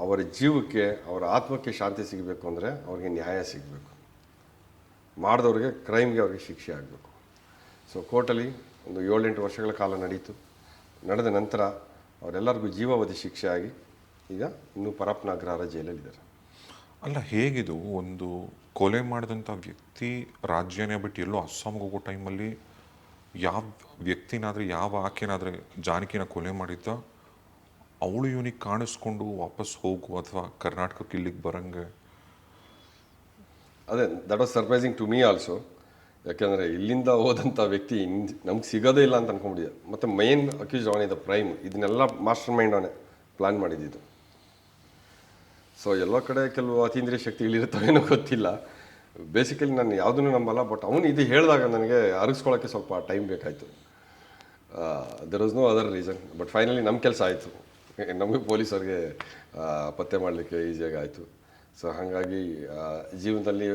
ಅವರ ಜೀವಕ್ಕೆ ಅವರ ಆತ್ಮಕ್ಕೆ ಶಾಂತಿ ಸಿಗಬೇಕು ಅಂದರೆ ಅವ್ರಿಗೆ ನ್ಯಾಯ ಸಿಗಬೇಕು, ಮಾಡಿದವ್ರಿಗೆ ಕ್ರೈಮ್ಗೆ ಅವ್ರಿಗೆ ಶಿಕ್ಷೆ ಆಗಬೇಕು. ಸೊ ಕೋರ್ಟಲ್ಲಿ ಒಂದು 7-8 ವರ್ಷಗಳ ಕಾಲ ನಡೀತು. ನಡೆದ ನಂತರ ಅವರೆಲ್ಲರಿಗೂ ಜೀವಾವಧಿ ಶಿಕ್ಷೆ ಆಗಿ ಈಗ ಇನ್ನೂ ಪರಪ್ಪನ ಅಗ್ರಹಾರ ಜೈಲಲ್ಲಿದ್ದಾರೆ. ಅಲ್ಲ, ಹೇಗಿದು ಒಂದು ಕೊಲೆ ಮಾಡಿದಂಥ ವ್ಯಕ್ತಿ ರಾಜ್ಯನೇ ಬಿಟ್ಟು ಎಲ್ಲೋ ಅಸ್ಸಾಂಗೆ ಹೋಗೋ ಟೈಮಲ್ಲಿ ಯಾವ ವ್ಯಕ್ತಿನಾದರೆ ಆಕೆನಾದರೆ ಜಾನಕಿನ ಕೊಲೆ ಮಾಡಿದ್ದ ಅವಳು ಇವನಿಗೆ ಕಾಣಿಸ್ಕೊಂಡು ವಾಪಸ್ ಹೋಗು ಅಥವಾ ಕರ್ನಾಟಕಕ್ಕೆ ಇಲ್ಲಿಗೆ ಬರಂಗೆ. ಅದೇ that was surprising to me also. ಯಾಕೆಂದರೆ ಇಲ್ಲಿಂದ ಹೋದಂಥ ವ್ಯಕ್ತಿ ನಮ್ಗೆ ಸಿಗೋದೇ ಇಲ್ಲ ಅಂತ ಅಂದ್ಕೊಂಡ್ಬಿಟ್ಟಿದೆ. ಮತ್ತು ಮೈನ್ ಅಕ್ಯೂಸ್ ಅವನಿದೆ, ಪ್ರೈಮ್. ಇದನ್ನೆಲ್ಲ ಮಾಸ್ಟರ್ ಮೈಂಡ್ ಅವನೇ ಪ್ಲ್ಯಾನ್ ಮಾಡಿದ್ದು. ಸೊ ಎಲ್ಲ ಕಡೆ ಕೆಲವು ಅತೀಂದ್ರಿಯ ಶಕ್ತಿಗಳಿರುತ್ತವೇನೋ ಗೊತ್ತಿಲ್ಲ. ಬೇಸಿಕಲಿ ನಾನು ಯಾವುದನ್ನು ನಂಬಲ್ಲ, ಬಟ್ ಅವನು ಇದು ಹೇಳಿದಾಗ ನನಗೆ ಅರಗಿಸ್ಕೊಳ್ಳೋಕ್ಕೆ ಸ್ವಲ್ಪ ಟೈಮ್ ಬೇಕಾಯಿತು. There was no other reason. But finally ನಮ್ಮ ಕೆಲಸ ಆಯಿತು, ನಮಗೆ ಪೊಲೀಸರಿಗೆ ಪತ್ತೆ ಮಾಡಲಿಕ್ಕೆ ಈಸಿಯಾಗಿ ಆಯಿತು. ಸೊ ಹಾಗಾಗಿ ಜೀವನದಲ್ಲಿ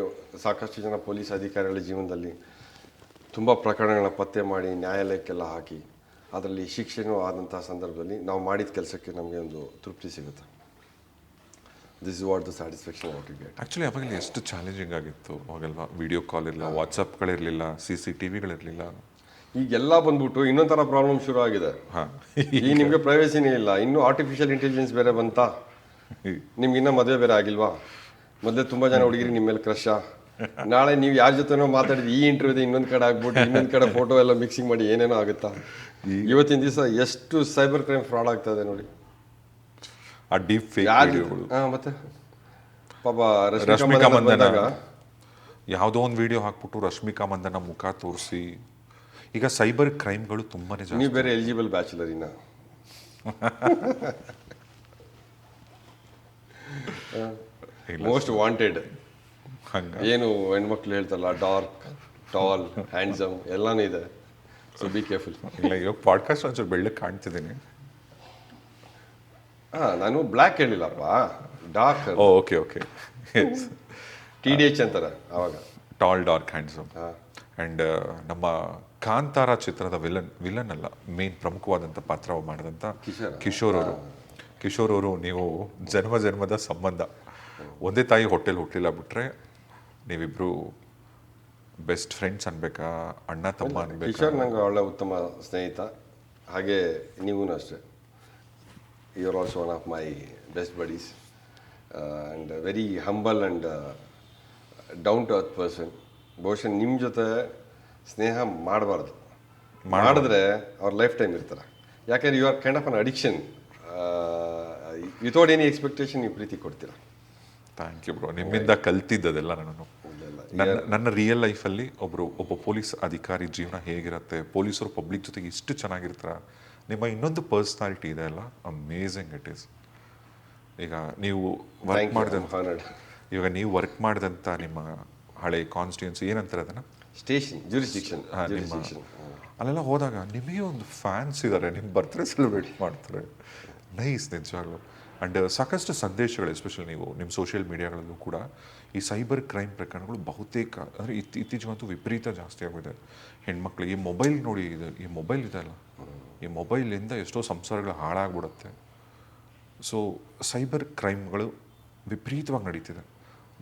ಸಾಕಷ್ಟು ಜನ ಪೊಲೀಸ್ ಅಧಿಕಾರಿಗಳ ಜೀವನದಲ್ಲಿ ತುಂಬ ಪ್ರಕರಣಗಳನ್ನ ಪತ್ತೆ ಮಾಡಿ ನ್ಯಾಯಾಲಯಕ್ಕೆಲ್ಲ ಹಾಕಿ ಅದರಲ್ಲಿ ಶಿಕ್ಷೆನೂ ಆದಂಥ ಸಂದರ್ಭದಲ್ಲಿ ನಾವು ಮಾಡಿದ ಕೆಲಸಕ್ಕೆ ನಮಗೆ ಒಂದು ತೃಪ್ತಿ ಸಿಗುತ್ತೆ. This is what the satisfaction what you get. Actually ಅವಾಗಲೇ ಎಷ್ಟು ಚಾಲೆಂಜಿಂಗ್ ಆಗಿತ್ತು ಅವಾಗಲ್ವಾ. ವಿಡಿಯೋ ಕಾಲ್ ಇರಲಿಲ್ಲ, ವಾಟ್ಸಪ್ಗಳಿರಲಿಲ್ಲ, CCTVಗಳಿರಲಿಲ್ಲ. ಈಗೆಲ್ಲ ಬಂದ್ಬಿಟ್ಟು ಇನ್ನೊಂದು ಥರ ಪ್ರಾಬ್ಲಮ್ ಶುರು ಆಗಿದೆ. ಈಗ ನಿಮಗೆ ಪ್ರೈವಸಿನೇ ಇಲ್ಲ, ಇನ್ನೂ ಆರ್ಟಿಫಿಷಿಯಲ್ ಇಂಟೆಲಿಜೆನ್ಸ್ ಬೇರೆ ಬಂತಾ? ನಿಮ್ಗೆ ಇನ್ನೂ ಮದುವೆ ಬೇರೆ ಆಗಿಲ್ವಾ? ಮೊದಲೇ ತುಂಬ ಜನ ಹುಡುಗಿರಿ ನಿಮ್ಮ ಮೇಲೆ ಕ್ರಶ. ನಾಳೆ ನೀವು ಯಾರ ಜೊತೆನೋ ಮಾತಾಡಿದ್ರೆ ಈ ಇಂಟರ್ವ್ಯೂದ ಇನ್ನೊಂದು ಕಡೆ ಆಗ್ಬಿಟ್ಟು ಇನ್ನೊಂದು ಕಡೆ ಫೋಟೋ ಎಲ್ಲ ಮಿಕ್ಸಿಂಗ್ ಮಾಡಿ ಏನೇನೋ ಆಗುತ್ತಾ? ಇವತ್ತಿನ ದಿವಸ ಎಷ್ಟು ಸೈಬರ್ ಕ್ರೈಮ್ ಫ್ರಾಡ್ ಆಗ್ತಾ ಇದೆ ನೋಡಿ. ಆ ಡೀಪ್ ಫೇಕ್ ವಿಡಿಯೋಗಳು. ಮತ್ತೆ ಪಾಪ ರಶ್ಮಿಕಾ ಮಂದನ ಯಾವುದೋ ಒಂದು ವಿಡಿಯೋ ಹಾಕ್ಬಿಟ್ಟು ರಶ್ಮಿಕಾ ಮಂದನ ಮುಖ ತೋರಿಸಿ. ಈಗ ಸೈಬರ್ ಕ್ರೈಮ್ಗಳು ತುಂಬಾನೇ ಜಾಸ್ತಿ. ನೀವು ಬೇರೆ ಎಲಿಜಿಬಲ್ ಬ್ಯಾಚುಲರಿನ ಮೋಸ್ಟ್ ವಾಂಟೆಡ್. ಏನು ಹೆಣ್ಮಕ್ಳು ಹೇಳ್ತಾರಲ್ಲ, ಡಾರ್ಕ್, ಟಾಲ್, ಹ್ಯಾಂಡ್ಸಮ್ ಎಲ್ಲಾನು ಇದೆ. So be careful. ಇಲ್ಲ, ಇವಾಗ ಪಾಡ್ಕಾಸ್ಟ್ ಒಂಚೂರು ಬೆಳ್ಳಕ್ಕೆ ಕಾಣ್ತಿದ್ದೀನಿ. ನಾನು ಬ್ಲ್ಯಾಕ್ ಹೇಳಿಲ್ಲಪ್ಪ, ಡಾರ್ಕ್. Okay okay. TDH ಅಂತಾರೆ ಅವಾಗ. Tall, dark, handsome. ಆ್ಯಂಡ್ ನಮ್ಮ ಕಾಂತಾರ ಚಿತ್ರದ ವಿಲನ್ ಅಲ್ಲ, ಮೇನ್ ಪ್ರಮುಖವಾದಂಥ ಪಾತ್ರ ಮಾಡಿದಂಥ ಕಿಶೋರ್ ಅವರು ನೀವು ಜನ್ಮದ ಸಂಬಂಧ. ಒಂದೇ ತಾಯಿ ಹೊಟ್ಟೆಲಿ ಹುಟ್ಟಲಿಲ್ಲ ಬಿಟ್ರೆ ನೀವಿಬ್ರು ಬೆಸ್ಟ್ ಫ್ರೆಂಡ್ಸ್ ಅನ್ಬೇಕಾ, ಅಣ್ಣ ತಮ್ಮ ಅನ್ಬೇಕಾ? ಕಿಶೋರ್ ನಂಗೆ ಒಳ್ಳೆ ಉತ್ತಮ ಸ್ನೇಹಿತ, ಹಾಗೆ ನೀವೂ ಅಷ್ಟೇ. You are also one of my best buddies and very humble and down to earth person. ಬಹುಶಃ ನಿಮ್ಮ ಜೊತೆ ಸ್ನೇಹ ಮಾಡಬಾರ್ದು, ಮಾಡಿದ್ರೆ ಅವ್ರ ಲೈಫ್ ಟೈಮ್ ಇರ್ತಾರೆ. ಯಾಕೆಂದ್ರೆ you are kind of an addiction. Without any expectation ನೀವು ಪ್ರೀತಿ ಕೊಡ್ತೀರಾ. Thank you bro. ನಿಮ್ಮಿಂದ ಕಲ್ತಿದ್ದದೆಲ್ಲ ನಾನು ನನ್ನ ರಿಯಲ್ ಲೈಫಲ್ಲಿ ಒಬ್ಬ ಪೊಲೀಸ್ ಅಧಿಕಾರಿ ಜೀವನ ಹೇಗಿರುತ್ತೆ, ಪೊಲೀಸರು ಪಬ್ಲಿಕ್ ಜೊತೆಗೆ ಇಷ್ಟು ಚೆನ್ನಾಗಿರ್ತಾರ. ನಿಮ್ಮ ಇನ್ನೊಂದು ಪರ್ಸ್ನಾಲಿಟಿ ಇದೆ ಅಲ್ಲ, ಅಮೇಝಿಂಗ್ ಇಟ್ ಈಸ್. ಈಗ ನೀವು ವರ್ಕ್ ಮಾಡಿದಂಥ ನಿಮ್ಮ ಹಳೆ ಕಾನ್ಸ್ಟಿಟ್ಯೂನ್ಸಿ ಏನಂತಾರೆ ಅದನ್ನು, ಸ್ಟೇಷನ್, ಜ್ಯೂರಿಸ್ಡಿಕ್ಷನ್. ಅಲ್ಲೆಲ್ಲ ಹೋದಾಗ ನಿಮಗೆ ಒಂದು ಫ್ಯಾನ್ಸ್ ಇದ್ದಾರೆ, ನಿಮ್ಮ ಬರ್ತ್ಡೇ ಸೆಲೆಬ್ರೇಟ್ ಮಾಡ್ತಾರೆ. ನೈಸ್ ನಿಜವಾಗ್ಲೂ. ಆ್ಯಂಡ್ ಸಾಕಷ್ಟು ಸಂದೇಶಗಳು, ಎಸ್ಪೆಷಲಿ ನೀವು ನಿಮ್ಮ ಸೋಷಿಯಲ್ ಮೀಡಿಯಾಗಳಲ್ಲೂ ಕೂಡ ಈ ಸೈಬರ್ ಕ್ರೈಮ್ ಪ್ರಕರಣಗಳು ಬಹುತೇಕ ಅಂದರೆ ಇತ್ತೀಚೆಗಂತೂ ವಿಪರೀತ ಜಾಸ್ತಿ ಆಗಿದೆ. ಹೆಣ್ಮಕ್ಳಿಗೆ ಈ ಮೊಬೈಲ್ ನೋಡಿ, ಈ ಮೊಬೈಲ್ ಇದೆಯಲ್ಲ, ಈ ಮೊಬೈಲಿಂದ ಎಷ್ಟೋ ಸಂಸಾರಗಳು ಹಾಳಾಗ್ಬಿಡುತ್ತೆ. ಸೊ ಸೈಬರ್ ಕ್ರೈಮ್ಗಳು ವಿಪರೀತವಾಗಿ ನಡೀತಿದೆ.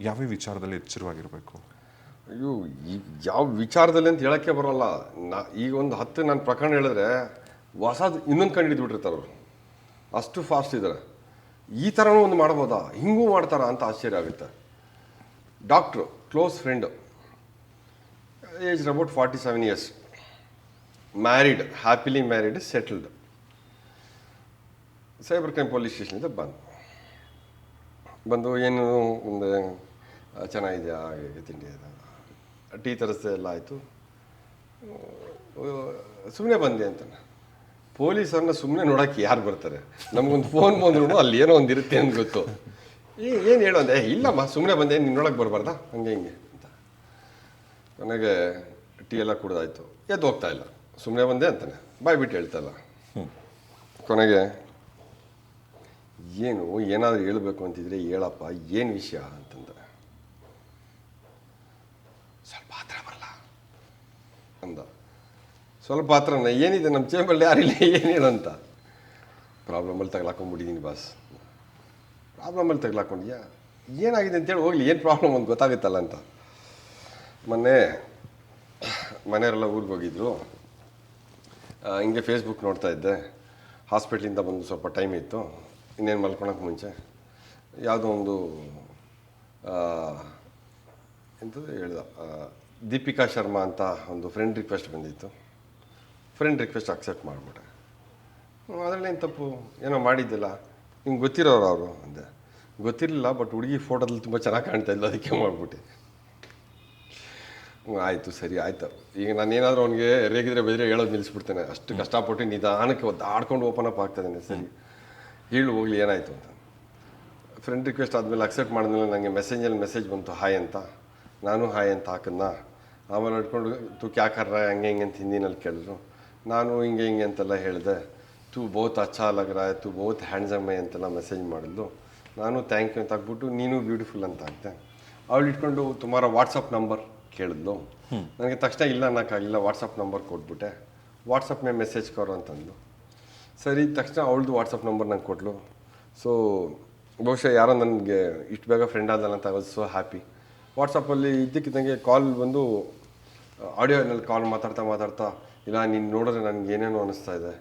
ಯಾವ್ಯಾವ ವಿಚಾರದಲ್ಲಿ ಎಚ್ಚರವಾಗಿರಬೇಕು? ಅಯ್ಯೋ, ಯಾವ ವಿಚಾರದಲ್ಲಿ ಅಂತ ಹೇಳೋಕ್ಕೆ ಬರೋಲ್ಲ. ಈಗ ಒಂದು 10 ನಾನು ಪ್ರಕರಣ ಹೇಳಿದ್ರೆ ಹೊಸದು ಇನ್ನೊಂದು ಕಂಡು ಹಿಡಿದ್ಬಿಟ್ಟಿರ್ತಾರೆ ಅವರು, ಅಷ್ಟು ಫಾಸ್ಟ್ ಇದ್ದಾರೆ. ಈ ಥರನೂ ಒಂದು ಮಾಡ್ಬೋದಾ, ಹಿಂಗೂ ಮಾಡ್ತಾರಾ ಅಂತ ಆಶ್ಚರ್ಯ ಆಗುತ್ತೆ. Doctor, close friend, age about 47 years, married, happily married, settled. Cyber crime police ಸ್ಟೇಷನಿಂದ ಬಂದು ಏನು ಒಂದು ಚೆನ್ನಾಗಿದೆಯಾ, ಹೇಗೆ ತಿಂಡಿ ಇದೆ, ಟೀ ತರಿಸ್ದೆ ಎಲ್ಲ ಆಯಿತು, ಸುಮ್ಮನೆ ಬಂದೆ ಅಂತಾನೆ. ಪೊಲೀಸರನ್ನ ಸುಮ್ಮನೆ ನೋಡೋಕ್ಕೆ ಯಾರು ಬರ್ತಾರೆ? ನಮಗೊಂದು ಫೋನ್ ಬಂದ್ರು ಅಲ್ಲಿ ಏನೋ ಒಂದು ಇರುತ್ತೆ ಅಂತ ಗೊತ್ತು. ಏನು ಹೇಳೋ ಅಂದೆ, ಇಲ್ಲಮ್ಮ ಸುಮ್ಮನೆ ಬಂದೆ, ನೀನು ನೋಡೋಕ್ಕೆ ಬರಬಾರ್ದಾ, ಹಂಗೆ ಹಿಂಗೆ ಅಂತ. ನನಗೆ ಟೀ ಎಲ್ಲ ಕುಡ್ದಾಯ್ತು, ಎದ್ದು ಹೋಗ್ತಾ ಇಲ್ಲ, ಸುಮ್ಮನೆ ಬಂದೆ ಅಂತಾನೆ, ಬಾಯ್ ಬಿಟ್ಟು ಹೇಳ್ತಾ ಇಲ್ಲ. ಕೊನೆಗೆ ಏನು ಏನಾದರೂ ಹೇಳಬೇಕು ಅಂತಿದ್ರೆ ಹೇಳಪ್ಪ, ಏನು ವಿಷಯ ಅಂತಂದ್ರೆ ಸ್ವಲ್ಪ ಹತ್ರ ಬರಲ್ಲ ಅಂದ. ಸ್ವಲ್ಪ ಹತ್ರನ ಏನಿದೆ ನಮ್ಮ ಚೇಂಬಲ್ಲಿ ಯಾರಿಲ್ಲ, ಏನು ಹೇಳಂತ. ಪ್ರಾಬ್ಲಮಲ್ಲಿ ತಗ್ಲಾಕೊಂಡ್ಬಿಟ್ಟಿದ್ದೀನಿ ಬಾಸ್. ಪ್ರಾಬ್ಲಮಲ್ಲಿ ತಗ್ಲಾಕೊಂಡಿದ್ಯಾ, ಏನಾಗಿದೆ ಅಂತೇಳಿ ಹೋಗ್ಲಿ, ಏನು ಪ್ರಾಬ್ಲಮ್ ಅಂತ ಗೊತ್ತಾಗುತ್ತಲ್ಲ ಅಂತ. ಮೊನ್ನೆ ಮನೆಯವರೆಲ್ಲ ಊರಿಗೆ ಹೋಗಿದ್ರು. ಹಿಂಗೆ ಫೇಸ್ಬುಕ್ ನೋಡ್ತಾ ಇದ್ದೆ. ಹಾಸ್ಪಿಟ್ಲಿಂದ ಬಂದು ಸ್ವಲ್ಪ ಟೈಮ್ ಇತ್ತು, ಇನ್ನೇನು ಮಲ್ಕೊಳಕ್ಕೆ ಮುಂಚೆ ಯಾವುದೋ ಒಂದು ಎಂಥದ್ದು ಹೇಳ್ದ, ದೀಪಿಕಾ ಶರ್ಮಾ ಅಂತ ಒಂದು ಫ್ರೆಂಡ್ ರಿಕ್ವೆಸ್ಟ್ ಬಂದಿತ್ತು. ಫ್ರೆಂಡ್ ರಿಕ್ವೆಸ್ಟ್ ಅಕ್ಸೆಪ್ಟ್ ಮಾಡಿಬಿಟ್ಟೆ. ಅದರಲ್ಲೇನು ತಪ್ಪು, ಏನೋ ಮಾಡಿದ್ದಿಲ್ಲ, ನಿಂಗೆ ಗೊತ್ತಿರೋರು ಅವರು ಅಂದೆ. ಗೊತ್ತಿರಲಿಲ್ಲ, ಬಟ್ ಹುಡುಗಿ ಫೋಟೋದಲ್ಲಿ ತುಂಬ ಚೆನ್ನಾಗಿ ಕಾಣ್ತಾ ಇಲ್ಲ, ಅದಕ್ಕೆ ಮಾಡಿಬಿಟ್ಟೆ. ಆಯಿತು, ಸರಿ ಆಯಿತು. ಈಗ ನಾನೇನಾದರೂ ಅವ್ನಿಗೆ ರೇಗಿದ್ರೆ ಬೆದ್ರೆ ಹೇಳೋದು ನಿಲ್ಲಿಸ್ಬಿಡ್ತೇನೆ. ಅಷ್ಟು ಕಷ್ಟಪಟ್ಟು ನಿಧಾನಕ್ಕೆ ಒದ್ದಾಡ್ಕೊಂಡು ಓಪನ್ ಅಪ್ ಆಗ್ತಾಯಿದ್ದೇನೆ. ಸರಿ ಹೇಳು ಹೋಗಲಿ ಏನಾಯಿತು ಅಂತ. ಫ್ರೆಂಡ್ ರಿಕ್ವೆಸ್ಟ್ ಆದಮೇಲೆ ಅಕ್ಸೆಪ್ಟ್ ಮಾಡಿದ್ಮೇಲೆ ನನಗೆ ಮೆಸೇಜಲ್ಲಿ ಮೆಸೇಜ್ ಬಂತು, ಹಾಯ್ ಅಂತ. ನಾನು ಹಾಯ್ ಅಂತ ಹಾಕದ್ನ. ಆಮೇಲೆ ಹಿಡ್ಕೊಂಡು ತು ಕ್ಯಾ ಕರ್ರ ಹಂಗೆ ಹಿಂಗೆ ಅಂತ ಹಿಂದಿನಲ್ಲಿ ಕೇಳಿದ್ರು. ನಾನು ಹಿಂಗೆ ಹಿಂಗೆ ಅಂತೆಲ್ಲ ಹೇಳಿದೆ. ತು ಬಹುತ್ ಅಚ್ಚಾ ಲಗ್ ರಾ ಹೈ, ತು ಬಹುತ್ ಹ್ಯಾಂಡ್ಸಮ್ ಹೈ ಅಂತೆಲ್ಲ ಮೆಸೇಜ್ ಮಾಡಿದ್ಲು. ನಾನು ಥ್ಯಾಂಕ್ ಯು ಅಂತ ಹಾಕ್ಬಿಟ್ಟು ನೀನು ಬ್ಯೂಟಿಫುಲ್ ಅಂತ ಹಾಕ್ತೆ. ಅವಳು ಇಟ್ಕೊಂಡು ತುಮಾರ ವಾಟ್ಸಪ್ ನಂಬರ್ ಕೇಳಿದ್ಲು. ನನಗೆ ತಕ್ಷಣ ಇಲ್ಲ ಅನ್ನೋಕ್ಕಾಗಿಲ್ಲ, ವಾಟ್ಸಪ್ ನಂಬರ್ ಕೊಟ್ಬಿಟ್ಟೆ. ವಾಟ್ಸಪ್ ಮೇ ಮೆಸೇಜ್ ಕರೋ ಅಂತಂದು. ಸರಿ, ತಕ್ಷಣ ಅವಳದು ವಾಟ್ಸಪ್ ನಂಬರ್ ನಂಗೆ ಕೊಟ್ಲು. ಸೊ ಬಹುಶಃ ಯಾರೋ ನನಗೆ ಇಷ್ಟು ಬೇಗ ಫ್ರೆಂಡ್ ಆದಲ್ಲ ಅಂತ ಐ ವಾಸ್ ಸೋ ಹ್ಯಾಪಿ. ವಾಟ್ಸಪ್ಪಲ್ಲಿ ಇದ್ದಕ್ಕಿದ್ದಂಗೆ ಕಾಲ್ ಬಂದು ಆಡಿಯೋನಲ್ಲಿ ಕಾಲ್ ಮಾತಾಡ್ತಾ ಇಲ್ಲ ನೀನು ನೋಡಿದ್ರೆ ನನಗೆ ಏನೇನೋ ಅನ್ನಿಸ್ತಾ ಇದೆ,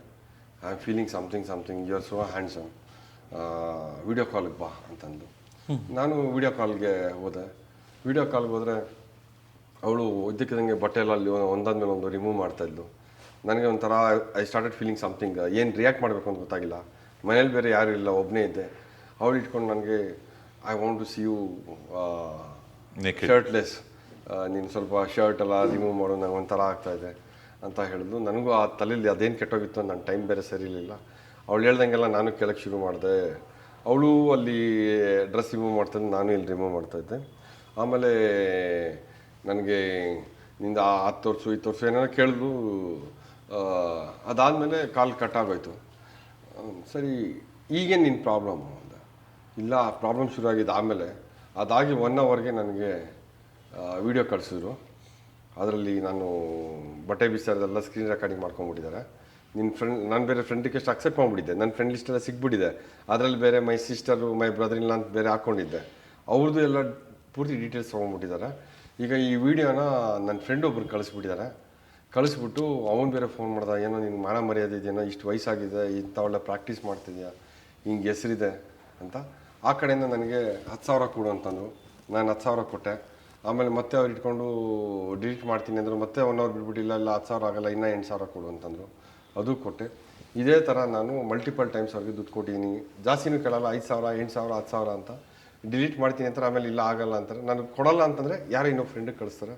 I am feeling something you are so handsome, video ಕಾಲಿಗೆ ಬಾ ಅಂತಂದು. ನಾನು ವಿಡಿಯೋ ಕಾಲ್ಗೆ ಹೋದೆ. ವಿಡಿಯೋ ಕಾಲ್ಗೆ ಹೋದರೆ ಅವಳು ಇದ್ದಕ್ಕಿದ್ದಂಗೆ ಬಟ್ಟೆ ಎಲ್ಲ ಅಲ್ಲಿ ಒಂದಾದ್ಮೇಲೆ ಒಂದು ರಿಮೂವ್ ಮಾಡ್ತಾಯಿದ್ಲು. ನನಗೆ ಒಂಥರ ಐ ಸ್ಟಾರ್ಟೆಡ್ ಫೀಲಿಂಗ್ ಸಮಥಿಂಗ್, ಏನು ರಿಯಾಕ್ಟ್ ಮಾಡಬೇಕು ಅಂತ ಗೊತ್ತಾಗಿಲ್ಲ. ಮನೇಲಿ ಬೇರೆ ಯಾರೂ ಇಲ್ಲ, ಒಬ್ಬನೇ ಇದ್ದೆ. ಅವಳು ಇಟ್ಕೊಂಡು ನನಗೆ I want to see you shirtless, ನೀನು ಸ್ವಲ್ಪ ಶರ್ಟ್ ಎಲ್ಲ ರಿಮೂವ್ ಮಾಡೋ, ನಂಗೆ ಒಂಥರ ಆಗ್ತಾಯಿದೆ ಅಂತ ಹೇಳಿದ್ಲು. ನನಗೂ ಆ ತಲೆಯಲ್ಲಿ ಅದೇನು ಕೆಟ್ಟೋಗಿತ್ತು, ನನ್ನ ಟೈಮ್ ಬೇರೆ ಸರಿ ಇರಲಿಲ್ಲ. ಅವಳು ಹೇಳ್ದಂಗೆಲ್ಲ ನಾನು ಕೇಳೋಕ್ಕೆ ಶುರು ಮಾಡಿದೆ. ಅವಳು ಅಲ್ಲಿ ಡ್ರೆಸ್ ರಿಮೂವ್ ಮಾಡ್ತಾಯಿದ್ದೆ, ನಾನು ಇಲ್ಲಿ ರಿಮೂವ್ ಮಾಡ್ತಾಯಿದ್ದೆ. ಆಮೇಲೆ ನನಗೆ ನಿಂದ ಅದು ತೋರಿಸು ಇದು ತೋರಿಸು ಏನೇನೋ ಕೇಳಿದ್ರು. ಅದಾದಮೇಲೆ ಕಾಲ್ ಕಟ್ಟಾಗೋಯ್ತು. ಸರಿ, ಈಗೇನು ನಿನ್ನ ಪ್ರಾಬ್ಲಮ್ಮು ಅಂದ. ಇಲ್ಲ, ಪ್ರಾಬ್ಲಮ್ ಶುರು ಆಗಿದ್ದು ಆಮೇಲೆ. ಅದಾಗಿ 1 ಅವರ್ಗೆ ನನಗೆ ವಿಡಿಯೋ ಕಳಿಸಿದ್ರು. ಅದರಲ್ಲಿ ನಾನು ಬಟ್ಟೆ ಬಿಸಾರದೆಲ್ಲ ಸ್ಕ್ರೀನ್ ರೆಕಾರ್ಡಿಂಗ್ ಮಾಡ್ಕೊಂಡ್ಬಿಟ್ಟಿದ್ದಾರೆ. ನಿನ್ನ ಫ್ರೆಂಡ್, ನಾನು ಬೇರೆ ಫ್ರೆಂಡ್ ರಿಕ್ವೆಸ್ಟ್ ಅಕ್ಸೆಪ್ಟ್ ಮಾಡಿಬಿಟ್ಟಿದ್ದೆ, ನನ್ನ ಫ್ರೆಂಡ್ ಲಿಸ್ಟೆಲ್ಲ ಸಿಕ್ಬಿಟ್ಟಿದೆ. ಅದರಲ್ಲಿ ಬೇರೆ ಮೈ ಸಿಸ್ಟರು ಮೈ ಬ್ರದರ್ ಇಲ್ಲ ಅಂತ ಬೇರೆ ಹಾಕ್ಕೊಂಡಿದ್ದೆ. ಅವ್ರದ್ದು ಎಲ್ಲ ಪೂರ್ತಿ ಡೀಟೇಲ್ಸ್ ತೊಗೊಂಡ್ಬಿಟ್ಟಿದ್ದಾರೆ. ಈಗ ಈ ವಿಡಿಯೋನ ನನ್ನ ಫ್ರೆಂಡ್ ಒಬ್ರು ಕಳಿಸ್ಬಿಟ್ಟು ಅವನು ಬೇರೆ ಫೋನ್ ಮಾಡ್ದ, ಏನೋ ನಿನ್ನ ಮಾನ ಮರ್ಯಾದೆ ಇದೆಯೋ, ಇಷ್ಟು ವಯಸ್ಸಾಗಿದೆ, ಇಂಥ ಒಳ್ಳೆ ಪ್ರಾಕ್ಟೀಸ್ ಮಾಡ್ತಿದ್ಯಾ, ಹಿಂಗೆ ಹೆಸರಿದೆ ಅಂತ. ಆ ಕಡೆಯಿಂದ ನನಗೆ 10,000 ಕೊಡು ಅಂತಂದರು. ನಾನು 10,000 ಕೊಟ್ಟೆ. ಆಮೇಲೆ ಮತ್ತೆ ಅವ್ರು ಇಟ್ಕೊಂಡು ಡಿಲೀಟ್ ಮಾಡ್ತೀನಿ ಅಂದರು. ಮತ್ತೆ 1 ಅವರ್ ಬಿಟ್ಬಿಟ್ಟು ಇಲ್ಲ 10,000 ಆಗಲ್ಲ, ಇನ್ನೂ 8,000 ಕೊಡು ಅಂತಂದರು. ಅದು ಕೊಟ್ಟೆ. ಇದೇ ಥರ ನಾನು ಮಲ್ಟಿಪಲ್ ಟೈಮ್ಸ್ ಅವ್ರಿಗೆ ದುಡ್ಡು ಕೊಟ್ಟಿದ್ದೀನಿ. ಜಾಸ್ತಿನೂ ಕೇಳಲ್ಲ, 5,000 8,000 10,000 ಅಂತ. ಡಿಲೀಟ್ ಮಾಡ್ತೀನಿ ಅಂತಾರೆ, ಆಮೇಲೆ ಇಲ್ಲ ಆಗಲ್ಲ ಅಂತಾರೆ. ನಾನು ಕೊಡಲ್ಲ ಅಂತಂದರೆ ಯಾರೋ ಇನ್ನೊಬ್ಬ ಫ್ರೆಂಡಿಗೆ ಕಳಿಸ್ತಾರೆ.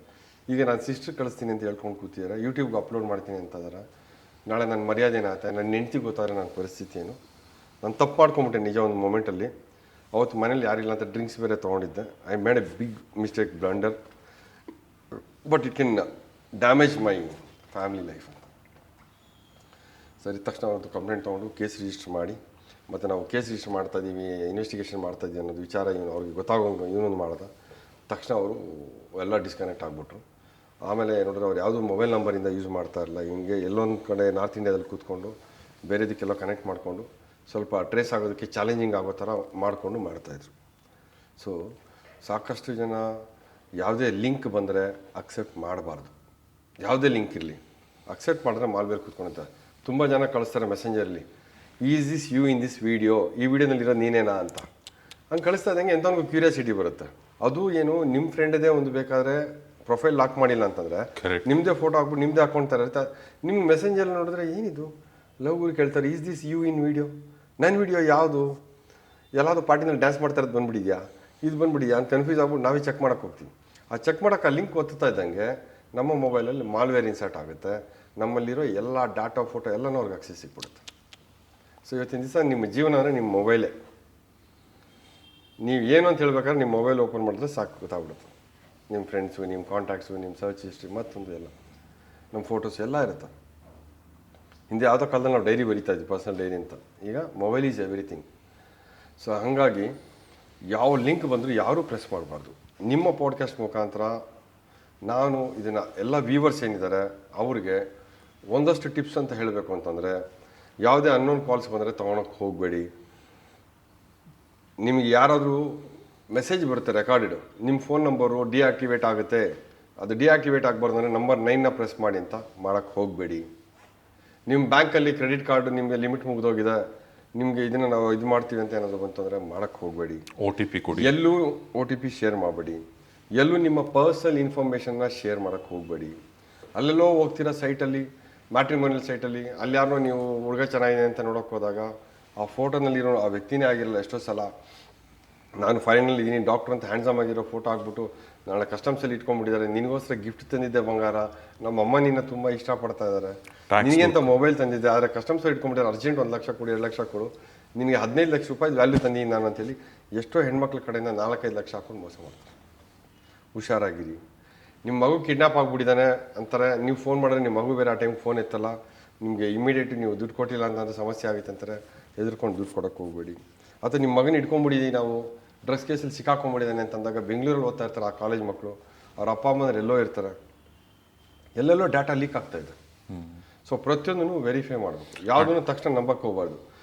ಈಗ ನಾನು ಸಿಸ್ಟರ್ ಕಳಿಸ್ತೀನಿ ಅಂತ ಹೇಳ್ಕೊಂಡು ಕೂತಿದ್ದಾರೆ, ಯೂಟ್ಯೂಬ್ಗೆ ಅಪ್ಲೋಡ್ ಮಾಡ್ತೀನಿ ಅಂತ ಇದ್ದಾರೆ. ನಾಳೆ ನನ್ನ ಮರ್ಯಾದೆನ ಆಯ್ತಾ, ನನ್ನ ಹೆಂಡ್ತಿಗೆ ಗೊತ್ತಾದ್ರೆ ನನ್ನ ಪರಿಸ್ಥಿತಿ ಏನು. ನಾನು ತಪ್ಪು ಮಾಡ್ಕೊಂಬಿಟ್ಟೆ ನಿಜ ಒಂದು ಮೊಮೆಂಟಲ್ಲಿ. ಅವತ್ತು ಮನೇಲಿ ಯಾರಿಲ್ಲ ಅಂತ ಡ್ರಿಂಕ್ಸ್ ಬೇರೆ ತೊಗೊಂಡಿದ್ದೆ. I made a big mistake, blunder, but it can damage my family life ಅಂತ. ಸರಿ, ತಕ್ಷಣ ಅವತ್ತು ಕಂಪ್ಲೇಂಟ್ ತೊಗೊಂಡು ಕೇಸ್ ರಿಜಿಸ್ಟರ್ ಮಾಡಿ, ಮತ್ತು ನಾವು ಕೇಸ್ ರಿಜಿಸ್ಟರ್ ಮಾಡ್ತಾಯಿದ್ದೀವಿ, ಇನ್ವೆಸ್ಟಿಗೇಷನ್ ಮಾಡ್ತಾಯಿದ್ದೀವಿ ಅನ್ನೋದು ವಿಚಾರ ಅವ್ರಿಗೆ ಗೊತ್ತಾಗೋಂಗೆ ಇವನೊಂದು ಮಾಡ್ದ. ತಕ್ಷಣ ಅವರು ಎಲ್ಲ ಡಿಸ್ಕನೆಕ್ಟ್ ಆಗಿಬಿಟ್ರು. ಆಮೇಲೆ ನೋಡಿದ್ರೆ ಅವ್ರು ಯಾವುದೂ ಮೊಬೈಲ್ ನಂಬರಿಂದ ಯೂಸ್ ಮಾಡ್ತಾ ಇರಲಿಲ್ಲ. ಹಿಂಗೆ ಎಲ್ಲೊಂದು ಕಡೆ ನಾರ್ತ್ ಇಂಡಿಯಾದಲ್ಲಿ ಕೂತ್ಕೊಂಡು ಬೇರೆದಕ್ಕೆಲ್ಲ ಕನೆಕ್ಟ್ ಮಾಡಿಕೊಂಡು ಸ್ವಲ್ಪ ಟ್ರೇಸ್ ಆಗೋದಕ್ಕೆ ಚಾಲೆಂಜಿಂಗ್ ಆಗೋ ಥರ ಮಾಡಿಕೊಂಡು ಮಾಡ್ತಾಯಿದ್ರು. ಸೊ ಸಾಕಷ್ಟು ಜನ ಯಾವುದೇ ಲಿಂಕ್ ಬಂದರೆ ಅಕ್ಸೆಪ್ಟ್ ಮಾಡಬಾರ್ದು. ಯಾವುದೇ ಲಿಂಕ್ ಇರಲಿ ಅಕ್ಸೆಪ್ಟ್ ಮಾಡಿದ್ರೆ ಮಾಲ್ವೇರ್ ಕೂತ್ಕೊಂಡಿರ್ತಾರೆ. ತುಂಬ ಜನ ಕಳಿಸ್ತಾರೆ ಮೆಸೆಂಜರಲ್ಲಿ, is this you in this video, ಈ ವಿಡಿಯೋನಲ್ಲಿರೋದು ನೀನೇನಾ ಅಂತ. ಹಂಗೆ ಕಳಿಸ್ತಾ ಇದ್ದಂಗೆ ಎಂಥವ್ನಿಗೂ ಕ್ಯೂರಿಯಾಸಿಟಿ ಬರುತ್ತೆ. ಅದು ಏನು ನಿಮ್ಮ ಫ್ರೆಂಡದೇ ಒಂದು ಬೇಕಾದರೆ ಪ್ರೊಫೈಲ್ ಲಾಕ್ ಮಾಡಿಲ್ಲ ಅಂತಂದರೆ ನಿಮ್ಮದೇ ಫೋಟೋ ಹಾಕ್ಬಿಟ್ಟು ನಿಮ್ಮದೇ ಹಾಕ್ಕೊಳ್ತಾರೆ. ನಿಮ್ಮ ಮೆಸೆಂಜರ್ ನೋಡಿದ್ರೆ ಏನಿದು ಲವ್ ಗುರು ಕೇಳ್ತಾರೆ, is this you in video, ನನ್ನ ವೀಡಿಯೋ ಯಾವುದು, ಎಲ್ಲಾದರೂ ಪಾರ್ಟಿನಲ್ಲಿ ಡ್ಯಾನ್ಸ್ ಮಾಡ್ತಾ ಇರೋದು ಬಂದುಬಿಟ್ಟಿದ್ಯಾ, ಇದು ಬಂದುಬಿಟ್ಟಿದ್ಯಾ ಅಂತ ಕನ್ಫ್ಯೂಸ್ ಆಗ್ಬಿಟ್ಟು ನಾವೇ ಚೆಕ್ ಮಾಡೋಕ್ಕೆ ಹೋಗ್ತೀವಿ. ಆ ಚೆಕ್ ಮಾಡೋಕ್ಕೆ ಆ ಲಿಂಕ್ ಒತ್ತುತ್ತಾ ಇದ್ದಂಗೆ ನಮ್ಮ ಮೊಬೈಲಲ್ಲಿ ಮಾಲ್ವೇರ್ ಇನ್ಸರ್ಟ್ ಆಗುತ್ತೆ. ನಮ್ಮಲ್ಲಿರೋ ಎಲ್ಲ ಡಾಟಾ ಫೋಟೋ ಎಲ್ಲನೂ ಅವ್ರಿಗೆ ಆಕ್ಸೆಸ್ ಸಿಕ್ಬಿಡುತ್ತೆ. ಸೊ ಇವತ್ತಿನ ದಿವಸ ನಿಮ್ಮ ಜೀವನ ಅಂದರೆ ನಿಮ್ಮ ಮೊಬೈಲೇ. ನೀವು ಏನು ಅಂತ ಹೇಳ್ಬೇಕಾದ್ರೆ ನಿಮ್ಮ ಮೊಬೈಲ್ ಓಪನ್ ಮಾಡಿದ್ರೆ ಸಾಕು, ಗೊತ್ತಾಗ್ಬಿಡುತ್ತೆ. ನಿಮ್ಮ ಫ್ರೆಂಡ್ಸು, ನಿಮ್ಮ ಕಾಂಟ್ಯಾಕ್ಟ್ಸು, ನಿಮ್ಮ ಸರ್ಚ್ ಹಿಸ್ಟ್ರಿ, ಮತ್ತೊಂದು ಎಲ್ಲ ನಮ್ಮ ಫೋಟೋಸ್ ಎಲ್ಲ ಇರುತ್ತೆ. ಹಿಂದೆ ಯಾವುದೋ ಕಾಲದಲ್ಲಿ ನಾವು ಡೈರಿ ಬರಿತಾ ಇದ್ವಿ, ಪರ್ಸನಲ್ ಡೈರಿ ಅಂತ. ಈಗ ಮೊಬೈಲ್ ಈಸ್ ಎವ್ರಿಥಿಂಗ್. ಸೊ ಹಾಗಾಗಿ ಯಾವ ಲಿಂಕ್ ಬಂದರೂ ಯಾರೂ ಪ್ರೆಸ್ ಮಾಡಬಾರ್ದು. ನಿಮ್ಮ ಪಾಡ್ಕಾಸ್ಟ್ ಮುಖಾಂತರ ನಾನು ಇದನ್ನು ಎಲ್ಲ ವ್ಯೂವರ್ಸ್ ಏನಿದ್ದಾರೆ ಅವ್ರಿಗೆ ಒಂದಷ್ಟು ಟಿಪ್ಸ್ ಅಂತ ಹೇಳಬೇಕು ಅಂತಂದರೆ, ಯಾವುದೇ ಅನ್ನೋನ್ ಕಾಲ್ಸ್ ಬಂದರೆ ತೊಗೊಳಕ್ಕೆ ಹೋಗಬೇಡಿ. ನಿಮಗೆ ಯಾರಾದರೂ ಮೆಸೇಜ್ ಬರುತ್ತೆ ರೆಕಾರ್ಡೆಡ್, ನಿಮ್ಮ ಫೋನ್ ನಂಬರು ಡಿಆಕ್ಟಿವೇಟ್ ಆಗುತ್ತೆ, ಅದು ಡಿಆಕ್ಟಿವೇಟ್ ಆಗಬಾರ್ದು ಅಂದರೆ ನಂಬರ್ 9ನ ಪ್ರೆಸ್ ಮಾಡಿ ಅಂತ ಮಾಡೋಕ್ಕೆ ಹೋಗಬೇಡಿ. ನಿಮ್ಮ ಬ್ಯಾಂಕಲ್ಲಿ ಕ್ರೆಡಿಟ್ ಕಾರ್ಡ್ ನಿಮಗೆ ಲಿಮಿಟ್ ಮುಗಿದೋಗಿದೆ, ನಿಮಗೆ ಇದನ್ನು ನಾವು ಇದು ಮಾಡ್ತೀವಿ ಅಂತ ಏನಾದರೂ ಬಂತಂದರೆ ಮಾಡೋಕ್ಕೆ ಹೋಗಬೇಡಿ. OTP ಕೊಡಿ. ಎಲ್ಲೂ OTP ಶೇರ್ ಮಾಡಬೇಡಿ. ಎಲ್ಲೂ ನಿಮ್ಮ ಪರ್ಸನಲ್ ಇನ್ಫಾರ್ಮೇಷನ್ನ ಶೇರ್ ಮಾಡೋಕ್ಕೆ ಹೋಗಬೇಡಿ. ಅಲ್ಲೆಲ್ಲೋ ಹೋಗ್ತಿರೋ ಸೈಟಲ್ಲಿ, ಮ್ಯಾಟ್ರಿಮೋನಿಯಲ್ ಸೈಟಲ್ಲಿ, ಅಲ್ಲಿ ಯಾರೋ ನೀವು ಹುಡುಗ ಚೆನ್ನಾಗಿದೆ ಅಂತ ನೋಡೋಕೆ ಹೋದಾಗ ಆ ಫೋಟೋನಲ್ಲಿರೋ ಆ ವ್ಯಕ್ತಿನೇ ಆಗಿರಲ್ಲ. ಎಷ್ಟೋ ಸಲ ನಾನು ಫೈನಲ್ ಇದೀನಿ ಡಾಕ್ಟರ್ ಅಂತ ಹ್ಯಾಂಡ್ಸಮ್ ಆಗಿರೋ ಫೋಟೋ ಹಾಕ್ಬಿಟ್ಟು ನಾಳೆ ಕಸ್ಟಮ್ಸಲ್ಲಿ ಇಟ್ಕೊಂಡ್ಬಿಟ್ಟಿದ್ದಾರೆ, ನಿನಗೋಸ್ಕರ ಗಿಫ್ಟ್ ತಂದಿದ್ದೆ ಬಂಗಾರ, ನಮ್ಮ ಅಮ್ಮ ನಿನ್ನ ತುಂಬ ಇಷ್ಟಪಡ್ತಾ ಇದ್ದಾರೆ, ನಿನಗೆ ಅಂತ ಮೊಬೈಲ್ ತಂದಿದ್ದೆ, ಆದರೆ ಕಸ್ಟಮ್ಸಲ್ಲಿ ಇಟ್ಕೊಂಡ್ಬಿಟ್ಟಿದ್ದಾರೆ, ಅರ್ಜೆಂಟ್ 1 ಲಕ್ಷ ಕೊಡು 2 ಲಕ್ಷ ಕೊಡು, ನಿನಗೆ 15 ಲಕ್ಷ ರೂಪಾಯಿ ವ್ಯಾಲ್ಯೂ ತಂದಿದ್ದೀನಿ ನಾನು ಅಂತೇಳಿ ಎಷ್ಟೋ ಹೆಣ್ಮಕ್ಳ ಕಡೆಯಿಂದ 4-5 ಲಕ್ಷ ಹಾಕೊಂಡು ಮೋಸ ಮಾಡ್ತಾರೆ. ಹುಷಾರಾಗಿರಿ. ನಿಮ್ಮ ಮಗು ಕಿಡ್ನಾಪ್ ಆಗಿಬಿಟ್ಟಿದ್ದಾನೆ ಅಂತಾರೆ, ನೀವು ಫೋನ್ ಮಾಡಿದ್ರೆ ನಿಮ್ಮ ಮಗು ಬೇರೆ ಆ ಟೈಮ್ಗೆ ಫೋನ್ ಎತ್ತಲ್ಲ, ನಿಮಗೆ ಇಮಿಡಿಯೇಟ್ ನೀವು ದುಡ್ಡು ಕೊಟ್ಟಿಲ್ಲ ಅಂತಂದರೆ ಸಮಸ್ಯೆ ಆಗುತ್ತೆ ಅಂತಾರೆ, ಹೆದರ್ಕೊಂಡು ದುಡ್ಡು ಕೊಡೋಕ್ಕೆ ಹೋಗಬೇಡಿ. ಅಥವಾ ನಿಮ್ಮ ಮಗನ ಇಟ್ಕೊಂಡ್ಬಿಟ್ಟಿದ್ದೀವಿ ನಾವು, ಡ್ರಗ್ಸ್ ಕೇಸಲ್ಲಿ ಸಿಕ್ಕಾಕೊಂಡ್ಬಿಟ್ಟಿದ್ದಾನೆ ಅಂತಂದಾಗ ಬೆಂಗಳೂರಲ್ಲಿ ಓದ್ತಾ ಇರ್ತಾರೆ ಆ ಕಾಲೇಜ್ ಮಕ್ಕಳು, ಅವ್ರ ಅಪ್ಪ ಅಮ್ಮಂದ್ರೆ ಎಲ್ಲೋ ಇರ್ತಾರೆ, ಎಲ್ಲೆಲ್ಲೋ ಡಾಟಾ ಲೀಕ್ ಆಗ್ತಾಯಿದೆ. ಸೊ ಪ್ರತಿಯೊಂದನ್ನು ವೆರಿಫೈ ಮಾಡಬೇಕು, ಯಾವುದನ್ನು ತಕ್ಷಣ ನಂಬಕ್ಕೆ ಹೋಗಬಾರ್ದು.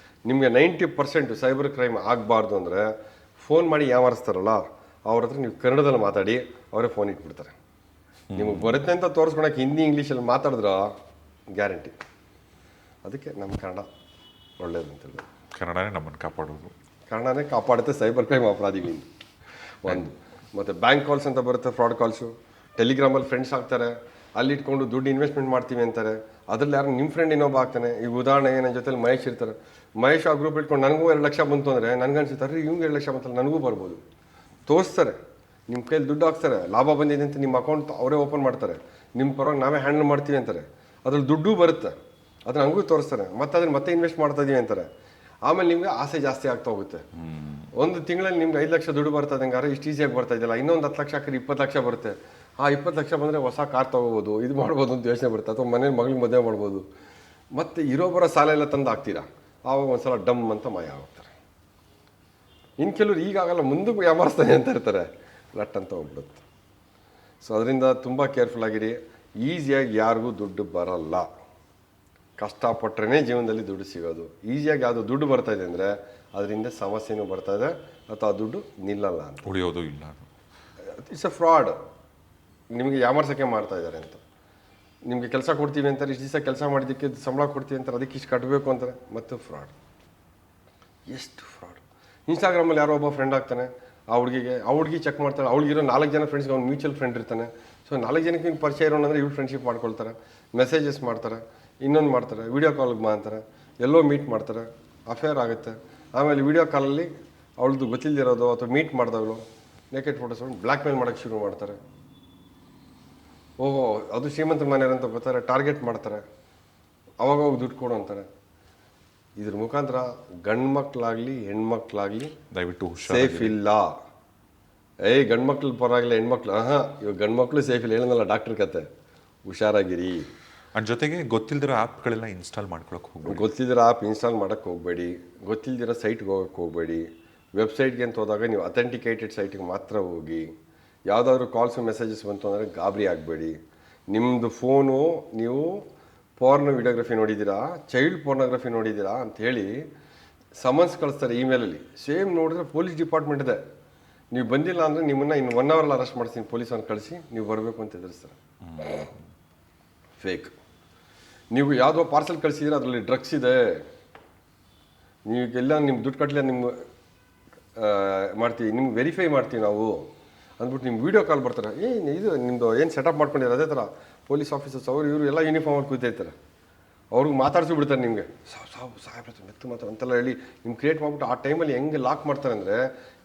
ನಿಮಗೆ 90% ಸೈಬರ್ ಕ್ರೈಮ್ ಆಗಬಾರ್ದು ಅಂದರೆ ಫೋನ್ ಮಾಡಿ ಯಾಮಾರಿಸ್ತಾರಲ್ಲ ಅವ್ರ ಹತ್ರ ನೀವು ಕನ್ನಡದಲ್ಲಿ ಮಾತಾಡಿ, ಅವರೇ ಫೋನ್ ಇಟ್ಬಿಡ್ತಾರೆ. ನಿಮಗೆ ಬರುತ್ತೆ ಅಂತ ತೋರಿಸ್ಕೊಳಕ್ಕೆ ಹಿಂದಿ ಇಂಗ್ಲೀಷಲ್ಲಿ ಮಾತಾಡಿದ್ರೆ ಗ್ಯಾರಂಟಿ. ಅದಕ್ಕೆ ನಮ್ಮ ಕನ್ನಡ ಒಳ್ಳೇದು ಅಂತೇಳಿ, ಕನ್ನಡನೇ ನಮ್ಮನ್ನು ಕಾಪಾಡೋದು, ಕನ್ನಡನೇ ಕಾಪಾಡುತ್ತೆ ಸೈಬರ್ ಕ್ರೈಮ್ ಅಪರಾಧಿಗಳಿಂದ. ಒಂದು ಮತ್ತು ಬ್ಯಾಂಕ್ ಕಾಲ್ಸ್ ಅಂತ ಬರುತ್ತೆ, ಫ್ರಾಡ್ ಕಾಲ್ಸು. ಟೆಲಿಗ್ರಾಮಲ್ಲಿ ಫ್ರೆಂಡ್ಸ್ ಆಗ್ತಾರೆ, ಅಲ್ಲಿ ಇಟ್ಕೊಂಡು ದುಡ್ಡು ಇನ್ವೆಸ್ಟ್ಮೆಂಟ್ ಮಾಡ್ತೀವಿ ಅಂತಾರೆ, ಅದ್ರಲ್ಲಿ ಯಾರು ನಿಮ್ಮ ಫ್ರೆಂಡ್ ಇನ್ನೊಬ್ಬ ಆಗ್ತಾನೆ. ಈಗ ಉದಾಹರಣೆಗೆ ನನ್ನ ಜೊತೆಲಿ ಮಹೇಶ್ ಇರ್ತಾರೆ, ಮಹೇಶ್ ಆ ಗ್ರೂಪ್ ಇಟ್ಕೊಂಡು ನನಗೂ 2 ಲಕ್ಷ ಬಂತು ಅಂದರೆ ನನಗನ್ಸುತ್ತಾರೆ ಇವ್ಗೆ 2 ಲಕ್ಷ ಬಂತಲ್ಲ ನನಗೂ ಬರ್ಬೋದು. ತೋರಿಸ್ತಾರೆ, ನಿಮ್ಮ ಕೈಯಲ್ಲಿ ದುಡ್ಡು ಹಾಕ್ತಾರೆ, ಲಾಭ ಬಂದಿದೆ ಅಂತ ನಿಮ್ಮ ಅಕೌಂಟ್ ಅವರೇ ಓಪನ್ ಮಾಡ್ತಾರೆ, ನಿಮ್ಮ ಪರವಾಗಿ ನಾವೇ ಹ್ಯಾಂಡಲ್ ಮಾಡ್ತೀವಿ ಅಂತಾರೆ, ಅದ್ರಲ್ಲಿ ದುಡ್ಡು ಬರುತ್ತೆ, ಅದನ್ನ ಹಂಗೂ ತೋರಿಸ್ತಾರೆ, ಮತ್ತೆ ಅದನ್ನ ಮತ್ತೆ ಇನ್ವೆಸ್ಟ್ ಮಾಡ್ತಾ ಇದೀವಿ ಅಂತಾರೆ. ಆಮೇಲೆ ನಿಮ್ಗೆ ಆಸೆ ಜಾಸ್ತಿ ಆಗ್ತಾ ಹೋಗುತ್ತೆ. ಒಂದು ತಿಂಗಳಲ್ಲಿ ನಿಮ್ಗೆ 5 ಲಕ್ಷ ದುಡ್ಡು ಬರ್ತಾ ಇದ್ದಂಗಾರೆ ಇಷ್ಟು ಈಸಿಯಾಗಿ ಬರ್ತಾ ಇದೆಯಲ್ಲ, ಇನ್ನೊಂದು 10 ಲಕ್ಷ ಹಾಕಿದ್ರೆ 20 ಲಕ್ಷ ಬರುತ್ತೆ. ಆ 20 ಲಕ್ಷ ಬಂದರೆ ಹೊಸ ಕಾರ್ ತೊಗೋಬೋದು, ಇದು ಮಾಡ್ಬೋದು ಅಂತ ಯೋಚನೆ ಬರುತ್ತೆ, ಅಥವಾ ಮನೇಲಿ ಮಗಳಿಗೆ ಮದುವೆ ಮಾಡ್ಬೋದು. ಮತ್ತು ಇರೋ ಸಾಲ ಎಲ್ಲ ತಂದು ಹಾಕ್ತೀರಾ, ಆವಾಗ ಒಂದ್ಸಲ ಡಮ್ ಅಂತ ಮಾಯ ಆಗ್ತಾರೆ. ಇನ್ನು ಕೆಲವರು ಈಗಾಗಲ್ಲ ಮುಂದಕ್ಕೆ ವ್ಯಾಪಾರಿಸ್ತಾನೆ ಅಂತ ಇರ್ತಾರೆ, ಲಟ್ ಅಂತ ಹೋಗ್ಬಿಡುತ್ತೆ. ಸೊ ಅದರಿಂದ ತುಂಬ ಕೇರ್ಫುಲ್ ಆಗಿರಿ. ಈಸಿಯಾಗಿ ಯಾರಿಗೂ ದುಡ್ಡು ಬರಲ್ಲ, ಕಷ್ಟಪಟ್ಟರೆ ಜೀವನದಲ್ಲಿ ದುಡ್ಡು ಸಿಗೋದು. ಈಸಿಯಾಗಿ ಯಾವುದು ದುಡ್ಡು ಬರ್ತಾ ಇದೆ ಅಂದರೆ ಅದರಿಂದ ಸಮಸ್ಯೆನೂ ಬರ್ತಾ ಇದೆ, ಅಥವಾ ಆ ದುಡ್ಡು ನಿಲ್ಲಲ್ಲ ಅಂತ, ಉಳಿಯೋದು ಇಲ್ಲ. It's A fraud. ನಿಮಗೆ ಯಾಮರ್ಸಕ್ಕೆ ಮಾಡ್ತಾ ಇದ್ದಾರೆ ಅಂತ. ನಿಮಗೆ ಕೆಲಸ ಕೊಡ್ತೀವಿ ಅಂತಾರೆ, ಇಷ್ಟು ದಿವಸ ಕೆಲಸ ಮಾಡಿದ್ದಕ್ಕೆ ಸಂಬಳ ಕೊಡ್ತೀವಿ ಅಂತಾರೆ, ಅದಕ್ಕೆ ಇಷ್ಟು ಕಟ್ಟಬೇಕು ಅಂತಾರೆ, ಮತ್ತು ಫ್ರಾಡ್. ಎಷ್ಟು ಫ್ರಾಡ್. ಇನ್ಸ್ಟಾಗ್ರಾಮಲ್ಲಿ ಯಾರೋ ಒಬ್ಬ ಫ್ರೆಂಡ್ ಆಗ್ತಾನೆ, ಆ ಹುಡುಗಿ ಚೆಕ್ ಮಾಡ್ತಾಳೆ, ಅವಳಿಗಿರೋ 4 ಜನ ಫ್ರೆಂಡ್ಸ್ಗೆ ಅವ್ನು ಮ್ಯೂಚುವಲ್ ಫ್ರೆಂಡ್ ಇರ್ತಾನೆ. ಸೊ 4 ಜನಕ್ಕೆ ನೀವು ಪರಿಚಯ ಇರೋಣಂದರೆ ಇವ್ರು ಫ್ರೆಂಡ್ಶಿಪ್ ಮಾಡ್ಕೊಳ್ತಾರೆ, ಮೆಸೇಜಸ್ ಮಾಡ್ತಾರೆ, ಇನ್ನೊಂದು ಮಾಡ್ತಾರೆ, ವೀಡಿಯೋ ಕಾಲ್ಗೆ ಬಾ ಅಂತಾರೆ, ಎಲ್ಲೋ ಮೀಟ್ ಮಾಡ್ತಾರೆ, ಅಫೇರ್ ಆಗುತ್ತೆ. ಆಮೇಲೆ ವೀಡಿಯೋ ಕಾಲಲ್ಲಿ ಅವಳದು ಗೊತ್ತಿಲ್ಲದಿರೋದು ಅಥವಾ ಮೀಟ್ ಮಾಡಿದವಳು ನೇಕೆಡ್ ಫೋಟೋಸ್ ಬ್ಲ್ಯಾಕ್ ಮೇಲ್ ಮಾಡೋಕ್ಕೆ ಶುರು ಮಾಡ್ತಾರೆ. ಓಹೋ ಅದು ಶ್ರೀಮಂತರ ಮನೆಯವ್ರು ಅಂತ ಗೊತ್ತಾರೆ, ಟಾರ್ಗೆಟ್ ಮಾಡ್ತಾರೆ, ಅವಾಗ ಹೋಗಿ ದುಡ್ಡು ಕೊಡು ಅಂತಾರೆ. ಇದ್ರ ಮುಖಾಂತರ ಗಂಡು ಮಕ್ಕಳಾಗಲಿ ಹೆಣ್ಮಕ್ಳಾಗಲಿ ದಯವಿಟ್ಟು ಸೇಫ್ ಇಲ್ಲ. ಗಂಡು ಮಕ್ಳು ಪರವಾಗಿಲ್ಲ, ಹೆಣ್ಮಕ್ಳು ಇವಾಗ ಗಂಡು ಮಕ್ಕಳು ಸೇಫ್ ಇಲ್ಲ, ಹೇಳೋದಲ್ಲ ಡಾಕ್ಟರ್ ಕತೆ. ಹುಷಾರಾಗಿರಿ. ಅದ್ರ ಜೊತೆಗೆ ಗೊತ್ತಿಲ್ದಿರೋ ಆ್ಯಪ್ಗಳೆಲ್ಲ ಇನ್ಸ್ಟಾಲ್ ಮಾಡ್ಕೊಳಕ್ಕೆ ಹೋಗ್ಬೇಡಿ. ಗೊತ್ತಿಲ್ದಿರೋ ಆ್ಯಪ್ ಇನ್ಸ್ಟಾಲ್ ಮಾಡೋಕ್ಕೆ ಹೋಗಬೇಡಿ, ಗೊತ್ತಿಲ್ದಿರೋ ಸೈಟ್ಗೆ ಹೋಗೋಕ್ಕೆ ಹೋಗಬೇಡಿ. ವೆಬ್ಸೈಟ್ಗೆ ಅಂತ ಹೋದಾಗ ನೀವು ಅಥೆಂಟಿಕೇಟೆಡ್ ಸೈಟಿಗೆ ಮಾತ್ರ ಹೋಗಿ. ಯಾವುದಾದ್ರೂ ಕಾಲ್ಸು ಮೆಸೇಜಸ್ ಬಂತು ಅಂದರೆ ಗಾಬರಿ ಆಗಬೇಡಿ. ನಿಮ್ಮದು ಫೋನು ನೀವು ಪೋರ್ನ್ ವಿಡಿಯೋಗ್ರಫಿ ನೋಡಿದ್ದೀರಾ, ಚೈಲ್ಡ್ ಪೋರ್ನೋಗ್ರಫಿ ನೋಡಿದ್ದೀರಾ ಅಂಥೇಳಿ ಸಮನ್ಸ್ ಕಳಿಸ್ತಾರೆ ಇಮೇಲಲ್ಲಿ. ಸೇಮ್ ನೋಡಿದ್ರೆ ಪೊಲೀಸ್ ಡಿಪಾರ್ಟ್ಮೆಂಟ್ ಇದೆ, ನೀವು ಬಂದಿಲ್ಲ ಅಂದರೆ ನಿಮ್ಮನ್ನು ಇನ್ನು 1 ಅವರಲ್ಲಿ ಅರೆಸ್ಟ್ ಮಾಡ್ತೀನಿ, ಪೊಲೀಸನ್ನು ಕಳಿಸಿ ನೀವು ಬರಬೇಕು ಅಂತ ಎದುರಿಸ್ತಾರೆ. ಫೇಕ್. ನೀವು ಯಾವುದೋ ಪಾರ್ಸೆಲ್ ಕಳಿಸಿದ್ರೆ ಅದರಲ್ಲಿ ಡ್ರಗ್ಸ್ ಇದೆ, ನೀವೆಲ್ಲ ನಿಮ್ಮ ದುಡ್ಡು ಕಟ್ಟಲೆ ನಿಮ್ಮ ಮಾಡ್ತೀವಿ, ನಿಮ್ಗೆ ವೆರಿಫೈ ಮಾಡ್ತೀವಿ ನಾವು ಅಂದ್ಬಿಟ್ಟು ನಿಮ್ಮ ವೀಡಿಯೋ ಕಾಲ್ ಬರ್ತಾರೆ. ಇದು ನಿಮ್ಮದು ಏನು ಸೆಟಪ್ ಮಾಡ್ಕೊಂಡಿರೋ ಅದೇ ಥರ ಪೊಲೀಸ್ ಆಫೀಸರ್ಸ್ ಅವರು ಇವರು ಎಲ್ಲ ಯೂನಿಫಾರ್ಮಲ್ಲಿ ಕೂತಿರ್ತಾರೆ, ಅವ್ರಿಗೆ ಮಾತಾಡ್ಸಿ ಬಿಡ್ತಾರೆ ನಿಮಗೆ. ಸಾಹೇಬ್ರ ಮೆತ್ತು ಮಾತಾಡ ಅಂತೆಲ್ಲ ಹೇಳಿ ನಿಮ್ಗೆ ಕ್ರಿಯೇಟ್ ಮಾಡಿಬಿಟ್ಟು ಆ ಟೈಮಲ್ಲಿ ಹೆಂಗೆ ಲಾಕ್ ಮಾಡ್ತಾರೆ ಅಂದರೆ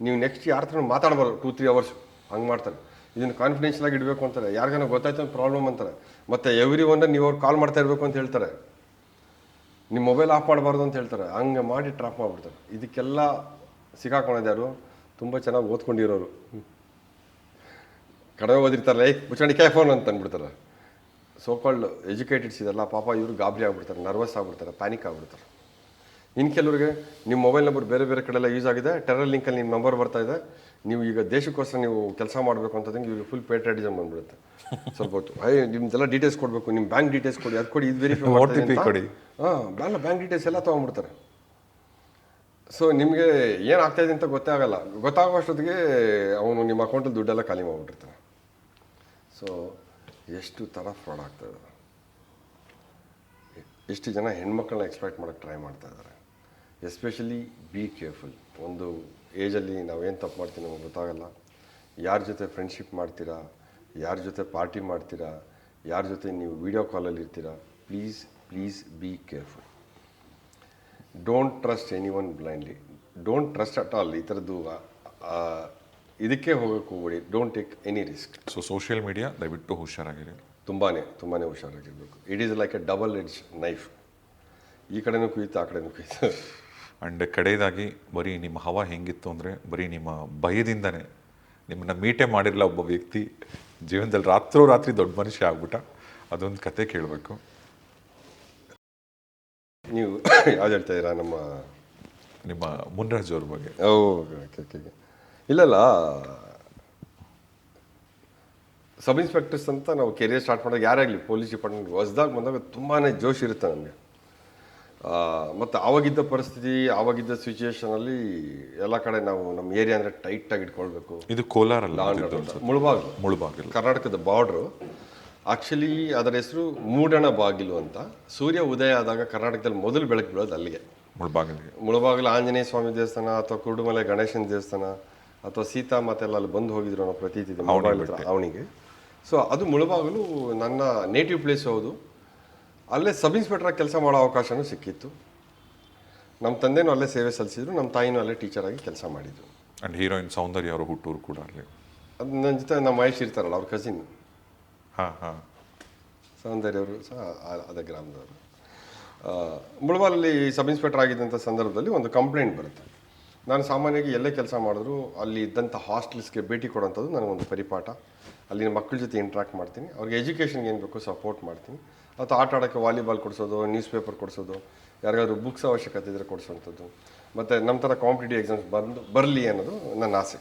ನೀವು ನೆಕ್ಸ್ಟ್ ಯಾರ ಹತ್ರ ಮಾತಾಡಬಾರ್ದು 2-3 ಅವರ್ಸ್ ಹಂಗೆ ಮಾಡ್ತಾರೆ. ಇದನ್ನು ಕಾನ್ಫಿಡೆನ್ಷಿಯಲ್ ಆಗಿ ಇಡಬೇಕು ಅಂತಾರೆ, ಯಾರಿಗಾನ ಗೊತ್ತಾಯ್ತು ಅಂತ ಪ್ರಾಬ್ಲಮ್ ಅಂತಾರೆ. ಮತ್ತು ಎವ್ರಿ ಒನ್ ನೀವು ಅವ್ರು ಕಾಲ್ ಮಾಡ್ತಾ ಇರಬೇಕು ಅಂತ ಹೇಳ್ತಾರೆ, ನಿಮ್ಮ ಮೊಬೈಲ್ ಆಫ್ ಮಾಡಬಾರ್ದು ಅಂತ ಹೇಳ್ತಾರೆ. ಹಂಗೆ ಮಾಡಿ ಟ್ರಾಪ್ ಮಾಡಿಬಿಡ್ತಾರೆ. ಇದಕ್ಕೆಲ್ಲ ಸಿಕ್ಕಾಕೊಳ್ಳೋದು ಯಾರು? ತುಂಬ ಚೆನ್ನಾಗಿ ಓದ್ಕೊಂಡಿರೋರು, ಕಡಿಮೆ ಓದಿರ್ತಾರಲ್ಲ, ಮುಚ್ಕೊಂಡಿಕಾಯ ಫೋನ್ ಅಂತ ಅಂದ್ಬಿಡ್ತಾರೆ. ಸೋಕಾಲ್ಡ್ ಎಜುಕೇಟೆಡ್ಸ್ ಇದೆಲ್ಲ ಪಾಪ ಇವರು ಗಾಬರಿ ಆಗ್ಬಿಡ್ತಾರೆ, ನರ್ವಸ್ ಆಗ್ಬಿಡ್ತಾರೆ, ಪ್ಯಾನಿಕ್ ಆಗ್ಬಿಡ್ತಾರೆ. ಇನ್ನು ಕೆಲವರಿಗೆ ನಿಮ್ಮ ಮೊಬೈಲ್ ನಂಬರ್ ಬೇರೆ ಬೇರೆ ಕಡೆ ಎಲ್ಲ ಯೂಸ್ ಆಗಿದೆ, ಟೆರರ್ ಲಿಂಕಲ್ಲಿ ನಿಮ್ಮ ನಂಬರ್ ಬರ್ತಾ ಇದೆ, ನೀವು ಈಗ ದೇಶಕ್ಕೋಸ್ಕರ ನೀವು ಕೆಲಸ ಮಾಡಬೇಕು ಅಂತಂದಂಗೆ ಇವ್ರಿಗೆ ಫುಲ್ ಪೇಟ್ರಿಯಾಟಿಸಮ್ ಬಂದ್ಬಿಡುತ್ತೆ. ಸ್ವಲ್ಪ ಹೊತ್ತು ನಿಮ್ದೆಲ್ಲ ಡೀಟೇಲ್ಸ್ ಕೊಡಬೇಕು, ನಿಮ್ಮ ಬ್ಯಾಂಕ್ ಡೀಟೇಲ್ಸ್ ಕೊಡಿ, ಅದು ಕೊಡಿ, ಇದು ವೆರಿಫೈ ಕೊಡಿ, ಬ್ಯಾಂಕ್ ಡೀಟೇಲ್ಸ್ ಎಲ್ಲ ತೊಗೊಂಡ್ಬಿಡ್ತಾರೆ. ಸೊ ನಿಮಗೆ ಏನಾಗ್ತಾಯಿದೆ ಅಂತ ಗೊತ್ತೇ ಆಗಲ್ಲ, ಗೊತ್ತಾಗೋಷ್ಟೊತ್ತಿಗೆ ಅವನು ನಿಮ್ಮ ಅಕೌಂಟಲ್ಲಿ ದುಡ್ಡೆಲ್ಲ ಖಾಲಿ ಮಾಡಿಬಿಟ್ಟಿರ್ತಾನೆ. ಸೊ ಎಷ್ಟು ಥರ ಫ್ರಾಡ್ ಆಗ್ತಾಯಿದೆ, ಎಷ್ಟು ಜನ ಹೆಣ್ಮಕ್ಳನ್ನ ಎಕ್ಸ್ಪ್ಲಾಯ್ಟ್ ಮಾಡೋಕ್ಕೆ ಟ್ರೈ ಮಾಡ್ತಾ ಇದ್ದಾರೆ. Especially be careful. ಒಂದು ಏಜಲ್ಲಿ ನಾವೇನು ತಪ್ಪು ಮಾಡ್ತೀವಿ ನಮಗೆ ಗೊತ್ತಾಗಲ್ಲ. ಯಾರ ಜೊತೆ ಫ್ರೆಂಡ್ಶಿಪ್ ಮಾಡ್ತೀರಾ, ಯಾರ ಜೊತೆ ಪಾರ್ಟಿ ಮಾಡ್ತೀರಾ, ಯಾರ ಜೊತೆ ನೀವು ವಿಡಿಯೋ ಕಾಲಲ್ಲಿ ಇರ್ತೀರಾ, please please be careful. Don't trust anyone blindly, don't trust at all. ಈ ಥರದ್ದು ಇದಕ್ಕೆ ಹೋಗೋಕ್ಕೆ ಹೋಗ್ಬೇಡಿ, don't take any risk. So social media ದಯವಿಟ್ಟು ಹುಷಾರಾಗಿರಿ, ತುಂಬಾ ಹುಷಾರಾಗಿರಬೇಕು. It is like a double edge knife, ಈ ಕಡೆನೂ ಕುಯ್ತು ಆ ಕಡೆನೂ ಕುಯ್ತು. ಆ್ಯಂಡ್ ಕಡೆಯದಾಗಿ ಬರೀ ನಿಮ್ಮ ಹವಾ ಹೆಂಗಿತ್ತು ಅಂದರೆ ಬರೀ ನಿಮ್ಮ ಭಯದಿಂದನೇ ನಿಮ್ಮನ್ನ ಮೀಟೇ ಮಾಡಿರಲ್ಲ ಒಬ್ಬ ವ್ಯಕ್ತಿ ಜೀವನದಲ್ಲಿ ರಾತ್ರಿ ದೊಡ್ಡ ಮನುಷ್ಯ ಆಗ್ಬಿಟ್ಟ. ಅದೊಂದು ಕತೆ ಕೇಳಬೇಕು. ನೀವು ಯಾವ್ದು ಹೇಳ್ತಾ ಇದ್ದೀರಾ? ನಿಮ್ಮ ಮುನ್ರಾಜ್ ಅವ್ರ ಬಗ್ಗೆ. ಓಕೆ. ಇಲ್ಲಲ್ಲ, ಸಬ್ ಇನ್ಸ್ಪೆಕ್ಟರ್ಸ್ ಅಂತ ನಾವು ಕೆರಿಯರ್ ಸ್ಟಾರ್ಟ್ ಮಾಡಿದಾಗ ಯಾರಾಗಲಿ ಪೊಲೀಸ್ ಡಿಪಾರ್ಟ್ಮೆಂಟ್ ಹೊಸದಾಗಿ ಬಂದಾಗ ತುಂಬಾ ಜೋಶ್ ಇರುತ್ತೆ ನಮಗೆ. ಮತ್ತು ಆವಾಗಿದ್ದ ಪರಿಸ್ಥಿತಿ, ಆವಾಗಿದ್ದ ಸಿಚುವೇಶನಲ್ಲಿ ಎಲ್ಲ ಕಡೆ ನಾವು ನಮ್ಮ ಏರಿಯಾ ಅಂದರೆ ಟೈಟಾಗಿ ಇಟ್ಕೊಳ್ಬೇಕು. ಇದು ಕೋಲಾರಲ್ಲ, ಮುಳುಬಾಗಿಲು ಕರ್ನಾಟಕದ ಬಾರ್ಡ್ರು. ಆ್ಯಕ್ಚುಲಿ ಅದರ ಹೆಸರು ಮೂಡಣ ಬಾಗಿಲು ಅಂತ. ಸೂರ್ಯ ಉದಯ ಆದಾಗ ಕರ್ನಾಟಕದಲ್ಲಿ ಮೊದಲು ಬೆಳಕು ಬೀಳೋದು ಅಲ್ಲಿಗೆ, ಮುಳುಬಾಗಿಲು. ಆಂಜನೇಯ ಸ್ವಾಮಿ ದೇವಸ್ಥಾನ ಅಥವಾ ಕುರುಡುಮಲೆ ಗಣೇಶನ ದೇವಸ್ಥಾನ ಅಥವಾ ಸೀತಾ ಮಾತೆಲ್ಲ ಅಲ್ಲಿ ಬಂದು ಹೋಗಿದ್ರು ಅನ್ನೋ ಪ್ರತೀತಿ ಇದೆ ಅವನಿಗೆ. ಸೊ ಅದು ಮುಳುಬಾಗಿಲು ನನ್ನ ನೇಟಿವ್ ಪ್ಲೇಸ್. ಹೌದು, ಅಲ್ಲೇ ಸಬ್ ಇನ್ಸ್ಪೆಕ್ಟ್ರಾಗಿ ಕೆಲಸ ಮಾಡೋ ಅವಕಾಶನೂ ಸಿಕ್ಕಿತ್ತು. ನಮ್ಮ ತಂದೆನೂ ಅಲ್ಲೇ ಸೇವೆ ಸಲ್ಲಿಸಿದ್ರು, ನಮ್ಮ ತಾಯಿನೂ ಅಲ್ಲೇ ಟೀಚರಾಗಿ ಕೆಲಸ ಮಾಡಿದ್ರು. ಆ್ಯಂಡ್ ಹೀರೋಯಿನ್ ಸೌಂದರ್ಯ ಅವರ ಹುಟ್ಟೂರು ಕೂಡ ಅಲ್ಲಿ. ಅದು ನನ್ನ ಜೊತೆ ನಮ್ಮ ಮಹೇಶ್ ಇರ್ತಾರಲ್ಲ, ಅವ್ರ ಕಸಿನ್. ಸೌಂದರ್ಯ ಅವರು ಸಹ ಅದೇ ಗ್ರಾಮದವರು. ಮುಳುಬಾಲಲ್ಲಿ ಸಬ್ ಇನ್ಸ್ಪೆಕ್ಟರ್ ಆಗಿದ್ದಂಥ ಸಂದರ್ಭದಲ್ಲಿ ಒಂದು ಕಂಪ್ಲೇಂಟ್ ಬರುತ್ತೆ. ನಾನು ಸಾಮಾನ್ಯವಾಗಿ ಎಲ್ಲೇ ಕೆಲಸ ಮಾಡಿದ್ರು ಅಲ್ಲಿ ಇದ್ದಂಥ ಹಾಸ್ಟೆಲ್ಸ್ಗೆ ಭೇಟಿ ಕೊಡೋಂಥದ್ದು ನನಗೊಂದು ಪರಿಪಾಠ. ಅಲ್ಲಿನ ಮಕ್ಕಳ ಜೊತೆ ಇಂಟ್ರಾಕ್ಟ್ ಮಾಡ್ತೀನಿ, ಅವ್ರಿಗೆ ಎಜುಕೇಷನ್ಗೆ ಏನು ಬೇಕೋ ಸಪೋರ್ಟ್ ಮಾಡ್ತೀನಿ. ಅಥವಾ ಆಟ ಆಡೋಕ್ಕೆ ವಾಲಿಬಾಲ್ ಕೊಡಿಸೋದು, ನ್ಯೂಸ್ ಪೇಪರ್ ಕೊಡಿಸೋದು, ಯಾರಿಗಾದ್ರೂ ಬುಕ್ಸ್ ಅವಶ್ಯಕತೆ ಇದ್ದರೆ ಕೊಡಿಸೋವಂಥದ್ದು, ಮತ್ತು ನಮ್ಮ ಥರ ಕಾಂಪಿಟೇಟಿವ್ ಎಕ್ಸಾಮ್ಸ್ ಬರಲಿ ಅನ್ನೋದು ನನ್ನ ಆಸೆ.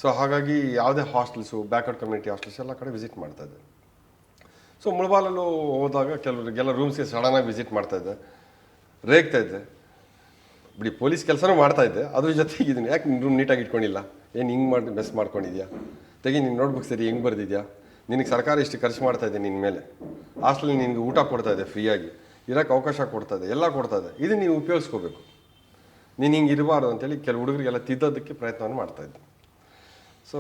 ಸೊ ಹಾಗಾಗಿ ಯಾವುದೇ ಹಾಸ್ಟೆಲ್ಸು, ಬ್ಯಾಕ್ವರ್ಡ್ ಕಮ್ಯುನಿಟಿ ಹಾಸ್ಟೆಲ್ಸ್ ಎಲ್ಲ ಕಡೆ ವಿಸಿಟ್ ಮಾಡ್ತಾಯಿದ್ದೆ. ಸೊ ಮುಳುಬಾಲಲ್ಲೂ ಹೋದಾಗ ಕೆಲವರಿಗೆಲ್ಲ ರೂಮ್ಸ್ಗೆ ಸಡನ್ನಾಗಿ ವಿಸಿಟ್ ಮಾಡ್ತಾಯಿದ್ದೆ, ರೇಗ್ತಾಯಿದ್ದೆ. ಬಿಡಿ ಪೊಲೀಸ್ ಕೆಲಸನೂ ಮಾಡ್ತಾಯಿದ್ದೆ, ಅದ್ರ ಜೊತೆಗೆ ಇದನ್ನು ಯಾಕೆ ನಿನ್ನ ರೂಮ್ ನೀಟಾಗಿ ಇಟ್ಕೊಂಡಿಲ್ಲ, ಏನು ಹಿಂಗೆ ಮಾಡಿ ಮೆಸ್ ಮಾಡ್ಕೊಂಡಿದ್ಯಾ, ತೆಗಿ ನಿನ್ನ ನೋಟ್ಬುಕ್ ಸರಿ ಹೆಂಗೆ ಬರೆದಿದ್ಯಾ, ನಿನಗೆ ಸರ್ಕಾರ ಇಷ್ಟು ಖರ್ಚು ಮಾಡ್ತಾಯಿದ್ದೆ ನಿನ್ನ ಮೇಲೆ, ಹಾಸ್ಟೆಲ್ ನಿನಗೆ ಊಟ ಕೊಡ್ತಾಯಿದ್ದೆ ಫ್ರೀಯಾಗಿ, ಇರೋಕ್ಕೆ ಅವಕಾಶ ಕೊಡ್ತಾಯಿದ್ದೆ, ಎಲ್ಲ ಕೊಡ್ತಾಯಿದ್ದೆ, ಇದನ್ನು ನೀವು ಉಪಯೋಗಿಸ್ಕೋಬೇಕು, ನೀನು ಹಿಂಗೆ ಇರಬಾರ್ದು ಅಂತೇಳಿ ಕೆಲವು ಹುಡುಗರಿಗೆಲ್ಲ ತಿದ್ದೋದಕ್ಕೆ ಪ್ರಯತ್ನವನ್ನು ಮಾಡ್ತಾಯಿದ್ದೆ. ಸೊ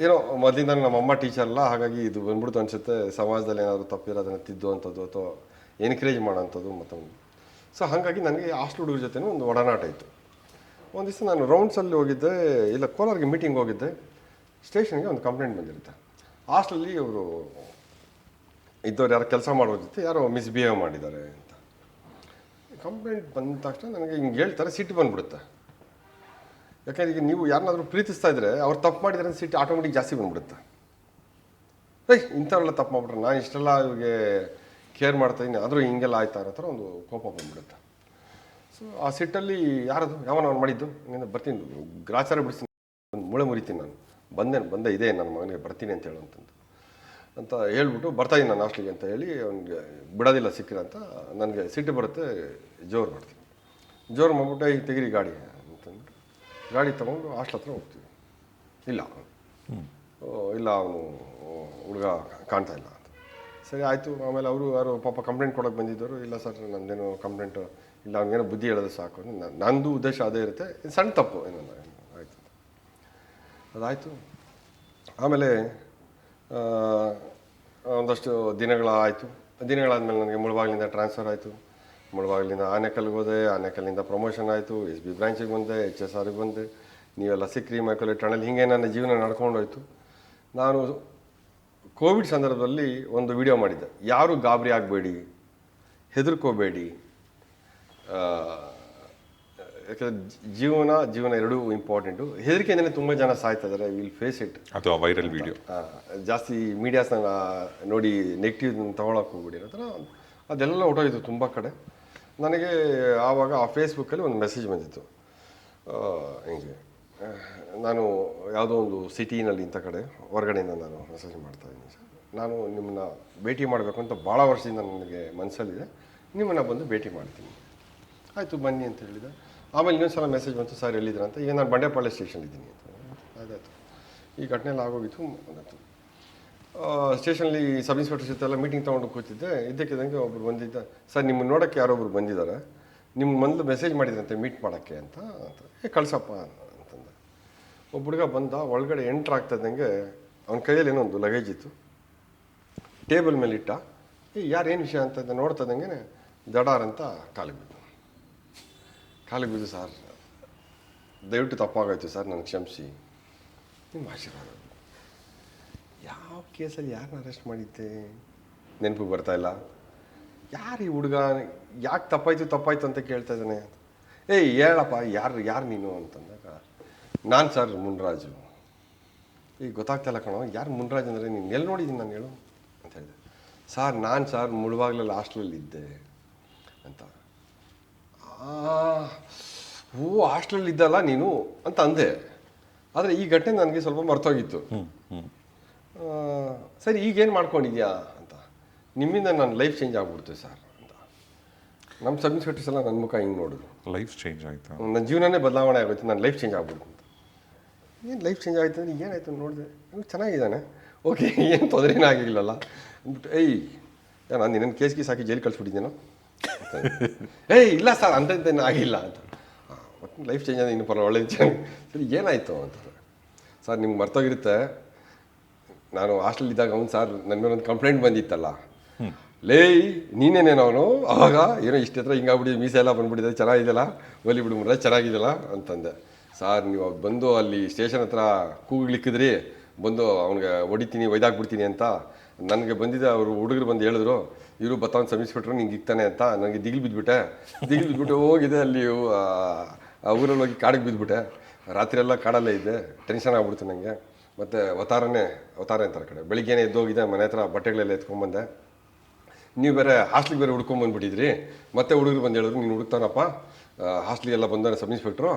ಏನೋ ಮೊದಲಿಂದ ನಮ್ಮಮ್ಮ ಟೀಚರ್ ಅಲ್ಲ, ಹಾಗಾಗಿ ಇದು ಬಂದ್ಬಿಡ್ತು ಅನಿಸುತ್ತೆ. ಸಮಾಜದಲ್ಲಿ ಏನಾದರೂ ತಪ್ಪಿರೋದನ್ನು ತಿದ್ದುವಂಥದ್ದು ಅಥವಾ ಎನ್ಕರೇಜ್ ಮಾಡೋಂಥದ್ದು ಮತ್ತೊಂದು. ಸೊ ಹಾಗಾಗಿ ನನಗೆ ಹಾಸ್ಟೆಲ್ ಹುಡುಗರ ಜೊತೆನೂ ಒಂದು ಒಡನಾಟ ಇತ್ತು. ಒಂದು ದಿವಸ ನಾನು ರೌಂಡ್ಸಲ್ಲಿ ಹೋಗಿದ್ದೆ, ಇಲ್ಲ ಕೋಲಾರ್ಗೆ ಮೀಟಿಂಗ್ ಹೋಗಿದ್ದೆ. ಸ್ಟೇಷನ್ಗೆ ಒಂದು ಕಂಪ್ಲೇಂಟ್ ಬಂದಿರುತ್ತೆ, ಹಾಸ್ಟೆಲಲ್ಲಿ ಅವರು ಇದ್ದವ್ರು ಯಾರು ಕೆಲಸ ಮಾಡೋ ಜೊತೆ ಯಾರೋ ಮಿಸ್ಬಿಹೇವ್ ಮಾಡಿದ್ದಾರೆ ಅಂತ. ಕಂಪ್ಲೇಂಟ್ ಬಂದ ತಕ್ಷಣ ನನಗೆ ಹಿಂಗೆ ಹೇಳ್ತಾರೆ, ಸಿಟ್ಟು ಬಂದುಬಿಡುತ್ತೆ. ಯಾಕಂದ್ರೆ ಈಗ ನೀವು ಯಾರನ್ನಾದ್ರೂ ಪ್ರೀತಿಸ್ತಾ ಇದ್ರೆ ಅವ್ರು ತಪ್ಪು ಮಾಡಿದ್ರೆ ಅಂತ ಸಿಟ್ಟು ಆಟೋಮೆಟಿಕ್ ಜಾಸ್ತಿ ಬಂದ್ಬಿಡುತ್ತೆ. ಇಂಥವ್ರೆಲ್ಲ ತಪ್ಪು ಮಾಡ್ಬಿಟ್ರೆ ನಾನು ಇಷ್ಟೆಲ್ಲ ಇವಾಗೆ ಕೇರ್ ಮಾಡ್ತಾಯಿದ್ದೀನಿ, ಆದರೂ ಹಿಂಗೆಲ್ಲ ಆಯ್ತಾ ಅನ್ನೋ ಥರ ಒಂದು ಕೋಪ ಬಂದ್ಬಿಡುತ್ತೆ. ಸೊ ಆ ಸಿಟ್ಟಲ್ಲಿ ಯಾರದು ಯಾವನ ಅವ್ನು ಮಾಡಿದ್ದು, ಹಿಂಗೆ ಬರ್ತೀನಿ, ಗ್ರಾಚಾರ ಬಿಡಿಸ್ತೀನಿ, ಒಂದು ಮುಳೆ ಮುರಿತೀನಿ, ನಾನು ಬಂದೆ ಇದೆ ನನ್ನ ಮಗನಿಗೆ ಬರ್ತೀನಿ ಅಂತ ಹೇಳುವಂಥದ್ದು ಅಂತ ಹೇಳ್ಬಿಟ್ಟು ಬರ್ತಾಯಿದ್ದೀನಿ ನಾನು ಹಾಸ್ಟೆಲಿಗೆ ಅಂತ ಹೇಳಿ ಅವ್ನಿಗೆ ಬಿಡೋದಿಲ್ಲ ಸಿಕ್ಕಿರ ಅಂತ. ನನಗೆ ಸಿಟ್ಟು ಬರುತ್ತೆ, ಜೋರು ಮಾಡ್ತೀನಿ. ಜೋರು ಮಾಡ್ಬಿಟ್ಟು ಈಗ ತೆಗಿರಿ ಗಾಡಿ ಅಂತಂದ್ಬಿಟ್ಟು ಗಾಡಿ ತೊಗೊಂಡು ಹಾಸ್ಟೆಲ್ ಹತ್ರ ಹೋಗ್ತೀವಿ. ಇಲ್ಲ ಅವನು ಹುಡುಗ ಕಾಣ್ತಾ ಇಲ್ಲ ಅಂತ. ಸರಿ ಆಯಿತು. ಆಮೇಲೆ ಅವರು ಯಾರು ಪಾಪ ಕಂಪ್ಲೇಂಟ್ ಕೊಡೋಕೆ ಬಂದಿದ್ದರು. ಇಲ್ಲ ಸರ್ ನಮ್ಮದೇನು ಕಂಪ್ಲೇಂಟು ಇಲ್ಲ, ಅವ್ನಿಗೇನೋ ಬುದ್ಧಿ ಹೇಳೋದು ಸಾಕು, ನಂದು ಉದ್ದೇಶ ಅದೇ ಇರುತ್ತೆ, ಸಣ್ಣ ತಪ್ಪು ಏನಲ್ಲ, ಆಯಿತು ಅದಾಯಿತು. ಆಮೇಲೆ ಒಂದಷ್ಟು ದಿನಗಳಾದಮೇಲೆ ನನಗೆ ಮುಳುಬಾಗಿಲಿಂದ ಟ್ರಾನ್ಸ್ಫರ್ ಆಯಿತು. ಮುಳುಬಾಗಿಲಿಂದ ಆನೇಕಲ್ಗೆ ಹೋದೆ, ಆನೇಕಲ್ಲಿಂದ ಪ್ರಮೋಷನ್ ಆಯಿತು, SB ಬ್ರಾಂಚಿಗೆ ಬಂದೆ, HSRಗೆ ಬಂದೆ, ನೀವೆಲ್ಲ ಸಿಕ್ರಿ, ಮೈಕಲ್ ಟಣಲ್, ಹೀಗೆ ನನ್ನ ಜೀವನ ನಡ್ಕೊಂಡೋಯ್ತು. ನಾನು ಕೋವಿಡ್ ಸಂದರ್ಭದಲ್ಲಿ ಒಂದು ವಿಡಿಯೋ ಮಾಡಿದ್ದೆ, ಯಾರೂ ಗಾಬರಿ ಆಗಬೇಡಿ, ಹೆದರ್ಕೋಬೇಡಿ, ಯಾಕಂದರೆ ಜೀವನ ಎರಡೂ ಇಂಪಾರ್ಟೆಂಟು. ಹೆದರಿಕೆಯಿಂದಲೇ ತುಂಬ ಜನ ಸಾಯ್ತಾ ಇದ್ದಾರೆ. Will face it. ಅಥವಾ ವೈರಲ್ ವಿಡಿಯೋ ಜಾಸ್ತಿ ಮೀಡಿಯಾಸ್ನ ನೋಡಿ ನೆಗೆಟಿವ್ ತೊಗೊಳಕ್ಕೆ ಹೋಗ್ಬಿಡಿ ಅನ್ನೋ ಥರ ಅದೆಲ್ಲ ಹೊಟ್ಟೋಗಿತ್ತು ತುಂಬ ಕಡೆ. ನನಗೆ ಆವಾಗ ಆ ಫೇಸ್ಬುಕ್ಕಲ್ಲಿ ಒಂದು ಮೆಸೇಜ್ ಬಂದಿತ್ತು, ಹಿಂಗೆ ನಾನು ಯಾವುದೋ ಒಂದು ಸಿಟಿನಲ್ಲಿ ಇಂಥ ಕಡೆ ಹೊರಗಡೆಯಿಂದ ನಾನು ಮೆಸೇಜ್ ಮಾಡ್ತಾಯಿದ್ದೀನಿ ಸರ್, ನಾನು ನಿಮ್ಮನ್ನ ಭೇಟಿ ಮಾಡಬೇಕು ಅಂತ ಭಾಳ ವರ್ಷದಿಂದ ನನಗೆ ಮನಸ್ಸಲ್ಲಿದೆ, ನಿಮ್ಮನ್ನು ಬಂದು ಭೇಟಿ ಮಾಡ್ತೀನಿ. ಆಯಿತು ಬನ್ನಿ ಅಂತ ಹೇಳಿದೆ. ಆಮೇಲೆ ಇನ್ನೊಂದು ಸಲ ಮೆಸೇಜ್ ಬಂತು, ಸರ್ ಎಲ್ಲಿದ್ದೀರ ಅಂತ. ಈಗ ನಾನು ಬಂಡೆಪಾಳ್ಯ ಸ್ಟೇಷನ್ ಇದ್ದೀನಿ ಅಂತ. ಆಯ್ತಾಯ್ತು, ಈ ಘಟನೆ ಎಲ್ಲ ಆಗೋಗಿತ್ತು. ಬಂದಿತ್ತು ಸ್ಟೇಷನಲ್ಲಿ ಸಬ್ ಇನ್ಸ್ಪೆಕ್ಟರ್ ಜೊತೆ ಎಲ್ಲ ಮೀಟಿಂಗ್ ತೊಗೊಂಡು ಕೂತಿದ್ದೆ. ಇದ್ದಕ್ಕಿದ್ದಂಗೆ ಒಬ್ರು ಬಂದಿದ್ದ, ಸರ್ ನಿಮ್ಮನ್ನು ನೋಡೋಕ್ಕೆ ಯಾರೊಬ್ರು ಬಂದಿದ್ದಾರೆ, ನಿಮ್ಗೆ ಮೊದಲು ಮೆಸೇಜ್ ಮಾಡಿದ್ರಂತೆ ಮೀಟ್ ಮಾಡೋಕ್ಕೆ ಅಂತ ಕಳ್ಸಪ್ಪ ಅಂತಂದೆ. ಒಬ್ಬ ಹುಡುಗ ಬಂದ, ಒಳಗಡೆ ಎಂಟ್ರ್ ಆಗ್ತಾಯಿದ್ದಂಗೆ ಅವನ ಕೈಯಲ್ಲಿ ಏನೋ ಒಂದು ಲಗೇಜ್ ಇತ್ತು, ಟೇಬಲ್ ಮೇಲೆ ಇಟ್ಟ. ಯಾರೇನು ವಿಷಯ ಅಂತ ನೋಡ್ತಾ ಇದ್ದಂಗೆ ದಡಾರ್ ಅಂತ ಕಾಲಿಗೆ ಬಿದ್ದು, ಸರ್ ದಯವಿಟ್ಟು ತಪ್ಪಾಗೋಯ್ತು ಸರ್, ನನಗೆ ಕ್ಷಮಿಸಿ, ನಿಮ್ಮ ಆಶೀರ್ವಾದ. ಯಾವ ಕೇಸಲ್ಲಿ ಯಾರನ್ನ ಅರೆಸ್ಟ್ ಮಾಡಿದ್ದೆ ನೆನಪು ಬರ್ತಾಯಿಲ್ಲ. ಯಾರು ಈ ಹುಡುಗ, ಯಾಕೆ ತಪ್ಪಾಯ್ತು ಅಂತ ಕೇಳ್ತಾ ಇದ್ದಾನೆ. ಏಯ್ ಹೇಳಪ್ಪ, ಯಾರು ನೀನು ಅಂತಂದಾಗ, ನಾನು ಸರ್ ಮುನ್ರಾಜು. ಈಗ ಗೊತ್ತಾಗ್ತಾಯಿಲ್ಲ ಕಣೋ, ಯಾರು ಮುನ್ರಾಜ್ ಅಂದರೆ ನೀನು ಎಲ್ಲಿ ನೋಡಿದ್ದೀನಿ ನಾನು, ಹೇಳು ಅಂತ ಹೇಳಿದೆ. ನಾನು ಮುಳುವಾಗ್ಲಲ್ಲಿ ಹಾಸ್ಟ್ಲಲ್ಲಿ ಇದ್ದೆ ಅಂತ. ಓ ಹಾಸ್ಟ್ಲಲ್ಲಿ ಇದ್ದಲ್ಲ ನೀನು ಅಂತ ಅಂದೆ. ಆದರೆ ಈ ಘಟನೆ ನನಗೆ ಸ್ವಲ್ಪ ಮರ್ತೋಗಿತ್ತು. ಸರಿ ಈಗೇನು ಮಾಡ್ಕೊಂಡಿದ್ಯಾ ಅಂತ. ನಿಮ್ಮಿಂದ ನನ್ನ ಲೈಫ್ ಚೇಂಜ್ ಆಗ್ಬಿಡ್ತು ಸರ್ ಅಂತ. ನಮ್ಮ ಸಬ್ ಇನ್ಸ್ಪೆಕ್ಟರ್ಸ್ ಎಲ್ಲ ನನ್ನ ಮುಖ ಹಿಂಗೆ ನೋಡಿದ್ರು. ಲೈಫ್ ಚೇಂಜ್ ಆಯಿತು, ನನ್ನ ಜೀವನನೇ ಬದಲಾವಣೆ ಆಗೋಯ್ತು, ನನ್ನ ಲೈಫ್ ಚೇಂಜ್ ಆಗ್ಬಿಡ್ತು ಅಂತ. ಏನು ಲೈಫ್ ಚೇಂಜ್ ಆಯಿತು ಅಂದರೆ ಏನಾಯಿತು ನೋಡಿದೆ, ಚೆನ್ನಾಗಿದ್ದಾನೆ, ಓಕೆ, ಏನು ತೊಂದರೆನೇ ಆಗಿಲ್ಲಲ್ಲ ಅಂದ್ಬಿಟ್ಟು, ನಾನು ನಿನ್ನ ಕೇಸ್ ಹಾಕಿ ಜೈಲು ಕಳಿಸ್ಬಿಟ್ಟಿದ್ದೇನೋ. ಇಲ್ಲ ಸರ್ ಅಂತೇನು ಆಗಿಲ್ಲ ಅಂತ. ಒಟ್ಟು ಲೈಫ್ ಚೇಂಜ್ ಆದ ಇನ್ನು ಒಳ್ಳೆ ಚೆನ್ನಾಗಿ. ಸರಿ ಏನಾಯಿತು ಅಂತ. ಸರ್ ನಿಮ್ಗೆ ಮರ್ತೋಗಿರುತ್ತೆ, ನಾನು ಹಾಸ್ಟೆಲ್ ಅವ್ನು ಸರ್ ನನ್ನ ಮೇಲೆ ಒಂದು ಕಂಪ್ಲೇಂಟ್ ಬಂದಿತ್ತಲ್ಲ, ನೀನೇನೇನು ಅವನು ಆವಾಗ ಏನೋ ಇಷ್ಟ ಹತ್ರ ಹಿಂಗಾಗ್ಬಿಟ್ಟಿದೆ, ಮೀಸೆ ಎಲ್ಲ ಬಂದ್ಬಿಟ್ಟಿದೆ, ಚೆನ್ನಾಗಿದೆಯಲ್ಲ, ಒಲಿ ಬಿಡು ಮುರ ಚೆನ್ನಾಗಿದೆಯಲ್ಲ ಅಂತಂದೆ. ಸರ್ ನೀವು ಬಂದು ಅಲ್ಲಿ ಸ್ಟೇಷನ್ ಹತ್ರ ಕೂಗ್ಲಿಕ್ಕಿದ್ರಿ, ಬಂದು ಅವ್ನಿಗೆ ಹೊಡಿತೀನಿ ಒಯ್ದಾಕ್ಬಿಡ್ತೀನಿ ಅಂತ. ನನಗೆ ಬಂದಿದ್ದೆ, ಅವರು ಹುಡುಗರು ಬಂದು ಹೇಳಿದ್ರು, ಇವರು ಬತ್ತವನು ಸಮಿಸ್ಬಿಟ್ರು ನಿಂಗೆ ಇಕ್ತಾನೆ ಅಂತ. ನನಗೆ ದಿಗಿಲು ಬಿದ್ದುಬಿಟ್ಟು ಹೋಗಿದೆ ಅಲ್ಲಿ ಊರಲ್ಲಿ ಹೋಗಿ ಕಾಡಿಗೆ ಬಿದ್ದುಬಿಟ್ಟೆ. ರಾತ್ರಿ ಎಲ್ಲ ಕಾಡಲ್ಲೇ ಇದ್ದೆ, ಟೆನ್ಷನ್ ಆಗ್ಬಿಡ್ತು ನನಗೆ. ಮತ್ತು ಅವತಾರ ಅಂತಾರೆ ಕಡೆ, ಬೆಳಿಗ್ಗೆನೇ ಎದ್ದೋಗಿದೆ, ಮನೆ ಹತ್ರ ಬಟ್ಟೆಗಳೆಲ್ಲ ಎತ್ಕೊಂಡ್ಬಂದೆ. ನೀವು ಬೇರೆ ಹಾಸ್ಟ್ಲಿಗೆ ಬೇರೆ ಹುಡ್ಕೊಂಬಂದ್ಬಿಟ್ಟಿದ್ರಿ. ಮತ್ತೆ ಹುಡುಗರು ಬಂದು ಹೇಳಿದ್ರು, ನೀನು ಹುಡುಕ್ತಾನಪ್ಪ, ಹಾಸ್ಟ್ಲಿಗೆಲ್ಲ ಬಂದವನೇ ಸಬ್ ಇನ್ಸ್ಪೆಕ್ಟ್ರು,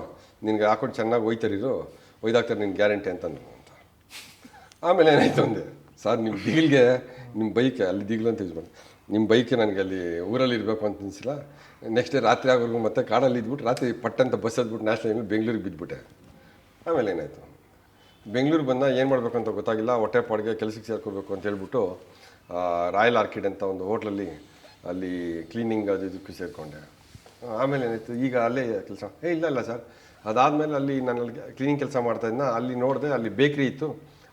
ನಿನಗೆ ಹಾಕೊಂಡು ಚೆನ್ನಾಗಿ ಒಯ್ತಾರಿರು, ಒಯ್ದಾಕ್ತಾರೆ ನಿನ್ನ ಗ್ಯಾರಂಟಿ ಅಂತಂದು ಅಂತ. ಆಮೇಲೆ ಏನಾಯಿತು ಅಂದೆ, ಸರ್ ನಿಮ್ಮ ದಿಗಿಲ್ಗೆ ನಿಮ್ಮ ಬೈಕ್ ಅಲ್ಲಿ ದಿಗಿಲು ಅಂತ ಯೂಸ್ ಮಾಡಿ, ನಿಮ್ಮ ಬೈಕೆ ನನಗೆ ಅಲ್ಲಿ ಊರಲ್ಲಿ ಇರಬೇಕು ಅಂತ ಅನಿಸಿಲ್ಲ. ನೆಕ್ಸ್ಟ್ ಡೇ ರಾತ್ರಿ ಆಗೋರ್ಗು ಮತ್ತೆ ಕಾಡಲ್ಲಿ ಇದ್ಬಿಟ್ಟು ರಾತ್ರಿ ಪಟ್ಟಂತ ಬಸ್ ಹತ್ಬಿಟ್ಟು ನ್ಯಾಷನಲ್ ಬೆಂಗಳೂರಿಗೆ ಬಿದ್ದುಬಿಟ್ಟೆ. ಆಮೇಲೆ ಏನಾಯಿತು, ಬೆಂಗಳೂರು ಬಂದ ಏನು ಮಾಡಬೇಕಂತ ಗೊತ್ತಾಗಿಲ್ಲ, ಹೊಟ್ಟೆ ಪಾಡಿಗೆ ಕೆಲಸಕ್ಕೆ ಸೇರ್ಕೋಬೇಕು ಅಂತ ಹೇಳ್ಬಿಟ್ಟು ರಾಯಲ್ ಆರ್ಕಿಡ್ ಅಂತ ಒಂದು ಹೋಟ್ಲಲ್ಲಿ ಅಲ್ಲಿ ಕ್ಲೀನಿಂಗ್ ಇದಕ್ಕೆ ಸೇರಿಕೊಂಡೆ. ಆಮೇಲೆ ಏನಾಯಿತು, ಈಗ ಅಲ್ಲೇ ಕೆಲಸ. ಇಲ್ಲ ಸರ್, ಅದಾದಮೇಲೆ ಅಲ್ಲಿ ನಾನು ಅಲ್ಲಿ ಕ್ಲೀನಿಂಗ್ ಕೆಲಸ ಮಾಡ್ತಾಯಿದ್ನ, ಅಲ್ಲಿ ನೋಡಿದೆ, ಅಲ್ಲಿ ಬೇಕ್ರಿ ಇತ್ತು.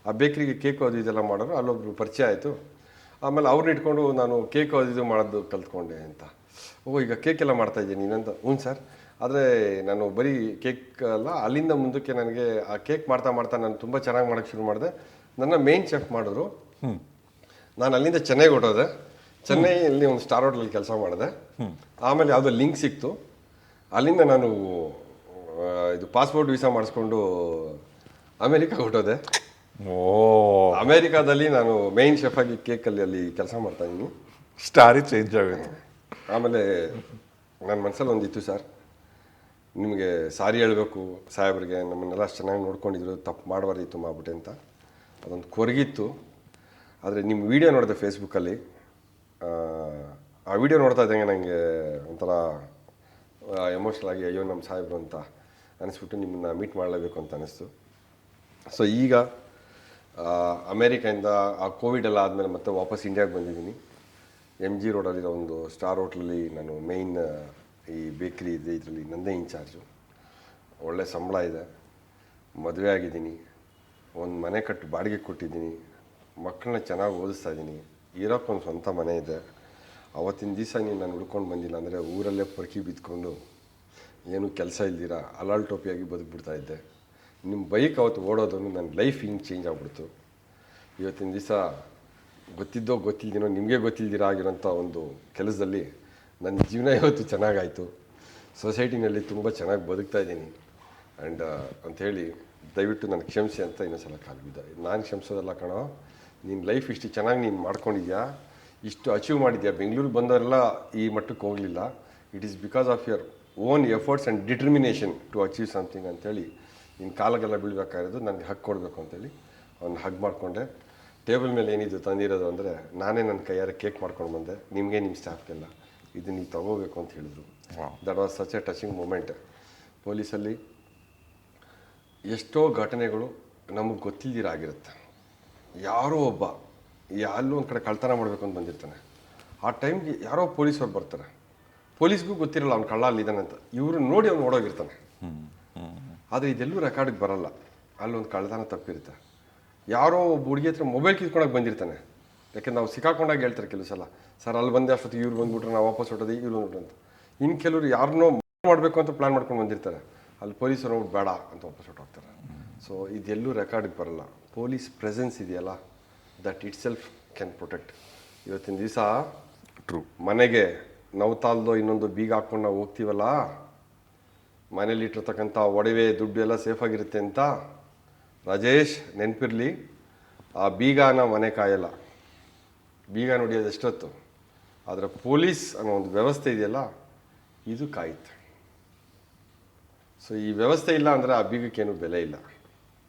ಆ ಬೇಕ್ರಿಗೆ ಕೇಕು ಅದು ಇದೆಲ್ಲ ಮಾಡೋರು, ಅಲ್ಲೊಬ್ರು ಪರಿಚಯ ಆಯಿತು. ಆಮೇಲೆ ಅವ್ರನ್ನ ಇಟ್ಕೊಂಡು ನಾನು ಕೇಕು ಅದು ಇದು ಮಾಡೋದು ಕಲ್ತ್ಕೊಂಡೆ ಅಂತ. ಈಗ ಕೇಕೆಲ್ಲ ಮಾಡ್ತಾಯಿದ್ದೀನಿ ನೀನಂತ. ಹ್ಞೂ ಸರ್, ಆದರೆ ನಾನು ಬರೀ ಕೇಕ್ ಅಲ್ಲ, ಅಲ್ಲಿಂದ ಮುಂದಕ್ಕೆ ನನಗೆ ಆ ಕೇಕ್ ಮಾಡ್ತಾ ನಾನು ತುಂಬ ಚೆನ್ನಾಗಿ ಮಾಡೋಕ್ಕೆ ಶುರು ಮಾಡಿದೆ. ನನ್ನ ಮೇನ್ ಚೆಫ್ ಮಾಡಿದ್ರು. ನಾನು ಅಲ್ಲಿಂದ ಚೆನ್ನೈಗೆ ಹೊಟ್ಟೋದೆ. ಚೆನ್ನೈಯಲ್ಲಿ ಒಂದು ಸ್ಟಾರ್ ಹೋಟೆಲಲ್ಲಿ ಕೆಲಸ ಮಾಡಿದೆ. ಆಮೇಲೆ ಯಾವುದೋ ಲಿಂಕ್ ಸಿಕ್ತು, ಅಲ್ಲಿಂದ ನಾನು ಇದು ಪಾಸ್ಪೋರ್ಟ್ ವೀಸಾ ಮಾಡಿಸ್ಕೊಂಡು ಅಮೇರಿಕಾಗೆ ಹೊಟ್ಟೋದೆ. ಅಮೇರಿಕಾದಲ್ಲಿ ನಾನು ಮೇನ್ ಶೆಫ್ ಆಗಿ ಕೇಕಲ್ಲಿ ಅಲ್ಲಿ ಕೆಲಸ ಮಾಡ್ತಾಯಿದ್ದೀನಿ. ಸ್ಟಾರಿ ಚೇಂಜ್ ಆಗುತ್ತೆ. ಆಮೇಲೆ ನನ್ನ ಮನಸ್ಸಲ್ಲಿ ಒಂದಿತ್ತು, ಸರ್ ನಿಮಗೆ ಸಾರಿ ಹೇಳಬೇಕು ಸಾಹೇಬ್ರಿಗೆ, ನಮ್ಮನ್ನೆಲ್ಲ ಅಷ್ಟು ಚೆನ್ನಾಗಿ ನೋಡ್ಕೊಂಡಿದ್ರು, ತಪ್ಪು ಮಾಡಬಾರ್ದಿತ್ತು ಮಾಡ್ಬಿಟ್ಟೆ ಅಂತ ಅದೊಂದು ಕೊರಗಿತ್ತು. ಆದರೆ ನಿಮ್ಮ ವೀಡಿಯೋ ನೋಡಿದೆ ಫೇಸ್ಬುಕ್ಕಲ್ಲಿ, ಆ ವಿಡಿಯೋ ನೋಡ್ತಾ ಇದ್ದಂಗೆ ನನಗೆ ಒಂಥರ ಎಮೋಷ್ನಲ್ ಆಗಿ ಅಯ್ಯೋ ನಮ್ಮ ಸಾಹೇಬ್ರು ಅಂತ ಅನಿಸ್ಬಿಟ್ಟು ನಿಮ್ಮನ್ನು ಮೀಟ್ ಮಾಡಲೇಬೇಕು ಅಂತ ಅನ್ನಿಸ್ತು. ಸೊ ಈಗ ಅಮೇರಿಕಾಯಿಂದ ಆ ಕೋವಿಡ್ ಎಲ್ಲ ಆದಮೇಲೆ ಮತ್ತೆ ವಾಪಸ್ ಇಂಡಿಯಾಗೆ ಬಂದಿದ್ದೀನಿ. MG ರೋಡಲ್ಲಿರೋ ಒಂದು ಸ್ಟಾರ್ ಹೋಟ್ಲಲ್ಲಿ ನಾನು ಮೇಯ್ನ್ ಈ ಬೇಕ್ರಿ ಇದೆ, ಇದರಲ್ಲಿ ನನ್ನದೇ ಇನ್ಚಾರ್ಜು. ಒಳ್ಳೆ ಸಂಬಳ ಇದೆ, ಮದುವೆ ಆಗಿದ್ದೀನಿ, ಒಂದು ಮನೆ ಕಟ್ಟು ಬಾಡಿಗೆ ಕೊಟ್ಟಿದ್ದೀನಿ, ಮಕ್ಕಳನ್ನ ಚೆನ್ನಾಗಿ ಓದಿಸ್ತಾ ಇದ್ದೀನಿ, ಇರೋಕ್ಕೊಂದು ಸ್ವಂತ ಮನೆ ಇದೆ. ಅವತ್ತಿನ ದಿವಸ ನೀನು ನಾನು ಹುಡ್ಕೊಂಡು ಬಂದಿಲ್ಲ ಅಂದರೆ ಊರಲ್ಲೇ ಪೊರ್ಕಿ ಬಿದ್ದುಕೊಂಡು ಏನೂ ಕೆಲಸ ಇಲ್ದಿರ ಅಲಾಲ್ ಟೋಪಿಯಾಗಿ ಬದುಕ್ಬಿಡ್ತಾಯಿದ್ದೆ. ನಿಮ್ಮ ಬೈಕ್ ಅವತ್ತು ಓಡೋದನ್ನು ನನ್ನ ಲೈಫ್ ಹಿಂಗೆ ಚೇಂಜ್ ಆಗ್ಬಿಡ್ತು. ಇವತ್ತಿನ ದಿವಸ ಗೊತ್ತಿದ್ದೋ ಗೊತ್ತಿಲ್ದಿನೋ ನಿಮಗೆ ಗೊತ್ತಿಲ್ದಿರ ಆಗಿರೋಂಥ ಒಂದು ಕೆಲಸದಲ್ಲಿ ನನ್ನ ಜೀವನ ಇವತ್ತು ಚೆನ್ನಾಗಾಯಿತು. ಸೊಸೈಟಿನಲ್ಲಿ ತುಂಬ ಚೆನ್ನಾಗಿ ಬದುಕ್ತಾ ಇದ್ದೀನಿ ಆ್ಯಂಡ್ ಅಂಥೇಳಿ ದಯವಿಟ್ಟು ನನಗೆ ಕ್ಷಮಿಸಿ ಅಂತ ಇನ್ನೊಂದ್ಸಲ ಕಾಲು ಬಿದ್ದ. ನಾನು ಕ್ಷಮಿಸೋದಲ್ಲ ಕಣೋ, ನಿನ್ನ ಲೈಫ್ ಇಷ್ಟು ಚೆನ್ನಾಗಿ ನೀನು ಮಾಡ್ಕೊಂಡಿದ್ಯಾ, ಇಷ್ಟು ಅಚೀವ್ ಮಾಡಿದ್ಯಾ. ಬೆಂಗಳೂರಿಗೆ ಬಂದವರೆಲ್ಲ ಈ ಮಟ್ಟಕ್ಕೆ ಹೋಗಲಿಲ್ಲ. It is because of your own efforts and determination to achieve something ಅಂತೇಳಿ ನಿನ್ನ ಕಾಲಗೆಲ್ಲ ಬೀಳಬೇಕಾಗಿರೋದು ನನಗೆ ಹಗ್ ಕೊಡಬೇಕು ಅಂತೇಳಿ ಅವ್ನು ಹಗ್ ಮಾಡಿಕೊಂಡೆ. ಟೇಬಲ್ ಮೇಲೆ ಏನಿದ್ದು ತಂದಿರೋದು ಅಂದರೆ ನಾನೇ ನನ್ನ ಕೈಯಾರೆ ಕೇಕ್ ಮಾಡ್ಕೊಂಡು ಬಂದೆ, ನಿಮಗೆ ನಿಮ್ಮ ಸ್ಟಾಫ್ಗೆಲ್ಲ ಇದು ನೀವು ತಗೋಬೇಕು ಅಂತ ಹೇಳಿದ್ರು. That was such a touching moment. ಪೊಲೀಸಲ್ಲಿ ಎಷ್ಟೋ ಘಟನೆಗಳು ನಮಗೆ ಗೊತ್ತಿಲ್ದಿರಾಗಿರುತ್ತೆ. ಯಾರೋ ಒಬ್ಬ ಎಲ್ಲೋ ಒಂದು ಕಡೆ ಕಳ್ತನ ಮಾಡಬೇಕು ಅಂತ ಬಂದಿರ್ತಾನೆ. ಆ ಟೈಮ್ಗೆ ಯಾರೋ ಪೊಲೀಸವ್ರು ಬರ್ತಾರೆ. ಪೊಲೀಸ್ಗೂ ಗೊತ್ತಿರಲ್ಲ ಅವ್ನು ಕಳ್ಳ ಅಲ್ಲಿದ್ದಾನೆ ಅಂತ. ಇವರು ನೋಡಿ ಅವ್ನು ಓಡೋಗಿರ್ತಾನೆ. ಆದರೆ ಇದೆಲ್ಲೂ ರೆಕಾರ್ಡಿಗೆ ಬರಲ್ಲ. ಅಲ್ಲೊಂದು ಕಳ್ತನ ತಪ್ಪಿರುತ್ತೆ. ಯಾರೋ ಒಬ್ಬ ಹುಡುಗಿ ಹತ್ರ ಮೊಬೈಲ್ ಕಿತ್ಕೊಳಕ್ಕೆ ಬಂದಿರ್ತಾನೆ. ಯಾಕೆಂದ್ರೆ ನಾವು ಸಿಕ್ಕಾಕೊಂಡಾಗ ಹೇಳ್ತಾರೆ ಕೆಲವು ಸಲ, ಸರ್ ಅಲ್ಲಿ ಬಂದೆ ಅಷ್ಟೊತ್ತಿಗೆ ಇವ್ರು ಬಂದ್ಬಿಟ್ರೆ ನಾವು ವಾಪಸ್ ಹೊಟ್ಟೋದು ಇವ್ರು ಬಂದ್ಬಿಟ್ರೆ ಅಂತ. ಇನ್ನು ಕೆಲವರು ಯಾರನ್ನೋ ಮಾಡಬೇಕು ಅಂತ ಪ್ಲ್ಯಾನ್ ಮಾಡ್ಕೊಂಡು ಬಂದಿರ್ತಾರೆ. ಅಲ್ಲಿ ಪೊಲೀಸರು ನೋಡಿ ಬೇಡ ಅಂತ ವಾಪಸ್ ಹೊಟ್ಟೋಗ್ತಾರೆ. ಸೊ ಇದೆಲ್ಲೂ ರೆಕಾರ್ಡಿಗೆ ಬರಲ್ಲ. ಪೊಲೀಸ್ ಪ್ರೆಸೆನ್ಸ್ ಇದೆಯಲ್ಲ, that it self can protect. ಇವತ್ತಿನ ದಿವಸ ಟ್ರೂ, ಮನೆಗೆ ನವತಾಲ್ದೋ ಇನ್ನೊಂದು ಬೀಗ ಹಾಕ್ಕೊಂಡು ನಾವು ಹೋಗ್ತೀವಲ್ಲ, ಮನೇಲಿ ಇಟ್ಟಿರ್ತಕ್ಕಂಥ ಒಡವೆ ದುಡ್ಡು ಎಲ್ಲ ಸೇಫಾಗಿರುತ್ತೆ ಅಂತ. ರಾಜೇಶ್ ನೆನಪಿರಲಿ, ಆ ಬೀಗನ ಮನೆ ಕಾಯಲ್ಲ, ಬೀಗ ನೋಡಿಯೋದು ಎಷ್ಟೊತ್ತು. ಆದರೆ ಪೊಲೀಸ್ ಅನ್ನೋ ಒಂದು ವ್ಯವಸ್ಥೆ ಇದೆಯಲ್ಲ, ಇದು ಕಾಯುತ್ತೆ. ಸೊ ಈ ವ್ಯವಸ್ಥೆ ಇಲ್ಲ ಅಂದರೆ ಆ ಬೀಗಕ್ಕೇನು ಬೆಲೆ ಇಲ್ಲ.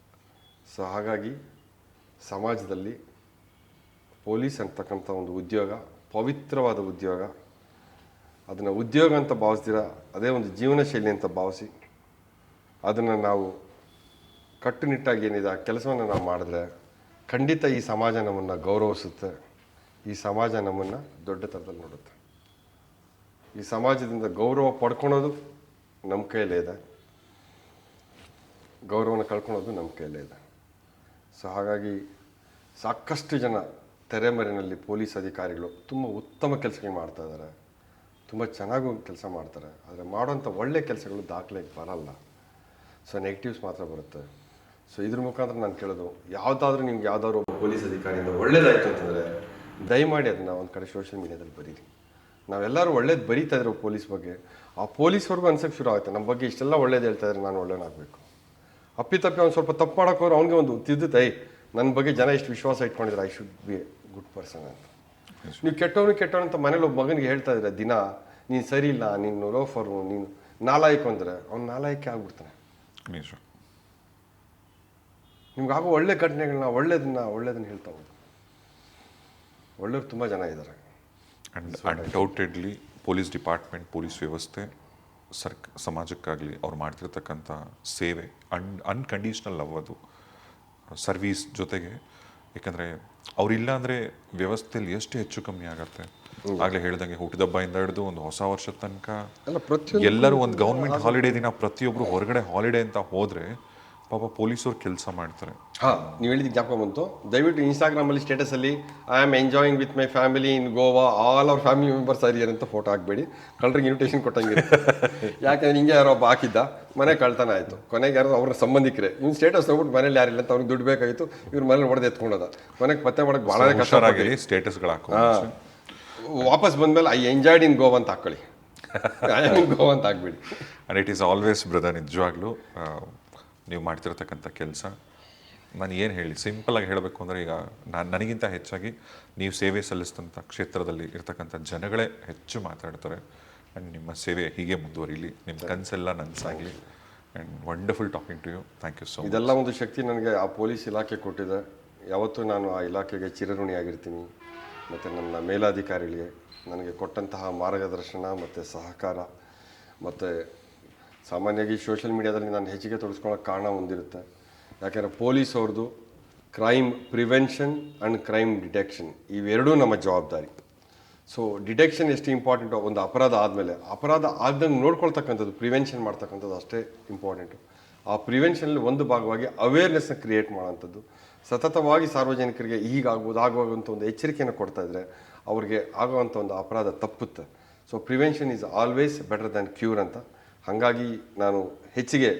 ಸೊ ಹಾಗಾಗಿ ಸಮಾಜದಲ್ಲಿ ಪೊಲೀಸ್ ಅಂತಕ್ಕಂಥ ಒಂದು ಉದ್ಯೋಗ ಪವಿತ್ರವಾದ ಉದ್ಯೋಗ. ಅದನ್ನು ಉದ್ಯೋಗ ಅಂತ ಭಾವಿಸ್ದಿರ ಅದೇ ಒಂದು ಜೀವನ ಶೈಲಿ ಅಂತ ಭಾವಿಸಿ ಅದನ್ನು ನಾವು ಕಟ್ಟುನಿಟ್ಟಾಗಿ ಏನಿದೆ ಆ ಕೆಲಸವನ್ನು ನಾವು ಮಾಡಿದ್ರೆ ಖಂಡಿತ ಈ ಸಮಾಜ ನಮ್ಮನ್ನು ಗೌರವಿಸುತ್ತೆ. ಈ ಸಮಾಜ ನಮ್ಮನ್ನು ದೊಡ್ಡ ಥರದಲ್ಲಿ ನೋಡುತ್ತೆ. ಈ ಸಮಾಜದಿಂದ ಗೌರವ ಪಡ್ಕೊಳೋದು ನಮ್ಮ ಕೈಯಲ್ಲೇ ಇದೆ, ಗೌರವನ ಕಳ್ಕೊಳೋದು ನಮ್ಮ ಕೈಯಲ್ಲೇ ಇದೆ. ಸೊ ಹಾಗಾಗಿ ಸಾಕಷ್ಟು ಜನ ತೆರೆಮರೆಯಲ್ಲಿ ಪೊಲೀಸ್ ಅಧಿಕಾರಿಗಳು ತುಂಬ ಉತ್ತಮ ಕೆಲಸಗಳು ಮಾಡ್ತಾ ಇದ್ದಾರೆ, ತುಂಬ ಚೆನ್ನಾಗೂ ಕೆಲಸ ಮಾಡ್ತಾರೆ. ಆದರೆ ಮಾಡೋಂಥ ಒಳ್ಳೆಯ ಕೆಲಸಗಳು ದಾಖಲೆಗೆ ಬರಲ್ಲ. ಸೊ ನೆಗೆಟಿವ್ಸ್ ಮಾತ್ರ ಬರುತ್ತೆ. ಸೊ ಇದ್ರ ಮುಖಾಂತರ ನಾನು ಕೇಳೋದು, ಯಾವುದಾದ್ರೂ ನಿಮ್ಗೆ ಯಾವುದಾದ್ರು ಒಬ್ಬ ಪೊಲೀಸ್ ಅಧಿಕಾರಿಯಿಂದ ಒಳ್ಳೇದಾಯಿತು ಅಂತಂದರೆ ದಯಮಾಡಿ ಅದನ್ನು ಒಂದು ಕಡೆ ಸೋಷಿಯಲ್ ಮೀಡಿಯಾದಲ್ಲಿ ಬರೀರಿ. ನಾವೆಲ್ಲರೂ ಒಳ್ಳೇದು ಬರೀತಾ ಇದ್ರು ಪೊಲೀಸ್ ಬಗ್ಗೆ, ಆ ಪೊಲೀಸ್ವರೆಗೂ ಅನ್ಸೋಕ್ಕೆ ಶುರು ಆಗುತ್ತೆ ನಮ್ಮ ಬಗ್ಗೆ ಇಷ್ಟೆಲ್ಲ ಒಳ್ಳೇದು ಹೇಳ್ತಾ ಇದ್ರೆ ನಾನು ಒಳ್ಳೆಯನಾಗಬೇಕು. ಅಪ್ಪಿತಪ್ಪಿ ಅವ್ನು ಸ್ವಲ್ಪ ತಪ್ಪು ಮಾಡೋಕ್ಕೋರು ಅವ್ನಿಗೆ ಒಂದು ತಿದ್ದುತ್ತೆ, ನನ್ನ ಬಗ್ಗೆ ಜನ ಇಷ್ಟು ವಿಶ್ವಾಸ ಇಟ್ಕೊಂಡಿದ್ರೆ I should be a good person ಅಂತ. ನೀವು ಕೆಟ್ಟವನು ಅಂತ ಮನೇಲಿ ಒಬ್ಬ ಮಗನಿಗೆ ಹೇಳ್ತಾ ಇದ್ರೆ ದಿನ, ನೀನು ಸರಿ ಇಲ್ಲ, ನೀನು ಲೋಫರು, ನೀನು ನಾಲಾಯಕು ಅಂದರೆ ಅವ್ನು ನಾಲಾಯಕ್ಕೆ ಆಗ್ಬಿಡ್ತಾನೆ. ನಿಮ್ಗಾಗೋ ಒಳ್ಳೆ ಘಟನೆಗಳನ್ನ ಒಳ್ಳೇದನ್ನ ಹೇಳ್ತಾ ಹೋದು. ಒಳ್ಳೆಯವ್ರು ತುಂಬ ಜನ ಇದ್ದಾರೆ. And undoubtedly police department, police ವ್ಯವಸ್ಥೆ ಸಮಾಜಕ್ಕಾಗಲಿ ಅವ್ರು ಮಾಡ್ತಿರ್ತಕ್ಕಂಥ ಸೇವೆ ಅನ್ಕಂಡೀಷ್ನಲ್ ಲವ್, ಅದು ಸರ್ವೀಸ್ ಜೊತೆಗೆ. ಯಾಕಂದರೆ ಅವರಿಲ್ಲ ಅಂದರೆ ವ್ಯವಸ್ಥೆಯಲ್ಲಿ ಎಷ್ಟು ಹೆಚ್ಚು ಕಮ್ಮಿ ಆಗುತ್ತೆ. ಆಗಲೇ ಹೇಳ್ದಂಗೆ ಹುಟ್ಟಿದಬ್ಬದಿಂದ ಹಿಡಿದು ಒಂದು ಹೊಸ ವರ್ಷದ ತನಕ ಎಲ್ಲರೂ ಒಂದು ಗೌರ್ಮೆಂಟ್ ಹಾಲಿಡೇ ದಿನ ಪ್ರತಿಯೊಬ್ಬರು ಹೊರಗಡೆ ಹಾಲಿಡೇ ಅಂತ ಹೋದರೆ ಪಾಪ ಪೊಲೀಸರು ಕೆಲಸ ಮಾಡ್ತಾರೆ. ಹಾಂ, ನೀವು ಹೇಳಿದ ಜ್ಞಾಪಕ ಬಂತು. ದಯವಿಟ್ಟು ಇನ್ಸ್ಟಾಗ್ರಾಮಲ್ಲಿ ಸ್ಟೇಟಸಲ್ಲಿ I am enjoying with my family in Goa, all our family members are here ಅಂತ ಫೋಟೋ ಹಾಕಬೇಡಿ. ಕಳ್ಳರಿಗೆ ಇನ್ವಿಟೇಷನ್ ಕೊಟ್ಟಂಗೆ. ಯಾಕೆಂದ್ರೆ ಹಿಂಗೆ ಯಾರೋ ಒಬ್ಬ ಹಾಕಿದ್ದ, ಮನೆ ಕಳ್ತನ ಆಯಿತು, ಕೊನೆಗೆ ಯಾರೋ ಅವ್ರ ಸಂಬಂಧಿಕರೇ ಇವ್ನು ಸ್ಟೇಟಸ್ ಹೋಗ್ಬಿಟ್ಟು ಮನೇಲಿ ಯಾರಿಲ್ಲ ಅಂತ ಅವ್ರಿಗೆ ದುಡ್ಡು ಬೇಕಾಗಿತ್ತು, ಇವ್ರ ಮನೇಲಿ ಹೊಡೆದು ಎತ್ಕೊಂಡದ. ಕೊನೆಗೆ ಪತ್ತೆ ಮಾಡೋಕ್ಕೆ ಭಾಳ ಕಷ್ಟರಾಗಿ ಸ್ಟೇಟಸ್ಗಳು ಹಾಕೋ ವಾಪಸ್ ಬಂದಮೇಲೆ ಐ ಎಂಜಾಯ್ಡ್ ಇನ್ ಗೋವಾ ಅಂತ ಹಾಕೊಳ್ಳಿ, ಐ ಆಮ್ ಇನ್ ಗೋವಾ ಅಂತ ಹಾಕ್ಬೇಡಿ. And it is always brother, ನಿಜವಾಗ್ಲೂ ನೀವು ಮಾಡ್ತಿರ್ತಕ್ಕಂಥ ಕೆಲಸ ನಾನು ಏನು ಹೇಳಿ, ಸಿಂಪಲಾಗಿ ಹೇಳಬೇಕು ಅಂದರೆ, ಈಗ ನನಗಿಂತ ಹೆಚ್ಚಾಗಿ ನೀವು ಸೇವೆ ಸಲ್ಲಿಸಿದಂಥ ಕ್ಷೇತ್ರದಲ್ಲಿ ಇರ್ತಕ್ಕಂಥ ಜನಗಳೇ ಹೆಚ್ಚು ಮಾತಾಡ್ತಾರೆ. ಆ್ಯಂಡ್ ನಿಮ್ಮ ಸೇವೆ ಹೀಗೆ ಮುಂದುವರಿಲಿ, ನಿಮ್ಮ ಕನಸೆಲ್ಲ ನನಸಾಗಲಿ. And wonderful talking to you. Thank you so much. ಇದೆಲ್ಲ ಒಂದು ಶಕ್ತಿ ನನಗೆ ಆ ಪೊಲೀಸ್ ಇಲಾಖೆ ಕೊಟ್ಟಿದೆ. ಯಾವತ್ತೂ ನಾನು ಆ ಇಲಾಖೆಗೆ ಚಿರಋಣಿಯಾಗಿರ್ತೀನಿ. ಮತ್ತು ನನ್ನ ಮೇಲಾಧಿಕಾರಿಗಳಿಗೆ ನನಗೆ ಕೊಟ್ಟಂತಹ ಮಾರ್ಗದರ್ಶನ ಮತ್ತು ಸಹಕಾರ, ಮತ್ತು ಸಾಮಾನ್ಯವಾಗಿ ಸೋಷಿಯಲ್ ಮೀಡಿಯಾದಲ್ಲಿ ನಾನು ಹೆಚ್ಚಿಗೆ ತೊಡಸ್ಕೊಳ್ಳೋಕೆ ಕಾರಣ ಹೊಂದಿರುತ್ತೆ. ಯಾಕೆಂದರೆ ಪೊಲೀಸ್ ಅವ್ರದ್ದು crime prevention and crime detection ಇವೆರಡೂ ನಮ್ಮ ಜವಾಬ್ದಾರಿ. ಸೊ ಡಿಟೆಕ್ಷನ್ ಎಷ್ಟು ಇಂಪಾರ್ಟೆಂಟು, ಒಂದು ಅಪರಾಧ ಆದಮೇಲೆ ಅಪರಾಧ ಆಗ್ದಂಗೆ ನೋಡ್ಕೊಳ್ತಕ್ಕಂಥದ್ದು, ಪ್ರಿವೆನ್ಷನ್ ಮಾಡ್ತಕ್ಕಂಥದ್ದು ಅಷ್ಟೇ ಇಂಪಾರ್ಟೆಂಟು. ಆ ಪ್ರಿವೆನ್ಷನಲ್ಲಿ ಒಂದು ಭಾಗವಾಗಿ ಅವೇರ್ನೆಸ್ನ ಕ್ರಿಯೇಟ್ ಮಾಡೋವಂಥದ್ದು, ಸತತವಾಗಿ ಸಾರ್ವಜನಿಕರಿಗೆ ಹೀಗಾಗ್ಬೋದು ಆಗುವಂಥ ಒಂದು ಎಚ್ಚರಿಕೆಯನ್ನು ಕೊಡ್ತಾ ಇದ್ದರೆ ಅವ್ರಿಗೆ ಆಗುವಂಥ ಒಂದು ಅಪರಾಧ ತಪ್ಪುತ್ತೆ. So prevention is always better than cure ಅಂತ. ಹಾಗಾಗಿ ನಾನು ಹೆಚ್ಚಿಗೆ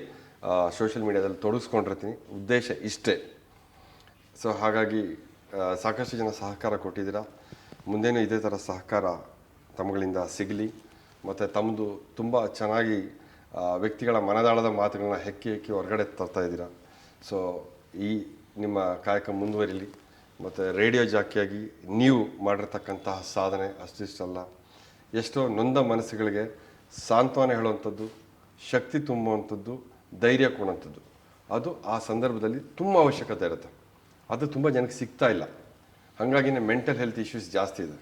ಸೋಷಿಯಲ್ ಮೀಡಿಯಾದಲ್ಲಿ ತೊಡಗಿಸ್ಕೊಂಡಿರ್ತೀನಿ. ಉದ್ದೇಶ ಇಷ್ಟೇ. ಸೊ ಹಾಗಾಗಿ ಸಾಕಷ್ಟು ಜನ ಸಹಕಾರ ಕೊಟ್ಟಿದ್ದೀರಾ. ಮುಂದೇನೂ ಇದೇ ಥರ ಸಹಕಾರ ತಮ್ಮಗಳಿಂದ ಸಿಗಲಿ. ಮತ್ತು ತಮ್ಮದು ತುಂಬ ಚೆನ್ನಾಗಿ ವ್ಯಕ್ತಿಗಳ ಮನದಾಳದ ಮಾತುಗಳನ್ನ ಹೆಕ್ಕಿ ಹೊರಗಡೆ ತರ್ತಾ ಇದ್ದೀರಾ. ಸೊ ಈ ನಿಮ್ಮ ಕಾಯಕ ಮುಂದುವರಿಲಿ. ಮತ್ತು ರೇಡಿಯೋ ಜಾಕಿಯಾಗಿ ನೀವು ಮಾಡಿರ್ತಕ್ಕಂತಹ ಸಾಧನೆ ಅಷ್ಟಿಷ್ಟಲ್ಲ, ಎಷ್ಟೋ ನೊಂದ ಮನಸ್ಸುಗಳಿಗೆ ಸಾಂತ್ವನ ಹೇಳುವಂಥದ್ದು, ಶಕ್ತಿ ತುಂಬುವಂಥದ್ದು, ಧೈರ್ಯ ಕೊಡುವಂಥದ್ದು, ಅದು ಆ ಸಂದರ್ಭದಲ್ಲಿ ತುಂಬ ಅವಶ್ಯಕತೆ ಇರುತ್ತೆ. ಅದು ತುಂಬ ಜನಕ್ಕೆ ಸಿಗ್ತಾ ಇಲ್ಲ. ಹಾಗಾಗಿನೇ ಮೆಂಟಲ್ ಹೆಲ್ತ್ ಇಶ್ಯೂಸ್ ಜಾಸ್ತಿ ಇದೆ.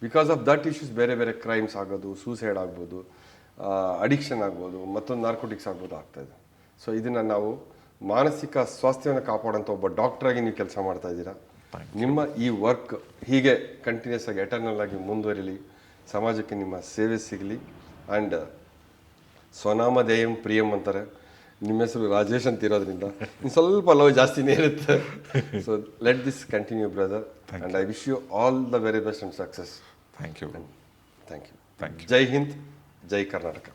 ಬಿಕಾಸ್ ಆಫ್ ದಟ್ ಇಶ್ಯೂಸ್ ಬೇರೆ ಬೇರೆ ಕ್ರೈಮ್ಸ್ ಆಗೋದು, ಸೂಸೈಡ್ ಆಗ್ಬೋದು, ಅಡಿಕ್ಷನ್ ಆಗ್ಬೋದು, ಮತ್ತೊಂದು ನಾರ್ಕೋಟಿಕ್ಸ್ ಆಗ್ಬೋದು ಆಗ್ತಾಯಿದೆ. ಸೊ ಇದನ್ನು ನಾವು ಮಾನಸಿಕ ಸ್ವಾಸ್ಥ್ಯವನ್ನು ಕಾಪಾಡೋಂಥ ಒಬ್ಬ ಡಾಕ್ಟ್ರಾಗಿ ನೀವು ಕೆಲಸ ಮಾಡ್ತಾ ಇದ್ದೀರಾ. ನಿಮ್ಮ ಈ ವರ್ಕ್ ಹೀಗೆ ಕಂಟಿನ್ಯೂಸ್ ಆಗಿ ಎಟರ್ನಲ್ ಆಗಿ ಮುಂದುವರಿಲಿ, ಸಮಾಜಕ್ಕೆ ನಿಮ್ಮ ಸೇವೆ ಸಿಗಲಿ. ಆ್ಯಂಡ್ ಸ್ವನಾಮಧೇಯಂ ಪ್ರಿಯಂ ಅಂತಾರೆ, ನಿಮ್ಮ ಹೆಸರು ರಾಜೇಶ್ ಅಂತ ಇರೋದ್ರಿಂದ ಇನ್ನು ಸ್ವಲ್ಪ ಲವ್ ಜಾಸ್ತಿನೇ ಇರುತ್ತೆ. So let this continue brother, and I wish you all the very best and success. Thank you. Thank you. ಜೈ ಹಿಂದ್, ಜೈ ಕರ್ನಾಟಕ.